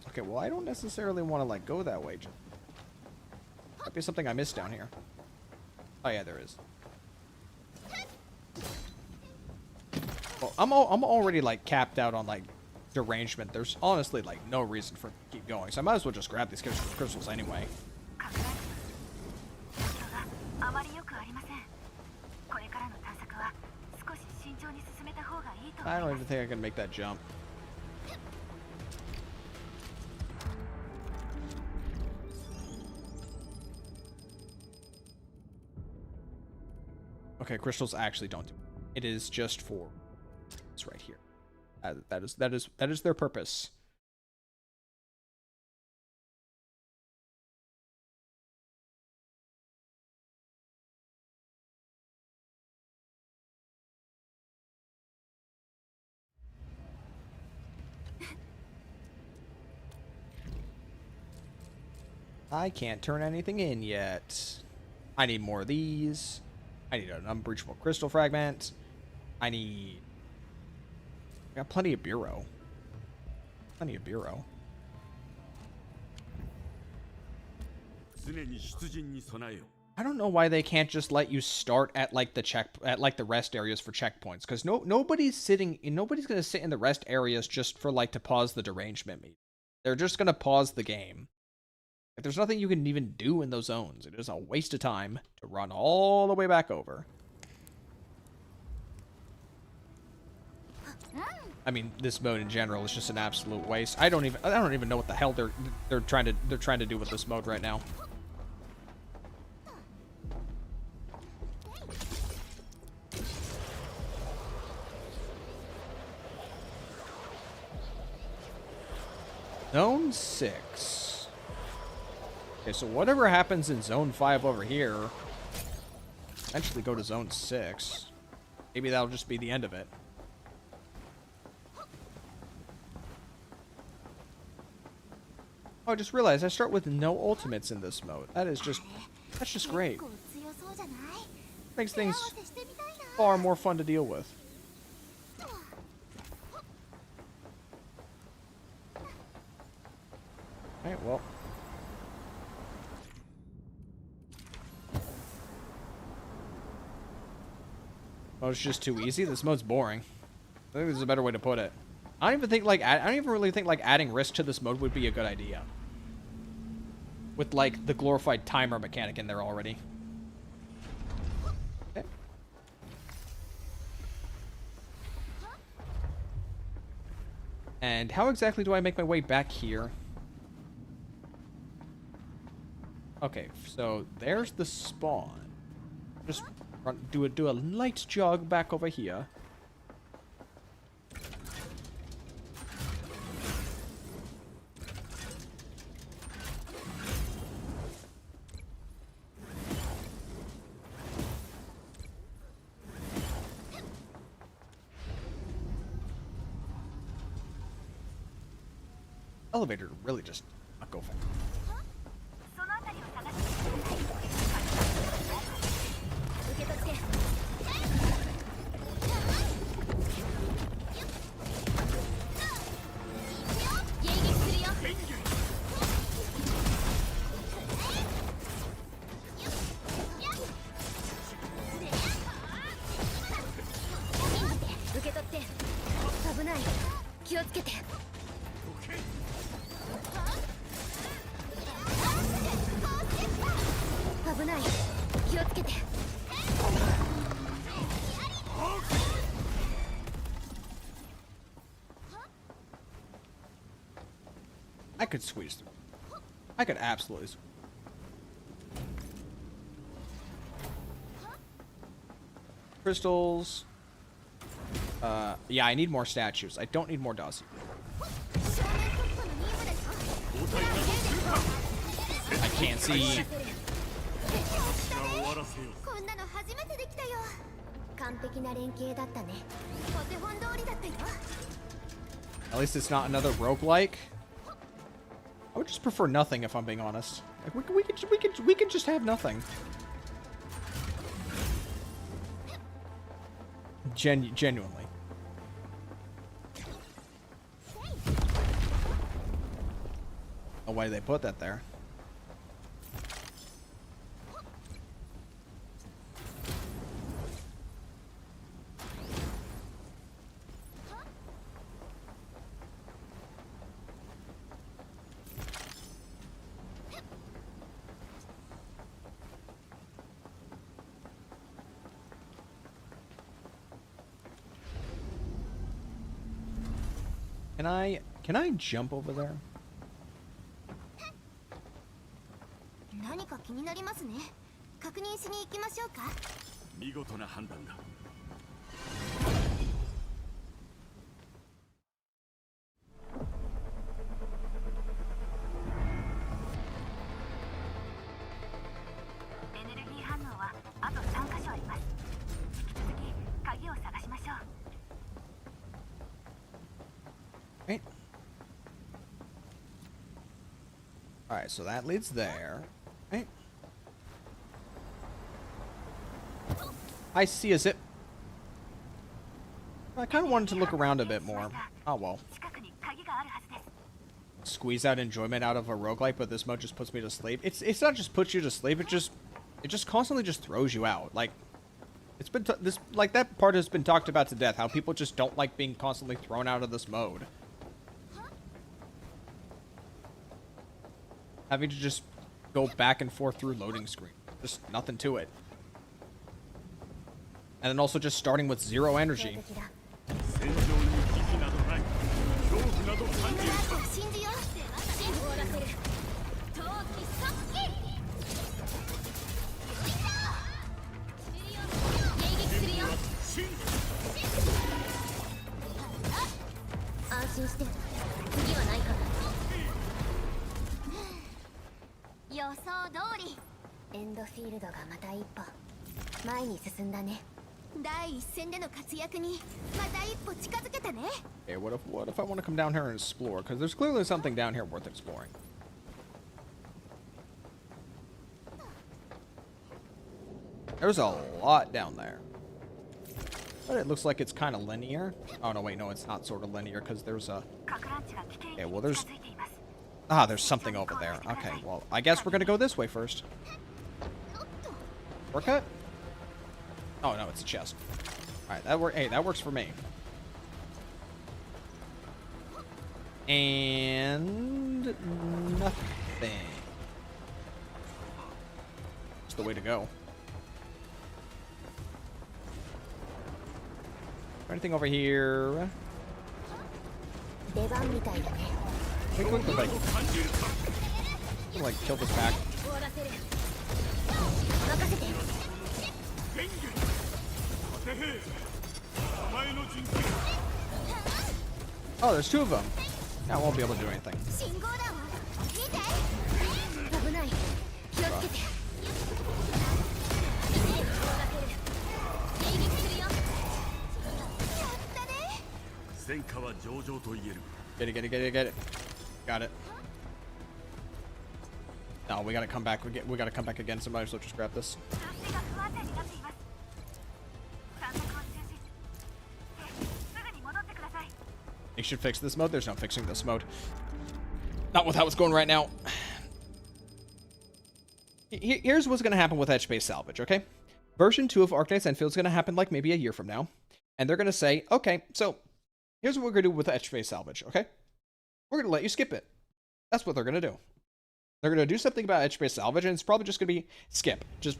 Okay, well, I don't necessarily want to like go that way. Might be something I missed down here. Oh yeah, there is. Well, I'm already like capped out on like derangement. There's honestly like no reason for keep going, so I might as well just grab these crystals anyway. I don't even think I can make that jump. Okay, crystals actually don't do it. It is just for it's right here. That is their purpose. I can't turn anything in yet. I need more of these. I need an unbreachable crystal fragment. I got plenty of bureau. Plenty of bureau. I don't know why they can't just let you start at like the rest areas for checkpoints, because nobody's gonna sit in the rest areas just for like to pause the derangement meet. They're just gonna pause the game. If there's nothing you can even do in those zones, it is a waste of time to run all the way back over. I mean, this mode in general is just an absolute waste. I don't even know what the hell they're trying to do with this mode right now. Zone 6. Okay, so whatever happens in Zone 5 over here, eventually go to Zone 6. Maybe that'll just be the end of it. Oh, I just realized I start with no ultimates in this mode. That's just great. Makes things far more fun to deal with. Alright, well. Oh, it's just too easy. This mode's boring. I think there's a better way to put it. I don't even really think like adding risk to this mode would be a good idea. With like the glorified timer mechanic in there already. Okay. And how exactly do I make my way back here? Okay, so there's the spawn. Just do a light jog back over here. Elevator really just not go fast. って危ない気をつけて危ない気をつけて I could squeeze through. I could absolutely. Crystals. Yeah, I need more statues. I don't need more Dossie. I can't see. こんなの初めてできたよ完璧な連携だったねお手本通りだったよ At least it's not another roguelike. I would just prefer nothing if I'm being honest. Like we could just have nothing. Genuinely. Oh, why did they put that there? Can I jump over there? 何か気になりますね確認しに行きましょうか見事な判断だ Right. Alright, so that leads there. Right. I see a zip. I kind of wanted to look around a bit more. Oh well. Squeeze out enjoyment out of a roguelike, but this mode just puts me to sleep. It's not just puts you to sleep, it just constantly just throws you out. Like it's been like that part has been talked about to death, how people just don't like being constantly thrown out of this mode. Having to just go back and forth through loading screen. Just nothing to it. And then also just starting with 0 energy. Endfield がまた一歩前に進んだね第一線での活躍にまた一歩近づけたね Okay, what if I want to come down here and explore? Because there's clearly something down here worth exploring. There's a lot down there. But it looks like it's kind of linear. Oh, no, wait, no, it's not sort of linear because there's a... Okay, well, there's... Ah, there's something over there. Okay, well, I guess we're going to go this way first. Shortcut? Oh, no, it's a chest. Alright, hey, that works for me. And... nothing. It's the way to go. Anything over here? Like kill this back. Oh, there's 2 of them. I won't be able to do anything. Get it. Got it. No, we gotta come back. We gotta come back again. Somebody, so just grab this. They should fix this mode. There's no fixing this mode. Not with how it's going right now. Here's what's gonna happen with edge-based salvage, okay? Version 2 of Arknights Endfield is gonna happen like maybe a year from now. And they're going to say, okay, so here's what we're going to do with edge-based salvage, okay? We're going to let you skip it. That's what they're going to do. They're going to do something about edge-based salvage, and it's probably just going to be skip. Just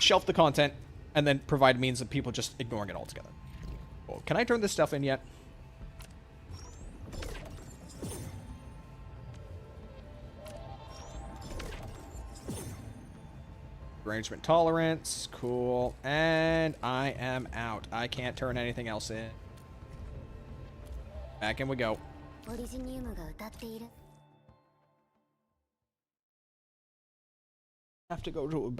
shelf the content, and then provide means of people just ignoring it altogether. Well, can I turn this stuff in yet? Arrangement tolerance, cool. And I am out. I can't turn anything else in. Back in we go. Have to go to a...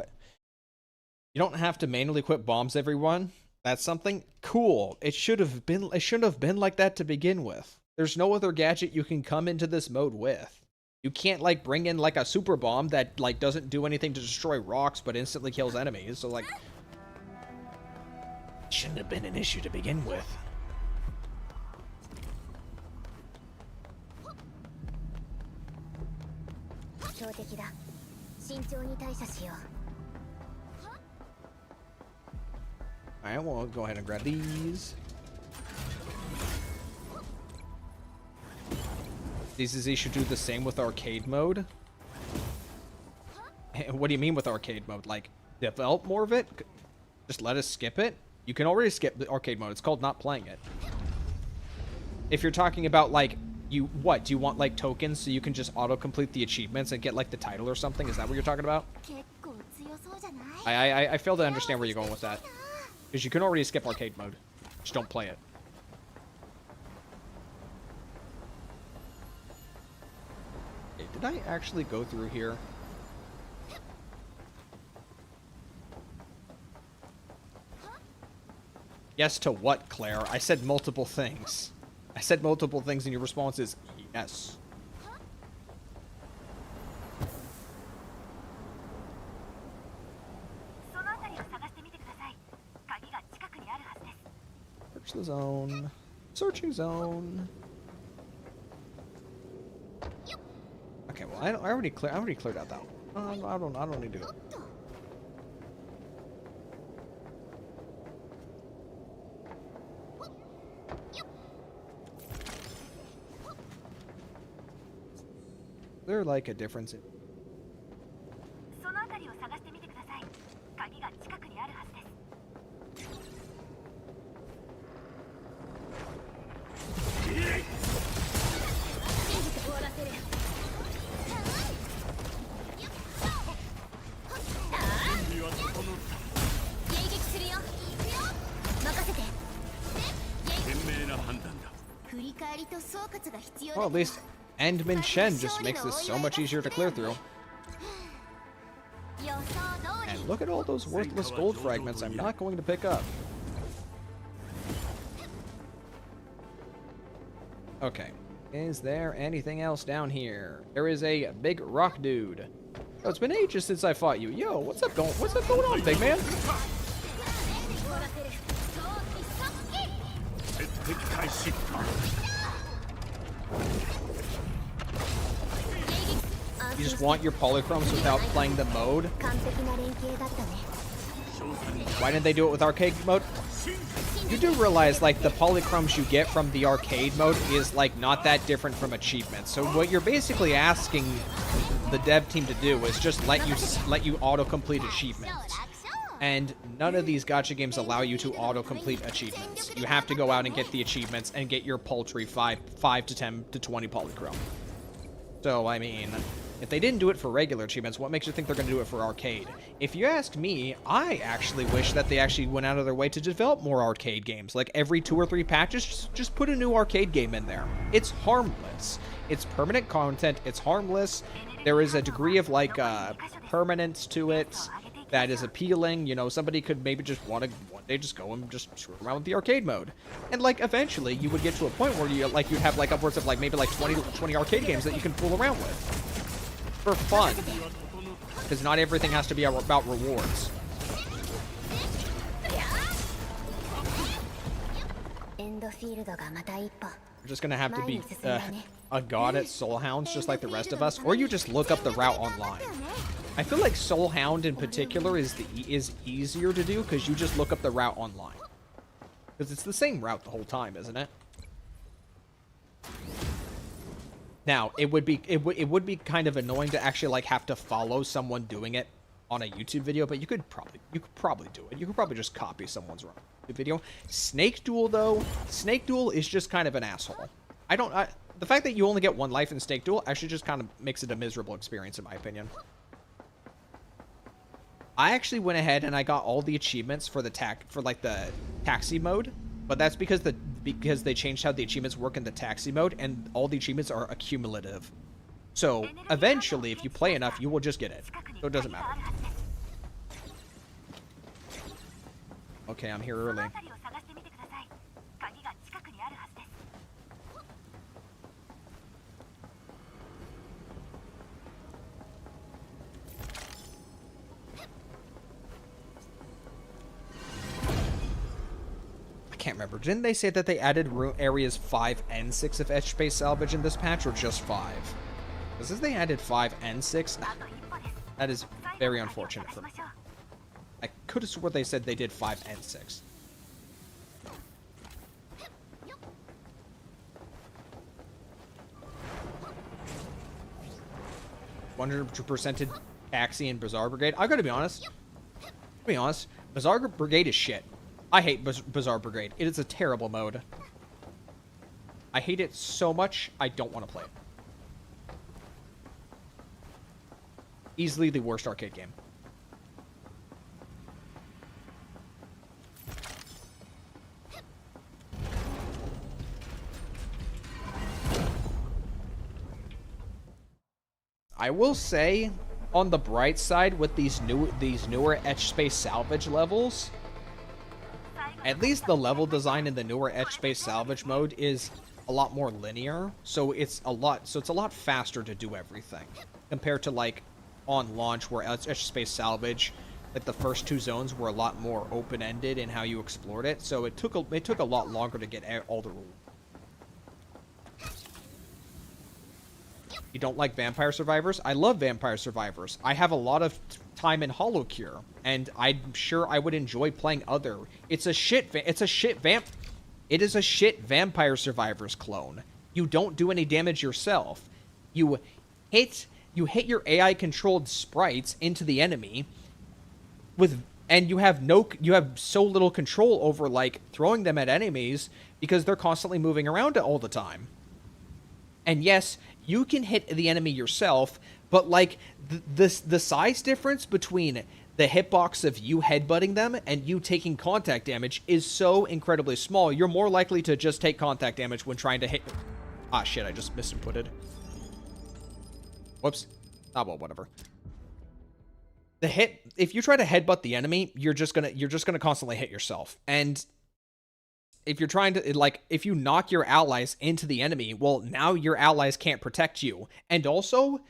You don't have to manually equip bombs, everyone. That's something cool. It shouldn't have been like that to begin with. There's no other gadget you can come into this mode with. You can't, like, bring in, like, a super bomb that, like, doesn't do anything to destroy rocks but instantly kills enemies. So, like, it shouldn't have been an issue to begin with. Alright, we'll go ahead and grab these. DCZ should do the same with arcade mode. What do you mean with arcade mode? Like, develop more of it? Just let us skip it? You can already skip the arcade mode. It's called not playing it. If you're talking about, like, do you want, like, tokens so you can just auto-complete the achievements and get, like, the title or something? Is that what you're talking about? I fail to understand where you're going with that. Because you can already skip arcade mode. Just don't play it. Okay, did I actually go through here? Yes to what, Claire? I said multiple things. I said multiple things and your response is yes. Search the zone. Searching zone. Okay, well, I already cleared out that one. I don't need to do it. Is there like a difference in... Well, at least Endman Shen just makes this so much easier to clear through. And look at all those worthless gold fragments I'm not going to pick up. Okay. Is there anything else down here? There is a big rock dude. Oh, it's been ages since I fought you. Yo, what's up going on, big man? You just want your polychromes without playing the mode? Why didn't they do it with arcade mode? You do realize, like, the polychromes you get from the arcade mode is, like, not that different from achievements. So what you're basically asking the dev team to do is just let you auto-complete achievements. And none of these gacha games allow you to auto-complete achievements. You have to go out and get the achievements and get your paltry 5 to 10 to 20 polychrome. So, I mean, if they didn't do it for regular achievements, what makes you think they're going to do it for arcade? If you ask me, I actually wish that they actually went out of their way to develop more arcade games. Like, every 2 or 3 patches, just put a new arcade game in there. It's harmless. It's permanent content. It's harmless. There is a degree of, like, permanence to it that is appealing. You know, somebody could maybe just want to one day just go and just screw around with the arcade mode. And, like, eventually you would get to a point where you'd have, like, upwards of, like, maybe, like, 20 arcade games that you can fool around with. For fun. Because not everything has to be about rewards. You're just gonna have to be a god at Soul Hounds just like the rest of us, or you just look up the route online. I feel like Soul Hound in particular is easier to do because you just look up the route online. Because it's the same route the whole time, isn't it? Now, it would be kind of annoying to actually like have to follow someone doing it on a YouTube video, but you could probably do it. You could probably just copy someone's video. Snake Duel though, Snake Duel is just kind of an asshole. The fact that you only get one life in Snake Duel actually just kind of makes it a miserable experience in my opinion. I actually went ahead and I got all the achievements for the taxi mode, but that's because they changed how the achievements work in the taxi mode, and all the achievements are accumulative. So eventually, if you play enough, you will just get it. So it doesn't matter. Okay, I'm here early. I can't remember. Didn't they say that they added areas 5 and 6 of edge space salvage in this patch, or just 5? Because if they added 5 and 6, that is very unfortunate for me. I could have sworn they said they did 5 and 6. %ed Taxi and Bazaar Brigade. I gotta be honest. Bazaar Brigade is shit. I hate Bazaar Brigade. It is a terrible mode. I hate it so much, I don't want to play it. Easily the worst arcade game. I will say, on the bright side, with these newer etch space salvage levels, at least the level design in the newer etch space salvage mode is a lot more linear, so it's a lot faster to do everything compared to like on launch where etch space salvage, like the first 2 zones were a lot more open-ended in how you explored it, so it took a lot longer to get all the rules. You don't like Vampire Survivors? I love Vampire Survivors. I have a lot of time in Hollow Cure, and I'm sure I would enjoy playing other. It is a shit Vampire Survivors clone. You don't do any damage yourself. You hit your AI controlled sprites into the enemy and you have so little control over like throwing them at enemies because they're constantly moving around all the time. And yes, you can hit the enemy yourself, but like the size difference between the hitbox of you headbutting them and you taking contact damage is so incredibly small. You're more likely to just take contact damage when trying to hit. Ah, shit! I just misinputted. Whoops. Ah, well, whatever. If you try to headbutt the enemy, you're just gonna constantly hit yourself. And if you're trying to, like, if you knock your allies into the enemy, well, now your allies can't protect you. And also,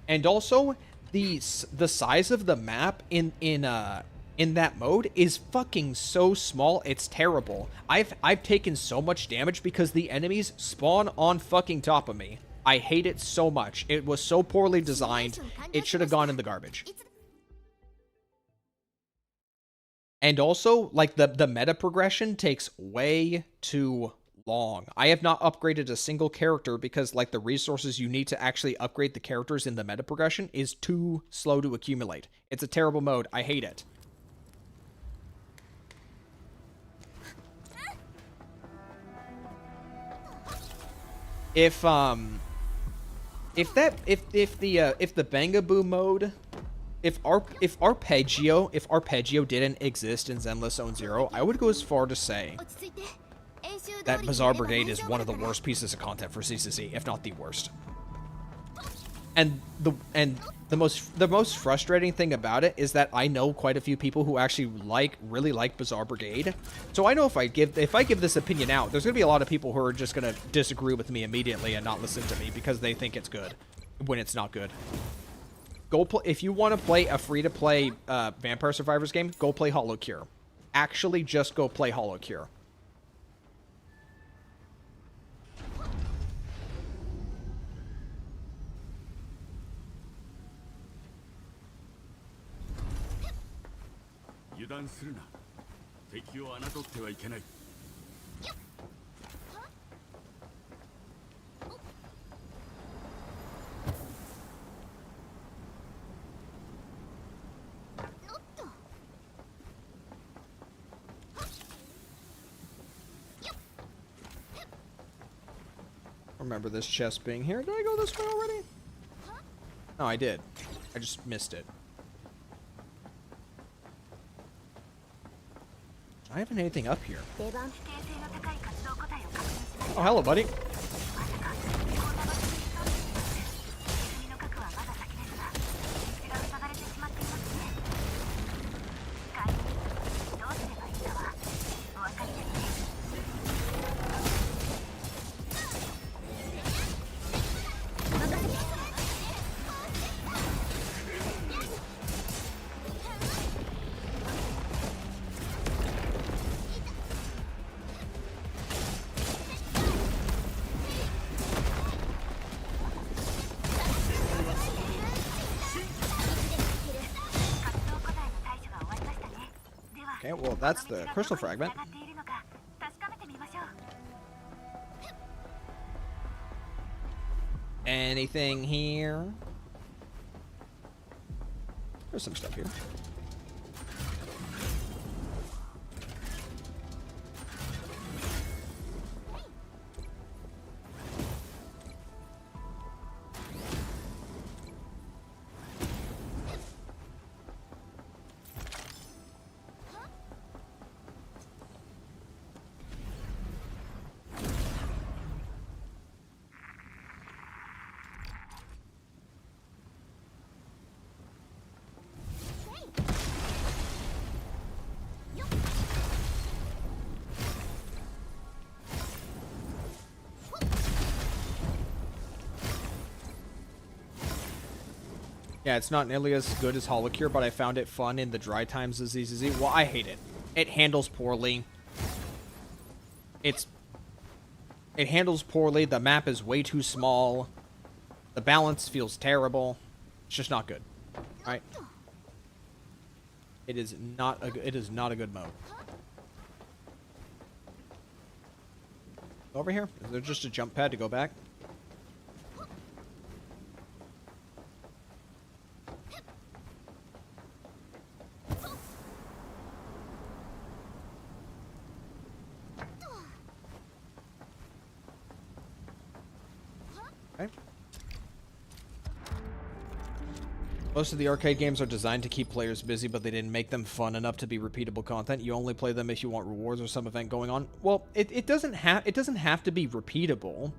the size of the map in that mode is fucking so small, it's terrible. I've taken so much damage because the enemies spawn on fucking top of me. I hate it so much. It was so poorly designed. It should have gone in the garbage. And also, like, the meta progression takes way too long. I have not upgraded a single character because, like, the resources you need to actually upgrade the characters in the meta progression is too slow to accumulate. It's a terrible mode. I hate it. If the Bangaboo mode, if Arpeggio didn't exist in Zenless Zone Zero, I would go as far to say that Bazaar Brigade is one of the worst pieces of content for CCC, if not the worst. And the most frustrating thing about it is that I know quite a few people who actually really like Bazaar Brigade. So I know if I give this opinion out, there's gonna be a lot of people who are just gonna disagree with me immediately and not listen to me because they think it's good when it's not good. Go play if you want to play a free-to-play Vampire Survivors game. Go play Hollow Cure. Actually, just go play Hollow Cure. remember this chest being here. Did I go this way already? No, I did. I just missed it. I haven't anything up here. Oh, hello, buddy. Okay, well, that's the crystal fragment. Anything here? There's some stuff here. Yeah, it's not nearly as good as Holocure, but I found it fun in the dry times of ZZZ. Well, I hate it. It handles poorly. It handles poorly. The map is way too small. The balance feels terrible. It's just not good. All right. It is not a good mode. Over here? Is there just a jump pad to go back? Most of the arcade games are designed to keep players busy, but they didn't make them fun enough to be repeatable content. You only play them if you want rewards or some event going on. Well, it doesn't have to be repeatable,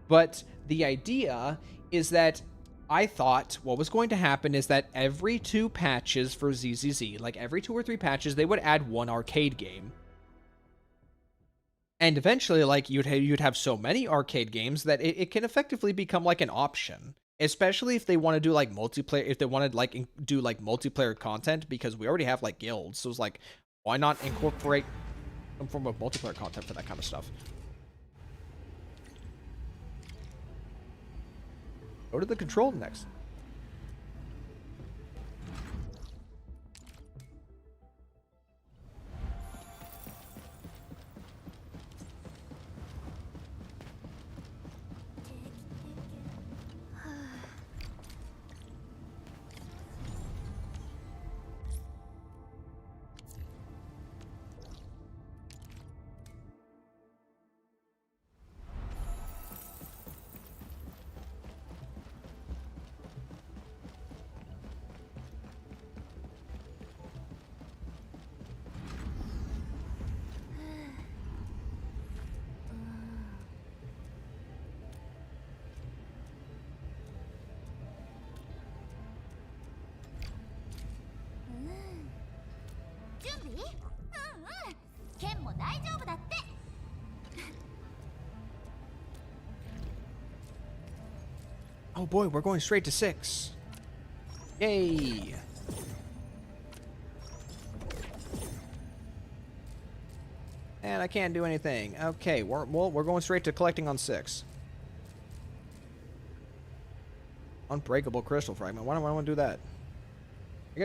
but the idea is that I thought what was going to happen is that every 2 patches for ZZZ, like every 2 or 3 patches, they would add 1 arcade game. And eventually, like, you'd have so many arcade games that it can effectively become like an option. Especially if they want to do like multiplayer, if they want to like do like multiplayer content, because we already have like guilds. So it's like, why not incorporate some form of multiplayer content for that kind of stuff? Go to the control next. Oh boy, we're going straight to 6. Yay! And I can't do anything. Okay, we're going straight to collecting on 6. Unbreakable crystal fragment. Why do I want to do that? I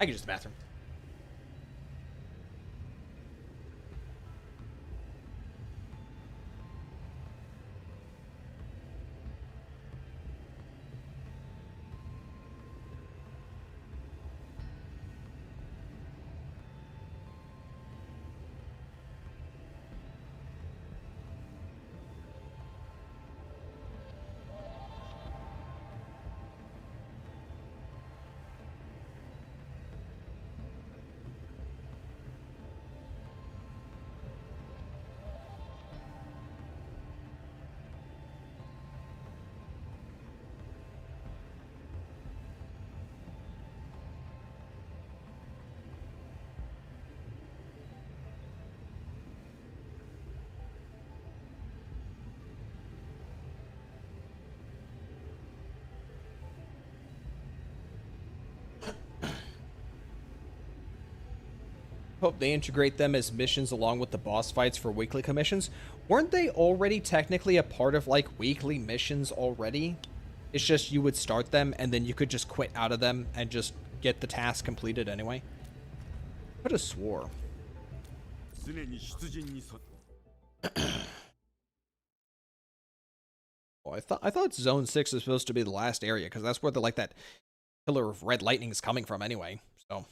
can use the bathroom. Hope they integrate them as missions along with the boss fights for weekly commissions. Weren't they already technically a part of like weekly missions already? It's just you would start them and then you could just quit out of them and just get the task completed anyway. I could have swore. Oh, I thought Zone 6 is supposed to be the last area because that's where the like that pillar of red lightning is coming from anyway. So.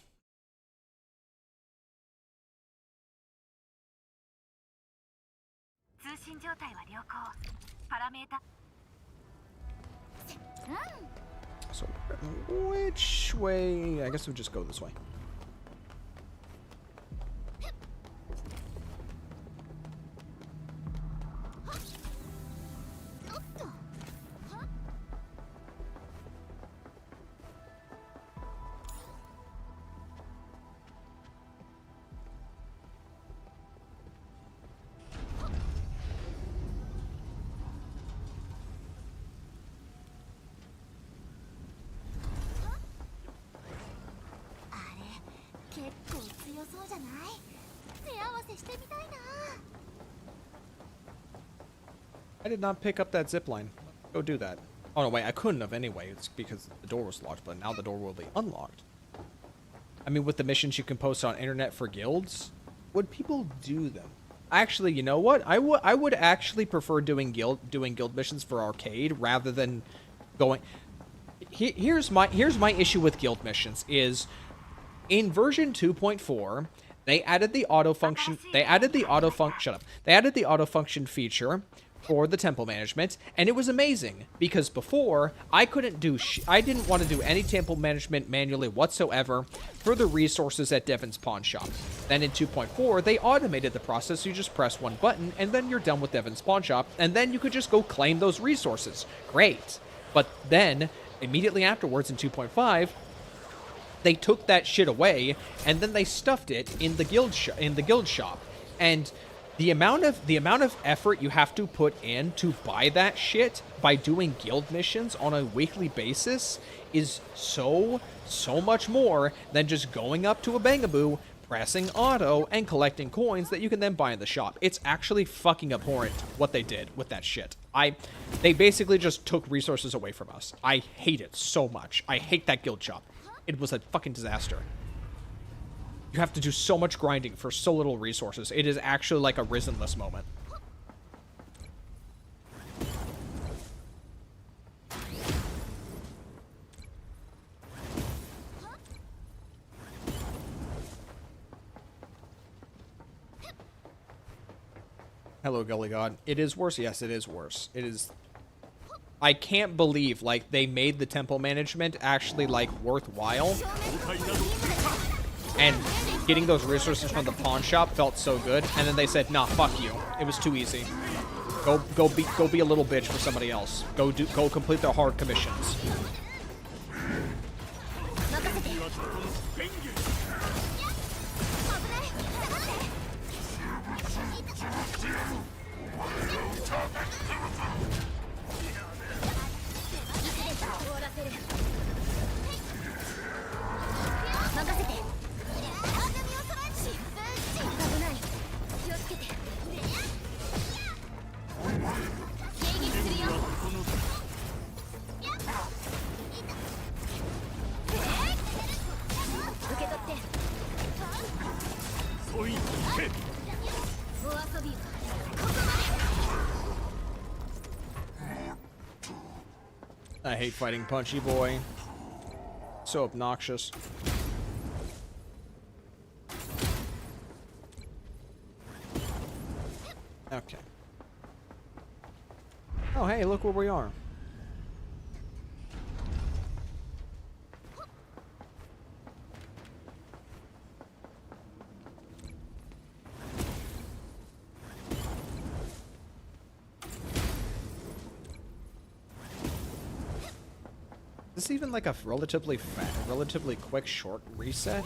So, which way? I guess we'll just go this way. I did not pick up that zip line. Go do that. Oh no, wait, I couldn't have anyway. It's because the door was locked, but now the door will be unlocked. I mean, with the missions you can post on internet for guilds, would people do them? Actually, you know what? I would actually prefer doing guild missions for arcade rather than going. Here's my issue with guild missions is in version 2.4 they added the auto function. They added the auto function feature for the temple management, and it was amazing because before I didn't want to do any temple management manually whatsoever for the resources at Devon's pawn shop. Then in 2.4 they automated the process. You just press one button and then you're done with Devon's pawn shop, and then you could just go claim those resources. Great. But then immediately afterwards in 2.5 they took that shit away and then they stuffed it in the guild shop, and the amount of effort you have to put in to buy that shit by doing guild missions on a weekly basis is so much more than just going up to a Bangaboo, pressing auto, and collecting coins that you can then buy in the shop. It's actually fucking abhorrent what they did with that shit. They basically just took resources away from us. I hate it so much. I hate that guild shop. It was a fucking disaster. You have to do so much grinding for so little resources. It is actually like a Risenless moment. Hello, Gully God. It is worse? Yes, it is worse. It is... I can't believe, like, they made the temple management actually, like, worthwhile. And getting those resources from the pawn shop felt so good, and then they said, "Nah, fuck you. It was too easy. Go be a little bitch for somebody else. Go complete the hard commissions." I hate fighting Punchy Boy. So obnoxious. Okay. Oh, hey, look where we are. Is this even like a relatively quick, short reset?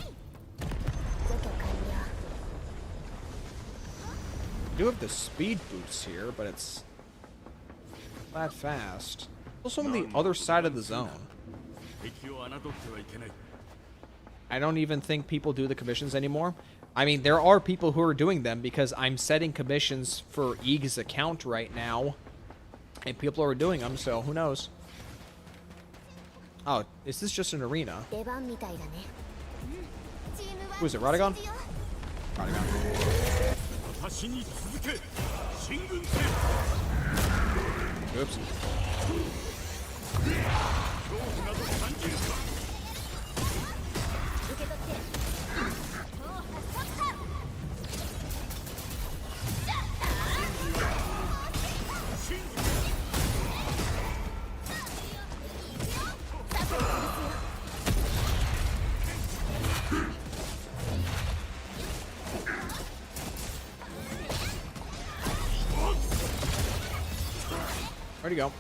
We do have the speed boost here, but it's not that fast. Also on the other side of the zone. I don't even think people do the commissions anymore. I mean, there are people who are doing them because I'm setting commissions for Eag's account right now. And people are doing them, so who knows? Oh, is this just an arena? Who is it, Radagon? Radagon. Oops. Where'd he go?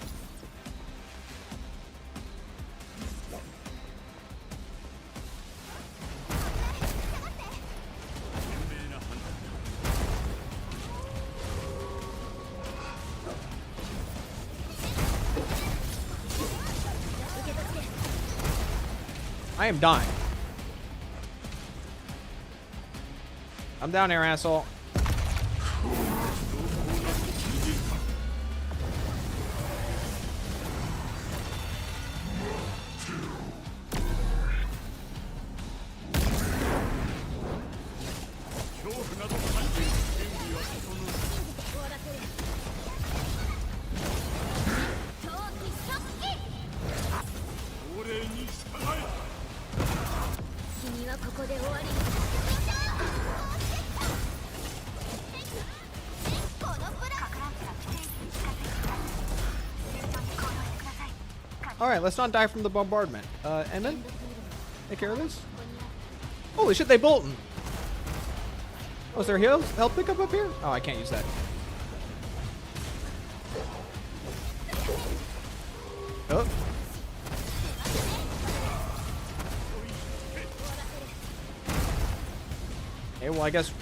I am dying. I'm down here, asshole. Alright, let's not die from the bombardment. Enman? Take care of this? Holy shit, they bolting! Oh, is there a health pickup up here? Oh, I can't use that. Oh. Okay, well I guess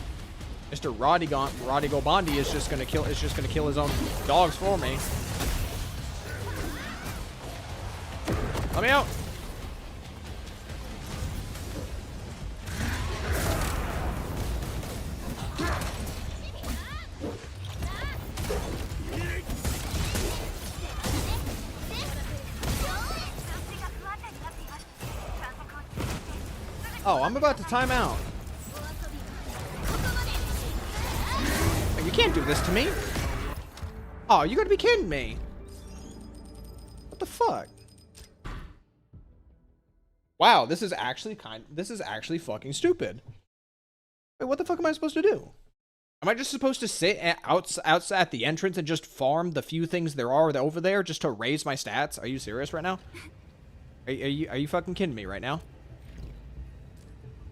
Mr. Rodigo Bondi is just gonna kill his own dogs for me. Let me out. Oh, I'm about to time out. You can't do this to me. Oh, you gotta be kidding me. What the fuck? Wow, this is actually fucking stupid. Wait, what the fuck am I supposed to do? Am I just supposed to sit outside at the entrance and just farm the few things there are over there just to raise my stats? Are you serious right now? Are you fucking kidding me right now?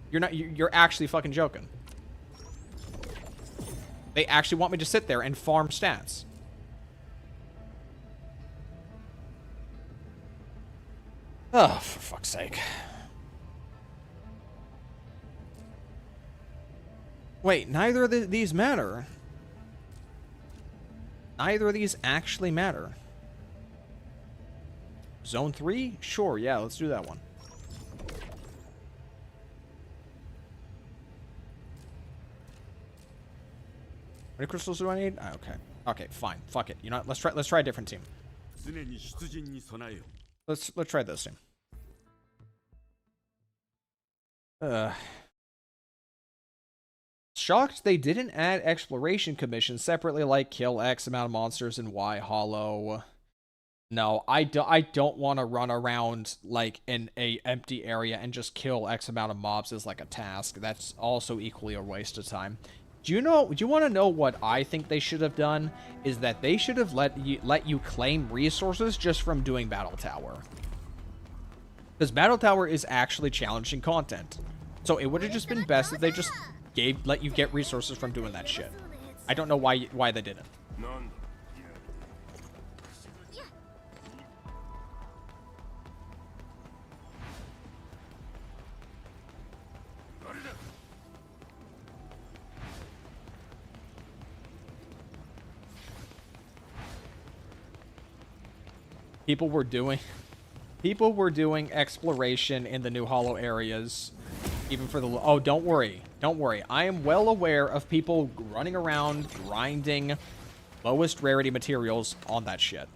You're not. You're actually fucking joking. They actually want me to sit there and farm stats. Oh, for fuck's sake. Wait, neither of these matter. Neither of these actually matter. Zone 3? Sure, yeah, let's do that one. How many crystals do I need? Ah, okay. Okay, fine. Fuck it. You know what? Let's try a different team. Let's try this team. Shocked they didn't add exploration commissions separately, like kill X amount of monsters in Y Hollow. No, I don't want to run around like in a empty area and just kill X amount of mobs as like a task. That's also equally a waste of time. Do you want to know what I think they should have done? Is that they should have let you claim resources just from doing Battle Tower. Because Battle Tower is actually challenging content. So it would have just been best if they just let you get resources from doing that shit. I don't know why they didn't. People were doing exploration in the new Hollow areas Even for the... Oh, don't worry. Don't worry. I am well aware of people running around, grinding lowest rarity materials on that shit.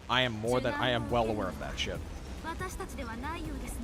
I am well aware of that shit. 私たちではないようですね。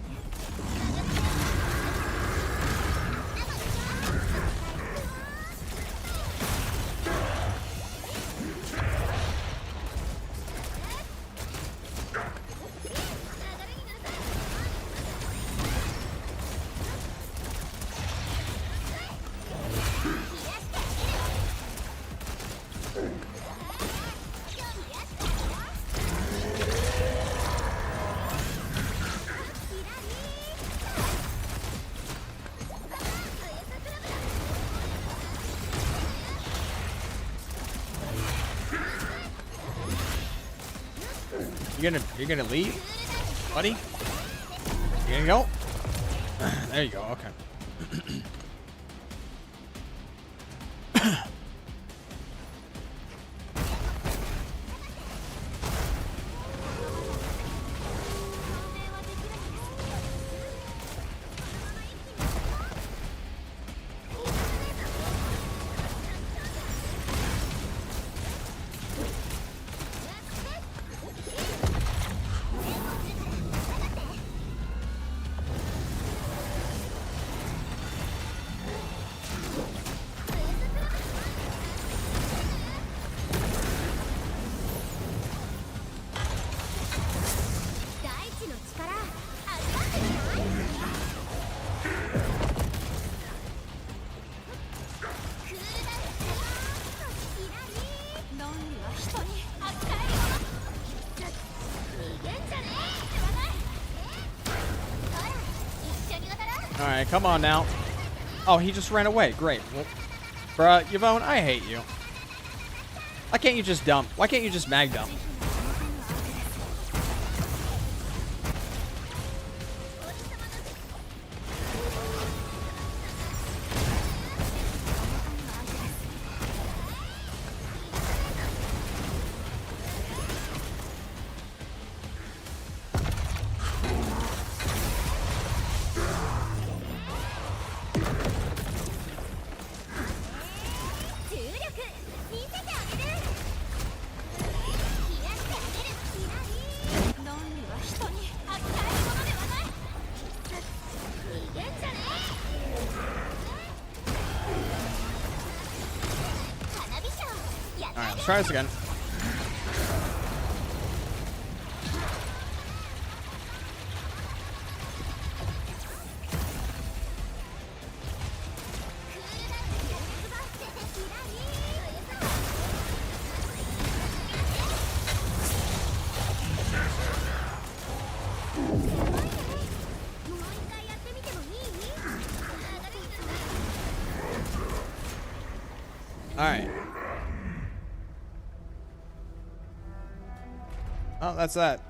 You're gonna leave, buddy? You gonna go? There you go. Okay. Alright, come on now. Oh, he just ran away. Great. Well, bruh, Yvonne, I hate you. Why can't you just dump? Why can't you just mag dump? Alright, let's try this again. Alright. Oh, that's that.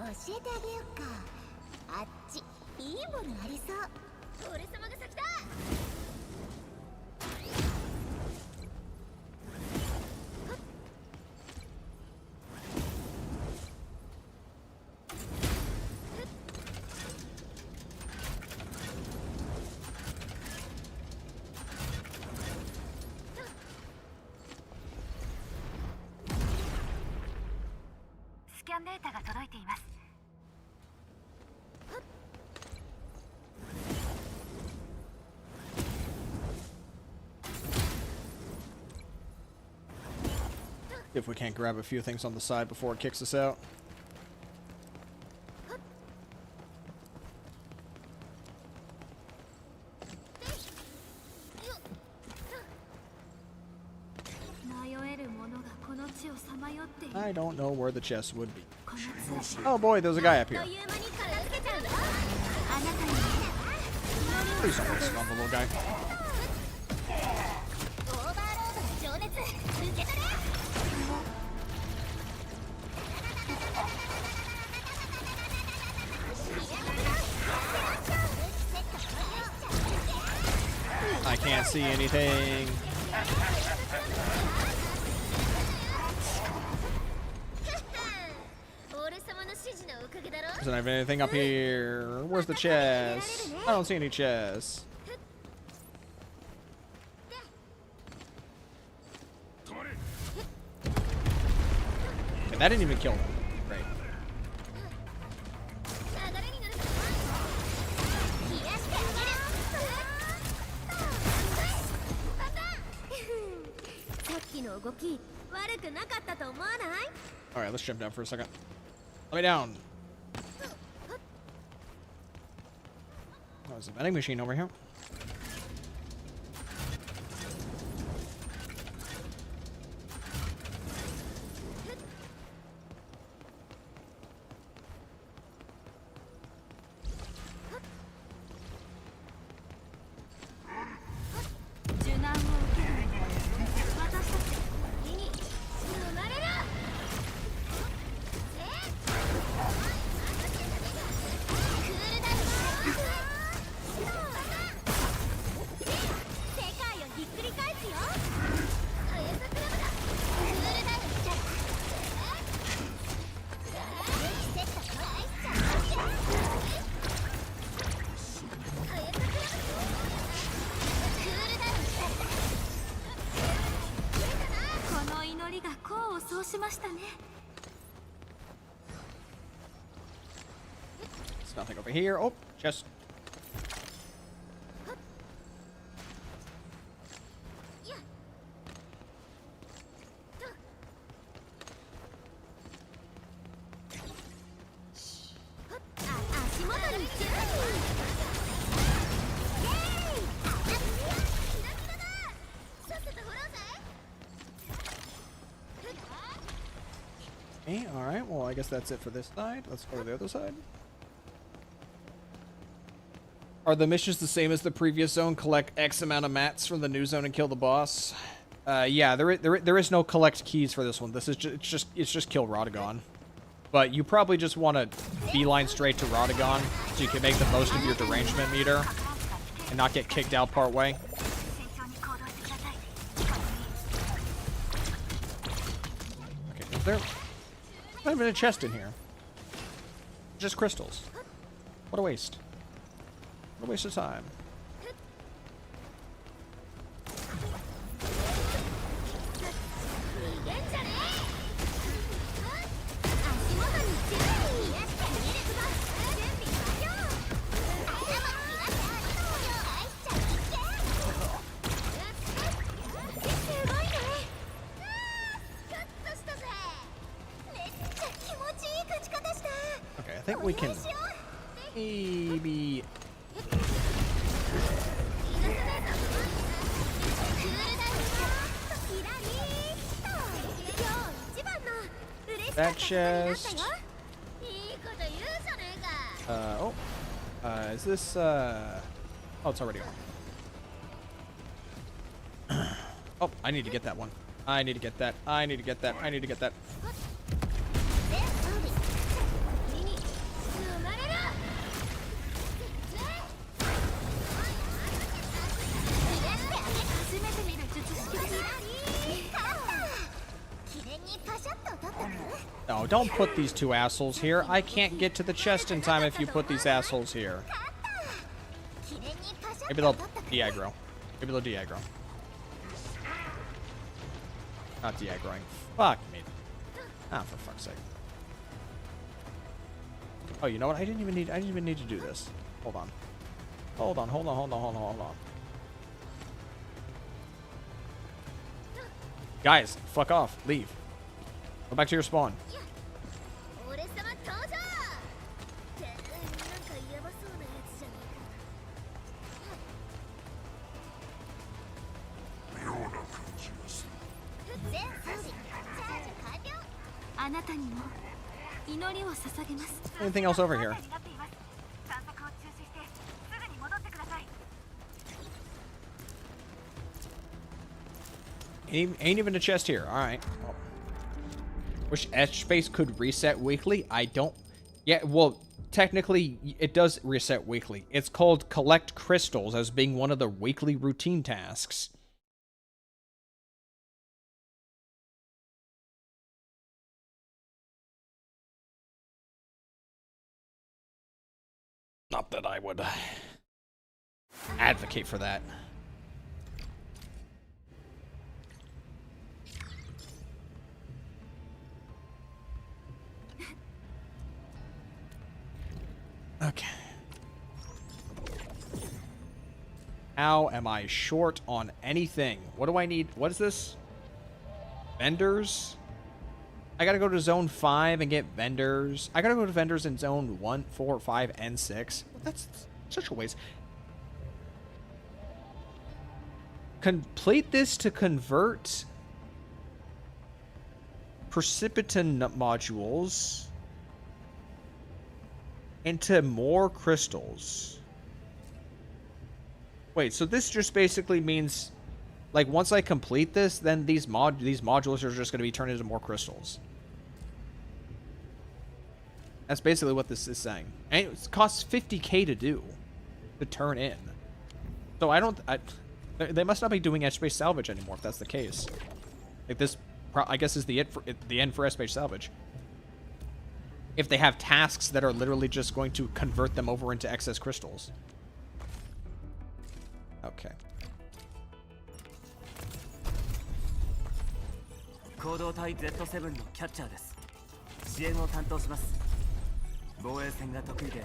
教えてあげようか。あっちいいものありそう。俺様が先だ。スキャンデータが届いています。If we can't grab a few things on the side before it kicks us out. I don't know where the chest would be. Oh boy, there's a guy up here. Please don't risk on the little guy. Can't see anything. Doesn't have anything up here. Where's the chest? I don't see any chests. And that didn't even kill them. Great. Alright, let's jump down for a second. Let me down. Oh, there's a vending machine over here. There's nothing over here. Oh, chest. Okay, alright, well I guess that's it for this side. Let's go to the other side. Are the missions the same as the previous zone? Collect X amount of mats from the new zone and kill the boss? Yeah, there is no collect keys for this one. This is it's just kill Radagon. But you probably just want to beeline straight to Radagon so you can make the most of your derangement meter and not get kicked out part way. Okay, is there not even a chest in here? Just crystals. What a waste. What a waste of time. Okay, I think we can maybe... that chest. Is this, oh, it's already on. Oh, I need to get that one. I need to get that. I need to get that. I need to get that. No, don't put these two assholes here. I can't get to the chest in time if you put these assholes here. Maybe they'll de-aggro. Maybe they'll de-aggro. Not de-aggroing. Fuck me. Ah, for fuck's sake. Oh, you know what? I didn't even need to do this. Hold on. Hold on. Guys, fuck off. Leave. Go back to your spawn. Anything else over here? Ain't even a chest here. All right. Well, wish etch space could reset weekly. I don't. Yeah. Well, technically, it does reset weekly. It's called collect crystals as being one of the weekly routine tasks. Not that I would advocate for that. Okay. How am I short on anything? What do I need? What is this? Vendors? I gotta go to zone 5 and get vendors. I gotta go to vendors in zone 1, 4, 5, and 6. That's such a waste. Complete this to convert precipitin modules into more crystals. Wait, so this just basically means, like, once I complete this, then these modules are just going to be turned into more crystals. That's basically what this is saying. And it costs 50k to do, to turn in. So they must not be doing edge-based salvage anymore if that's the case. Like this, I guess, is the end for edge-based salvage. If they have tasks that are literally just going to convert them over into excess crystals. Okay. 行動隊 Z7 のキャッチャーです。支援を担当します。防衛戦が得意で、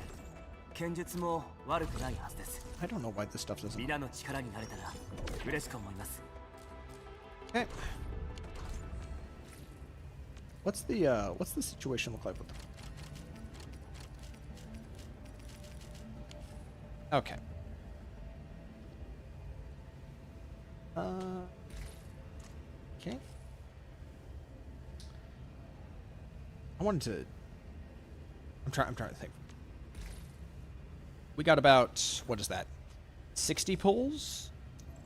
剣術も悪くないはずです。I don't know why this stuff doesn't. 皆の力になれたら嬉しく思います。Okay. What's the situation look like with them? Okay. Okay. I wanted to. I'm trying to think. We got about, what is that? 60 pulls?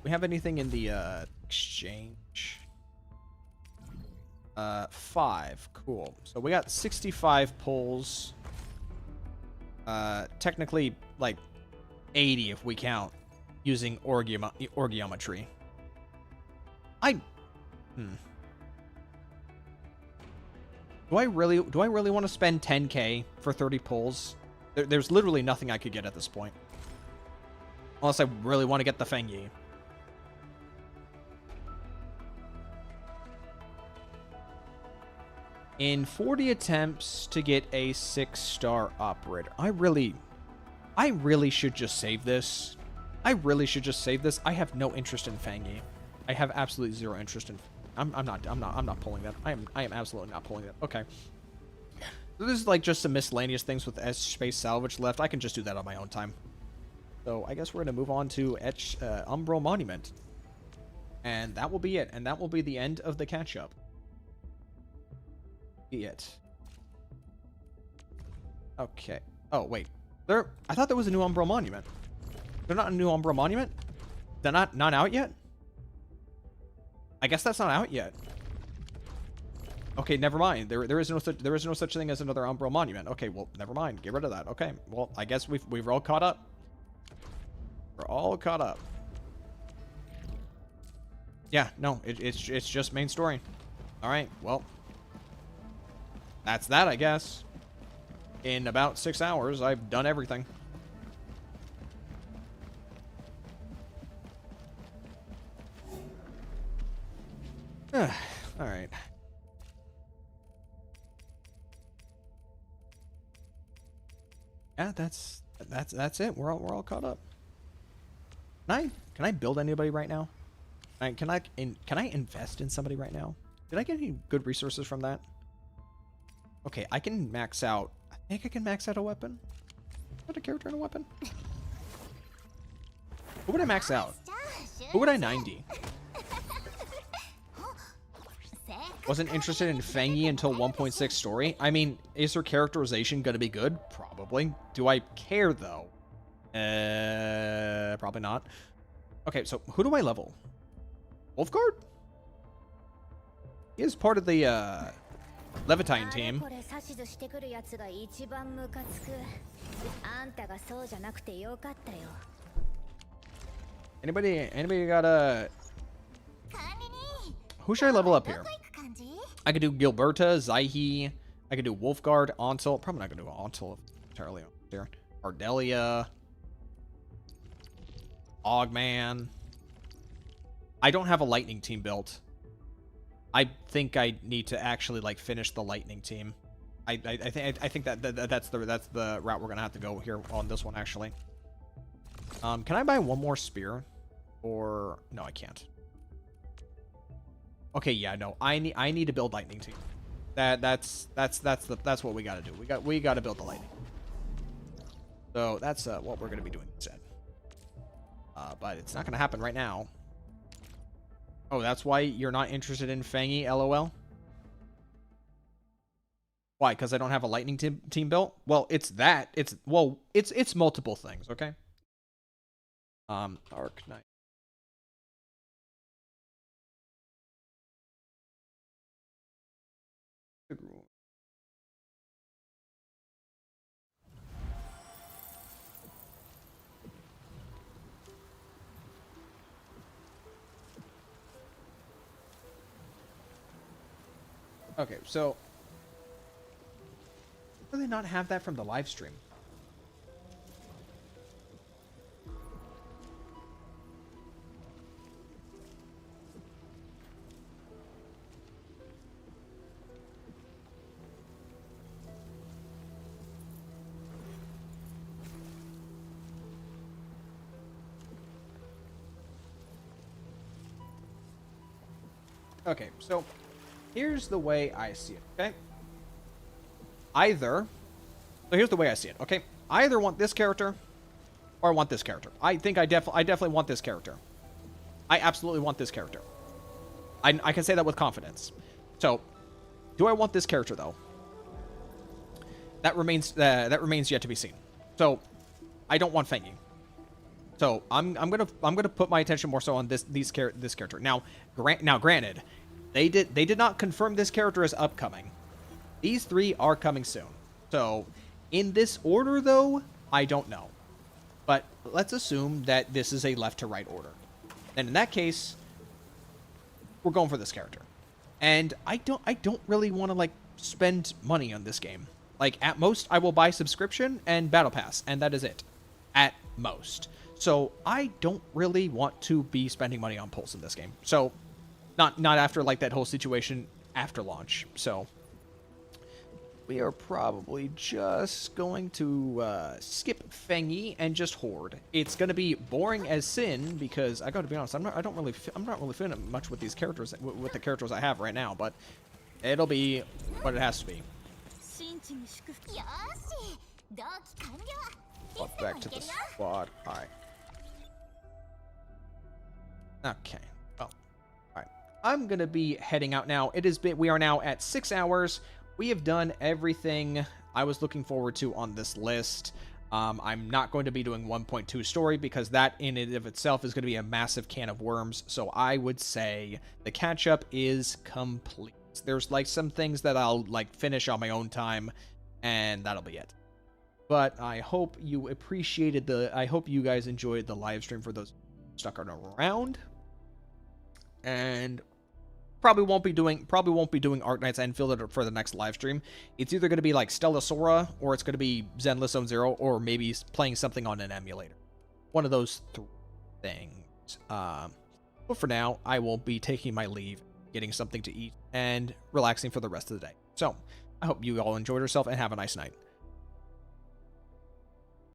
We have anything in the exchange? 5. Cool. So we got 65 pulls. Technically, like 80 if we count using orgiometry. Do I really want to spend 10k for 30 pulls? There's literally nothing I could get at this point. Unless I really want to get the Feng Yi. In 40 attempts to get a 6-star operator. I really should just save this. I have no interest in Feng Yi. I have absolutely zero interest in. I'm not pulling that. I am absolutely not pulling that. Okay. So this is like just some miscellaneous things with space salvage left. I can just do that on my own time. So I guess we're gonna move on to Umbral Monument, and that will be it. And that will be the end of the catch-up. Be it. Okay. Oh wait, I thought there was a new Umbral Monument. They're not a new Umbral Monument. They're not out yet. I guess that's not out yet. Okay, never mind. There is no such thing as another Umbral Monument. Okay, well, never mind. Get rid of that. Okay, well, I guess we're all caught up. We're all caught up. Yeah, no, it's just main story. All right, well, that's that, I guess. In about 6 hours, I've done everything. All right. Yeah, that's it. We're all caught up. Can I build anybody right now? Can I invest in somebody right now? Did I get any good resources from that? Okay, I can max out. I think I can max out a weapon. Put a character in a weapon. Who would I max out? Who would I 90? Wasn't interested in Feng Yi until 1.6 story. I mean, is her characterization gonna be good? Probably. Do I care though? Probably not. Okay, so who do I level? Wolfguard? He is part of the Levitine team. これ指図してくるやつが一番ムカつく。あんたがそうじゃなくてよかったよ。Anybody got a... Who should I level up here? I could do Gilberta, Zaihi. I could do Wolfguard, Onsel. Probably not going to do Onsel entirely there. Ardelia. Ogman. I don't have a lightning team built. I think I need to actually like finish the lightning team. I think that's the route we're gonna have to go here on this one actually. Can I buy one more spear? Or no, I can't. Okay, yeah, no, I need to build lightning team. That's what we gotta do. We gotta build the lightning. So that's what we're gonna be doing instead. But it's not gonna happen right now. Oh, that's why you're not interested in Fangy, LOL? Why? Because I don't have a lightning team built? Well, it's that. It's multiple things, okay? Arknights. Okay, so why do they not have that from the live stream? Okay, so here's the way I see it, okay? So here's the way I see it, okay? I either want this character or I want this character. I think I definitely want this character. I absolutely want this character. I can say that with confidence. So, do I want this character though? That remains yet to be seen. So, I don't want Fengi. So, I'm gonna put my attention more so on this character. Now, granted, they did not confirm this character as upcoming. These three are coming soon. So, in this order though, I don't know. But let's assume that this is a left to right order. And in that case, we're going for this character. And I don't really want to like spend money on this game. Like at most I will buy subscription and battle pass, and that is it. At most. So I don't really want to be spending money on Pulse in this game. So not after like that whole situation after launch. So we are probably just going to skip Fengi and just Horde. It's going to be boring as sin because I got to be honest, I'm not really feeling much with these characters, with the characters I have right now. But it'll be what it has to be. Back to the squad. All right. Okay. Well, all right. I'm gonna be heading out now. We are now at 6 hours. We have done everything I was looking forward to on this list. I'm not going to be doing 1.2 story because that in and of itself is going to be a massive can of worms. So I would say the catch up is complete. There's like some things that I'll like finish on my own time, and that'll be it. But I hope you appreciated I hope you guys enjoyed the live stream for those stuck around. And probably won't be doing Arknights Endfield for the next live stream. It's either going to be like Stella Sora, or it's going to be Zenless Zone Zero, or maybe playing something on an emulator. One of those three things. But for now, I will be taking my leave, getting something to eat, and relaxing for the rest of the day. So, I hope you all enjoyed yourself and have a nice night.